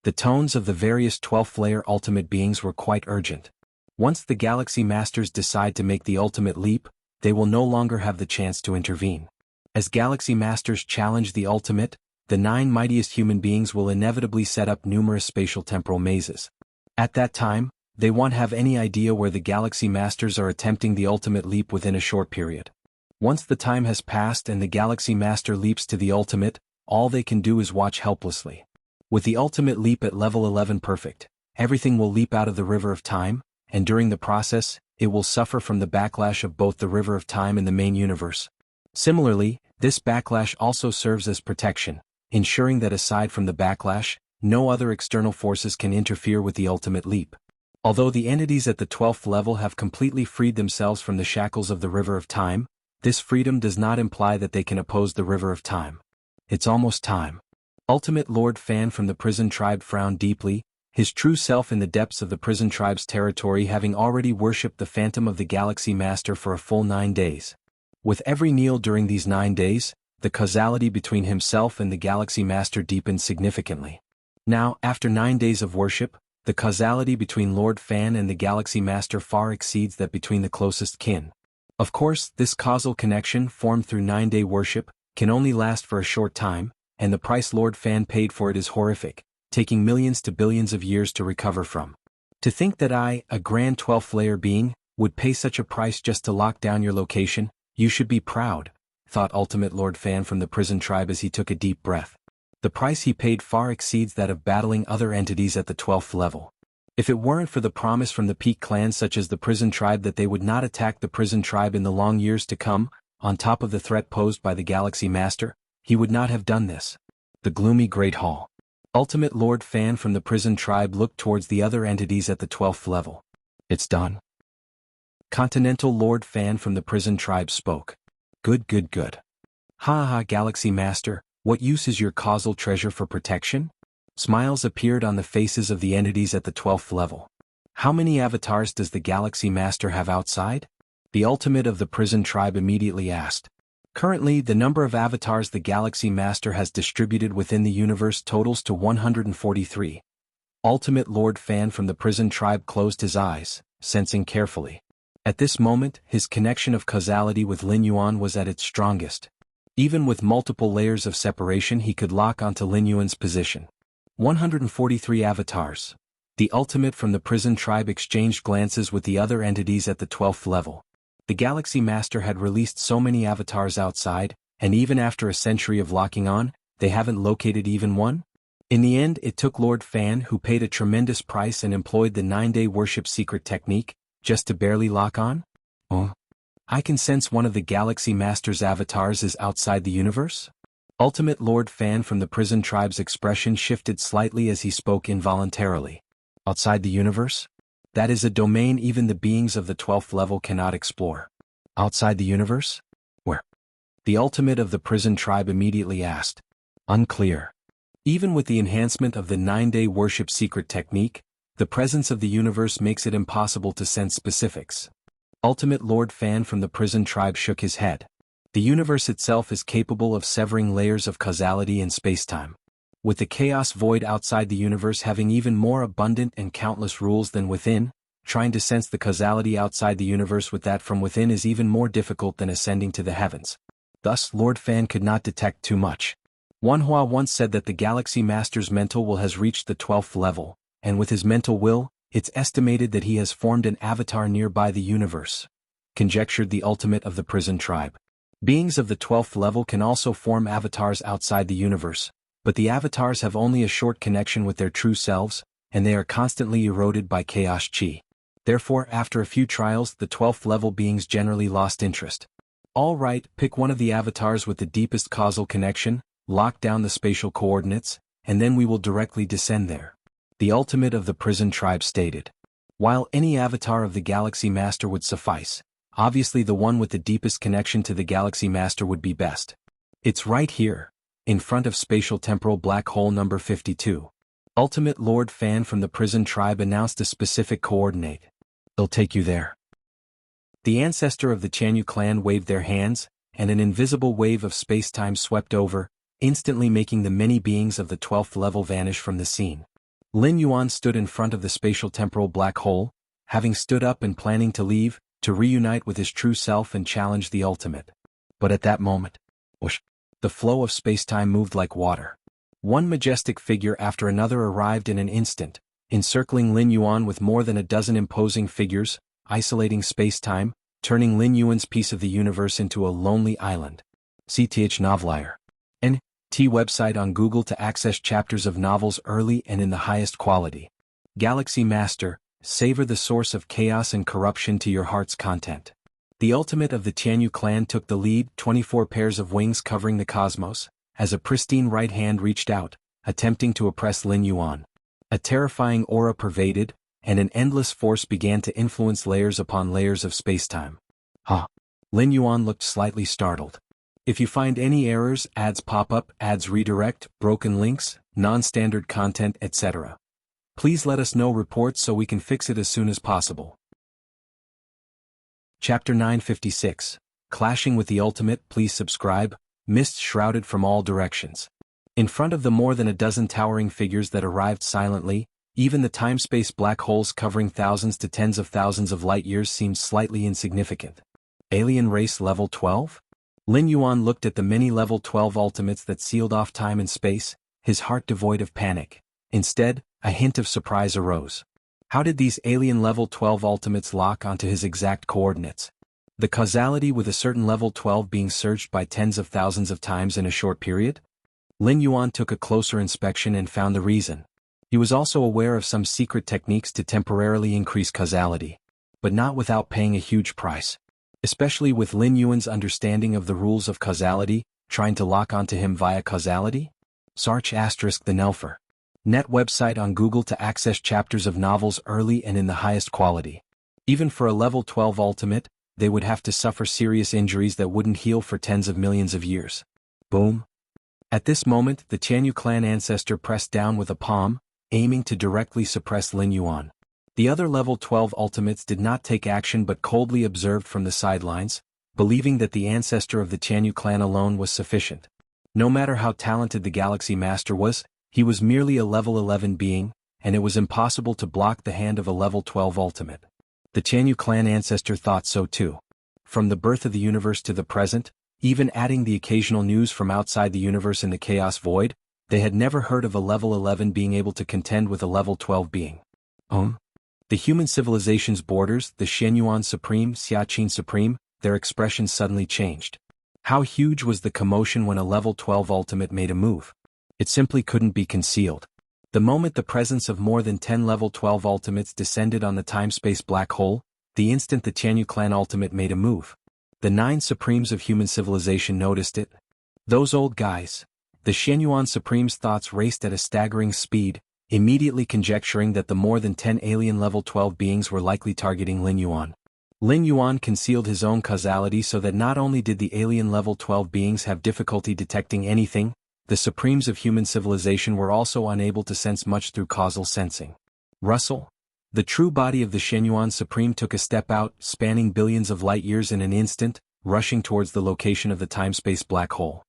Speaker 1: The tones of the various 12th layer ultimate beings were quite urgent. Once the Galaxy Masters decide to make the ultimate leap, they will no longer have the chance to intervene. As Galaxy Masters challenge the ultimate, the 9 mightiest human beings will inevitably set up numerous spatial temporal mazes. At that time, they won't have any idea where the Galaxy Masters are attempting the ultimate leap within a short period. Once the time has passed and the Galaxy Master leaps to the ultimate, all they can do is watch helplessly. With the ultimate leap at level 11 perfect, everything will leap out of the river of time, and during the process, it will suffer from the backlash of both the river of time and the main universe. Similarly, this backlash also serves as protection, ensuring that aside from the backlash, no other external forces can interfere with the ultimate leap. Although the entities at the 12th level have completely freed themselves from the shackles of the river of time, this freedom does not imply that they can oppose the river of time. It's almost time. Ultimate Lord Fan from the prison tribe frowned deeply, his true self in the depths of the prison tribe's territory having already worshipped the phantom of the Galaxy Master for a full 9 days. With every kneel during these 9 days, the causality between himself and the Galaxy Master deepened significantly. Now, after 9 days of worship, the causality between Lord Fan and the Galaxy Master far exceeds that between the closest kin. Of course, this causal connection, formed through 9-day worship, can only last for a short time, and the price Lord Fan paid for it is horrific, taking millions to billions of years to recover from. To think that I, a grand 12th layer being, would pay such a price just to lock down your location, you should be proud, thought Ultimate Lord Fan from the prison tribe as he took a deep breath. The price he paid far exceeds that of battling other entities at the 12th level. If it weren't for the promise from the peak clans such as the prison tribe that they would not attack the prison tribe in the long years to come, on top of the threat posed by the Galaxy Master, he would not have done this. The gloomy Great Hall. Ultimate Lord Fan from the prison tribe looked towards the other entities at the 12th level. It's done. Continental Lord Fan from the prison tribe spoke. Good. Ha ha, Galaxy Master, what use is your causal treasure for protection? Smiles appeared on the faces of the entities at the 12th level. How many avatars does the Galaxy Master have outside? The ultimate of the prison tribe immediately asked. Currently, the number of avatars the Galaxy Master has distributed within the universe totals to 143. Ultimate Lord Fan from the prison tribe closed his eyes, sensing carefully. At this moment, his connection of causality with Lin Yuan was at its strongest. Even with multiple layers of separation, he could lock onto Lin Yuan's position. 143 avatars. The ultimate from the prison tribe exchanged glances with the other entities at the 12th level. The Galaxy Master had released so many avatars outside, and even after a century of locking on, they haven't located even one? In the end, it took Lord Fan, who paid a tremendous price and employed the 9-day worship secret technique, just to barely lock on? Oh. I can sense one of the Galaxy Master's avatars is outside the universe? Ultimate Lord Fan from the prison tribe's expression shifted slightly as he spoke involuntarily. Outside the universe? That is a domain even the beings of the 12th level cannot explore. Outside the universe? Where? The ultimate of the prison tribe immediately asked. Unclear. Even with the enhancement of the 9-day worship secret technique, the presence of the universe makes it impossible to sense specifics. Ultimate Lord Fan from the prison tribe shook his head. The universe itself is capable of severing layers of causality and spacetime. With the chaos void outside the universe having even more abundant and countless rules than within, trying to sense the causality outside the universe with that from within is even more difficult than ascending to the heavens. Thus, Lord Fan could not detect too much. Wanhua once said that the Galaxy Master's mental will has reached the 12th level, and with his mental will, it's estimated that he has formed an avatar nearby the universe. Conjectured the ultimate of the prison tribe. Beings of the 12th level can also form avatars outside the universe, but the avatars have only a short connection with their true selves, and they are constantly eroded by chaos chi. Therefore, after a few trials, the 12th level beings generally lost interest. All right, pick one of the avatars with the deepest causal connection, lock down the spatial coordinates, and then we will directly descend there. The ultimate of the prison tribe stated. While any avatar of the Galaxy Master would suffice, obviously the one with the deepest connection to the Galaxy Master would be best. It's right here, in front of spatial temporal black hole number 52. Ultimate Lord Fan from the prison tribe announced a specific coordinate. It'll take you there. The ancestor of the Jianghu clan waved their hands, and an invisible wave of space-time swept over, instantly making the many beings of the 12th level vanish from the scene. Lin Yuan stood in front of the spatial temporal black hole, having stood up and planning to leave, to reunite with his true self and challenge the ultimate. But at that moment, whoosh, the flow of space-time moved like water. One majestic figure after another arrived in an instant, encircling Lin Yuan with more than a dozen imposing figures, isolating space-time, turning Lin Yuan's piece of the universe into a lonely island. CTH Novelier. T website on Google to access chapters of novels early and in the highest quality. Galaxy Master, savor the source of chaos and corruption to your heart's content. The ultimate of the Jianghu clan took the lead, 24 pairs of wings covering the cosmos, as a pristine right hand reached out, attempting to oppress Lin Yuan. A terrifying aura pervaded, and an endless force began to influence layers upon layers of spacetime. Lin Yuan looked slightly startled. If you find any errors, ads pop up, ads redirect, broken links, non-standard content, etc. Please let us know reports so we can fix it as soon as possible. Chapter 956. Clashing with the Ultimate. Please subscribe. Mist shrouded from all directions. In front of the more than a dozen towering figures that arrived silently, even the time-space black holes covering thousands to tens of thousands of light-years seemed slightly insignificant. Alien race level 12? Lin Yuan looked at the many level 12 ultimates that sealed off time and space, his heart devoid of panic. Instead, a hint of surprise arose. How did these alien level 12 ultimates lock onto his exact coordinates? The causality with a certain level 12 being surged by tens of thousands of times in a short period? Lin Yuan took a closer inspection and found the reason. He was also aware of some secret techniques to temporarily increase causality, but not without paying a huge price. Especially with Lin Yuan's understanding of the rules of causality, trying to lock onto him via causality? Sarch * the Nelfer. Net website on Google to access chapters of novels early and in the highest quality. Even for a level 12 ultimate, they would have to suffer serious injuries that wouldn't heal for tens of millions of years. Boom. At this moment, the Jianghu clan ancestor pressed down with a palm, aiming to directly suppress Lin Yuan. The other level 12 ultimates did not take action but coldly observed from the sidelines, believing that the ancestor of the Jianghu clan alone was sufficient. No matter how talented the Galaxy Master was, he was merely a level 11 being, and it was impossible to block the hand of a level 12 ultimate. The Tianyu clan ancestor thought so too. From the birth of the universe to the present, even adding the occasional news from outside the universe in the chaos void, they had never heard of a level 11 being able to contend with a level 12 being. The human civilization's borders, the Shenyuan Supreme, Xiaqin Supreme, their expressions suddenly changed. How huge was the commotion when a level 12 ultimate made a move? It simply couldn't be concealed. The moment the presence of more than 10 level 12 ultimates descended on the time-space black hole, the instant the Tianyu clan ultimate made a move. The 9 supremes of human civilization noticed it. Those old guys. The Shenyuan Supreme's thoughts raced at a staggering speed, immediately conjecturing that the more than 10 alien level 12 beings were likely targeting Lin Yuan. Lin Yuan concealed his own causality so that not only did the alien level 12 beings have difficulty detecting anything, the supremes of human civilization were also unable to sense much through causal sensing. Russell? The true body of the Shenyuan Supreme took a step out, spanning billions of light years in an instant, rushing towards the location of the time-space black hole.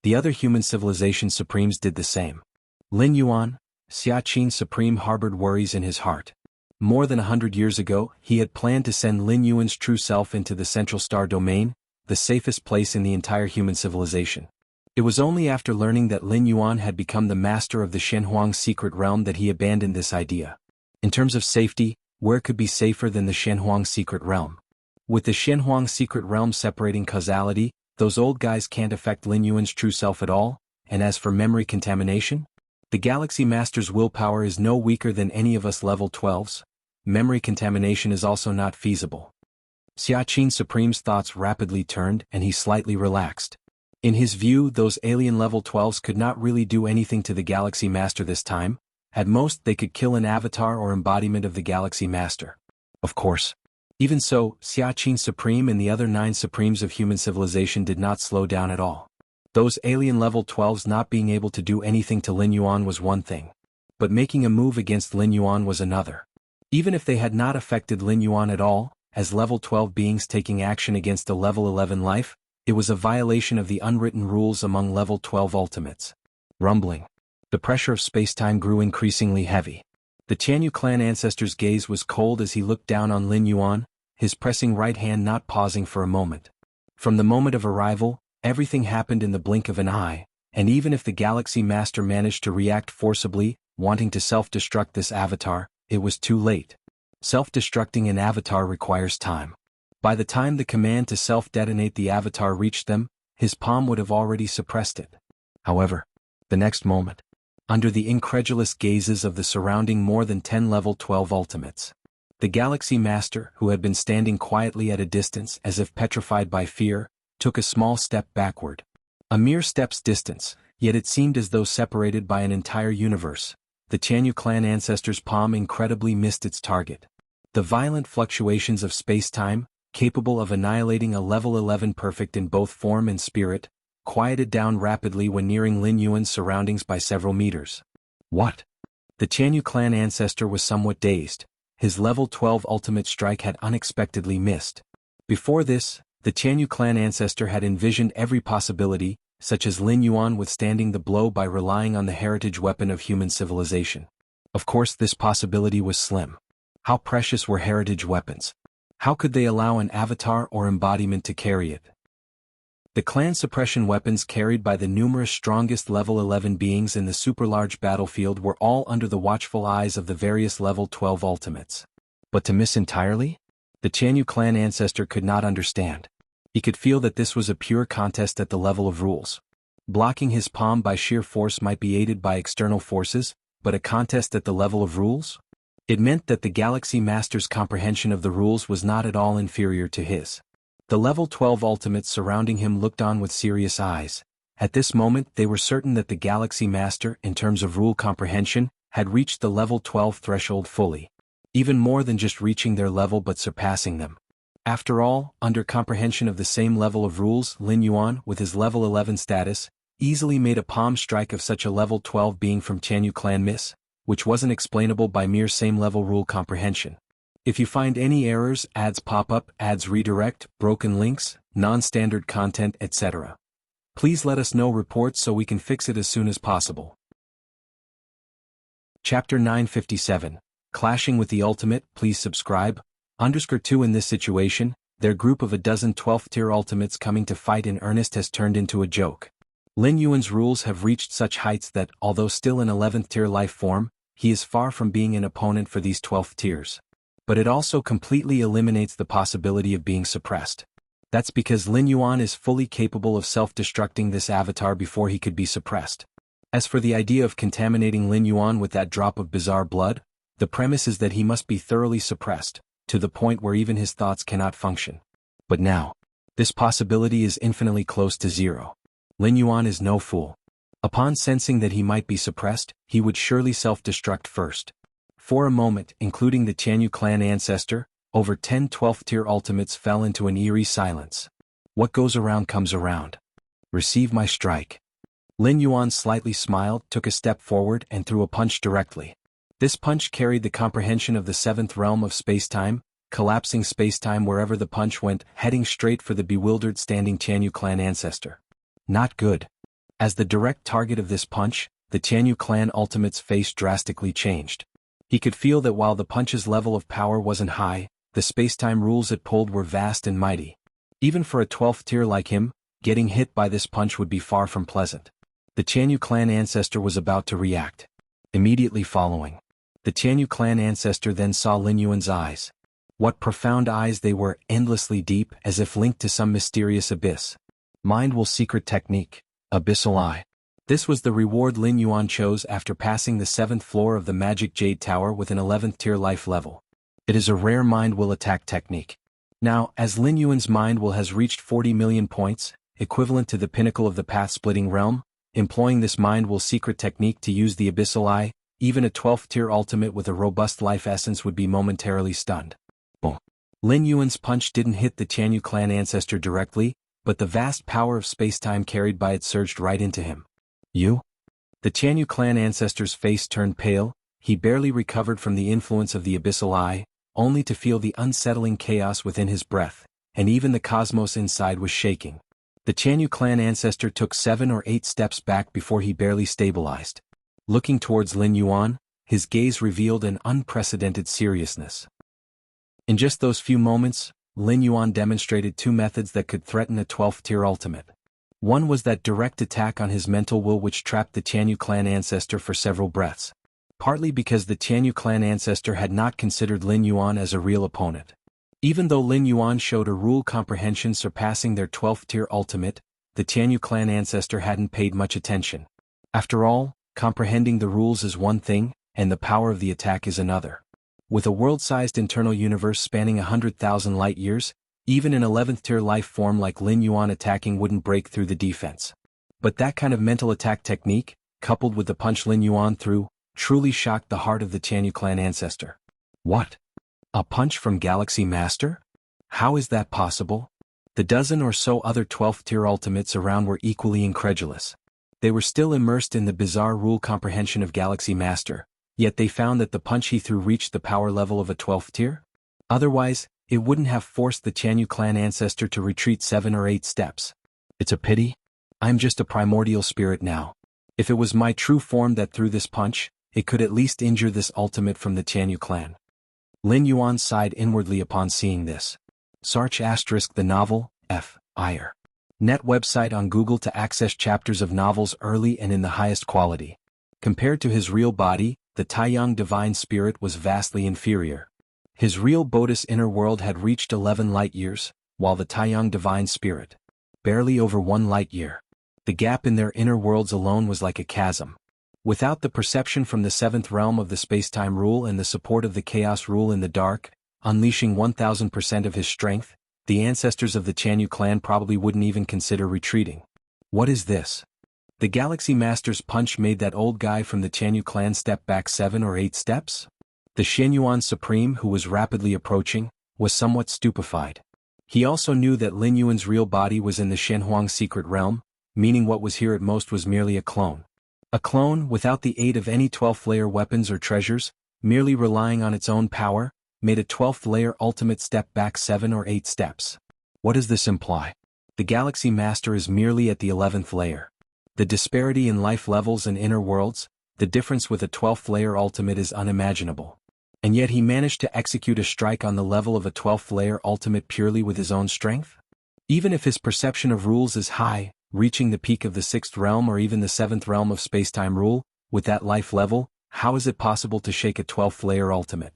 Speaker 1: The other human civilization supremes did the same. Lin Yuan, Xiaqin Supreme harbored worries in his heart. More than 100 years ago, he had planned to send Lin Yuan's true self into the Central Star Domain, the safest place in the entire human civilization. It was only after learning that Lin Yuan had become the master of the Shenhuang secret realm that he abandoned this idea. In terms of safety, where could be safer than the Shenhuang secret realm? With the Shenhuang secret realm separating causality, those old guys can't affect Lin Yuan's true self at all, and as for memory contamination? The Galaxy Master's willpower is no weaker than any of us level 12s. Memory contamination is also not feasible. Xiaqin Supreme's thoughts rapidly turned and he slightly relaxed. In his view, those alien level 12s could not really do anything to the Galaxy Master this time. At most they could kill an avatar or embodiment of the Galaxy Master. Of course. Even so, Xiaqin Supreme and the other 9 Supremes of human civilization did not slow down at all. Those alien level 12s not being able to do anything to Lin Yuan was one thing. But making a move against Lin Yuan was another. Even if they had not affected Lin Yuan at all, as level 12 beings taking action against a level 11 life, it was a violation of the unwritten rules among level 12 ultimates. Rumbling. The pressure of space-time grew increasingly heavy. The Tianyu clan ancestor's gaze was cold as he looked down on Lin Yuan, his pressing right hand not pausing for a moment. From the moment of arrival, everything happened in the blink of an eye, and even if the Galaxy Master managed to react forcibly, wanting to self-destruct this avatar, it was too late. Self-destructing an avatar requires time. By the time the command to self-detonate the avatar reached them, his palm would have already suppressed it. However, the next moment, under the incredulous gazes of the surrounding more than 10 level 12 ultimates, the Galaxy Master, who had been standing quietly at a distance as if petrified by fear, took a small step backward. A mere step's distance, yet it seemed as though separated by an entire universe. The Tianyu clan ancestor's palm incredibly missed its target. The violent fluctuations of space-time, capable of annihilating a level 11 perfect in both form and spirit, quieted down rapidly when nearing Lin Yuan's surroundings by several meters. What? The Tianyu clan ancestor was somewhat dazed. His level 12 ultimate strike had unexpectedly missed. Before this, the Tianyu clan ancestor had envisioned every possibility, such as Lin Yuan withstanding the blow by relying on the heritage weapon of human civilization. Of course, this possibility was slim. How precious were heritage weapons? How could they allow an avatar or embodiment to carry it? The clan suppression weapons carried by the numerous strongest level 11 beings in the super-large battlefield were all under the watchful eyes of the various level 12 ultimates. But to miss entirely? The Tianyu clan ancestor could not understand. He could feel that this was a pure contest at the level of rules. Blocking his palm by sheer force might be aided by external forces, but a contest at the level of rules? It meant that the Galaxy Master's comprehension of the rules was not at all inferior to his. The level 12 ultimates surrounding him looked on with serious eyes. At this moment they were certain that the Galaxy Master, in terms of rule comprehension, had reached the level 12 threshold fully. Even more than just reaching their level but surpassing them. After all, under comprehension of the same level of rules, Lin Yuan, with his level 11 status, easily made a palm strike of such a level 12 being from Tianyu clan miss, which wasn't explainable by mere same-level rule comprehension. If you find any errors, ads pop up, ads redirect, broken links, non-standard content, etc. Please let us know reports so we can fix it as soon as possible. Chapter 957, Clashing with the Ultimate. Please subscribe. _2 In this situation, their group of a dozen 12th tier ultimates coming to fight in earnest has turned into a joke. Lin Yuan's rules have reached such heights that, although still in 11th tier life form, he is far from being an opponent for these 12th tiers. But it also completely eliminates the possibility of being suppressed. That's because Lin Yuan is fully capable of self-destructing this avatar before he could be suppressed. As for the idea of contaminating Lin Yuan with that drop of bizarre blood, the premise is that he must be thoroughly suppressed, to the point where even his thoughts cannot function. But now, this possibility is infinitely close to zero. Lin Yuan is no fool. Upon sensing that he might be suppressed, he would surely self-destruct first. For a moment, including the Jianghu clan ancestor, over 10 12th tier ultimates fell into an eerie silence. What goes around comes around. Receive my strike. Lin Yuan slightly smiled, took a step forward and threw a punch directly. This punch carried the comprehension of the 7th realm of spacetime, collapsing spacetime wherever the punch went, heading straight for the bewildered standing Jianghu clan ancestor. Not good. As the direct target of this punch, the Jianghu clan ultimate's face drastically changed. He could feel that while the punch's level of power wasn't high, the spacetime rules it pulled were vast and mighty. Even for a 12th tier like him, getting hit by this punch would be far from pleasant. The Jianghu clan ancestor was about to react. Immediately following, the Jianghu clan ancestor then saw Lin Yuan's eyes. What profound eyes they were, endlessly deep, as if linked to some mysterious abyss. Mind will secret technique, abyssal eye. This was the reward Lin Yuan chose after passing the 7th floor of the Magic Jade Tower with an 11th tier life level. It is a rare mind will attack technique. Now, as Lin Yuan's mind will has reached 40 million points, equivalent to the pinnacle of the path-splitting realm, employing this mind will secret technique to use the abyssal eye, even a 12th tier ultimate with a robust life essence would be momentarily stunned. Boom. Lin Yuan's punch didn't hit the Jianghu clan ancestor directly, but the vast power of spacetime carried by it surged right into him. You? The Jianghu clan ancestor's face turned pale. He barely recovered from the influence of the abyssal eye, only to feel the unsettling chaos within his breath, and even the cosmos inside was shaking. The Jianghu clan ancestor took 7 or 8 steps back before he barely stabilized. Looking towards Lin Yuan, his gaze revealed an unprecedented seriousness. In just those few moments, Lin Yuan demonstrated 2 methods that could threaten a 12th tier ultimate. One was that direct attack on his mental will which trapped the Jianghu clan ancestor for several breaths. Partly because the Jianghu clan ancestor had not considered Lin Yuan as a real opponent. Even though Lin Yuan showed a rule comprehension surpassing their 12th tier ultimate, the Jianghu clan ancestor hadn't paid much attention. After all, comprehending the rules is one thing, and the power of the attack is another. With a world-sized internal universe spanning 100,000 light-years, even an 11th tier life form like Lin Yuan attacking wouldn't break through the defense. But that kind of mental attack technique, coupled with the punch Lin Yuan threw, truly shocked the heart of the Jianghu clan ancestor. What? A punch from Galaxy Master? How is that possible? The dozen or so other 12th tier ultimates around were equally incredulous. They were still immersed in the bizarre rule comprehension of Galaxy Master, yet they found that the punch he threw reached the power level of a 12th tier? Otherwise, it wouldn't have forced the Jianghu clan ancestor to retreat 7 or 8 steps. It's a pity. I'm just a primordial spirit now. If it was my true form that threw this punch, it could at least injure this ultimate from the Jianghu clan. Lin Yuan sighed inwardly upon seeing this. Search * the novel, F.I.R. Net website on Google to access chapters of novels early and in the highest quality. Compared to his real body, the Taiyang divine spirit was vastly inferior. His real Bodhi's inner world had reached 11 light-years, while the Taiyang divine spirit, barely over 1 light-year. The gap in their inner worlds alone was like a chasm. Without the perception from the 7th realm of the spacetime rule and the support of the chaos rule in the dark, unleashing 1000% of his strength, the ancestors of the Jianghu clan probably wouldn't even consider retreating. What is this? The Galaxy Master's punch made that old guy from the Jianghu clan step back 7 or 8 steps? The Shenyuan Supreme, who was rapidly approaching, was somewhat stupefied. He also knew that Lin Yuan's real body was in the Shenhuang secret realm, meaning what was here at most was merely a clone. A clone, without the aid of any 12th layer weapons or treasures, merely relying on its own power, made a 12th layer ultimate step back 7 or 8 steps. What does this imply? The Galaxy Master is merely at the 11th layer. The disparity in life levels and inner worlds, the difference with a 12th layer ultimate is unimaginable. And yet he managed to execute a strike on the level of a 12th layer ultimate purely with his own strength? Even if his perception of rules is high, reaching the peak of the 6th realm or even the 7th realm of spacetime rule, with that life level, how is it possible to shake a 12th layer ultimate?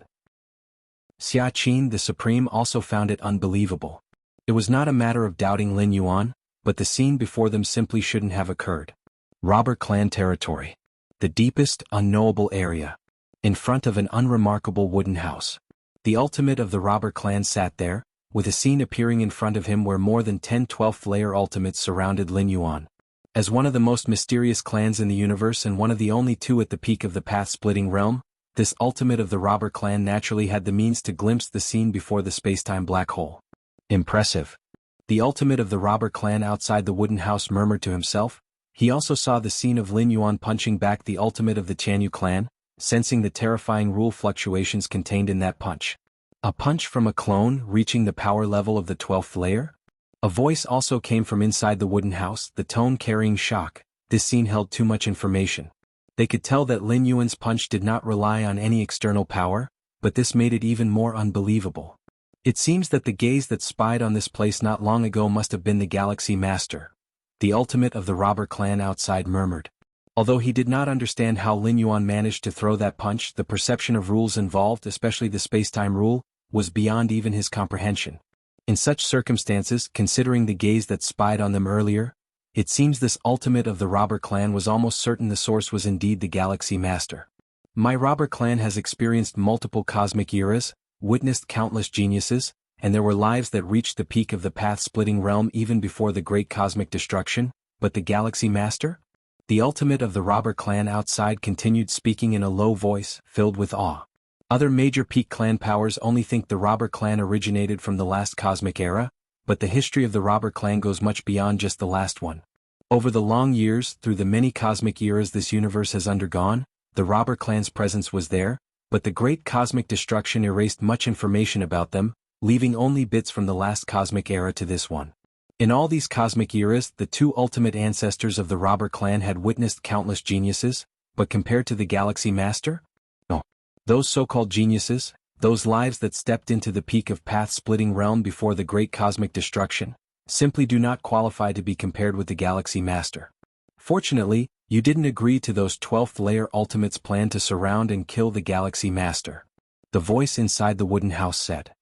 Speaker 1: Xia Qin the Supreme also found it unbelievable. It was not a matter of doubting Lin Yuan, but the scene before them simply shouldn't have occurred. Robber clan territory. The deepest, unknowable area. In front of an unremarkable wooden house. The ultimate of the robber clan sat there, with a scene appearing in front of him where more than 10 12th layer ultimates surrounded Lin Yuan. As one of the most mysterious clans in the universe and one of the only two at the peak of the path-splitting realm, this ultimate of the robber clan naturally had the means to glimpse the scene before the spacetime black hole. Impressive. The ultimate of the robber clan outside the wooden house murmured to himself. He also saw the scene of Lin Yuan punching back the ultimate of the Tianyu clan, sensing the terrifying rule fluctuations contained in that punch. A punch from a clone reaching the power level of the 12th layer? A voice also came from inside the wooden house, the tone carrying shock. This scene held too much information. They could tell that Lin Yuan's punch did not rely on any external power, but this made it even more unbelievable. It seems that the gaze that spied on this place not long ago must have been the Galaxy Master. The ultimate of the robber clan outside murmured. Although he did not understand how Lin Yuan managed to throw that punch, the perception of rules involved, especially the spacetime rule, was beyond even his comprehension. In such circumstances, considering the gaze that spied on them earlier, it seems this ultimate of the robber clan was almost certain the source was indeed the Galaxy Master. My robber clan has experienced multiple cosmic eras, witnessed countless geniuses, and there were lives that reached the peak of the path-splitting realm even before the great cosmic destruction, but the Galaxy Master? The ultimate of the robber clan outside continued speaking in a low voice, filled with awe. Other major peak clan powers only think the robber clan originated from the last cosmic era, but the history of the robber clan goes much beyond just the last one. Over the long years, through the many cosmic eras this universe has undergone, the robber clan's presence was there, but the great cosmic destruction erased much information about them, leaving only bits from the last cosmic era to this one. In all these cosmic eras, the two ultimate ancestors of the robber clan had witnessed countless geniuses, but compared to the Galaxy Master? No. Those so-called geniuses, those lives that stepped into the peak of path-splitting realm before the great cosmic destruction, simply do not qualify to be compared with the Galaxy Master. Fortunately, you didn't agree to those 12th layer ultimates' plan to surround and kill the Galaxy Master. The voice inside the wooden house said.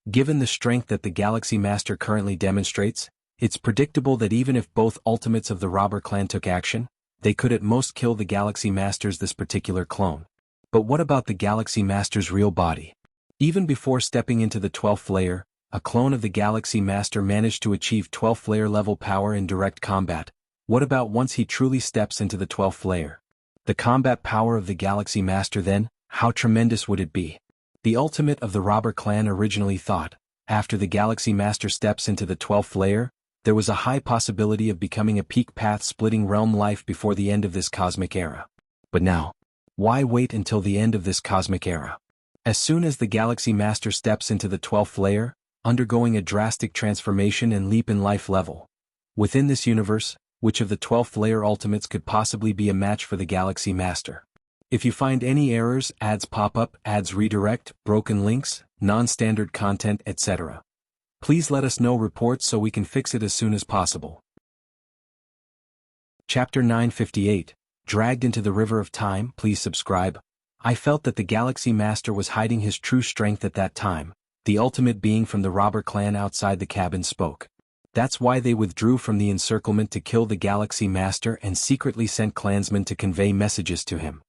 Speaker 1: Given the strength that the Galaxy Master currently demonstrates, it's predictable that even if both ultimates of the robber clan took action, they could at most kill the Galaxy Master's this particular clone. But what about the Galaxy Master's real body? Even before stepping into the 12th layer, a clone of the Galaxy Master managed to achieve 12th layer level power in direct combat. What about once he truly steps into the 12th layer? The combat power of the Galaxy Master then, how tremendous would it be? The ultimate of the robber clan originally thought, after the Galaxy Master steps into the 12th layer, there was a high possibility of becoming a peak path-splitting realm life before the end of this cosmic era. But now, why wait until the end of this cosmic era? As soon as the Galaxy Master steps into the 12th layer, undergoing a drastic transformation and leap in life level. Within this universe, which of the 12th layer ultimates could possibly be a match for the Galaxy Master? If you find any errors, ads pop up, ads redirect, broken links, non-standard content, etc., please let us know reports so we can fix it as soon as possible. Chapter 958, Dragged into the River of Time. Please subscribe. I felt that the Galaxy Master was hiding his true strength at that time. The ultimate being from the robber clan outside the cabin spoke. That's why they withdrew from the encirclement to kill the Galaxy Master and secretly sent clansmen to convey messages to him.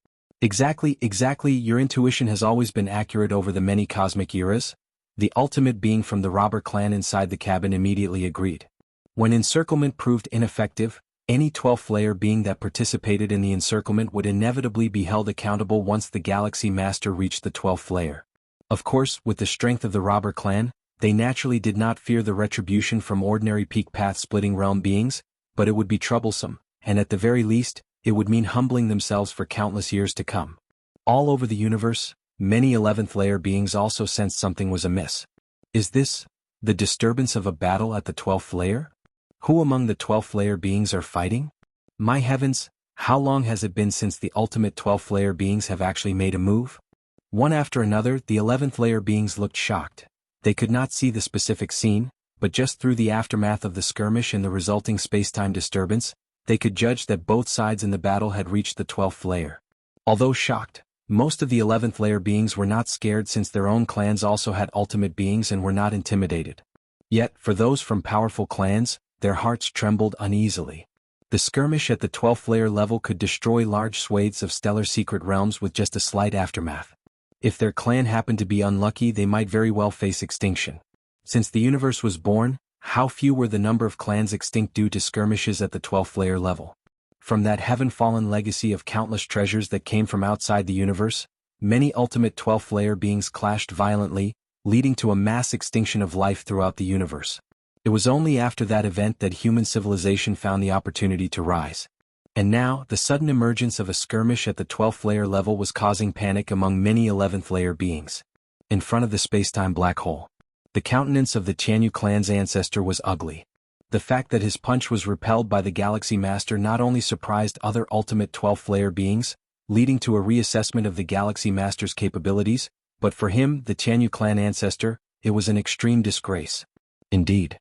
Speaker 1: Exactly, your intuition has always been accurate over the many cosmic eras. The ultimate being from the robber clan inside the cabin immediately agreed. When encirclement proved ineffective, any 12th layer being that participated in the encirclement would inevitably be held accountable once the Galaxy Master reached the 12th layer. Of course, with the strength of the robber clan, they naturally did not fear the retribution from ordinary peak path-splitting realm beings, but it would be troublesome, and at the very least, it would mean humbling themselves for countless years to come. All over the universe, many 11th layer beings also sensed something was amiss. Is this the disturbance of a battle at the 12th layer? Who among the 12th layer beings are fighting? My heavens, How long has it been since the ultimate 12th layer beings have actually made a move? One after another, the 11th layer beings looked shocked. They could not see the specific scene, but just through the aftermath of the skirmish and the resulting space-time disturbance, they could judge that both sides in the battle had reached the 12th layer. Although shocked, most of the 11th layer beings were not scared since their own clans also had ultimate beings and were not intimidated. Yet, for those from powerful clans, their hearts trembled uneasily. The skirmish at the 12th layer level could destroy large swathes of stellar secret realms with just a slight aftermath. If their clan happened to be unlucky, they might very well face extinction. Since the universe was born, how few were the number of clans extinct due to skirmishes at the 12th layer level? From that heaven-fallen legacy of countless treasures that came from outside the universe, many ultimate 12th layer beings clashed violently, leading to a mass extinction of life throughout the universe. It was only after that event that human civilization found the opportunity to rise. And now, the sudden emergence of a skirmish at the 12th layer level was causing panic among many 11th layer beings. In front of the space-time black hole, the countenance of the Jianghu clan's ancestor was ugly. The fact that his punch was repelled by the Galaxy Master not only surprised other ultimate 12th layer beings, leading to a reassessment of the Galaxy Master's capabilities, but for him, the Jianghu clan ancestor, it was an extreme disgrace. Indeed,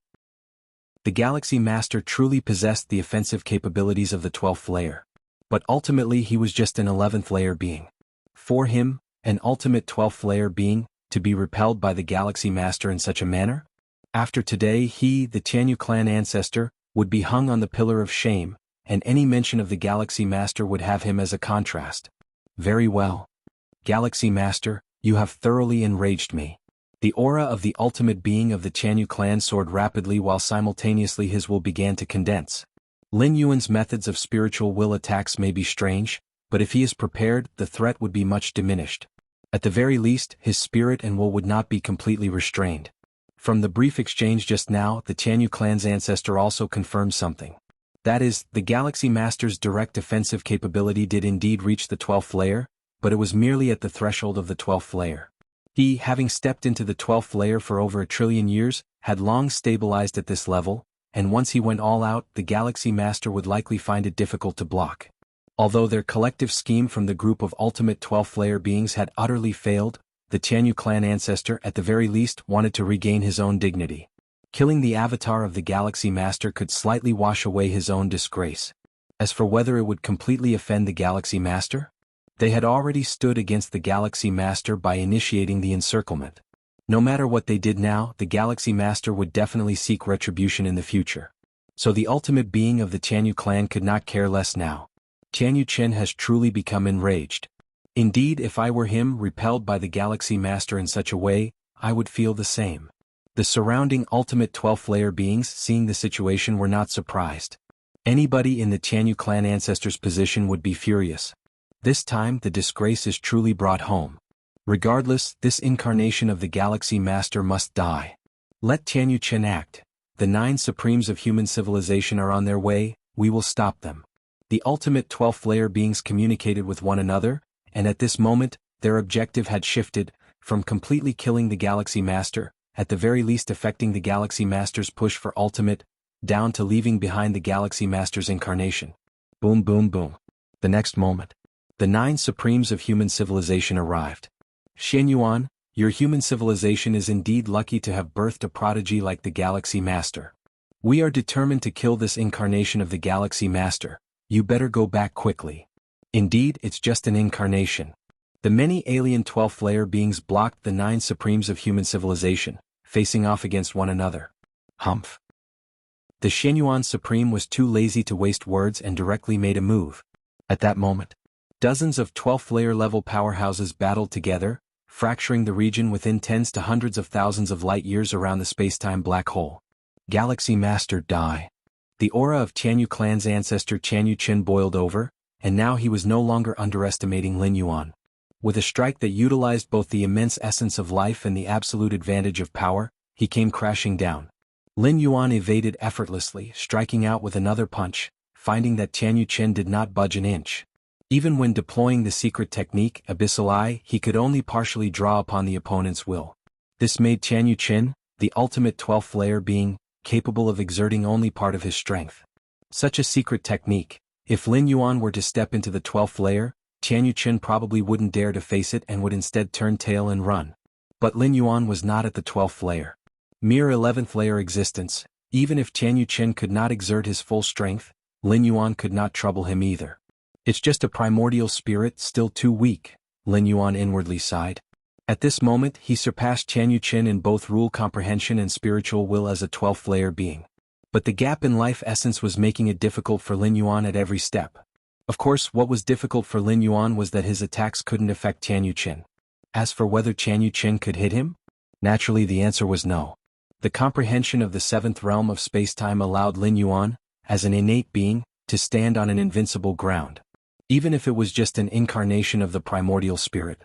Speaker 1: the Galaxy Master truly possessed the offensive capabilities of the 12th layer. But ultimately he was just an 11th layer being. For him, an ultimate 12th layer being, to be repelled by the Galaxy Master in such a manner? After today he, the Jianghu clan ancestor, would be hung on the pillar of shame, and any mention of the Galaxy Master would have him as a contrast. Very well. Galaxy Master, you have thoroughly enraged me. The aura of the ultimate being of the Jianghu clan soared rapidly while simultaneously his will began to condense. Lin Yuan's methods of spiritual will attacks may be strange, but if he is prepared, the threat would be much diminished. At the very least, his spirit and will would not be completely restrained. From the brief exchange just now, the Jianghu clan's ancestor also confirmed something. That is, the Galaxy Master's direct offensive capability did indeed reach the 12th layer, but it was merely at the threshold of the 12th layer. He, having stepped into the 12th layer for over 1 trillion years, had long stabilized at this level, and once he went all out, the Galaxy Master would likely find it difficult to block. Although their collective scheme from the group of ultimate 12th layer beings had utterly failed, the Jianghu clan ancestor at the very least wanted to regain his own dignity. Killing the avatar of the Galaxy Master could slightly wash away his own disgrace. As for whether it would completely offend the Galaxy Master, they had already stood against the Galaxy Master by initiating the encirclement. No matter what they did now, the Galaxy Master would definitely seek retribution in the future. So the ultimate being of the Jianghu clan could not care less now. Jianghu Chen has truly become enraged. Indeed, if I were him, repelled by the Galaxy Master in such a way, I would feel the same. The surrounding ultimate 12th layer beings seeing the situation were not surprised. Anybody in the Jianghu clan ancestor's position would be furious. This time the disgrace is truly brought home. Regardless, this incarnation of the Galaxy Master must die. Let Jianghu Chen act. The 9 Supremes of human civilization are on their way, we will stop them. The ultimate 12th layer beings communicated with one another, and at this moment, their objective had shifted, from completely killing the Galaxy Master, at the very least affecting the Galaxy Master's push for ultimate, down to leaving behind the Galaxy Master's incarnation. Boom boom boom. The next moment, the 9 Supremes of human civilization arrived. Shen Yuan, your human civilization is indeed lucky to have birthed a prodigy like the Galaxy Master. We are determined to kill this incarnation of the Galaxy Master. You better go back quickly. Indeed, it's just an incarnation. The many alien 12th layer beings blocked the 9 Supremes of human civilization, facing off against one another. Humph. The Shen Yuan Supreme was too lazy to waste words and directly made a move. At that moment, dozens of 12th layer level powerhouses battled together, fracturing the region within tens to hundreds of thousands of light years around the space-time black hole. Galaxy Master die. The aura of Jianghu clan's ancestor Jianghu Chen boiled over, and now he was no longer underestimating Lin Yuan. With a strike that utilized both the immense essence of life and the absolute advantage of power, he came crashing down. Lin Yuan evaded effortlessly, striking out with another punch, finding that Jianghu Chen did not budge an inch. Even when deploying the secret technique, Abyssal Eye, he could only partially draw upon the opponent's will. This made Jianghu Chen, the ultimate 12th layer being, capable of exerting only part of his strength. Such a secret technique, If Lin Yuan were to step into the 12th layer, Tian Yuchen probably wouldn't dare to face it and would instead turn tail and run. But Lin Yuan was not at the 12th layer. Mere 11th layer existence, even if Tian Yuchen could not exert his full strength, Lin Yuan could not trouble him either. It's just a primordial spirit still too weak, Lin Yuan inwardly sighed. At this moment he surpassed Tian Yuchen in both rule comprehension and spiritual will as a 12th layer being. But the gap in life essence was making it difficult for Lin Yuan at every step. Of course, what was difficult for Lin Yuan was that his attacks couldn't affect Tian Yuchen. As for whether Tian Yuchen could hit him? Naturally the answer was no. The comprehension of the 7th realm of spacetime allowed Lin Yuan, as an innate being, to stand on an invincible ground. Even if it was just an incarnation of the primordial spirit.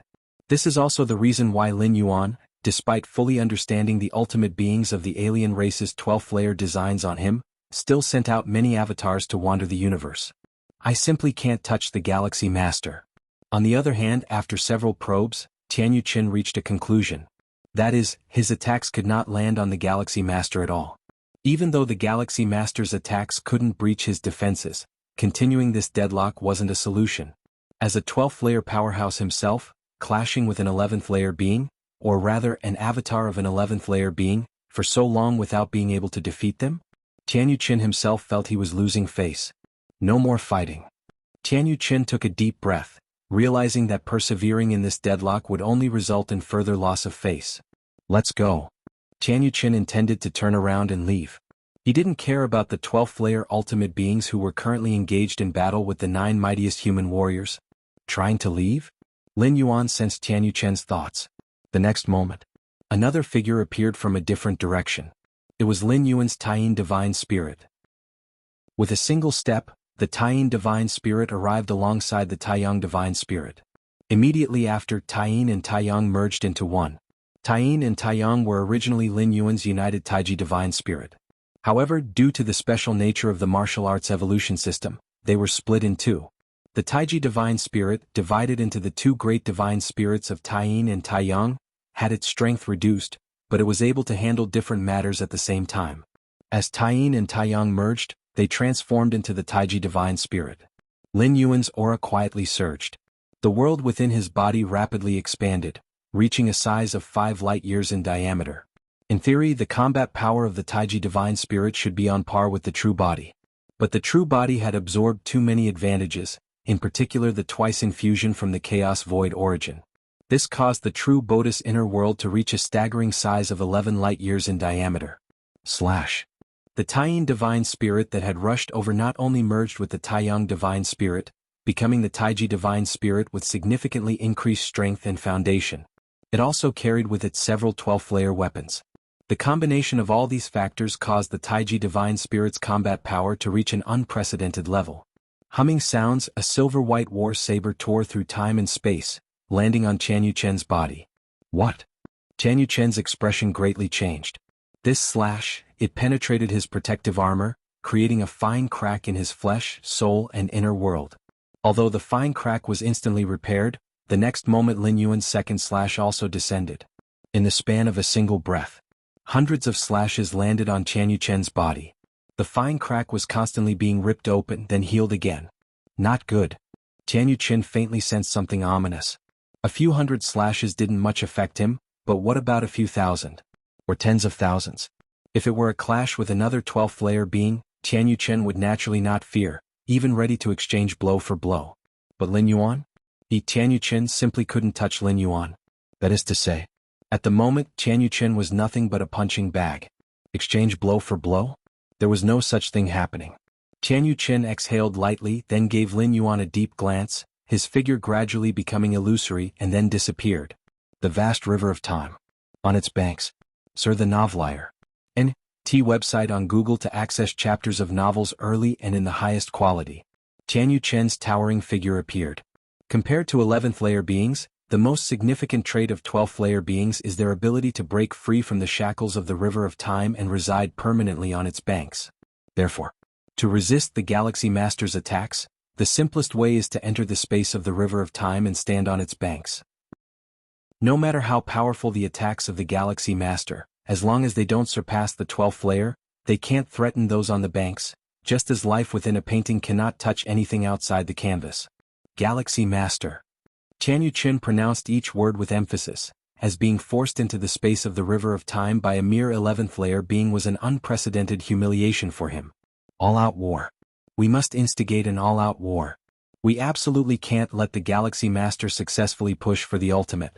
Speaker 1: This is also the reason why Lin Yuan, despite fully understanding the ultimate beings of the alien race's 12th layer designs on him, still sent out many avatars to wander the universe. I simply can't touch the Galaxy Master. On the other hand, after several probes, Tian Yuchen reached a conclusion. That is, his attacks could not land on the Galaxy Master at all. Even though the Galaxy Master's attacks couldn't breach his defenses, continuing this deadlock wasn't a solution. As a 12th layer powerhouse himself, clashing with an 11th layer being, or rather an avatar of an 11th layer being, for so long without being able to defeat them? Tian Yuchen himself felt he was losing face. No more fighting. Tian Yuchen took a deep breath, realizing that persevering in this deadlock would only result in further loss of face. Let's go. Tian Yuchen intended to turn around and leave. He didn't care about the 12th layer ultimate beings who were currently engaged in battle with the 9 mightiest human warriors. Trying to leave? Lin Yuan sensed Tian Yuchen's thoughts. The next moment, another figure appeared from a different direction. It was Lin Yuan's Taiyin Divine Spirit. With a single step, the Taiyin Divine Spirit arrived alongside the Taiyang Divine Spirit. Immediately after, Taiyin and Taiyang merged into one. Taiyin and Taiyang were originally Lin Yuan's united Taiji Divine Spirit. However, due to the special nature of the martial arts evolution system, they were split in two. The Taiji Divine Spirit, divided into the 2 great divine spirits of Taiyin and Taiyang, had its strength reduced, but it was able to handle different matters at the same time. As Taiyin and Taiyang merged, they transformed into the Taiji Divine Spirit. Lin Yuan's aura quietly surged. The world within his body rapidly expanded, reaching a size of 5 light-years in diameter. In theory, the combat power of the Taiji Divine Spirit should be on par with the true body. But the true body had absorbed too many advantages, in particular the twice infusion from the Chaos Void origin. This caused the true Bodhi's inner world to reach a staggering size of 11 light-years in diameter. The Taiyin Divine Spirit that had rushed over not only merged with the Taiyang Divine Spirit, becoming the Taiji Divine Spirit with significantly increased strength and foundation. It also carried with it several 12th layer weapons. The combination of all these factors caused the Taiji Divine Spirit's combat power to reach an unprecedented level. Humming sounds, a silver-white war saber tore through time and space, landing on Tian Yuchen's body. What? Tian Yuchen's expression greatly changed. This slash, it penetrated his protective armor, creating a fine crack in his flesh, soul, and inner world. Although the fine crack was instantly repaired, the next moment Lin Yuan's second slash also descended. In the span of a single breath, hundreds of slashes landed on Tian Yuchen's body. The fine crack was constantly being ripped open, then healed again. Not good. Tian Yuchen faintly sensed something ominous. A few hundred slashes didn't much affect him, but what about a few thousand? Or tens of thousands? If it were a clash with another 12th layer being, Tian Yuchen would naturally not fear, even ready to exchange blow for blow. But Lin Yuan? Tian Yuchen simply couldn't touch Lin Yuan. That is to say, at the moment Tian Yuchen was nothing but a punching bag. Exchange blow for blow? There was no such thing happening. Tian Yuchen exhaled lightly, then gave Lin Yuan a deep glance, his figure gradually becoming illusory and then disappeared. The vast river of time. On its banks. Sir the Novelier. N.T. website on Google to access chapters of novels early and in the highest quality. Tian Yuchen's towering figure appeared. Compared to 11th layer beings, the most significant trait of 12th layer beings is their ability to break free from the shackles of the river of time and reside permanently on its banks. Therefore, to resist the Galaxy Master's attacks, the simplest way is to enter the space of the river of time and stand on its banks. No matter how powerful the attacks of the Galaxy Master, as long as they don't surpass the 12th layer, they can't threaten those on the banks, just as life within a painting cannot touch anything outside the canvas. Galaxy Master. Tianyu Qin pronounced each word with emphasis, as being forced into the space of the river of time by a mere 11th layer being was an unprecedented humiliation for him. All-out war. We must instigate an all-out war. We absolutely can't let the Galaxy Master successfully push for the ultimate.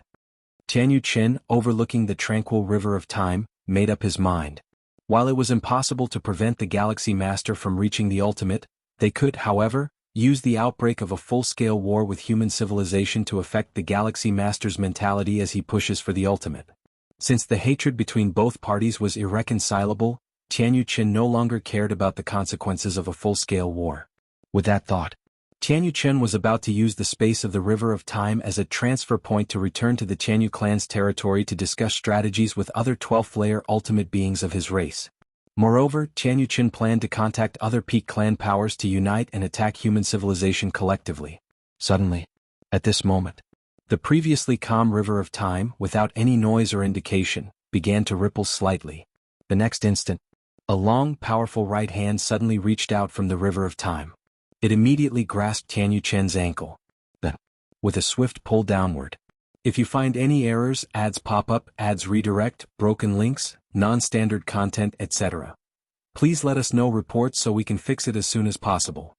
Speaker 1: Tianyu Qin, overlooking the tranquil river of time, made up his mind. While it was impossible to prevent the Galaxy Master from reaching the ultimate, they could, however, use the outbreak of a full-scale war with human civilization to affect the Galaxy Master's mentality as he pushes for the ultimate. Since the hatred between both parties was irreconcilable, Tianyu Qin no longer cared about the consequences of a full-scale war. With that thought, Tianyu Qin was about to use the space of the River of Time as a transfer point to return to the Tianyu clan's territory to discuss strategies with other 12th-layer ultimate beings of his race. Moreover, Tianyu Qin planned to contact other peak clan powers to unite and attack human civilization collectively. Suddenly, at this moment, the previously calm River of Time, without any noise or indication, began to ripple slightly. The next instant, a long, powerful right hand suddenly reached out from the River of Time. It immediately grasped Tianyu Qin's ankle. Then, with a swift pull downward. If you find any errors, ads pop up, ads redirect, broken links, non-standard content, etc., please let us know reports so we can fix it as soon as possible.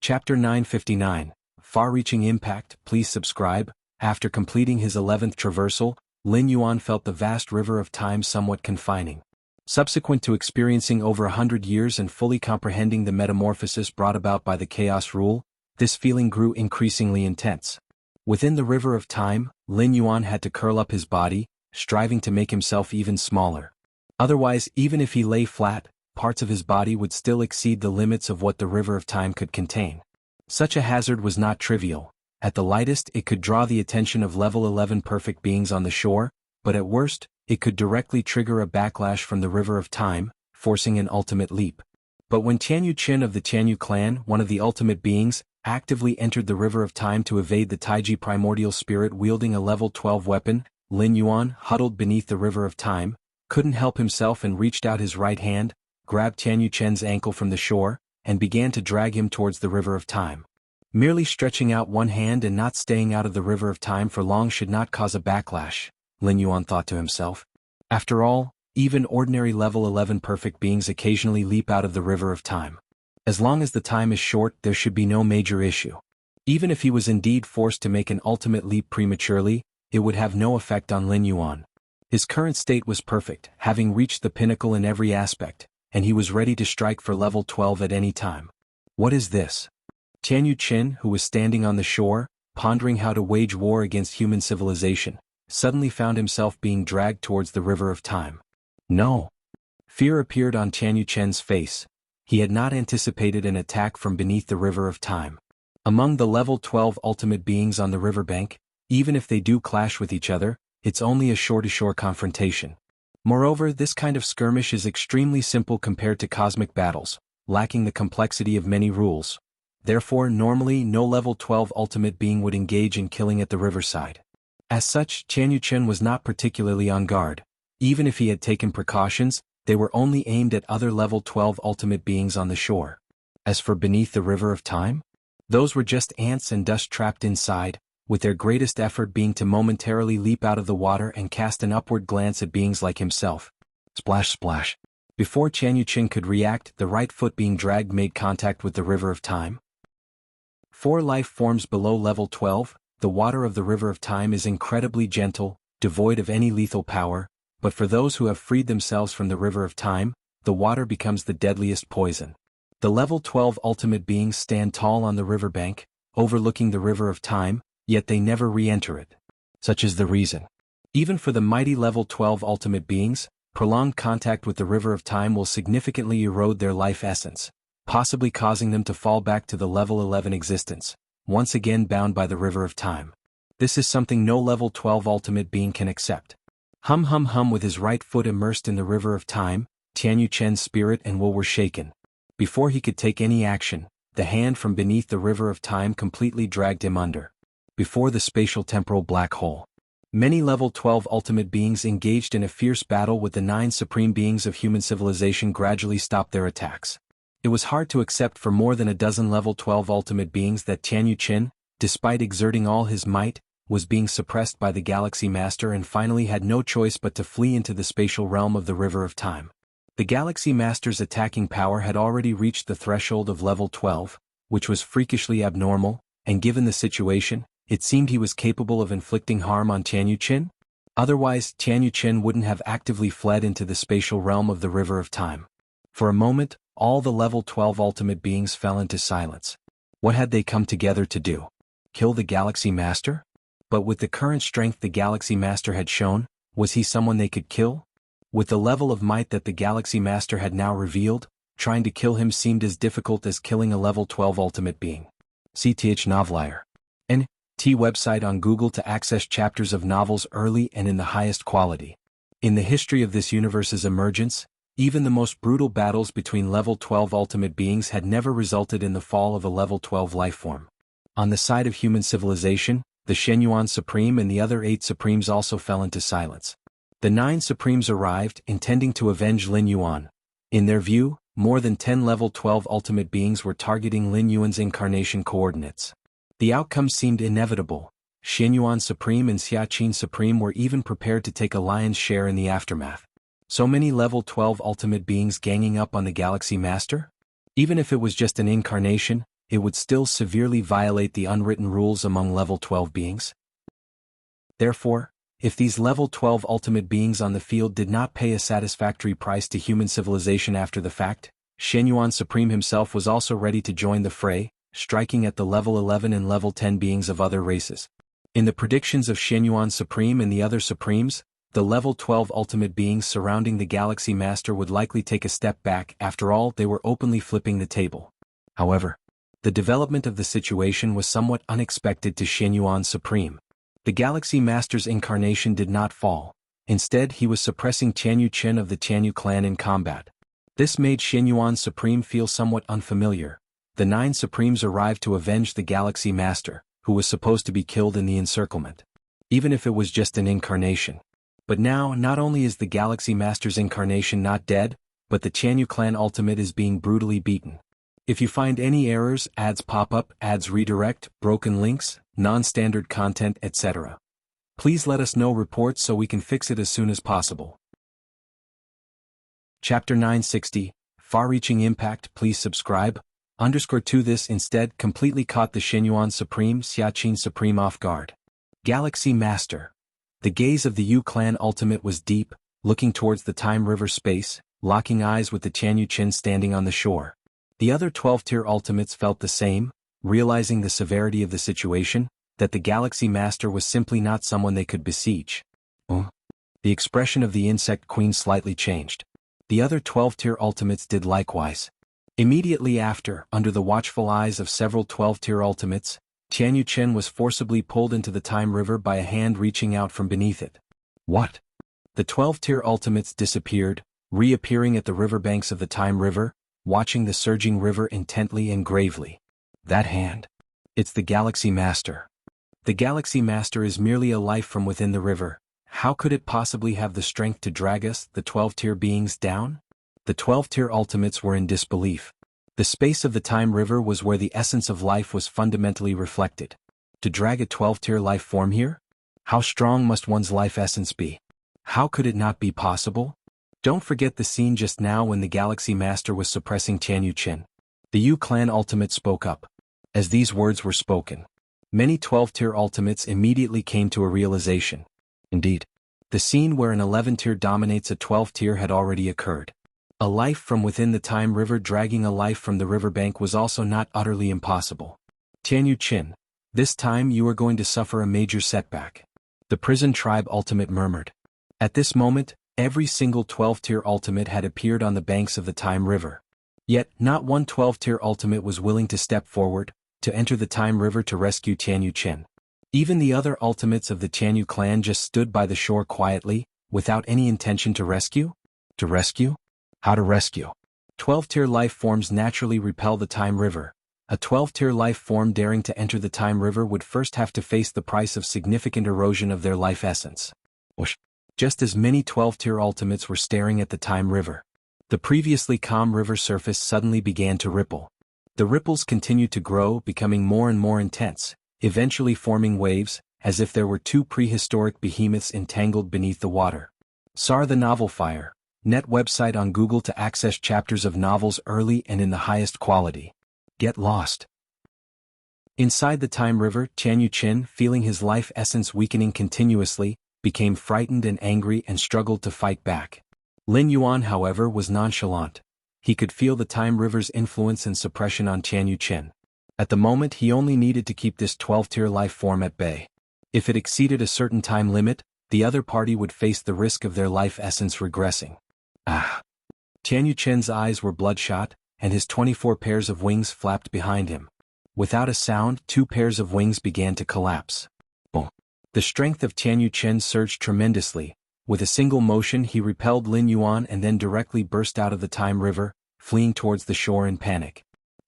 Speaker 1: Chapter 959, Far-Reaching Impact. Please subscribe. After completing his 11th traversal, Lin Yuan felt the vast river of time somewhat confining. Subsequent to experiencing over 100 years and fully comprehending the metamorphosis brought about by the Chaos Rule, this feeling grew increasingly intense. Within the river of time, Lin Yuan had to curl up his body, striving to make himself even smaller. Otherwise, even if he lay flat, parts of his body would still exceed the limits of what the river of time could contain. Such a hazard was not trivial. At the lightest, it could draw the attention of level 11 perfect beings on the shore, but at worst, it could directly trigger a backlash from the river of time, forcing an ultimate leap. But when Tianyu Qin of the Tianyu clan, one of the ultimate beings, actively entered the river of time to evade the Taiji primordial spirit wielding a level 12 weapon, Lin Yuan, huddled beneath the river of time, couldn't help himself and reached out his right hand, grabbed Tianyu Qin's ankle from the shore, and began to drag him towards the river of time. Merely stretching out one hand and not staying out of the river of time for long should not cause a backlash, Lin Yuan thought to himself. After all, even ordinary level 11 perfect beings occasionally leap out of the river of time. As long as the time is short, there should be no major issue. Even if he was indeed forced to make an ultimate leap prematurely, it would have no effect on Lin Yuan. His current state was perfect, having reached the pinnacle in every aspect, and he was ready to strike for level 12 at any time. What is this? Tianyu Qin, who was standing on the shore, pondering how to wage war against human civilization, suddenly found himself being dragged towards the river of time. No! Fear appeared on Tianyu Qin's face. He had not anticipated an attack from beneath the river of time. Among the level 12 ultimate beings on the riverbank, even if they do clash with each other, it's only a shore-to-shore confrontation. Moreover, this kind of skirmish is extremely simple compared to cosmic battles, lacking the complexity of many rules. Therefore, normally no level 12 ultimate being would engage in killing at the riverside. As such, Tianyu Qin was not particularly on guard. Even if he had taken precautions, they were only aimed at other level 12 ultimate beings on the shore. As for beneath the river of time, those were just ants and dust trapped inside, with their greatest effort being to momentarily leap out of the water and cast an upward glance at beings like himself. Splash splash. Before Tianyu Qin could react, the right foot being dragged made contact with the river of time. 4 life forms below level 12, the water of the river of time is incredibly gentle, devoid of any lethal power, but for those who have freed themselves from the river of time, the water becomes the deadliest poison. The level 12 ultimate beings stand tall on the riverbank, overlooking the river of time, yet they never re-enter it. Such is the reason. Even for the mighty level 12 ultimate beings, prolonged contact with the river of time will significantly erode their life essence, possibly causing them to fall back to the level 11 existence, once again bound by the river of time. This is something no level 12 ultimate being can accept. Hum hum hum. With his right foot immersed in the river of time, Tianyu Qin's spirit and will were shaken. Before he could take any action, the hand from beneath the river of time completely dragged him under. Before the spatial temporal black hole. Many level 12 ultimate beings engaged in a fierce battle with the 9 supreme beings of human civilization gradually stopped their attacks. It was hard to accept for more than a dozen level 12 ultimate beings that Tianyu Qin, despite exerting all his might, was being suppressed by the Galaxy Master and finally had no choice but to flee into the spatial realm of the River of Time. The Galaxy Master's attacking power had already reached the threshold of level 12, which was freakishly abnormal, and given the situation, it seemed he was capable of inflicting harm on Tianyu Qin. Otherwise, Tianyu Qin wouldn't have actively fled into the spatial realm of the River of Time. For a moment, all the level 12 ultimate beings fell into silence. What had they come together to do? Kill the Galaxy Master? But with the current strength the Galaxy Master had shown, was he someone they could kill? With the level of might that the Galaxy Master had now revealed, trying to kill him seemed as difficult as killing a level 12 ultimate being. CTH Novelier. N.T. website on Google to access chapters of novels early and in the highest quality. In the history of this universe's emergence, even the most brutal battles between level 12 ultimate beings had never resulted in the fall of a level 12 lifeform. On the side of human civilization, the Shenyuan Supreme and the other 8 Supremes also fell into silence. The 9 Supremes arrived, intending to avenge Lin Yuan. In their view, more than 10 level 12 ultimate beings were targeting Lin Yuan's incarnation coordinates. The outcome seemed inevitable. Shenyuan Supreme and Xiaqin Supreme were even prepared to take a lion's share in the aftermath. So many level 12 ultimate beings ganging up on the Galaxy Master? Even if it was just an incarnation, it would still severely violate the unwritten rules among level 12 beings. Therefore, if these level 12 ultimate beings on the field did not pay a satisfactory price to human civilization after the fact, Shenyuan Supreme himself was also ready to join the fray, striking at the level 11 and level 10 beings of other races. In the predictions of Shenyuan Supreme and the other Supremes, the level 12 ultimate beings surrounding the Galaxy Master would likely take a step back. After all, they were openly flipping the table. However, the development of the situation was somewhat unexpected to Shenyuan Supreme. The Galaxy Master's incarnation did not fall. Instead, he was suppressing Tianyu Qin of the Tianyu clan in combat. This made Shenyuan Supreme feel somewhat unfamiliar. The 9 Supremes arrived to avenge the Galaxy Master, who was supposed to be killed in the encirclement. Even if it was just an incarnation. But now, not only is the Galaxy Master's incarnation not dead, but the Tianyu clan ultimate is being brutally beaten. If you find any errors, ads pop up, ads redirect, broken links, non-standard content, etc., please let us know reports so we can fix it as soon as possible. Chapter 960, Far-Reaching Impact. Please subscribe. _2 This instead completely caught the Shenyuan Supreme Xiaqin Supreme off guard. Galaxy Master. The gaze of the Yu clan ultimate was deep, looking towards the Time River space, locking eyes with the Tianyu Qin standing on the shore. The other 12-tier ultimates felt the same, realizing the severity of the situation, that the Galaxy Master was simply not someone they could besiege. The expression of the Insect Queen slightly changed. The other 12-tier ultimates did likewise. Immediately after, under the watchful eyes of several 12-tier ultimates, Tianyu Qin was forcibly pulled into the Time River by a hand reaching out from beneath it. What? The 12-tier ultimates disappeared, reappearing at the riverbanks of the Time River, watching the surging river intently and gravely. That hand. It's the Galaxy Master. The Galaxy Master is merely a life from within the river. How could it possibly have the strength to drag us, the 12-tier beings, down? The 12-tier ultimates were in disbelief. The space of the Time River was where the essence of life was fundamentally reflected. To drag a 12-tier life form here? How strong must one's life essence be? How could it not be possible? Don't forget the scene just now when the Galaxy Master was suppressing Tianyu Qin. The Yu clan ultimate spoke up. As these words were spoken, many 12-tier ultimates immediately came to a realization. Indeed, the scene where an 11-tier dominates a 12-tier had already occurred. A life from within the Time River dragging a life from the riverbank was also not utterly impossible. Tianyu Qin, this time you are going to suffer a major setback. The prison tribe ultimate murmured. At this moment, every single 12-tier ultimate had appeared on the banks of the Time River. Yet, not one 12-tier ultimate was willing to step forward, to enter the Time River to rescue Tianyu Qin. Even the other ultimates of the Tianyu clan just stood by the shore quietly, without any intention to rescue? To rescue? How to rescue? 12-tier life forms naturally repel the Time River. A 12th-tier life form daring to enter the Time River would first have to face the price of significant erosion of their life essence. Whoosh. Just as many 12th-tier ultimates were staring at the Time River, the previously calm river surface suddenly began to ripple. The ripples continued to grow, becoming more and more intense, eventually forming waves, as if there were two prehistoric behemoths entangled beneath the water. SAR the Novel Fire, net website on Google to access chapters of novels early and in the highest quality. Get lost. Inside the Time River, Tian Yuqin, feeling his life essence weakening continuously, became frightened and angry and struggled to fight back. Lin Yuan, however, was nonchalant. He could feel the Time River's influence and suppression on Tian Yuqin. At the moment he only needed to keep this 12th-tier life form at bay. If it exceeded a certain time limit, the other party would face the risk of their life essence regressing. Tian Yuqin's eyes were bloodshot, and his 24 pairs of wings flapped behind him. Without a sound, 2 pairs of wings began to collapse. Boom. The strength of Tian Yuqin surged tremendously. With a single motion he repelled Lin Yuan and then directly burst out of the Time River, fleeing towards the shore in panic.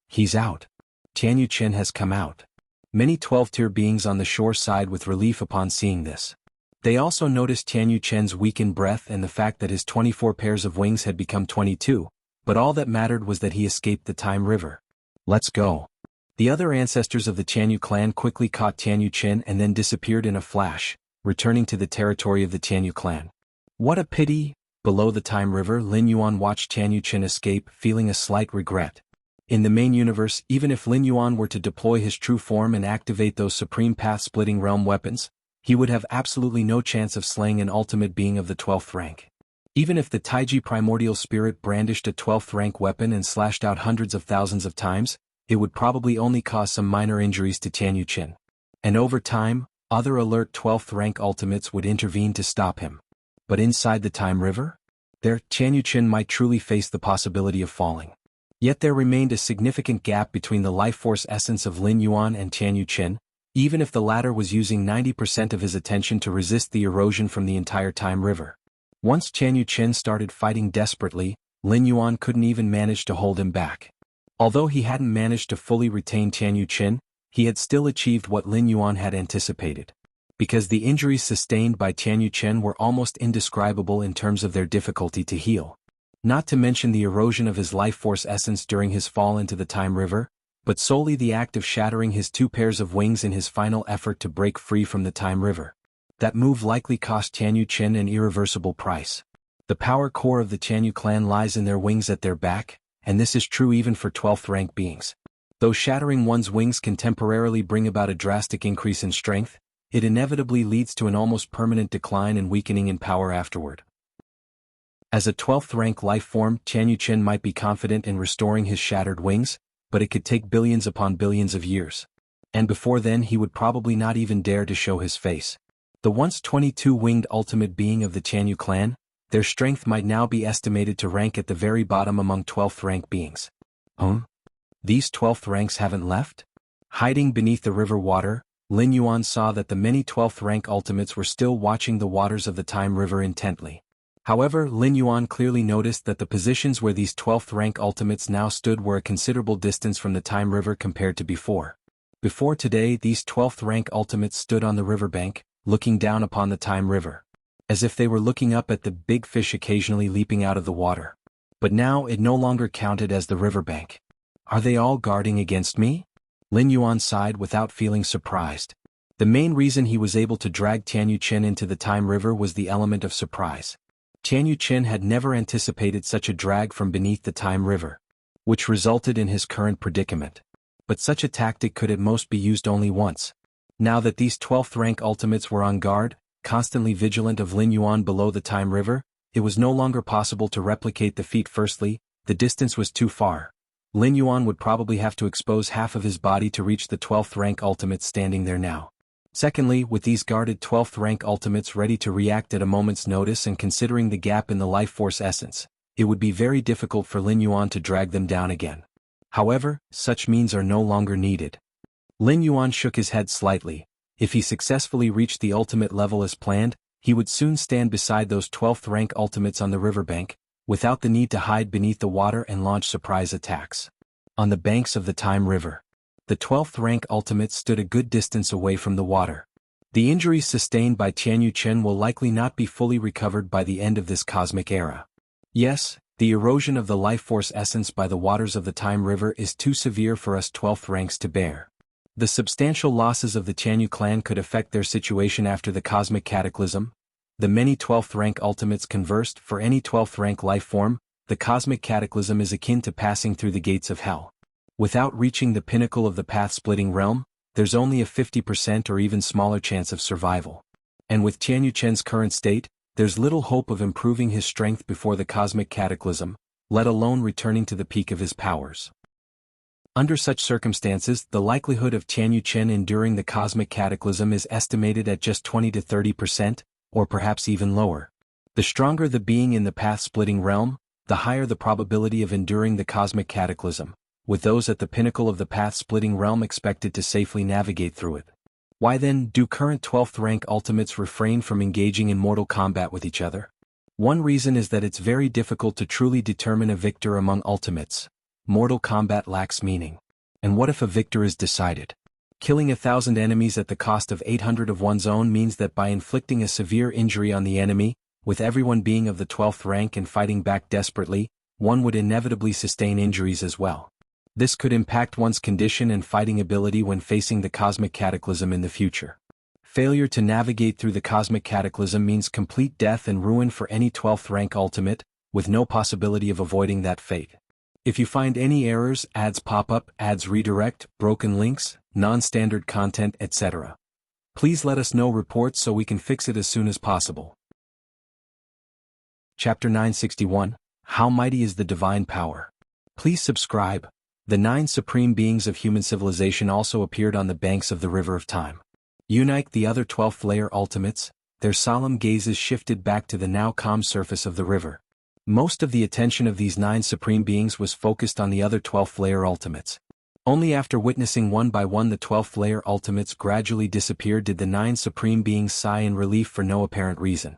Speaker 1: He's out. Tian Yuqin has come out. Many 12th-tier beings on the shore sighed with relief upon seeing this. They also noticed Tian Yuqin's weakened breath and the fact that his 24 pairs of wings had become 22, but all that mattered was that he escaped the Time River. Let's go. The other ancestors of the Tianyu clan quickly caught Tian Yuqin and then disappeared in a flash, returning to the territory of the Tianyu clan. What a pity! Below the Time River, Lin Yuan watched Tian Yuqin escape, feeling a slight regret. In the main universe, even if Lin Yuan were to deploy his true form and activate those supreme path-splitting realm weapons, he would have absolutely no chance of slaying an ultimate being of the 12th rank. Even if the Taiji primordial spirit brandished a 12th rank weapon and slashed out hundreds of thousands of times, it would probably only cause some minor injuries to Tian Yuqin. And over time, other alert 12th rank ultimates would intervene to stop him. But inside the Time River? There, Tian Yuqin might truly face the possibility of falling. Yet there remained a significant gap between the life force essence of Lin Yuan and Tian Yuqin, even if the latter was using 90% of his attention to resist the erosion from the entire Time River. Once Tian Yuqin started fighting desperately, Lin Yuan couldn't even manage to hold him back. Although he hadn't managed to fully retain Tian Yuqin, he had still achieved what Lin Yuan had anticipated. Because the injuries sustained by Tian Yuqin were almost indescribable in terms of their difficulty to heal. Not to mention the erosion of his life force essence during his fall into the Time River, but solely the act of shattering his 2 pairs of wings in his final effort to break free from the Time River. That move likely cost Tian Yuqin an irreversible price. The power core of the Tianyu clan lies in their wings at their back, and this is true even for 12th rank beings. Though shattering one's wings can temporarily bring about a drastic increase in strength, it inevitably leads to an almost permanent decline and weakening in power afterward. As a 12th rank life form, Tian Yuqin might be confident in restoring his shattered wings, but it could take billions upon billions of years. And before then he would probably not even dare to show his face. The once 22-winged ultimate being of the Tianyu clan, their strength might now be estimated to rank at the very bottom among 12th rank beings. These 12th ranks haven't left? Hiding beneath the river water, Lin Yuan saw that the many 12th rank ultimates were still watching the waters of the Time River intently. However, Lin Yuan clearly noticed that the positions where these 12th rank ultimates now stood were a considerable distance from the Time River compared to before. Before today, these 12th rank ultimates stood on the riverbank, looking down upon the Time River, as if they were looking up at the big fish occasionally leaping out of the water. But now it no longer counted as the riverbank. Are they all guarding against me? Lin Yuan sighed without feeling surprised. The main reason he was able to drag Tian Yuqin into the Time River was the element of surprise. Tian Yuqin had never anticipated such a drag from beneath the Time River, which resulted in his current predicament. But such a tactic could at most be used only once. Now that these 12th rank ultimates were on guard, constantly vigilant of Lin Yuan below the Time River, it was no longer possible to replicate the feat. Firstly, the distance was too far. Lin Yuan would probably have to expose half of his body to reach the 12th rank ultimates standing there now. Secondly, with these guarded 12th rank ultimates ready to react at a moment's notice and considering the gap in the life force essence, it would be very difficult for Lin Yuan to drag them down again. However, such means are no longer needed. Lin Yuan shook his head slightly. If he successfully reached the ultimate level as planned, he would soon stand beside those 12th rank ultimates on the riverbank, without the need to hide beneath the water and launch surprise attacks. On the banks of the Time River, the 12th rank ultimate stood a good distance away from the water. The injuries sustained by Tianyu Chen will likely not be fully recovered by the end of this cosmic era. Yes, the erosion of the life force essence by the waters of the Time River is too severe for us 12th ranks to bear. The substantial losses of the Tianyu clan could affect their situation after the cosmic cataclysm. The many 12th rank ultimates conversed. For any 12th rank life form, the cosmic cataclysm is akin to passing through the gates of hell. Without reaching the pinnacle of the path-splitting realm, there's only a 50% or even smaller chance of survival. And with Tianyu Chen's current state, there's little hope of improving his strength before the cosmic cataclysm, let alone returning to the peak of his powers. Under such circumstances, the likelihood of Tianyu Chen enduring the cosmic cataclysm is estimated at just 20 to 30%, or perhaps even lower. The stronger the being in the path-splitting realm, the higher the probability of enduring the cosmic cataclysm, with those at the pinnacle of the path-splitting realm expected to safely navigate through it. Why then do current 12th rank ultimates refrain from engaging in mortal combat with each other? One reason is that it's very difficult to truly determine a victor among ultimates. Mortal combat lacks meaning. And what if a victor is decided? Killing 1,000 enemies at the cost of 800 of one's own means that by inflicting a severe injury on the enemy, with everyone being of the 12th rank and fighting back desperately, one would inevitably sustain injuries as well. This could impact one's condition and fighting ability when facing the cosmic cataclysm in the future. Failure to navigate through the cosmic cataclysm means complete death and ruin for any 12th rank ultimate, with no possibility of avoiding that fate. If you find any errors, ads pop up, ads redirect, broken links, non-standard content, etc., please let us know reports so we can fix it as soon as possible. Chapter 961, How Mighty is the Divine Power? Please subscribe. The 9 supreme beings of human civilization also appeared on the banks of the River of Time. Unlike the other 12th layer ultimates, their solemn gazes shifted back to the now calm surface of the river. Most of the attention of these 9 supreme beings was focused on the other 12th layer ultimates. Only after witnessing one by one the 12th layer ultimates gradually disappear did the 9 supreme beings sigh in relief for no apparent reason.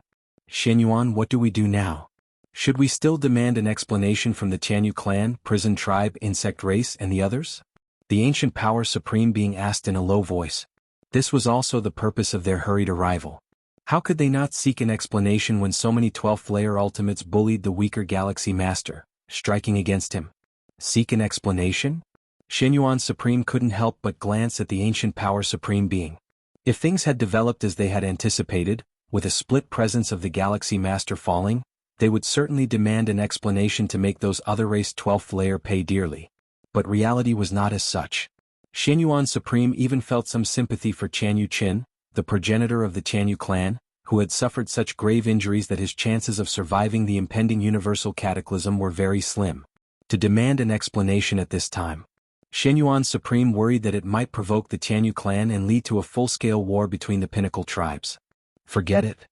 Speaker 1: Shenyuan, what do we do now? Should we still demand an explanation from the Tianyu clan, prison tribe, insect race, and the others? The ancient power supreme being asked in a low voice. This was also the purpose of their hurried arrival. How could they not seek an explanation when so many 12th layer ultimates bullied the weaker Galaxy Master, striking against him? Seek an explanation? Shenyuan Supreme couldn't help but glance at the ancient power supreme being. If things had developed as they had anticipated, with a split presence of the Galaxy Master falling, they would certainly demand an explanation to make those other race 12th layer pay dearly. But reality was not as such. Shenyuan Supreme even felt some sympathy for Tianyu Chen, the progenitor of the Tianyu clan, who had suffered such grave injuries that his chances of surviving the impending universal cataclysm were very slim. To demand an explanation at this time, Shenyuan Supreme worried that it might provoke the Tianyu clan and lead to a full-scale war between the pinnacle tribes. Forget it.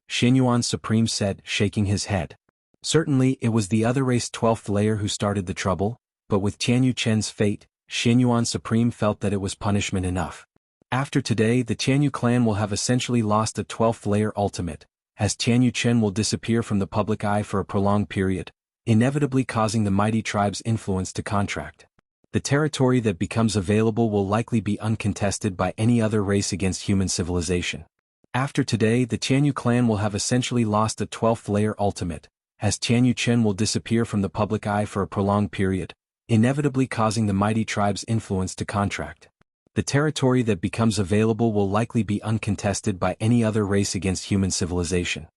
Speaker 1: Shenyuan Supreme said, shaking his head. Certainly it was the other race 12th layer who started the trouble, but with Tianyu Chen's fate, Shenyuan Supreme felt that it was punishment enough. After today, the Tianyu clan will have essentially lost a 12th layer ultimate, as Tianyu Chen will disappear from the public eye for a prolonged period, inevitably causing the mighty tribe's influence to contract. The territory that becomes available will likely be uncontested by any other race against human civilization. After today, the Tianyu clan will have essentially lost a 12th layer ultimate, as Tianyu Chen will disappear from the public eye for a prolonged period, inevitably causing the mighty tribe's influence to contract. The territory that becomes available will likely be uncontested by any other race against human civilization.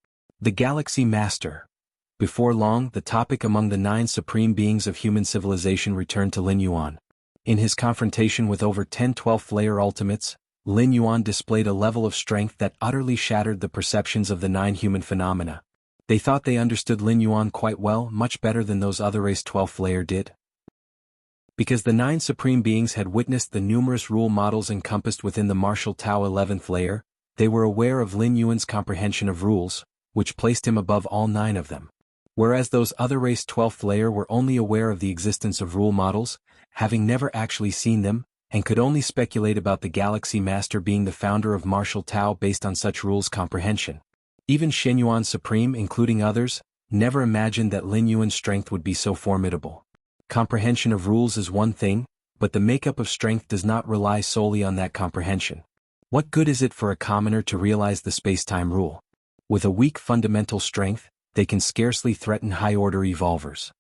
Speaker 1: The Galaxy Master. Before long, the topic among the 9 supreme beings of human civilization returned to Lin Yuan. In his confrontation with over 10 12th layer ultimates, Lin Yuan displayed a level of strength that utterly shattered the perceptions of the 9 human phenomena. They thought they understood Lin Yuan quite well, much better than those other race 12th layer did. Because the 9 supreme beings had witnessed the numerous rule models encompassed within the martial Tao 11th layer, they were aware of Lin Yuan's comprehension of rules, which placed him above all 9 of them. Whereas those other race 12th layer were only aware of the existence of rule models, having never actually seen them, and could only speculate about the Galaxy Master being the founder of martial Tao based on such rules comprehension. Even Shenyuan Supreme, including others, never imagined that Lin Yuan's strength would be so formidable. Comprehension of rules is one thing, but the makeup of strength does not rely solely on that comprehension. What good is it for a commoner to realize the space-time rule? With a weak fundamental strength, they can scarcely threaten high-order evolvers.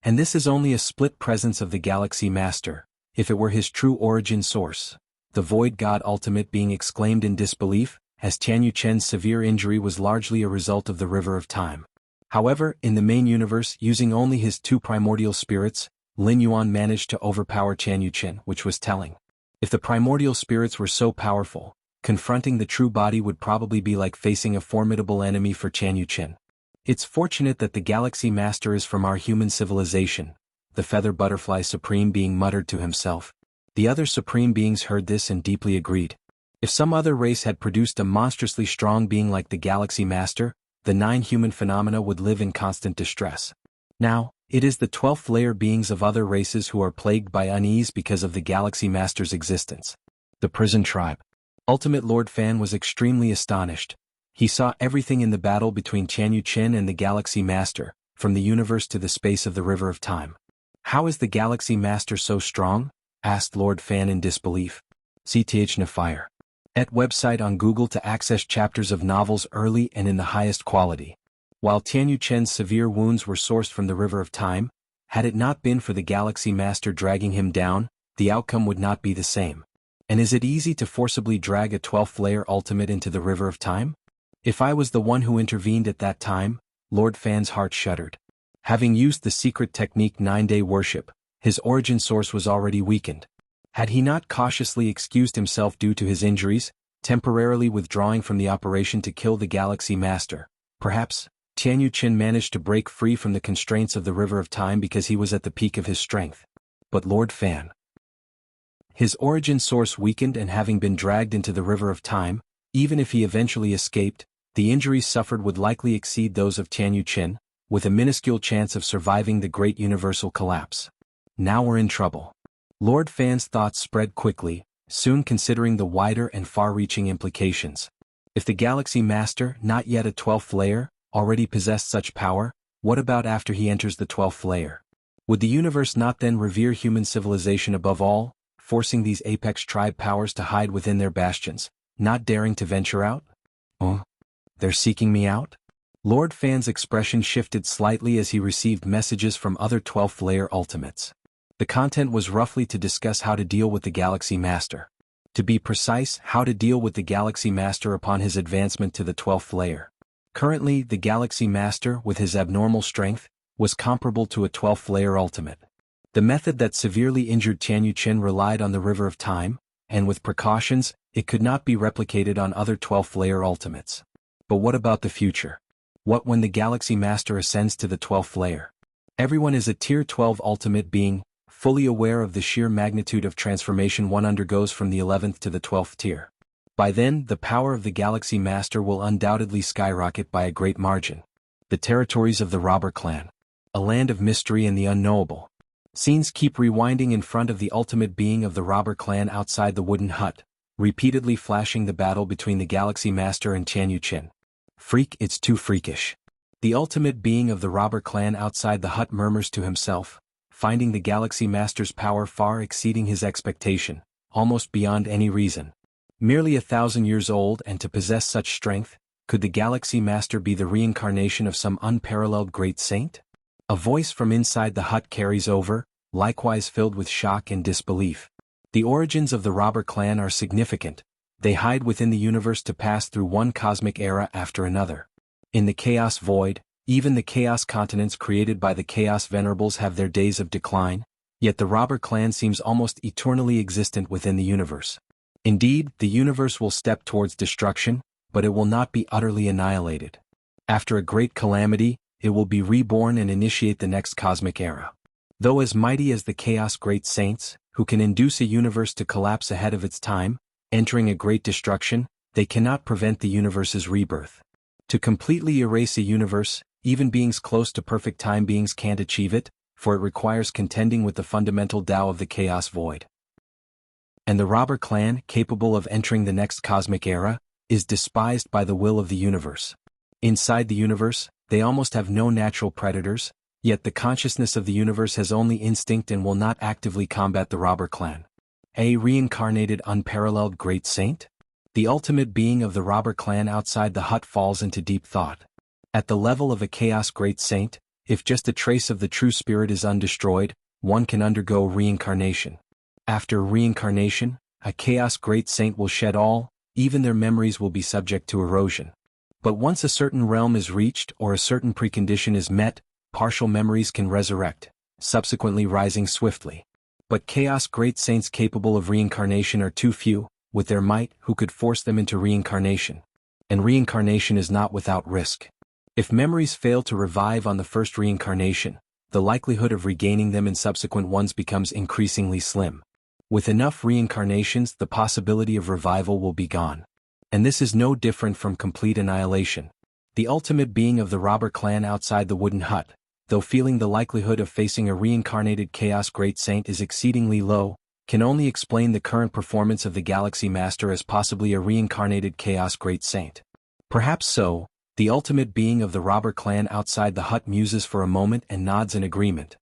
Speaker 1: And this is only a split presence of the Galaxy Master. If it were his true origin source, the Void God Ultimate being exclaimed in disbelief, as Tian Yuchen's severe injury was largely a result of the River of Time. However, in the main universe, using only his two primordial spirits, Lin Yuan managed to overpower Tian Yuchen, which was telling. If the primordial spirits were so powerful, confronting the true body would probably be like facing a formidable enemy for Tian Yuchen. It's fortunate that the Galaxy Master is from our human civilization, the Feather Butterfly Supreme Being muttered to himself. The other Supreme Beings heard this and deeply agreed. If some other race had produced a monstrously strong being like the Galaxy Master, the 9 human phenomena would live in constant distress. Now, it is the 12th layer beings of other races who are plagued by unease because of the Galaxy Master's existence. The Prison Tribe. Ultimate Lord Fan was extremely astonished. He saw everything in the battle between Tian Yuchen and the Galaxy Master, from the universe to the space of the River of Time. How is the Galaxy Master so strong? Asked Lord Fan in disbelief. CTH Nafire. At website on Google to access chapters of novels early and in the highest quality. While Tian Yuchen's severe wounds were sourced from the River of Time, had it not been for the Galaxy Master dragging him down, the outcome would not be the same. And is it easy to forcibly drag a 12th layer ultimate into the River of Time? If I was the one who intervened at that time, Lord Fan's heart shuddered. Having used the secret technique 9-day worship, his origin source was already weakened. Had he not cautiously excused himself due to his injuries, temporarily withdrawing from the operation to kill the Galaxy Master, perhaps, Tian Yuchen managed to break free from the constraints of the River of Time because he was at the peak of his strength. But Lord Fan. His origin source weakened and having been dragged into the River of Time, even if he eventually escaped, the injuries suffered would likely exceed those of Tian Yuchen, with a minuscule chance of surviving the great universal collapse. Now we're in trouble. Lord Fan's thoughts spread quickly, soon considering the wider and far-reaching implications. If the Galaxy Master, not yet a 12th layer, already possessed such power, what about after he enters the 12th layer? Would the universe not then revere human civilization above all, forcing these apex tribe powers to hide within their bastions, not daring to venture out? Oh, they're seeking me out? Lord Fan's expression shifted slightly as he received messages from other 12th layer ultimates. The content was roughly to discuss how to deal with the Galaxy Master. To be precise, how to deal with the Galaxy Master upon his advancement to the 12th layer. Currently, the Galaxy Master, with his abnormal strength, was comparable to a 12th layer ultimate. The method that severely injured Tian Yuchen relied on the River of Time, and with precautions, it could not be replicated on other 12th layer ultimates. But what about the future? What when the Galaxy Master ascends to the 12th layer? Everyone is a Tier 12 ultimate being, fully aware of the sheer magnitude of transformation one undergoes from the 11th to the 12th tier. By then, the power of the Galaxy Master will undoubtedly skyrocket by a great margin. The territories of the Robber Clan. A land of mystery and the unknowable. Scenes keep rewinding in front of the ultimate being of the Robber Clan outside the wooden hut, repeatedly flashing the battle between the Galaxy Master and Tian Yuchen. Freak, it's too freakish. The ultimate being of the Robber Clan outside the hut murmurs to himself, finding the Galaxy Master's power far exceeding his expectation, almost beyond any reason. Merely 1,000 years old and to possess such strength, could the Galaxy Master be the reincarnation of some unparalleled great saint? A voice from inside the hut carries over, likewise filled with shock and disbelief. The origins of the Robber Clan are significant. They hide within the universe to pass through one cosmic era after another. In the Chaos Void, even the Chaos continents created by the Chaos Venerables have their days of decline, yet the Robber Clan seems almost eternally existent within the universe. Indeed, the universe will step towards destruction, but it will not be utterly annihilated. After a great calamity, it will be reborn and initiate the next cosmic era. Though as mighty as the Chaos Great Saints, who can induce a universe to collapse ahead of its time, entering a great destruction, they cannot prevent the universe's rebirth. To completely erase a universe, even beings close to perfect time beings can't achieve it, for it requires contending with the fundamental Tao of the Chaos Void. And the Robber Clan, capable of entering the next cosmic era, is despised by the will of the universe. Inside the universe, they almost have no natural predators, Yet the consciousness of the universe has only instinct and will not actively combat the robber clan. A reincarnated unparalleled great saint? The ultimate being of the robber clan outside the hut falls into deep thought. At the level of a chaos great saint, if just a trace of the true spirit is undestroyed, one can undergo reincarnation. After reincarnation, a chaos great saint will shed all, even their memories will be subject to erosion. But once a certain realm is reached or a certain precondition is met, partial memories can resurrect, subsequently rising swiftly. But chaos great saints capable of reincarnation are too few, with their might, who could force them into reincarnation. And reincarnation is not without risk. If memories fail to revive on the first reincarnation, the likelihood of regaining them in subsequent ones becomes increasingly slim. With enough reincarnations, the possibility of revival will be gone. And this is no different from complete annihilation. The ultimate being of the robber clan outside the wooden hut, though feeling the likelihood of facing a reincarnated chaos great saint is exceedingly low, can only explain the current performance of the Galaxy Master as possibly a reincarnated chaos great saint. Perhaps so, the ultimate being of the robber clan outside the hut muses for a moment and nods in agreement.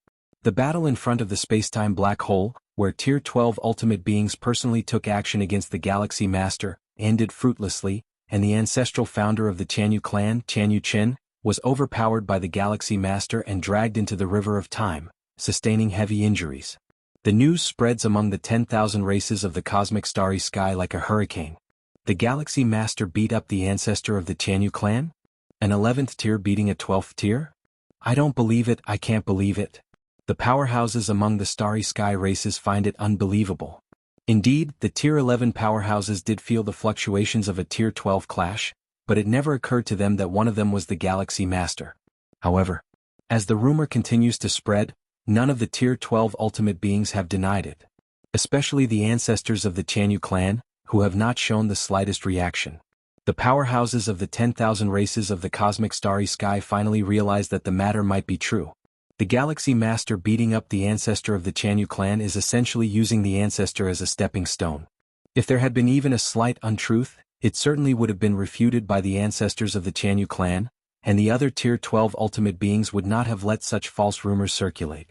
Speaker 1: The battle in front of the spacetime black hole, where Tier 12 ultimate beings personally took action against the Galaxy Master, ended fruitlessly, and the ancestral founder of the Jianghu clan, Jianghu Chen, was overpowered by the Galaxy Master and dragged into the river of time, sustaining heavy injuries. The news spreads among the 10,000 races of the cosmic starry sky like a hurricane. The Galaxy Master beat up the ancestor of the Jianghu clan? An 11th tier beating a 12th tier? I don't believe it, I can't believe it. The powerhouses among the starry sky races find it unbelievable. Indeed, the Tier 11 powerhouses did feel the fluctuations of a Tier 12 clash, but it never occurred to them that one of them was the Galaxy Master. However, as the rumor continues to spread, none of the Tier 12 ultimate beings have denied it. Especially the ancestors of the Jianghu clan, who have not shown the slightest reaction. The powerhouses of the 10,000 races of the cosmic starry sky finally realized that the matter might be true. The Galaxy Master beating up the ancestor of the Jianghu clan is essentially using the ancestor as a stepping stone. If there had been even a slight untruth, it certainly would have been refuted by the ancestors of the Jianghu clan, and the other Tier 12 ultimate beings would not have let such false rumors circulate.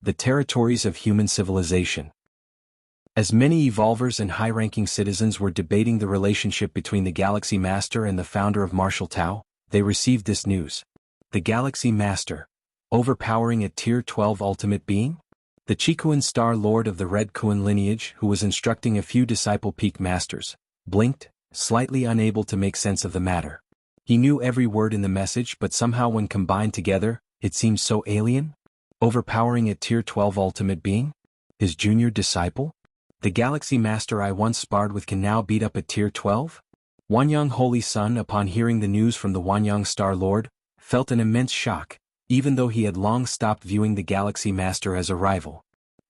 Speaker 1: The territories of human civilization. As many evolvers and high-ranking citizens were debating the relationship between the Galaxy Master and the founder of Martial Tao, they received this news. The Galaxy Master, overpowering a Tier 12 ultimate being? The Chikuan Star Lord of the Red Kuan lineage, who was instructing a few disciple peak masters, blinked, slightly unable to make sense of the matter. He knew every word in the message, but somehow when combined together, it seemed so alien. Overpowering a Tier 12 ultimate being? His junior disciple? The Galaxy Master I once sparred with can now beat up a Tier 12? Wanyang Holy Sun, upon hearing the news from the Wanyang Star Lord, felt an immense shock, even though he had long stopped viewing the Galaxy Master as a rival.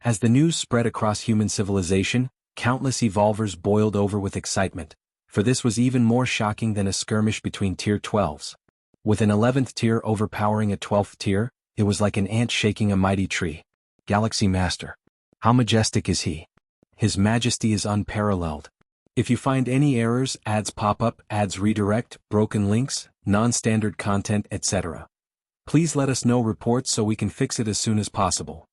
Speaker 1: As the news spread across human civilization, countless evolvers boiled over with excitement, for this was even more shocking than a skirmish between Tier 12s. With an 11th tier overpowering a 12th tier, it was like an ant shaking a mighty tree. Galaxy Master. How majestic is he? His majesty is unparalleled. If you find any errors, ads pop up, ads redirect, broken links, non-standard content, etc., please let us know reports so we can fix it as soon as possible.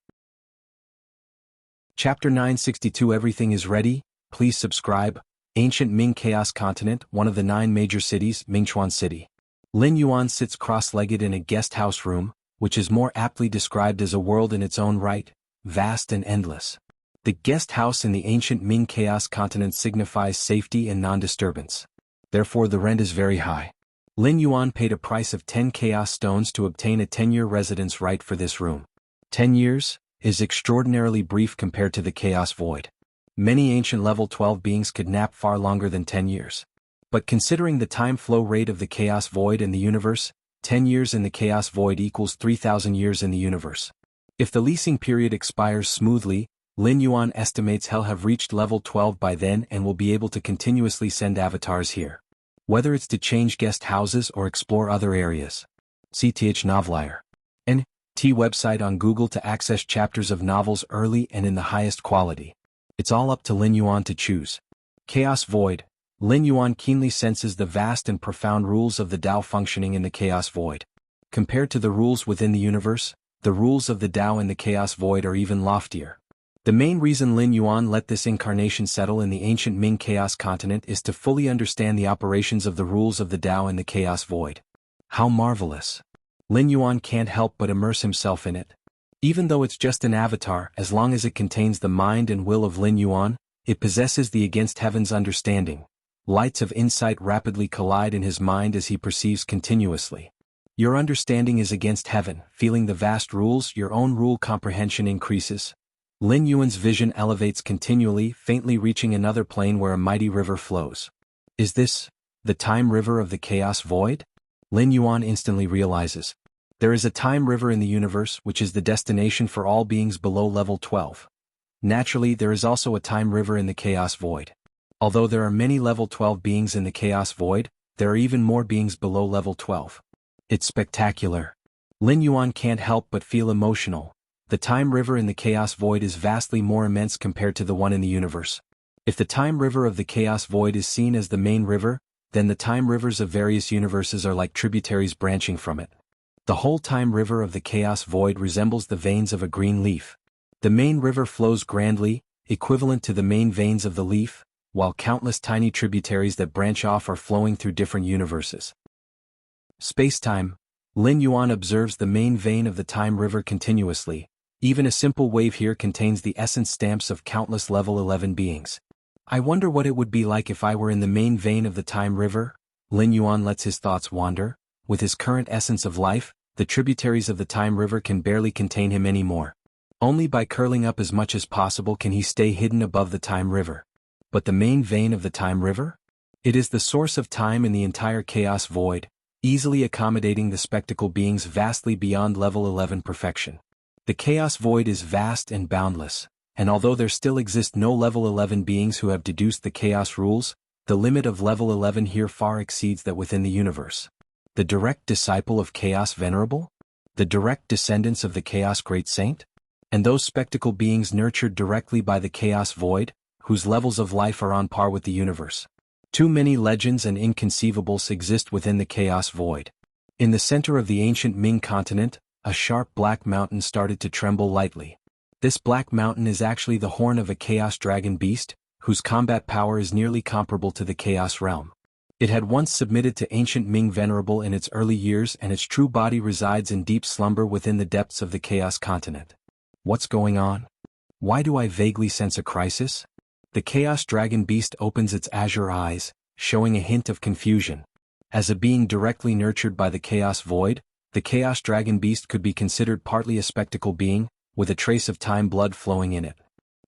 Speaker 1: Chapter 962 Everything is ready, please subscribe. Ancient Ming Chaos Continent, one of the 9 major cities, Mingchuan City. Lin Yuan sits cross-legged in a guest house room, which is more aptly described as a world in its own right, vast and endless. The guest house in the ancient Ming Chaos Continent signifies safety and non-disturbance. Therefore the rent is very high. Lin Yuan paid a price of 10 chaos stones to obtain a 10-year residence right for this room. 10 years is extraordinarily brief compared to the chaos void. Many ancient level 12 beings could nap far longer than 10 years. But considering the time flow rate of the chaos void and the universe, 10 years in the chaos void equals 3,000 years in the universe. If the leasing period expires smoothly, Lin Yuan estimates he'll have reached level 12 by then and will be able to continuously send avatars here. Whether it's to change guest houses or explore other areas. CTH Novelier. N.T. website on Google to access chapters of novels early and in the highest quality. It's all up to Lin Yuan to choose. Chaos Void. Lin Yuan keenly senses the vast and profound rules of the Tao functioning in the chaos void. Compared to the rules within the universe, the rules of the Tao and the Chaos Void are even loftier. The main reason Lin Yuan let this incarnation settle in the ancient Ming Chaos continent is to fully understand the operations of the rules of the Tao and the Chaos Void. How marvelous! Lin Yuan can't help but immerse himself in it. Even though it's just an avatar, as long as it contains the mind and will of Lin Yuan, it possesses the against heaven's understanding. Lights of insight rapidly collide in his mind as he perceives continuously. Your understanding is against heaven, feeling the vast rules, your own rule comprehension increases. Lin Yuan's vision elevates continually, faintly reaching another plane where a mighty river flows. Is this the time river of the Chaos Void? Lin Yuan instantly realizes. There is a time river in the universe which is the destination for all beings below level 12. Naturally, there is also a time river in the Chaos Void. Although there are many level 12 beings in the Chaos Void, there are even more beings below level 12. It's spectacular. Lin Yuan can't help but feel emotional. The time river in the Chaos Void is vastly more immense compared to the one in the universe. If the time river of the Chaos Void is seen as the main river, then the time rivers of various universes are like tributaries branching from it. The whole time river of the Chaos Void resembles the veins of a green leaf. The main river flows grandly, equivalent to the main veins of the leaf, while countless tiny tributaries that branch off are flowing through different universes. Space-time. Lin Yuan observes the main vein of the time river continuously. Even a simple wave here contains the essence stamps of countless level 11 beings. I wonder what it would be like if I were in the main vein of the time river? Lin Yuan lets his thoughts wander. With his current essence of life, the tributaries of the time river can barely contain him anymore. Only by curling up as much as possible can he stay hidden above the time river. But the main vein of the time river? It is the source of time in the entire Chaos Void, easily accommodating the spectacle beings vastly beyond level 11 perfection. The Chaos Void is vast and boundless, and although there still exist no level 11 beings who have deduced the Chaos rules, the limit of level 11 here far exceeds that within the universe. The direct disciple of Chaos Venerable? The direct descendants of the Chaos Great Saint? And those spectacle beings nurtured directly by the Chaos Void, whose levels of life are on par with the universe. Too many legends and inconceivables exist within the Chaos Void. In the center of the ancient Ming continent, a sharp black mountain started to tremble lightly. This black mountain is actually the horn of a Chaos Dragon beast, whose combat power is nearly comparable to the Chaos Realm. It had once submitted to ancient Ming Venerable in its early years, and its true body resides in deep slumber within the depths of the Chaos continent. What's going on? Why do I vaguely sense a crisis? The Chaos Dragon beast opens its azure eyes, showing a hint of confusion. As a being directly nurtured by the Chaos Void, the Chaos Dragon beast could be considered partly a spectacle being, with a trace of time blood flowing in it.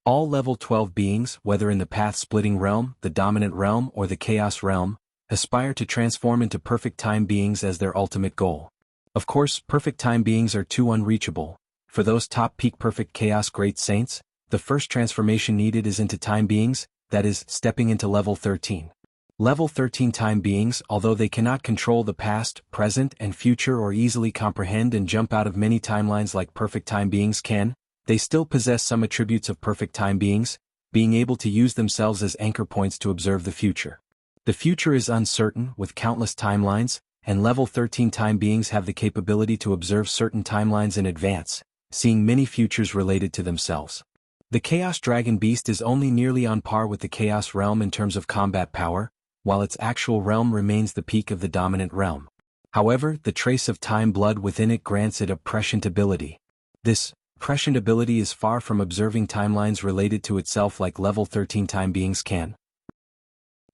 Speaker 1: All level 12 beings, whether in the path-splitting realm, the dominant realm, or the Chaos realm, aspire to transform into perfect time beings as their ultimate goal. Of course, perfect time beings are too unreachable. For those top peak perfect Chaos Great Saints, the first transformation needed is into time beings, that is, stepping into level 13. Level 13 time beings, although they cannot control the past, present, and future or easily comprehend and jump out of many timelines like perfect time beings can, they still possess some attributes of perfect time beings, being able to use themselves as anchor points to observe the future. The future is uncertain, with countless timelines, and level 13 time beings have the capability to observe certain timelines in advance, seeing many futures related to themselves. The Chaos Dragon beast is only nearly on par with the Chaos realm in terms of combat power, while its actual realm remains the peak of the dominant realm. However, the trace of time blood within it grants it a prescient ability. This prescient ability is far from observing timelines related to itself like level 13 time beings can.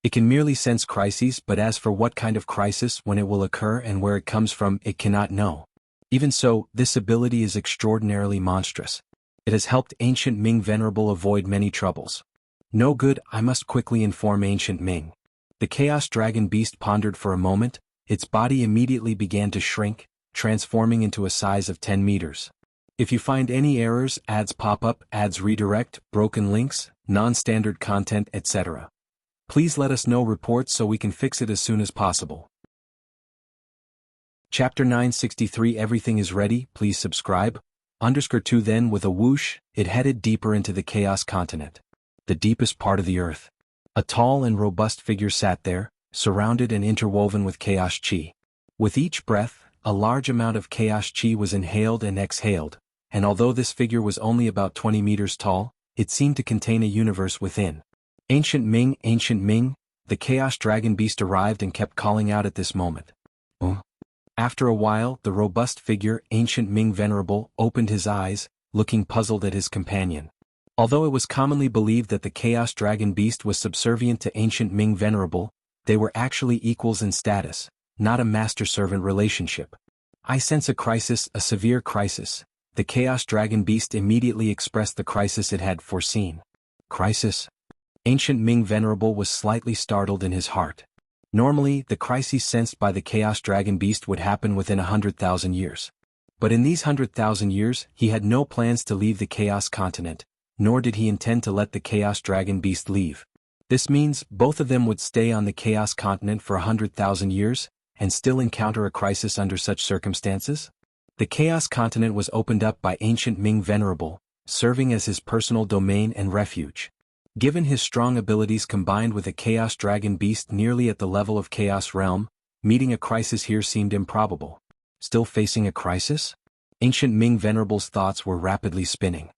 Speaker 1: It can merely sense crises, but as for what kind of crisis, when it will occur, and where it comes from, it cannot know. Even so, this ability is extraordinarily monstrous. It has helped ancient Ming Venerable avoid many troubles. No good, I must quickly inform ancient Ming. The Chaos Dragon beast pondered for a moment. Its body immediately began to shrink, transforming into a size of 10 meters. If you find any errors, ads pop up, ads redirect, broken links, non-standard content, etc. Please let us know reports so we can fix it as soon as possible. Chapter 963 Everything is ready, please subscribe. _2 Then with a whoosh, it headed deeper into the Chaos continent. The deepest part of the earth. A tall and robust figure sat there, surrounded and interwoven with chaos chi. With each breath, a large amount of chaos chi was inhaled and exhaled, and although this figure was only about 20 meters tall, it seemed to contain a universe within. Ancient Ming, the Chaos Dragon Beast arrived and kept calling out at this moment. After a while, the robust figure, Ancient Ming Venerable, opened his eyes, looking puzzled at his companion. Although it was commonly believed that the Chaos Dragon Beast was subservient to Ancient Ming Venerable, they were actually equals in status, not a master-servant relationship. I sense a crisis, a severe crisis. The Chaos Dragon Beast immediately expressed the crisis it had foreseen. Crisis? Ancient Ming Venerable was slightly startled in his heart. Normally, the crises sensed by the Chaos Dragon Beast would happen within 100,000 years. But in these 100,000 years, he had no plans to leave the Chaos Continent, nor did he intend to let the Chaos Dragon Beast leave. This means both of them would stay on the Chaos Continent for 100,000 years, and still encounter a crisis under such circumstances? The Chaos Continent was opened up by Ancient Ming Venerable, serving as his personal domain and refuge. Given his strong abilities combined with a Chaos Dragon Beast nearly at the level of Chaos Realm, meeting a crisis here seemed improbable. Still facing a crisis? Ancient Ming Venerable's thoughts were rapidly spinning.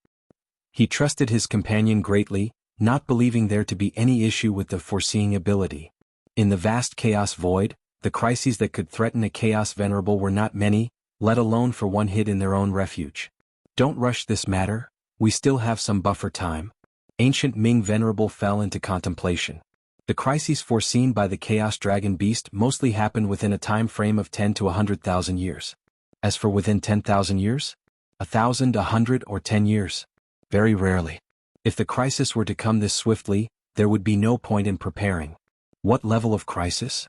Speaker 1: He trusted his companion greatly, not believing there to be any issue with the foreseeing ability. In the vast Chaos Void, the crises that could threaten a Chaos Venerable were not many, let alone for one hid in their own refuge. Don't rush this matter, we still have some buffer time. Ancient Ming Venerable fell into contemplation. The crises foreseen by the Chaos Dragon Beast mostly happened within a time frame of 10 to 100,000 years. As for within 10,000 years? 1,000, 100, or 10 years? Very rarely. If the crisis were to come this swiftly, there would be no point in preparing. What level of crisis?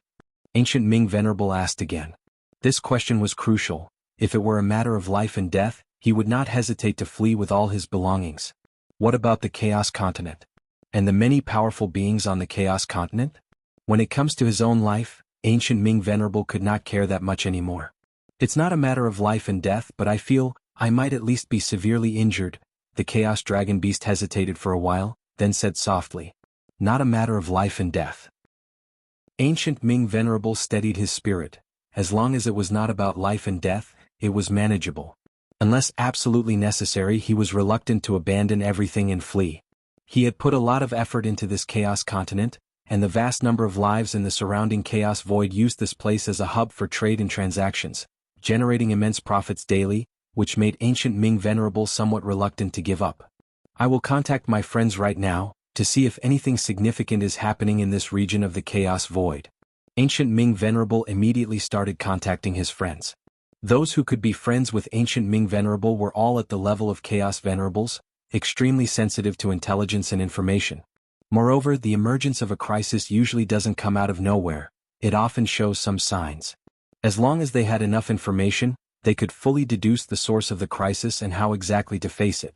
Speaker 1: Ancient Ming Venerable asked again. This question was crucial. If it were a matter of life and death, he would not hesitate to flee with all his belongings. What about the Chaos Continent? And the many powerful beings on the Chaos Continent? When it comes to his own life, Ancient Ming Venerable could not care that much anymore. It's not a matter of life and death, but I feel I might at least be severely injured. The Chaos Dragon Beast hesitated for a while, then said softly. Not a matter of life and death. Ancient Ming Venerable steadied his spirit. As long as it was not about life and death, it was manageable. Unless absolutely necessary, he was reluctant to abandon everything and flee. He had put a lot of effort into this Chaos Continent, and the vast number of lives in the surrounding Chaos Void used this place as a hub for trade and transactions, generating immense profits daily, which made Ancient Ming Venerable somewhat reluctant to give up. I will contact my friends right now, to see if anything significant is happening in this region of the Chaos Void. Ancient Ming Venerable immediately started contacting his friends. Those who could be friends with Ancient Ming Venerable were all at the level of Chaos Venerables, extremely sensitive to intelligence and information. Moreover, the emergence of a crisis usually doesn't come out of nowhere, it often shows some signs. As long as they had enough information, they could fully deduce the source of the crisis and how exactly to face it.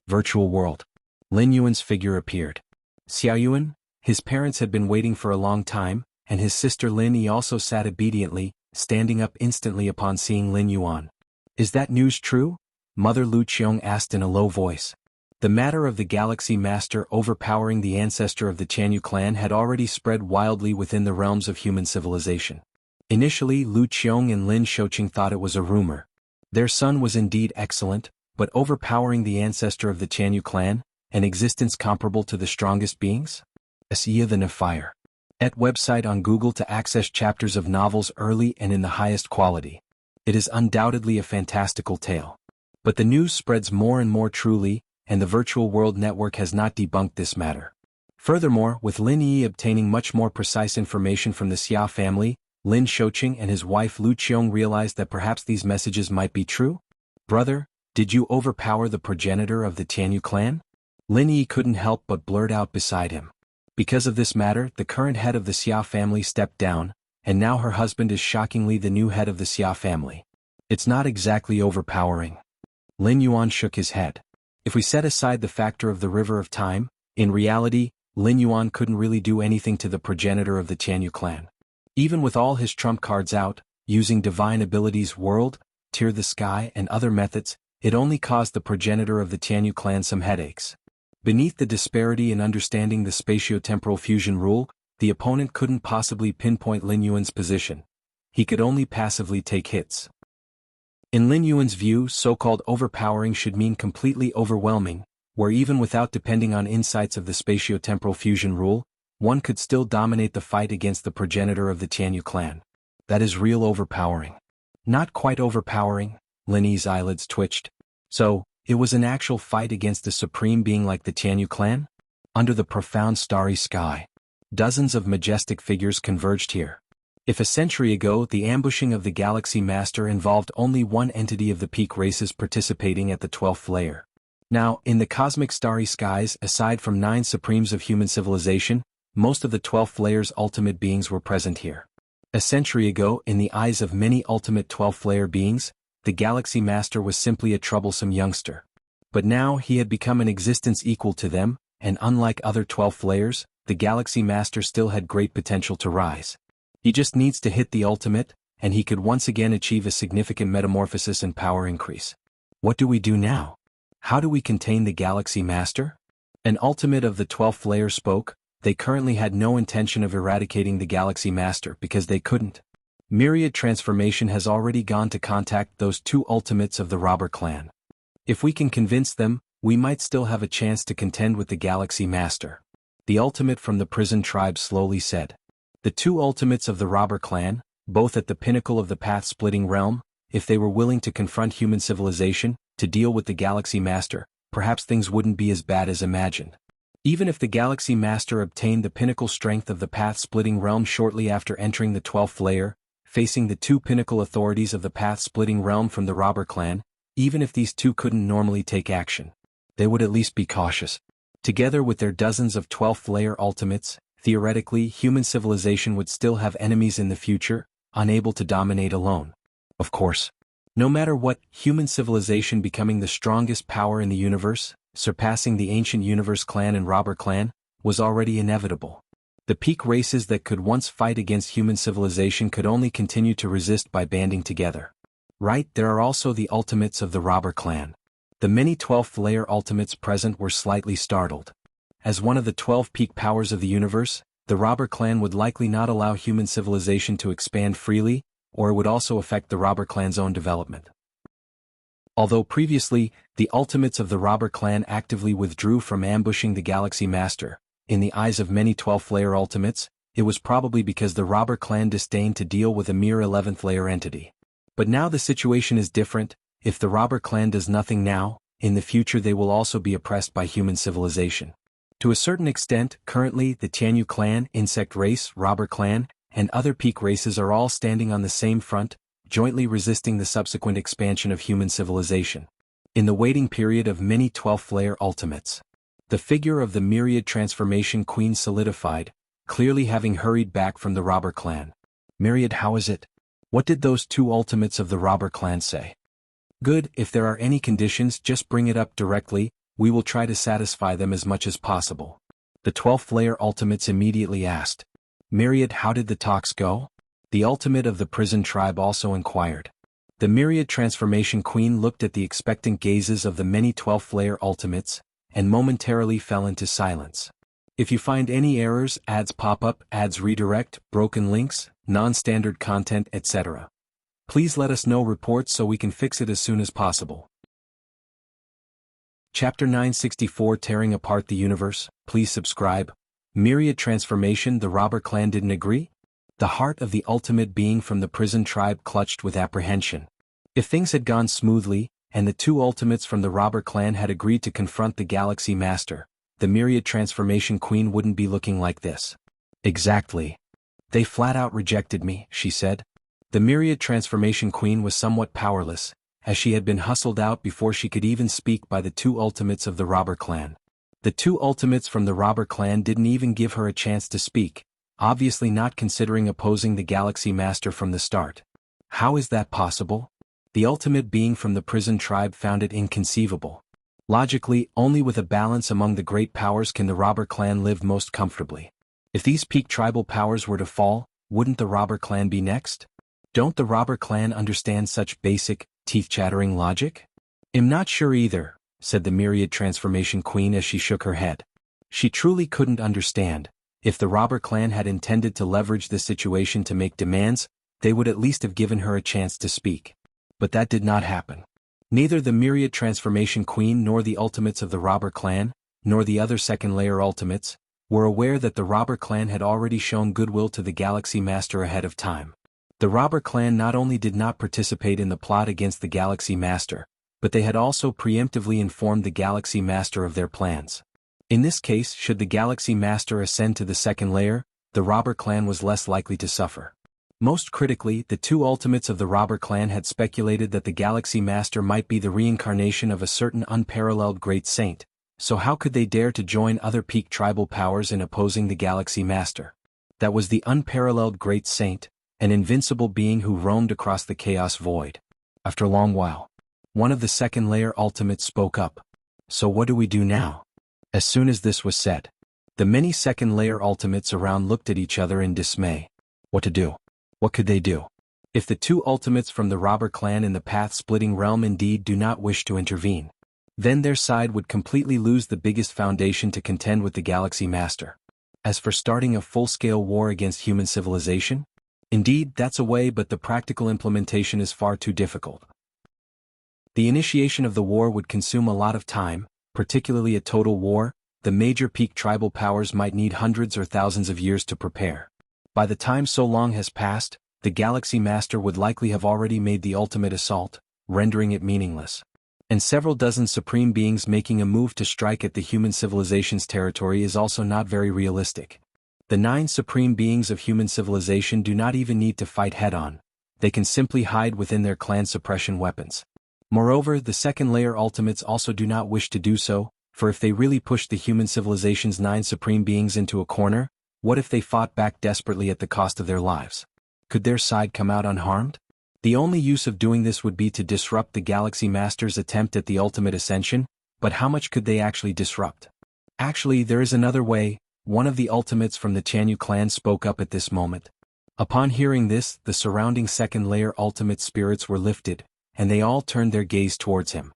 Speaker 1: Virtual world. Lin Yuan's figure appeared. Xiao Yuan, his parents had been waiting for a long time, and his sister Lin Yi also sat obediently, standing up instantly upon seeing Lin Yuan. Is that news true? Mother Lu Qiong asked in a low voice. The matter of the Galaxy Master overpowering the ancestor of the Tianyu clan had already spread wildly within the realms of human civilization. Initially, Lu Qiong and Lin Shouqing thought it was a rumor. Their son was indeed excellent, but overpowering the ancestor of the Tianyu clan, an existence comparable to the strongest beings? Asiya the Nefire. Et website on Google to access chapters of novels early and in the highest quality. It is undoubtedly a fantastical tale. But the news spreads more and more truly, and the Virtual World Network has not debunked this matter. Furthermore, with Lin Yi obtaining much more precise information from the Xia family, Lin Shouqing and his wife Lu Qiong realized that perhaps these messages might be true. Brother, did you overpower the progenitor of the Tianyu clan? Lin Yi couldn't help but blurt out beside him. Because of this matter, the current head of the Xia family stepped down, and now her husband is shockingly the new head of the Xia family. It's not exactly overpowering. Lin Yuan shook his head. If we set aside the factor of the River of Time, in reality, Lin Yuan couldn't really do anything to the progenitor of the Tianyu clan. Even with all his trump cards out, using divine abilities World, Tear the Sky and other methods, it only caused the progenitor of the Tianyu clan some headaches. Beneath the disparity in understanding the spatio-temporal fusion rule, the opponent couldn't possibly pinpoint Lin Yuan's position. He could only passively take hits. In Lin Yuan's view, so-called overpowering should mean completely overwhelming, where even without depending on insights of the spatio-temporal fusion rule, one could still dominate the fight against the progenitor of the Tianyu clan. That is real overpowering. Not quite overpowering, Lin Yi's eyelids twitched. So, it was an actual fight against a supreme being like the Tianyu clan? Under the profound starry sky, dozens of majestic figures converged here. If a century ago the ambushing of the Galaxy Master involved only one entity of the peak races participating at the 12th layer. Now, in the cosmic starry skies, aside from 9 supremes of human civilization, most of the 12th layer's ultimate beings were present here. A century ago, in the eyes of many ultimate 12th layer beings, the Galaxy Master was simply a troublesome youngster. But now he had become an existence equal to them, and unlike other 12th layers, the Galaxy Master still had great potential to rise. He just needs to hit the ultimate, and he could once again achieve a significant metamorphosis and power increase. What do we do now? How do we contain the Galaxy Master? An ultimate of the 12th layer spoke. They currently had no intention of eradicating the Galaxy Master because they couldn't. Myriad Transformation has already gone to contact those 2 ultimates of the robber clan. If we can convince them, we might still have a chance to contend with the Galaxy Master. The ultimate from the prison tribe slowly said. The 2 ultimates of the robber clan, both at the pinnacle of the path-splitting realm, if they were willing to confront human civilization, to deal with the Galaxy Master, perhaps things wouldn't be as bad as imagined. Even if the Galaxy Master obtained the pinnacle strength of the path-splitting realm shortly after entering the 12th layer, facing the 2 pinnacle authorities of the path-splitting realm from the robber clan, even if these 2 couldn't normally take action, they would at least be cautious. Together with their dozens of 12th layer ultimates, theoretically, human civilization would still have enemies in the future, unable to dominate alone. Of course. No matter what, human civilization becoming the strongest power in the universe, surpassing the ancient universe clan and robber clan, was already inevitable. The peak races that could once fight against human civilization could only continue to resist by banding together. Right, there are also the ultimates of the robber clan. The many 12th layer ultimates present were slightly startled. As one of the 12 peak powers of the universe, the robber clan would likely not allow human civilization to expand freely, or it would also affect the robber clan's own development. Although previously, the ultimates of the robber clan actively withdrew from ambushing the Galaxy Master, in the eyes of many 12th layer ultimates, it was probably because the robber clan disdained to deal with a mere 11th layer entity. But now the situation is different. If the robber clan does nothing now, in the future they will also be oppressed by human civilization. To a certain extent, currently, the Tianyu clan, insect race, robber clan, and other peak races are all standing on the same front, jointly resisting the subsequent expansion of human civilization. In the waiting period of many 12th layer ultimates, the figure of the Myriad Transformation Queen solidified, clearly having hurried back from the robber clan. Myriad, how is it? What did those 2 ultimates of the robber clan say? Good, if there are any conditions, just bring it up directly. We will try to satisfy them as much as possible. The 12th layer ultimates immediately asked. Myriad, how did the talks go? The ultimate of the prison tribe also inquired. The Myriad Transformation Queen looked at the expectant gazes of the many 12th layer ultimates, and momentarily fell into silence. If you find any errors, ads pop up, ads redirect, broken links, non-standard content, etc. Please let us know reports so we can fix it as soon as possible. Chapter 964 Tearing Apart the Universe, please subscribe. Myriad Transformation. The robber clan didn't agree? The heart of the ultimate being from the prison tribe clutched with apprehension. If things had gone smoothly, and the 2 ultimates from the robber clan had agreed to confront the Galaxy Master, the Myriad Transformation Queen wouldn't be looking like this. Exactly. They flat out rejected me, she said. The Myriad Transformation Queen was somewhat powerless, as she had been hustled out before she could even speak by the 2 ultimates of the robber clan. The 2 ultimates from the robber clan didn't even give her a chance to speak, obviously not considering opposing the Galaxy Master from the start. How is that possible? The ultimate being from the prison tribe found it inconceivable. Logically, only with a balance among the great powers can the robber clan live most comfortably. If these peak tribal powers were to fall, wouldn't the robber clan be next? Don't the robber clan understand such basic, teeth-chattering logic? I'm not sure either, said the Myriad Transformation Queen as she shook her head. She truly couldn't understand. If the robber clan had intended to leverage this situation to make demands, they would at least have given her a chance to speak. But that did not happen. Neither the Myriad Transformation Queen nor the ultimates of the Robber Clan, nor the other second-layer ultimates, were aware that the Robber Clan had already shown goodwill to the Galaxy Master ahead of time. The Robber Clan not only did not participate in the plot against the Galaxy Master, but they had also preemptively informed the Galaxy Master of their plans. In this case, should the Galaxy Master ascend to the second layer, the Robber Clan was less likely to suffer. Most critically, the two ultimates of the Robber Clan had speculated that the Galaxy Master might be the reincarnation of a certain unparalleled great saint, so how could they dare to join other peak tribal powers in opposing the Galaxy Master? That was the unparalleled great saint, an invincible being who roamed across the chaos void. After a long while, one of the second-layer ultimates spoke up. So what do we do now? As soon as this was said, the many second-layer ultimates around looked at each other in dismay. What to do? What could they do? If the two ultimates from the Robber Clan in the path-splitting realm indeed do not wish to intervene, then their side would completely lose the biggest foundation to contend with the Galaxy Master. As for starting a full-scale war against human civilization, indeed that's a way, but the practical implementation is far too difficult. The initiation of the war would consume a lot of time, particularly a total war. The major peak tribal powers might need hundreds or thousands of years to prepare. By the time so long has passed, the Galaxy Master would likely have already made the ultimate assault, rendering it meaningless. And several dozen supreme beings making a move to strike at the human civilization's territory is also not very realistic. The 9 supreme beings of human civilization do not even need to fight head-on. They can simply hide within their clan suppression weapons. Moreover, the second-layer ultimates also do not wish to do so, for if they really pushed the human civilization's 9 supreme beings into a corner, what if they fought back desperately at the cost of their lives? Could their side come out unharmed? The only use of doing this would be to disrupt the Galaxy Master's attempt at the ultimate ascension, but how much could they actually disrupt? Actually, there is another way. One of the ultimates from the Jianghu clan spoke up at this moment. Upon hearing this, the surrounding second-layer ultimate spirits were lifted, and they all turned their gaze towards him.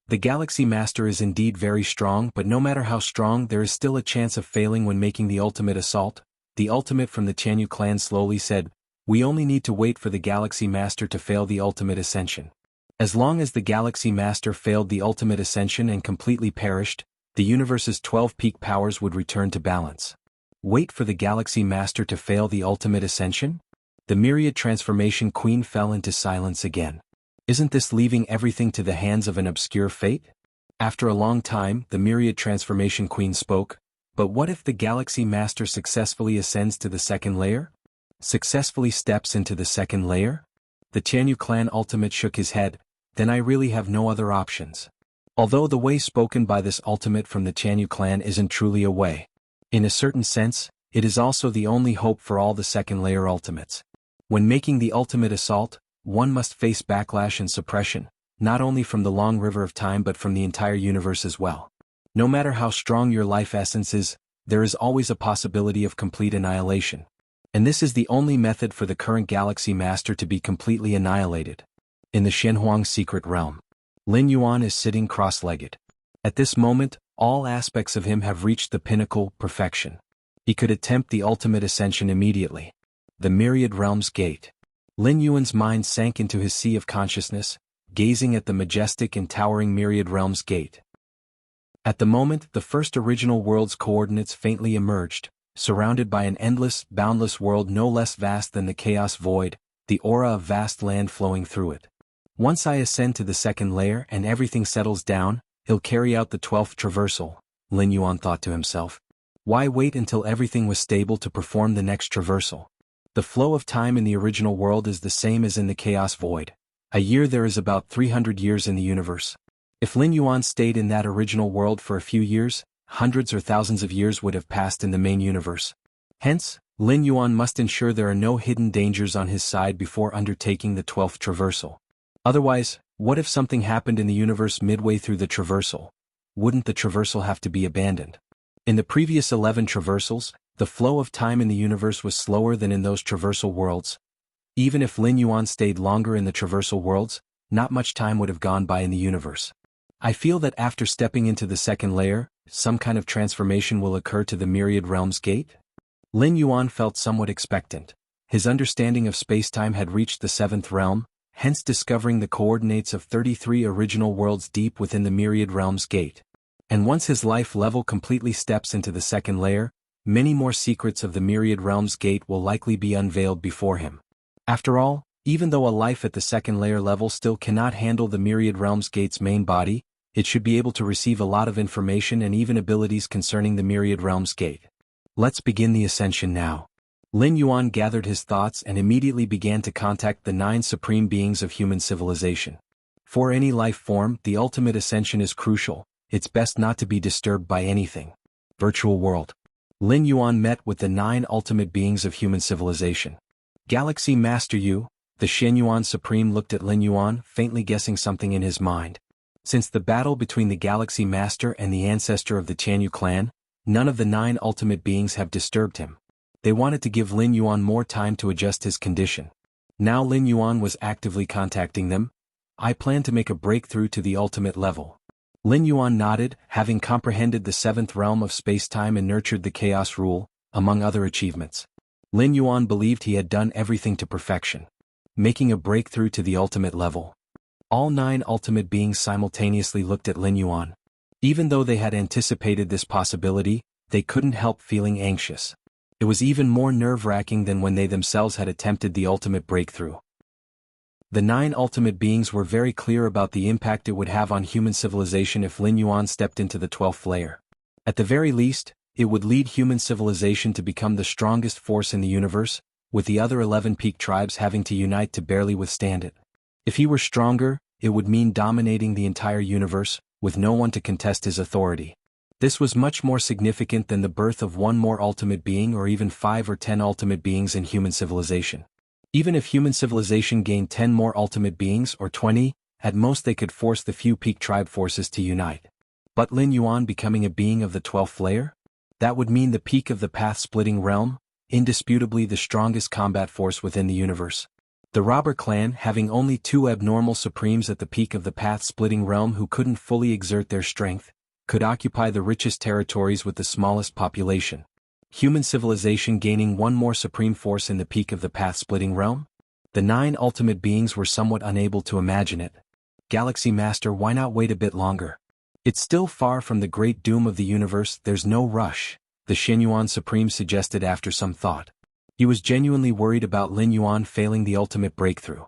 Speaker 1: The Galaxy Master is indeed very strong, but no matter how strong, there is still a chance of failing when making the ultimate assault. The ultimate from the Jianghu clan slowly said, "We only need to wait for the Galaxy Master to fail the ultimate ascension. As long as the Galaxy Master failed the ultimate ascension and completely perished, the universe's 12 peak powers would return to balance." Wait for the Galaxy Master to fail the ultimate ascension? The Myriad Transformation Queen fell into silence again. Isn't this leaving everything to the hands of an obscure fate? After a long time, the Myriad Transformation Queen spoke. But what if the Galaxy Master successfully ascends to the second layer? Successfully steps into the second layer? The Jianghu clan ultimate shook his head. Then I really have no other options. Although the way spoken by this ultimate from the Jianghu clan isn't truly a way. In a certain sense, it is also the only hope for all the second layer ultimates. When making the ultimate assault, one must face backlash and suppression, not only from the long river of time but from the entire universe as well. No matter how strong your life essence is, there is always a possibility of complete annihilation. And this is the only method for the current Galaxy Master to be completely annihilated. In the Shenhuang secret realm, Lin Yuan is sitting cross-legged. At this moment, all aspects of him have reached the pinnacle, perfection. He could attempt the ultimate ascension immediately. The Myriad Realms Gate. Lin Yuan's mind sank into his sea of consciousness, gazing at the majestic and towering Myriad Realms Gate. At the moment, the first original world's coordinates faintly emerged, surrounded by an endless, boundless world no less vast than the chaos void, the aura of vast land flowing through it. Once I ascend to the second layer and everything settles down, he'll carry out the 12th traversal, Lin Yuan thought to himself. Why wait until everything was stable to perform the next traversal? The flow of time in the original world is the same as in the chaos void. A year there is about 300 years in the universe. If Lin Yuan stayed in that original world for a few years, hundreds or thousands of years would have passed in the main universe. Hence, Lin Yuan must ensure there are no hidden dangers on his side before undertaking the 12th traversal. Otherwise, what if something happened in the universe midway through the traversal? Wouldn't the traversal have to be abandoned? In the previous 11 traversals, the flow of time in the universe was slower than in those traversal worlds. Even if Lin Yuan stayed longer in the traversal worlds, not much time would have gone by in the universe. I feel that after stepping into the second layer, some kind of transformation will occur to the Myriad Realms Gate? Lin Yuan felt somewhat expectant. His understanding of spacetime had reached the 7th realm, hence discovering the coordinates of 33 original worlds deep within the Myriad Realms Gate. And once his life level completely steps into the second layer, many more secrets of the Myriad Realms Gate will likely be unveiled before him. After all, even though a life at the second layer level still cannot handle the Myriad Realms Gate's main body, it should be able to receive a lot of information and even abilities concerning the Myriad Realms Gate. Let's begin the ascension now. Lin Yuan gathered his thoughts and immediately began to contact the 9 supreme beings of human civilization. For any life form, the ultimate ascension is crucial. It's best not to be disturbed by anything. Virtual world. Lin Yuan met with the 9 ultimate beings of human civilization. Galaxy Master Yu, the Xianyuan Supreme, looked at Lin Yuan, faintly guessing something in his mind. Since the battle between the Galaxy Master and the ancestor of the Jianghu clan, none of the 9 ultimate beings have disturbed him. They wanted to give Lin Yuan more time to adjust his condition. Now Lin Yuan was actively contacting them. I plan to make a breakthrough to the ultimate level. Lin Yuan nodded, having comprehended the 7th realm of space-time and nurtured the chaos rule, among other achievements. Lin Yuan believed he had done everything to perfection. Making a breakthrough to the ultimate level. All 9 ultimate beings simultaneously looked at Lin Yuan. Even though they had anticipated this possibility, they couldn't help feeling anxious. It was even more nerve-wracking than when they themselves had attempted the ultimate breakthrough. The 9 ultimate beings were very clear about the impact it would have on human civilization if Lin Yuan stepped into the 12th layer. At the very least, it would lead human civilization to become the strongest force in the universe, with the other 11 peak tribes having to unite to barely withstand it. If he were stronger, it would mean dominating the entire universe, with no one to contest his authority. This was much more significant than the birth of one more ultimate being or even 5 or 10 ultimate beings in human civilization. Even if human civilization gained 10 more ultimate beings or 20, at most they could force the few peak tribe forces to unite. But Lin Yuan becoming a being of the 12th layer? That would mean the peak of the path-splitting realm, indisputably the strongest combat force within the universe. The robber clan, having only 2 abnormal supremes at the peak of the path-splitting realm who couldn't fully exert their strength, could occupy the richest territories with the smallest population. Human civilization gaining 1 more supreme force in the peak of the path-splitting realm? The 9 ultimate beings were somewhat unable to imagine it. Galaxy Master, why not wait a bit longer? It's still far from the great doom of the universe, there's no rush, the Xianyuan Supreme suggested after some thought. He was genuinely worried about Lin Yuan failing the ultimate breakthrough.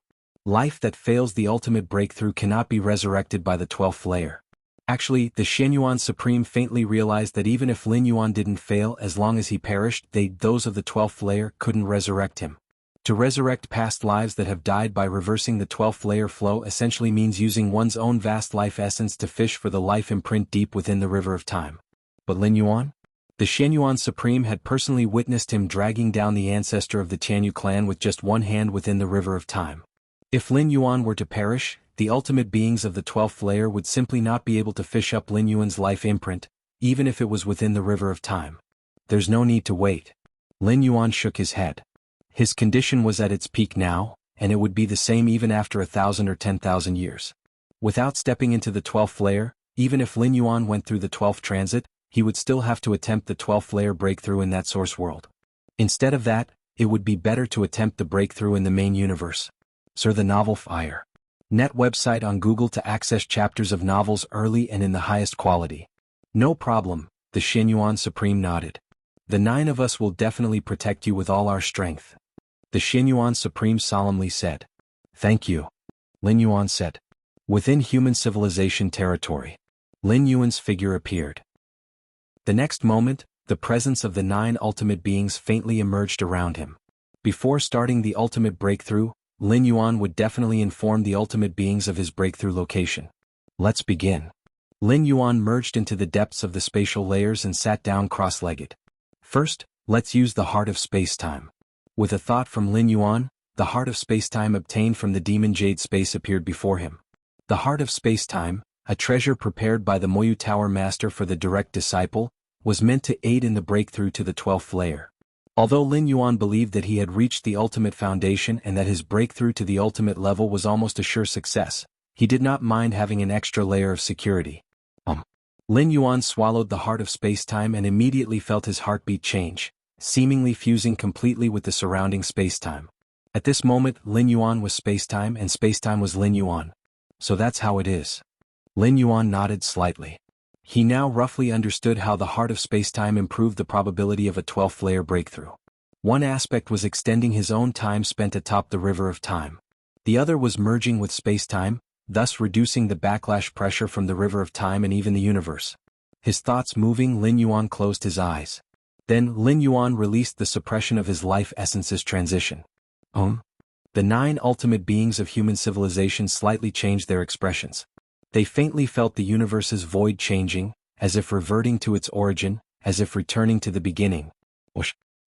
Speaker 1: Life that fails the ultimate breakthrough cannot be resurrected by the 12th layer. Actually, the Xianyuan Supreme faintly realized that even if Lin Yuan didn't fail, as long as he perished, those of the 12th layer couldn't resurrect him. To resurrect past lives that have died by reversing the 12th layer flow essentially means using one's own vast life essence to fish for the life imprint deep within the river of time. But Lin Yuan? The Xianyuan Supreme had personally witnessed him dragging down the ancestor of the Jianghu clan with just one hand within the river of time. If Lin Yuan were to perish, the ultimate beings of the 12th layer would simply not be able to fish up Lin Yuan's life imprint, even if it was within the river of time. There's no need to wait. Lin Yuan shook his head. His condition was at its peak now, and it would be the same even after 1,000 or 10,000 years. Without stepping into the 12th layer, even if Lin Yuan went through the 12th transit, he would still have to attempt the 12th layer breakthrough in that source world. Instead of that, it would be better to attempt the breakthrough in the main universe. Sir, the novel Fire. Net website on Google to access chapters of novels early and in the highest quality. No problem, the Xianyuan Supreme nodded. The 9 of us will definitely protect you with all our strength. The Xianyuan Supreme solemnly said. Thank you. Lin Yuan said. Within human civilization territory. Lin Yuan's figure appeared. The next moment, the presence of the 9 ultimate beings faintly emerged around him. Before starting the ultimate breakthrough, Lin Yuan would definitely inform the ultimate beings of his breakthrough location. Let's begin. Lin Yuan merged into the depths of the spatial layers and sat down cross-legged. First, let's use the heart of space-time. With a thought from Lin Yuan, the heart of space-time obtained from the demon jade space appeared before him. The heart of space-time, a treasure prepared by the Moyu Tower Master for the direct disciple, was meant to aid in the breakthrough to the 12th layer. Although Lin Yuan believed that he had reached the ultimate foundation and that his breakthrough to the ultimate level was almost a sure success, he did not mind having an extra layer of security. Lin Yuan swallowed the heart of space-time and immediately felt his heartbeat change, seemingly fusing completely with the surrounding space-time. At this moment, Lin Yuan was spacetime and spacetime was Lin Yuan. So that's how it is. Lin Yuan nodded slightly. He now roughly understood how the heart of spacetime improved the probability of a 12th-layer breakthrough. One aspect was extending his own time spent atop the river of time. The other was merging with spacetime, thus reducing the backlash pressure from the river of time and even the universe. His thoughts moving, Lin Yuan closed his eyes. Then Lin Yuan released the suppression of his life essence's transition. The 9 ultimate beings of human civilization slightly changed their expressions. They faintly felt the universe's void changing, as if reverting to its origin, as if returning to the beginning.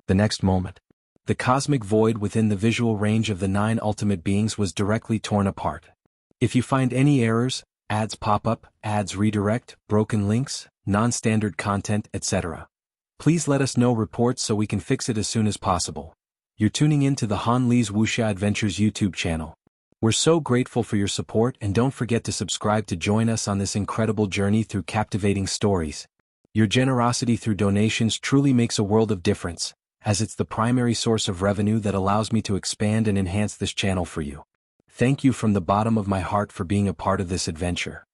Speaker 1: The next moment, the cosmic void within the visual range of the 9 ultimate beings was directly torn apart. If you find any errors, ads pop up, ads redirect, broken links, non-standard content, etc., please let us know reports so we can fix it as soon as possible. You're tuning in to the Han Li's Wuxia Adventures YouTube channel. We're so grateful for your support, and don't forget to subscribe to join us on this incredible journey through captivating stories. Your generosity through donations truly makes a world of difference, as it's the primary source of revenue that allows me to expand and enhance this channel for you. Thank you from the bottom of my heart for being a part of this adventure.